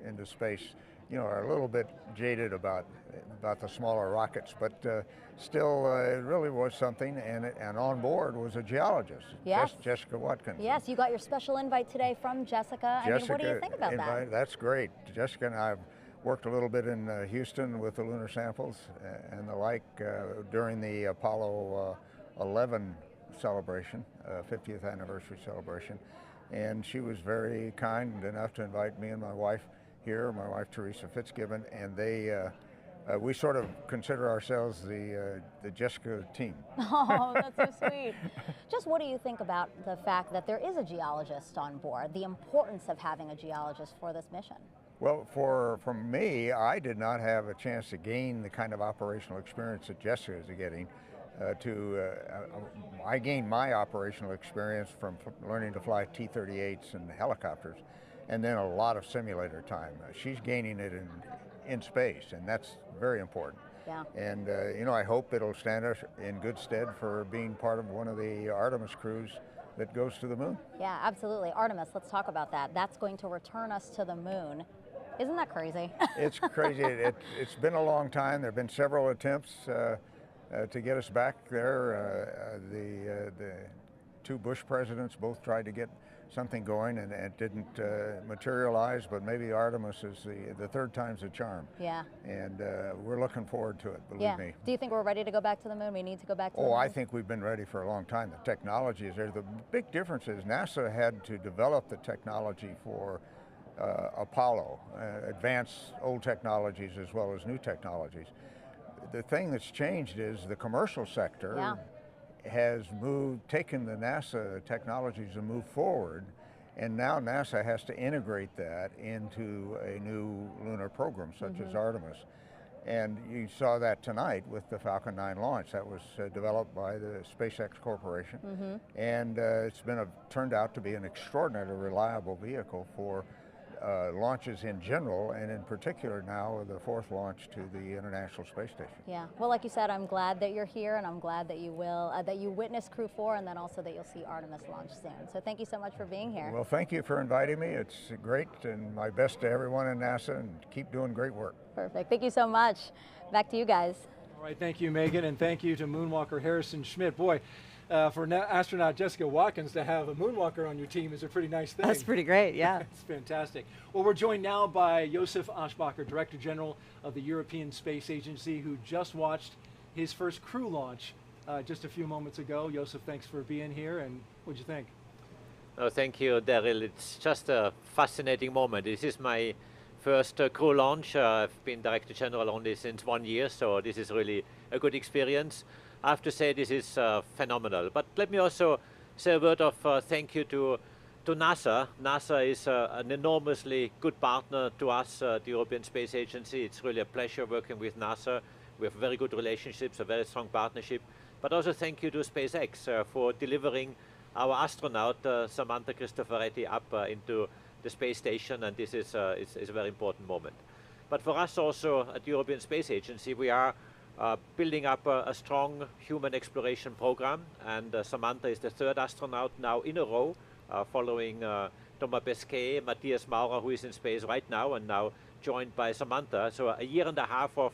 into space, are a little bit jaded about the smaller rockets, but still, it really was something. And on board was a geologist, yes. Jessica Watkins. Yes, you got your special invite today from Jessica. I mean, what do you think about that? That's great. Jessica and I have worked a little bit in Houston with the lunar samples and the like during the Apollo 11 celebration, 50th anniversary celebration. And she was very kind enough to invite me and my wife here, my wife Teresa Fitzgibbon, and we sort of consider ourselves the Jessica team. Oh, that's so sweet. Just what do you think about the fact that there is a geologist on board, the importance of having a geologist for this mission? Well, for me, I did not have a chance to gain the kind of operational experience that Jessica is getting. I gained my operational experience from learning to fly T-38s and helicopters, and then a lot of simulator time. She's gaining it in space, and that's very important. Yeah. And I hope it'll stand us in good stead for being part of one of the Artemis crews that goes to the moon. Yeah, absolutely. Artemis, let's talk about that. That's going to return us to the moon. Isn't that crazy? It's crazy. It's been a long time. There have been several attempts to get us back there. The two Bush presidents both tried to get something going, and it didn't materialize, but maybe Artemis is the third time's a charm. Yeah. And we're looking forward to it, believe me. Do you think we're ready to go back to the moon? We need to go back to the moon? Oh, I think we've been ready for a long time. The technology is there. The big difference is NASA had to develop the technology for Apollo, advance old technologies as well as new technologies. The thing that's changed is the commercial sector has taken the NASA technologies and moved forward, and now NASA has to integrate that into a new lunar program such as Artemis. And you saw that tonight with the Falcon 9 launch. That was developed by the SpaceX Corporation, and it's turned out to be an extraordinarily reliable vehicle for launches in general, and in particular now the fourth launch to the International Space Station. Yeah, well, like you said, I'm glad that you're here, and I'm glad that you will, that you witness Crew 4, and then also that you'll see Artemis launch soon. So thank you so much for being here. Well, thank you for inviting me. It's great, and my best to everyone in NASA, and keep doing great work. Perfect. Thank you so much. Back to you guys. All right, thank you, Megan, and thank you to Moonwalker Harrison Schmitt. Boy, for astronaut Jessica Watkins to have a moonwalker on your team is a pretty nice thing. That's pretty great, yeah. It's fantastic. Well, we're joined now by Josef Aschbacher, Director General of the European Space Agency, who just watched his first crew launch just a few moments ago. Josef, thanks for being here, and what'd you think? Oh, thank you, Daryl. It's just a fascinating moment. This is my first crew launch. I've been Director General only since 1 year, so this is really a good experience. I have to say this is phenomenal. But let me also say a word of thank you to NASA. NASA is an enormously good partner to us, the European Space Agency. It's really a pleasure working with NASA. We have very good relationships, a very strong partnership. But also thank you to SpaceX for delivering our astronaut, Samantha Christopher, up into the space station, and this is a very important moment. But for us also at the European Space Agency, we are building up a strong human exploration program, and Samantha is the third astronaut now in a row, following Thomas Pesquet, Matthias Maurer, who is in space right now, and now joined by Samantha. So a year and a half of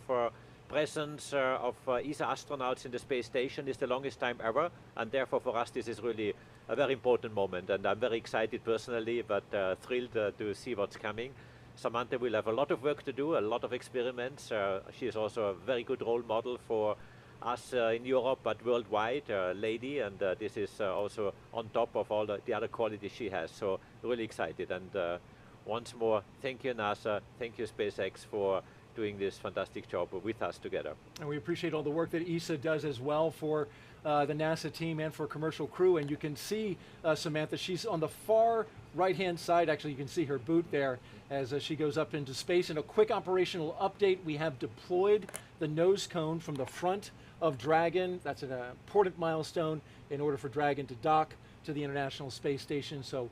presence of ESA astronauts in the space station is the longest time ever, and therefore for us this is really a very important moment, and I'm very excited personally, but thrilled to see what's coming. Samantha will have a lot of work to do, a lot of experiments. She is also a very good role model for us in Europe, but worldwide, lady, and this is also on top of all the other qualities she has. So really excited, and once more, thank you NASA, thank you SpaceX for doing this fantastic job with us together. And we appreciate all the work that ESA does as well for the NASA team and for commercial crew. And you can see Samantha, she's on the far right-hand side. Actually, you can see her boot there as she goes up into space. And a quick operational update, we have deployed the nose cone from the front of Dragon. That's an important milestone in order for Dragon to dock to the International Space Station. So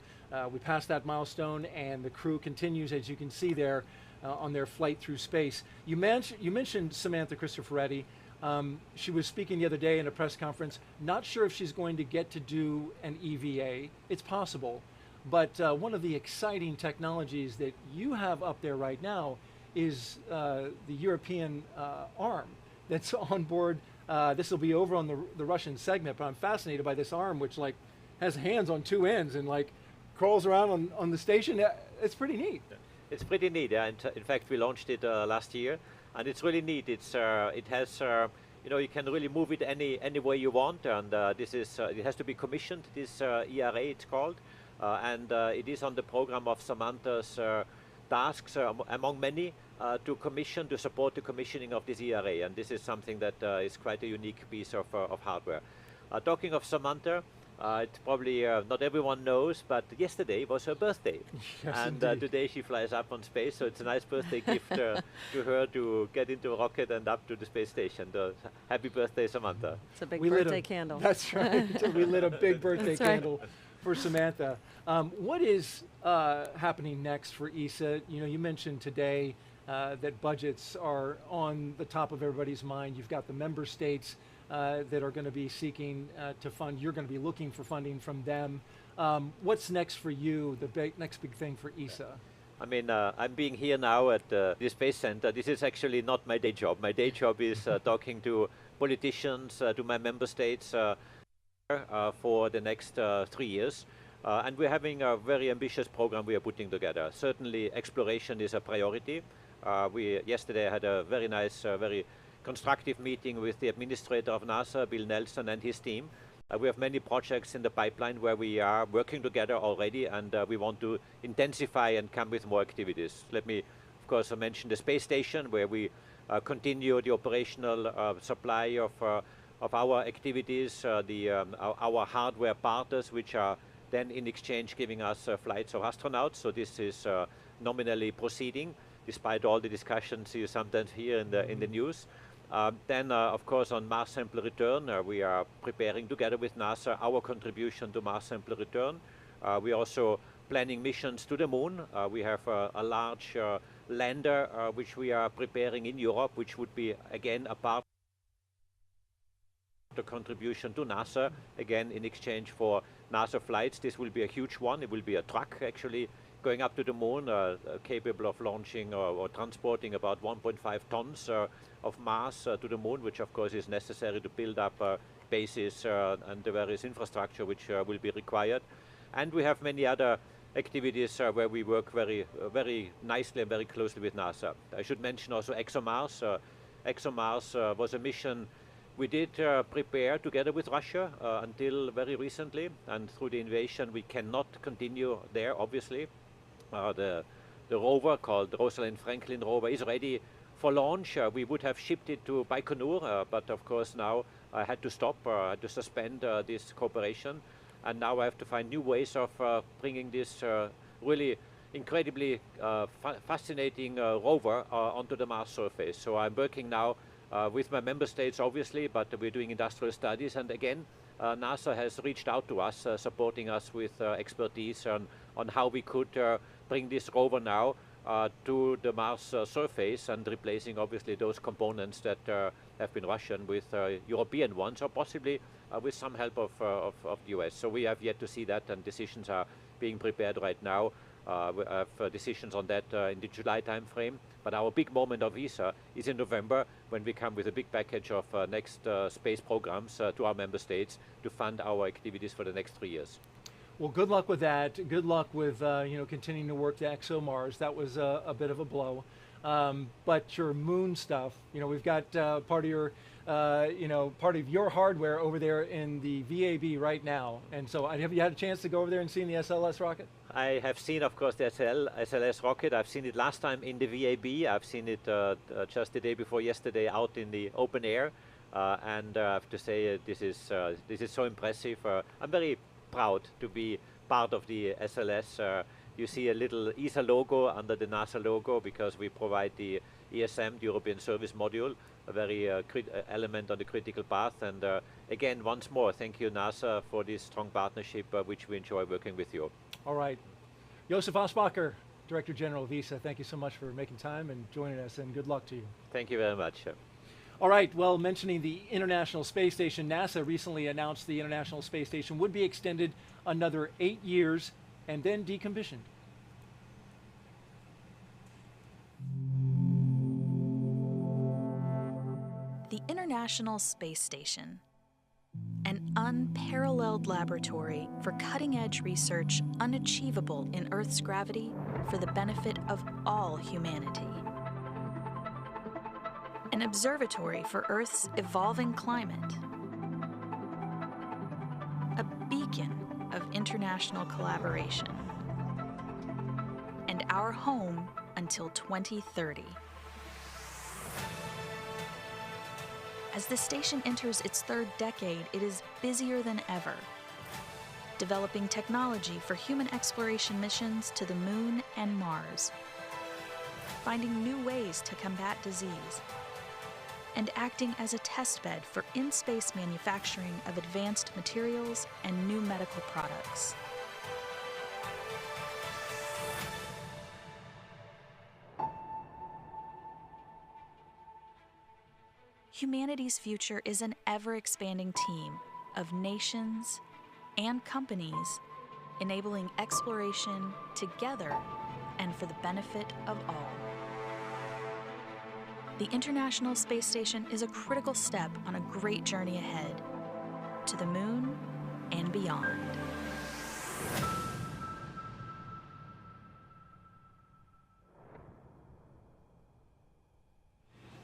we passed that milestone, and the crew continues, as you can see there, on their flight through space. You mentioned Samantha Cristoforetti. She was speaking the other day in a press conference. Not sure if she's going to get to do an EVA. It's possible. But one of the exciting technologies that you have up there right now is the European arm that's on board. This will be over on the Russian segment, but I'm fascinated by this arm, which like has hands on two ends and like crawls around on the station. It's pretty neat. It's pretty neat. In fact, we launched it last year, and it's really neat. It has you can really move it any way you want, and this is it has to be commissioned. This ERA it's called, and it is on the program of Samantha's tasks among many to support the commissioning of this ERA, and this is something that is quite a unique piece of hardware. Talking of Samantha, it's probably not everyone knows, but yesterday was her birthday. Yes, and today she flies up on space, so it's a nice birthday gift to her to get into a rocket and up to the space station. Happy birthday, Samantha. It's a big birthday candle. That's right. So we lit a big birthday That's right. candle for Samantha. What is happening next for ESA? You mentioned today that budgets are on the top of everybody's mind. You've got the member states that are going to be seeking to fund. You're going to be looking for funding from them. What's next for you, the next big thing for ESA? I mean, I'm being here now at the Space Center. This is actually not my day job. My day job is talking to politicians, to my member states for the next 3 years. And we're having a very ambitious program we are putting together. Certainly, exploration is a priority. Yesterday I had a very nice, very constructive meeting with the administrator of NASA, Bill Nelson, and his team. We have many projects in the pipeline where we are working together already, and we want to intensify and come with more activities. Let me, of course, mention the space station, where we continue the operational supply of our activities, our hardware partners, which are then in exchange giving us flights of astronauts. So this is nominally proceeding, despite all the discussions you sometimes hear in the news. Then, of course, on Mars sample return, we are preparing together with NASA our contribution to Mars sample return. We are also planning missions to the moon. We have a large lander which we are preparing in Europe, which would be, again, a part of the contribution to NASA, again, in exchange for NASA flights. This will be a huge one. It will be a truck, actually, going up to the moon, capable of launching or transporting about 1.5 tons of mass to the moon, which of course is necessary to build up bases and the various infrastructure which will be required. And we have many other activities where we work very nicely and very closely with NASA. I should mention also ExoMars. ExoMars was a mission we did prepare together with Russia until very recently, and through the invasion we cannot continue there, obviously. The rover called the Rosalind Franklin rover is ready for launch. We would have shipped it to Baikonur, but of course now I had to stop, I had to suspend this cooperation, and now I have to find new ways of bringing this really incredibly fascinating rover onto the Mars surface. So I'm working now with my member states, obviously, but we're doing industrial studies, and again, NASA has reached out to us, supporting us with expertise on how we could bring this rover now to the Mars surface, and replacing obviously those components that have been Russian with European ones, or possibly with some help of the US. So we have yet to see that, and decisions are being prepared right now. We have decisions on that in the July time frame, but our big moment of ESA is in November, when we come with a big package of next space programs to our member states to fund our activities for the next 3 years. Well, good luck with that. Good luck with continuing to work the ExoMars. That was a bit of a blow. But your moon stuff, we've got part of your hardware over there in the VAB right now. And so have you had a chance to go over there and see the SLS rocket? I have seen, of course, the SLS rocket. I've seen it last time in the VAB. I've seen it just the day before yesterday out in the open air. And I have to say, this is so impressive. I'm very proud to be part of the SLS. You see a little ESA logo under the NASA logo, because we provide the ESM, the European Service Module, a very element on the critical path. And again, once more, thank you, NASA, for this strong partnership, which we enjoy working with you. All right. Josef Asbacher, Director General of ESA, thank you so much for making time and joining us, and good luck to you. Thank you very much. All right, well, mentioning the International Space Station, NASA recently announced the International Space Station would be extended another 8 years and then decommissioned. International Space Station, an unparalleled laboratory for cutting-edge research unachievable in Earth's gravity for the benefit of all humanity. An observatory for Earth's evolving climate. A beacon of international collaboration. And our home until 2030. As the station enters its third decade, it is busier than ever, developing technology for human exploration missions to the Moon and Mars, finding new ways to combat disease, and acting as a testbed for in-space manufacturing of advanced materials and new medical products. Humanity's future is an ever-expanding team of nations and companies enabling exploration together and for the benefit of all. The International Space Station is a critical step on a great journey ahead, to the Moon and beyond.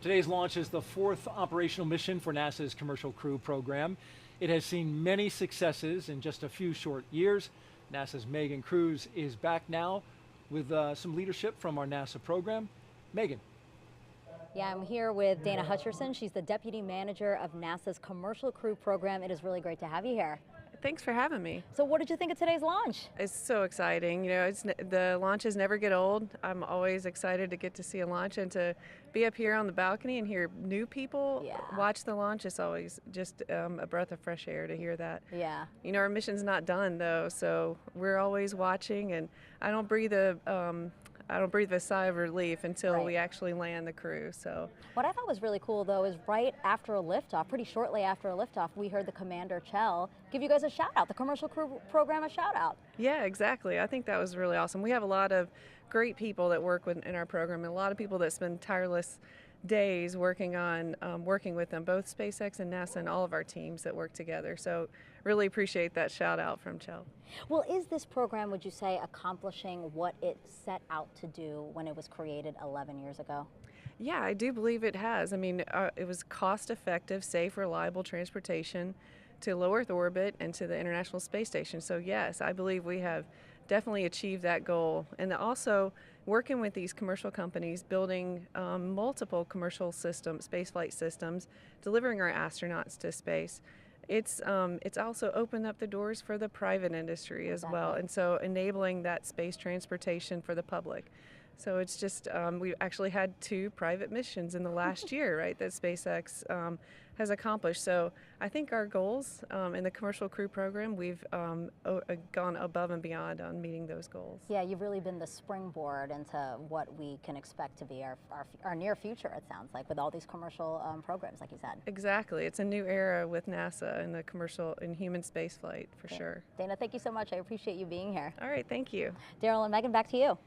Today's launch is the 4th operational mission for NASA's Commercial Crew program. It has seen many successes in just a few short years. NASA's Megan Cruz is back now with some leadership from our NASA program. Megan. Yeah, I'm here with Dana Hutcherson. She's the Deputy Manager of NASA's Commercial Crew program. It is really great to have you here. Thanks for having me. So what did you think of today's launch? It's so exciting. You know, the launches never get old. I'm always excited to get to see a launch and to be up here on the balcony and hear new people watch the launch. It's always just a breath of fresh air to hear that. Yeah. You know, our mission's not done though, so we're always watching, and I don't breathe a sigh of relief until we actually land the crew. So what I thought was really cool though is right after a liftoff, pretty shortly after a liftoff, we heard the Commander Kjell give you guys a shout out, the Commercial Crew program a shout out. Yeah, exactly. I think that was really awesome. We have a lot of great people that work in our program, and a lot of people that spend tireless days working with them, both SpaceX and NASA and all of our teams that work together. So really appreciate that shout out from Kjell. Well, is this program, would you say, accomplishing what it set out to do when it was created 11 years ago? Yeah, I do believe it has. I mean, it was cost-effective, safe, reliable transportation to low Earth orbit and to the International Space Station. So yes, I believe we have definitely achieved that goal. And also working with these commercial companies, building multiple commercial spaceflight systems, delivering our astronauts to space. It's also opened up the doors for the private industry as well, and so enabling that space transportation for the public. So it's just, we actually had 2 private missions in the last year, right, that SpaceX has accomplished. So I think our goals in the Commercial Crew program, we've gone above and beyond on meeting those goals. Yeah, you've really been the springboard into what we can expect to be our near future, it sounds like, with all these commercial programs, like you said. Exactly. It's a new era with NASA and the commercial and human spaceflight, for sure. Dana, thank you so much. I appreciate you being here. All right, thank you. Daryl and Megan, back to you.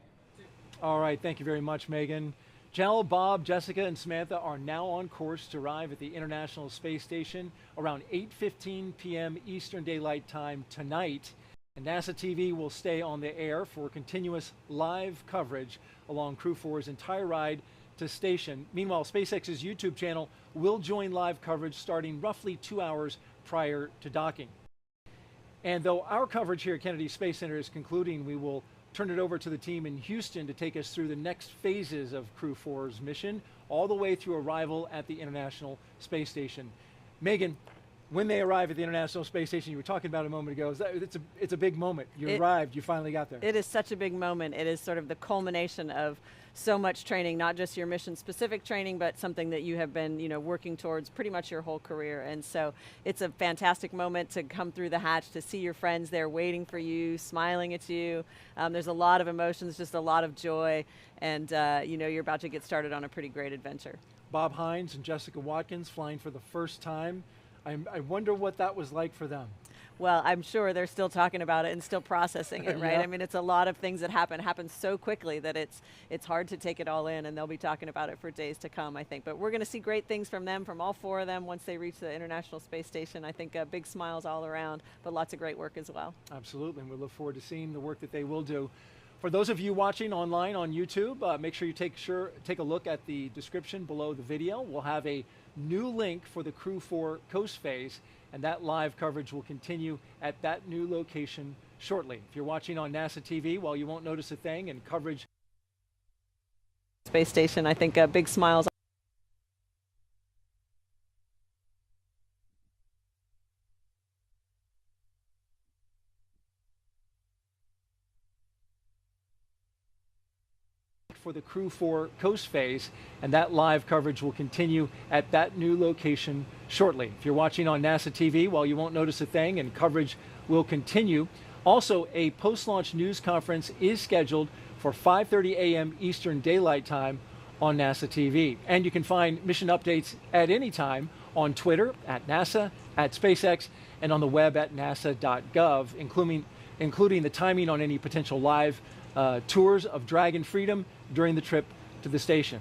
All right, thank you very much, Megan. Kjell, Bob, Jessica, and Samantha are now on course to arrive at the International Space Station around 8:15 p.m. Eastern Daylight Time tonight. And NASA TV will stay on the air for continuous live coverage along Crew 4's entire ride to station. Meanwhile, SpaceX's YouTube channel will join live coverage starting roughly 2 hours prior to docking. And though our coverage here at Kennedy Space Center is concluding, we will turn it over to the team in Houston to take us through the next phases of Crew 4's mission, all the way through arrival at the International Space Station. Megan, when they arrive at the International Space Station, you were talking about a moment ago, it's a big moment. You arrived, you finally got there. It is such a big moment. It is sort of the culmination of so much training, not just your mission-specific training, but something that you have been, working towards pretty much your whole career. And so it's a fantastic moment to come through the hatch, to see your friends there waiting for you, smiling at you. There's a lot of emotions, just a lot of joy, and you're about to get started on a pretty great adventure. Bob Hines and Jessica Watkins flying for the first time. I wonder what that was like for them. Well, I'm sure they're still talking about it and still processing it, right? Yeah. I mean, it's a lot of things that happen so quickly that it's hard to take it all in, and they'll be talking about it for days to come, I think. But we're going to see great things from them, from all 4 of them, once they reach the International Space Station. I think big smiles all around, but lots of great work as well. Absolutely, and we look forward to seeing the work that they will do. For those of you watching online on YouTube, make sure you take a look at the description below the video. We'll have a new link for the Crew 4 coast phase, and that live coverage will continue at that new location shortly. If you're watching on NASA TV, well, you won't notice a thing, and coverage Space Station, I think big smiles. For the Crew 4 coast phase, and that live coverage will continue at that new location shortly. If you're watching on NASA TV, well, you won't notice a thing, and coverage will continue. Also, a post-launch news conference is scheduled for 5:30 a.m. Eastern Daylight Time on NASA TV. And you can find mission updates at any time on Twitter, at NASA, at SpaceX, and on the web at nasa.gov, including the timing on any potential live tours of Dragon Freedom during the trip to the station.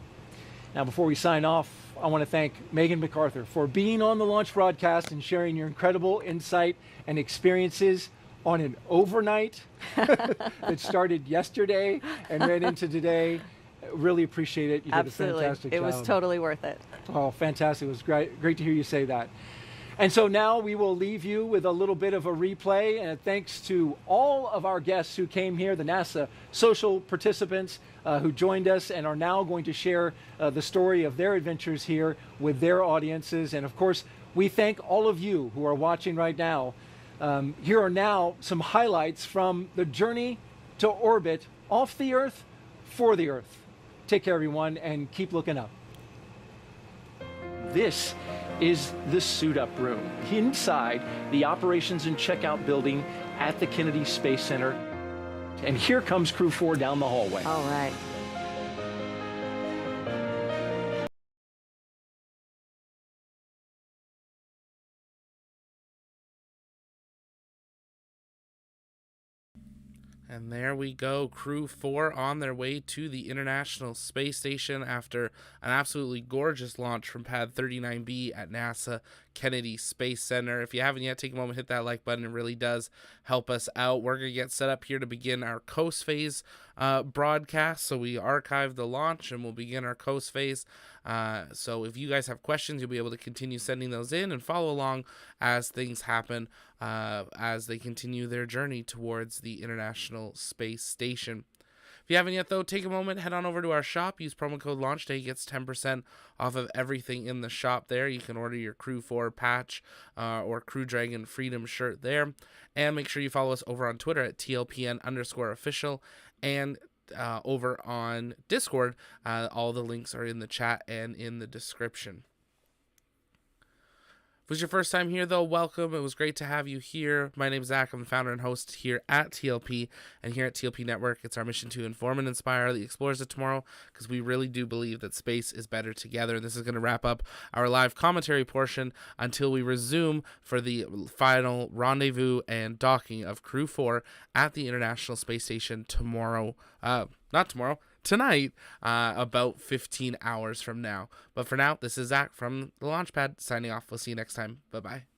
Now, before we sign off, I want to thank Megan MacArthur for being on the launch broadcast and sharing your incredible insight and experiences on an overnight that started yesterday and ran into today. Really appreciate it. You Absolutely. did a fantastic job. It was totally worth it. Oh, fantastic. It was great to hear you say that. And so now we will leave you with a little bit of a replay, and thanks to all of our guests who came here, the NASA social participants who joined us and are now going to share the story of their adventures here with their audiences. And of course, we thank all of you who are watching right now. Here are now some highlights from the journey to orbit off the Earth for the Earth. Take care, everyone, and keep looking up. This is the suit up room inside the operations and checkout building at the Kennedy Space Center. And here comes Crew 4 down the hallway. All right. And there we go, Crew 4 on their way to the International Space Station after an absolutely gorgeous launch from Pad 39B at NASA Kennedy Space Center. If you haven't yet, take a moment, hit that like button. It really does help us out. We're going to get set up here to begin our coast phase broadcast. So we archive the launch and we'll begin our coast phase. So if you guys have questions, you'll be able to continue sending those in and follow along as things happen as they continue their journey towards the International Space Station. If you haven't yet, though, take a moment, head on over to our shop. Use promo code LaunchDay. It gets 10% off of everything in the shop there. You can order your Crew 4 patch or Crew Dragon Freedom shirt there. And make sure you follow us over on Twitter at TLPN_official and over on Discord. All the links are in the chat and in the description. If it was your first time here, though, welcome. It was great to have you here. My name is Zach. I'm the founder and host here at TLP. And here at TLP Network, it's our mission to inform and inspire the explorers of tomorrow, because we really do believe that space is better together. And this is going to wrap up our live commentary portion until we resume for the final rendezvous and docking of Crew 4 at the International Space Station tomorrow. Tonight, about 15 hours from now. But for now, this is Zach from the Launchpad signing off. We'll see you next time. Bye-bye.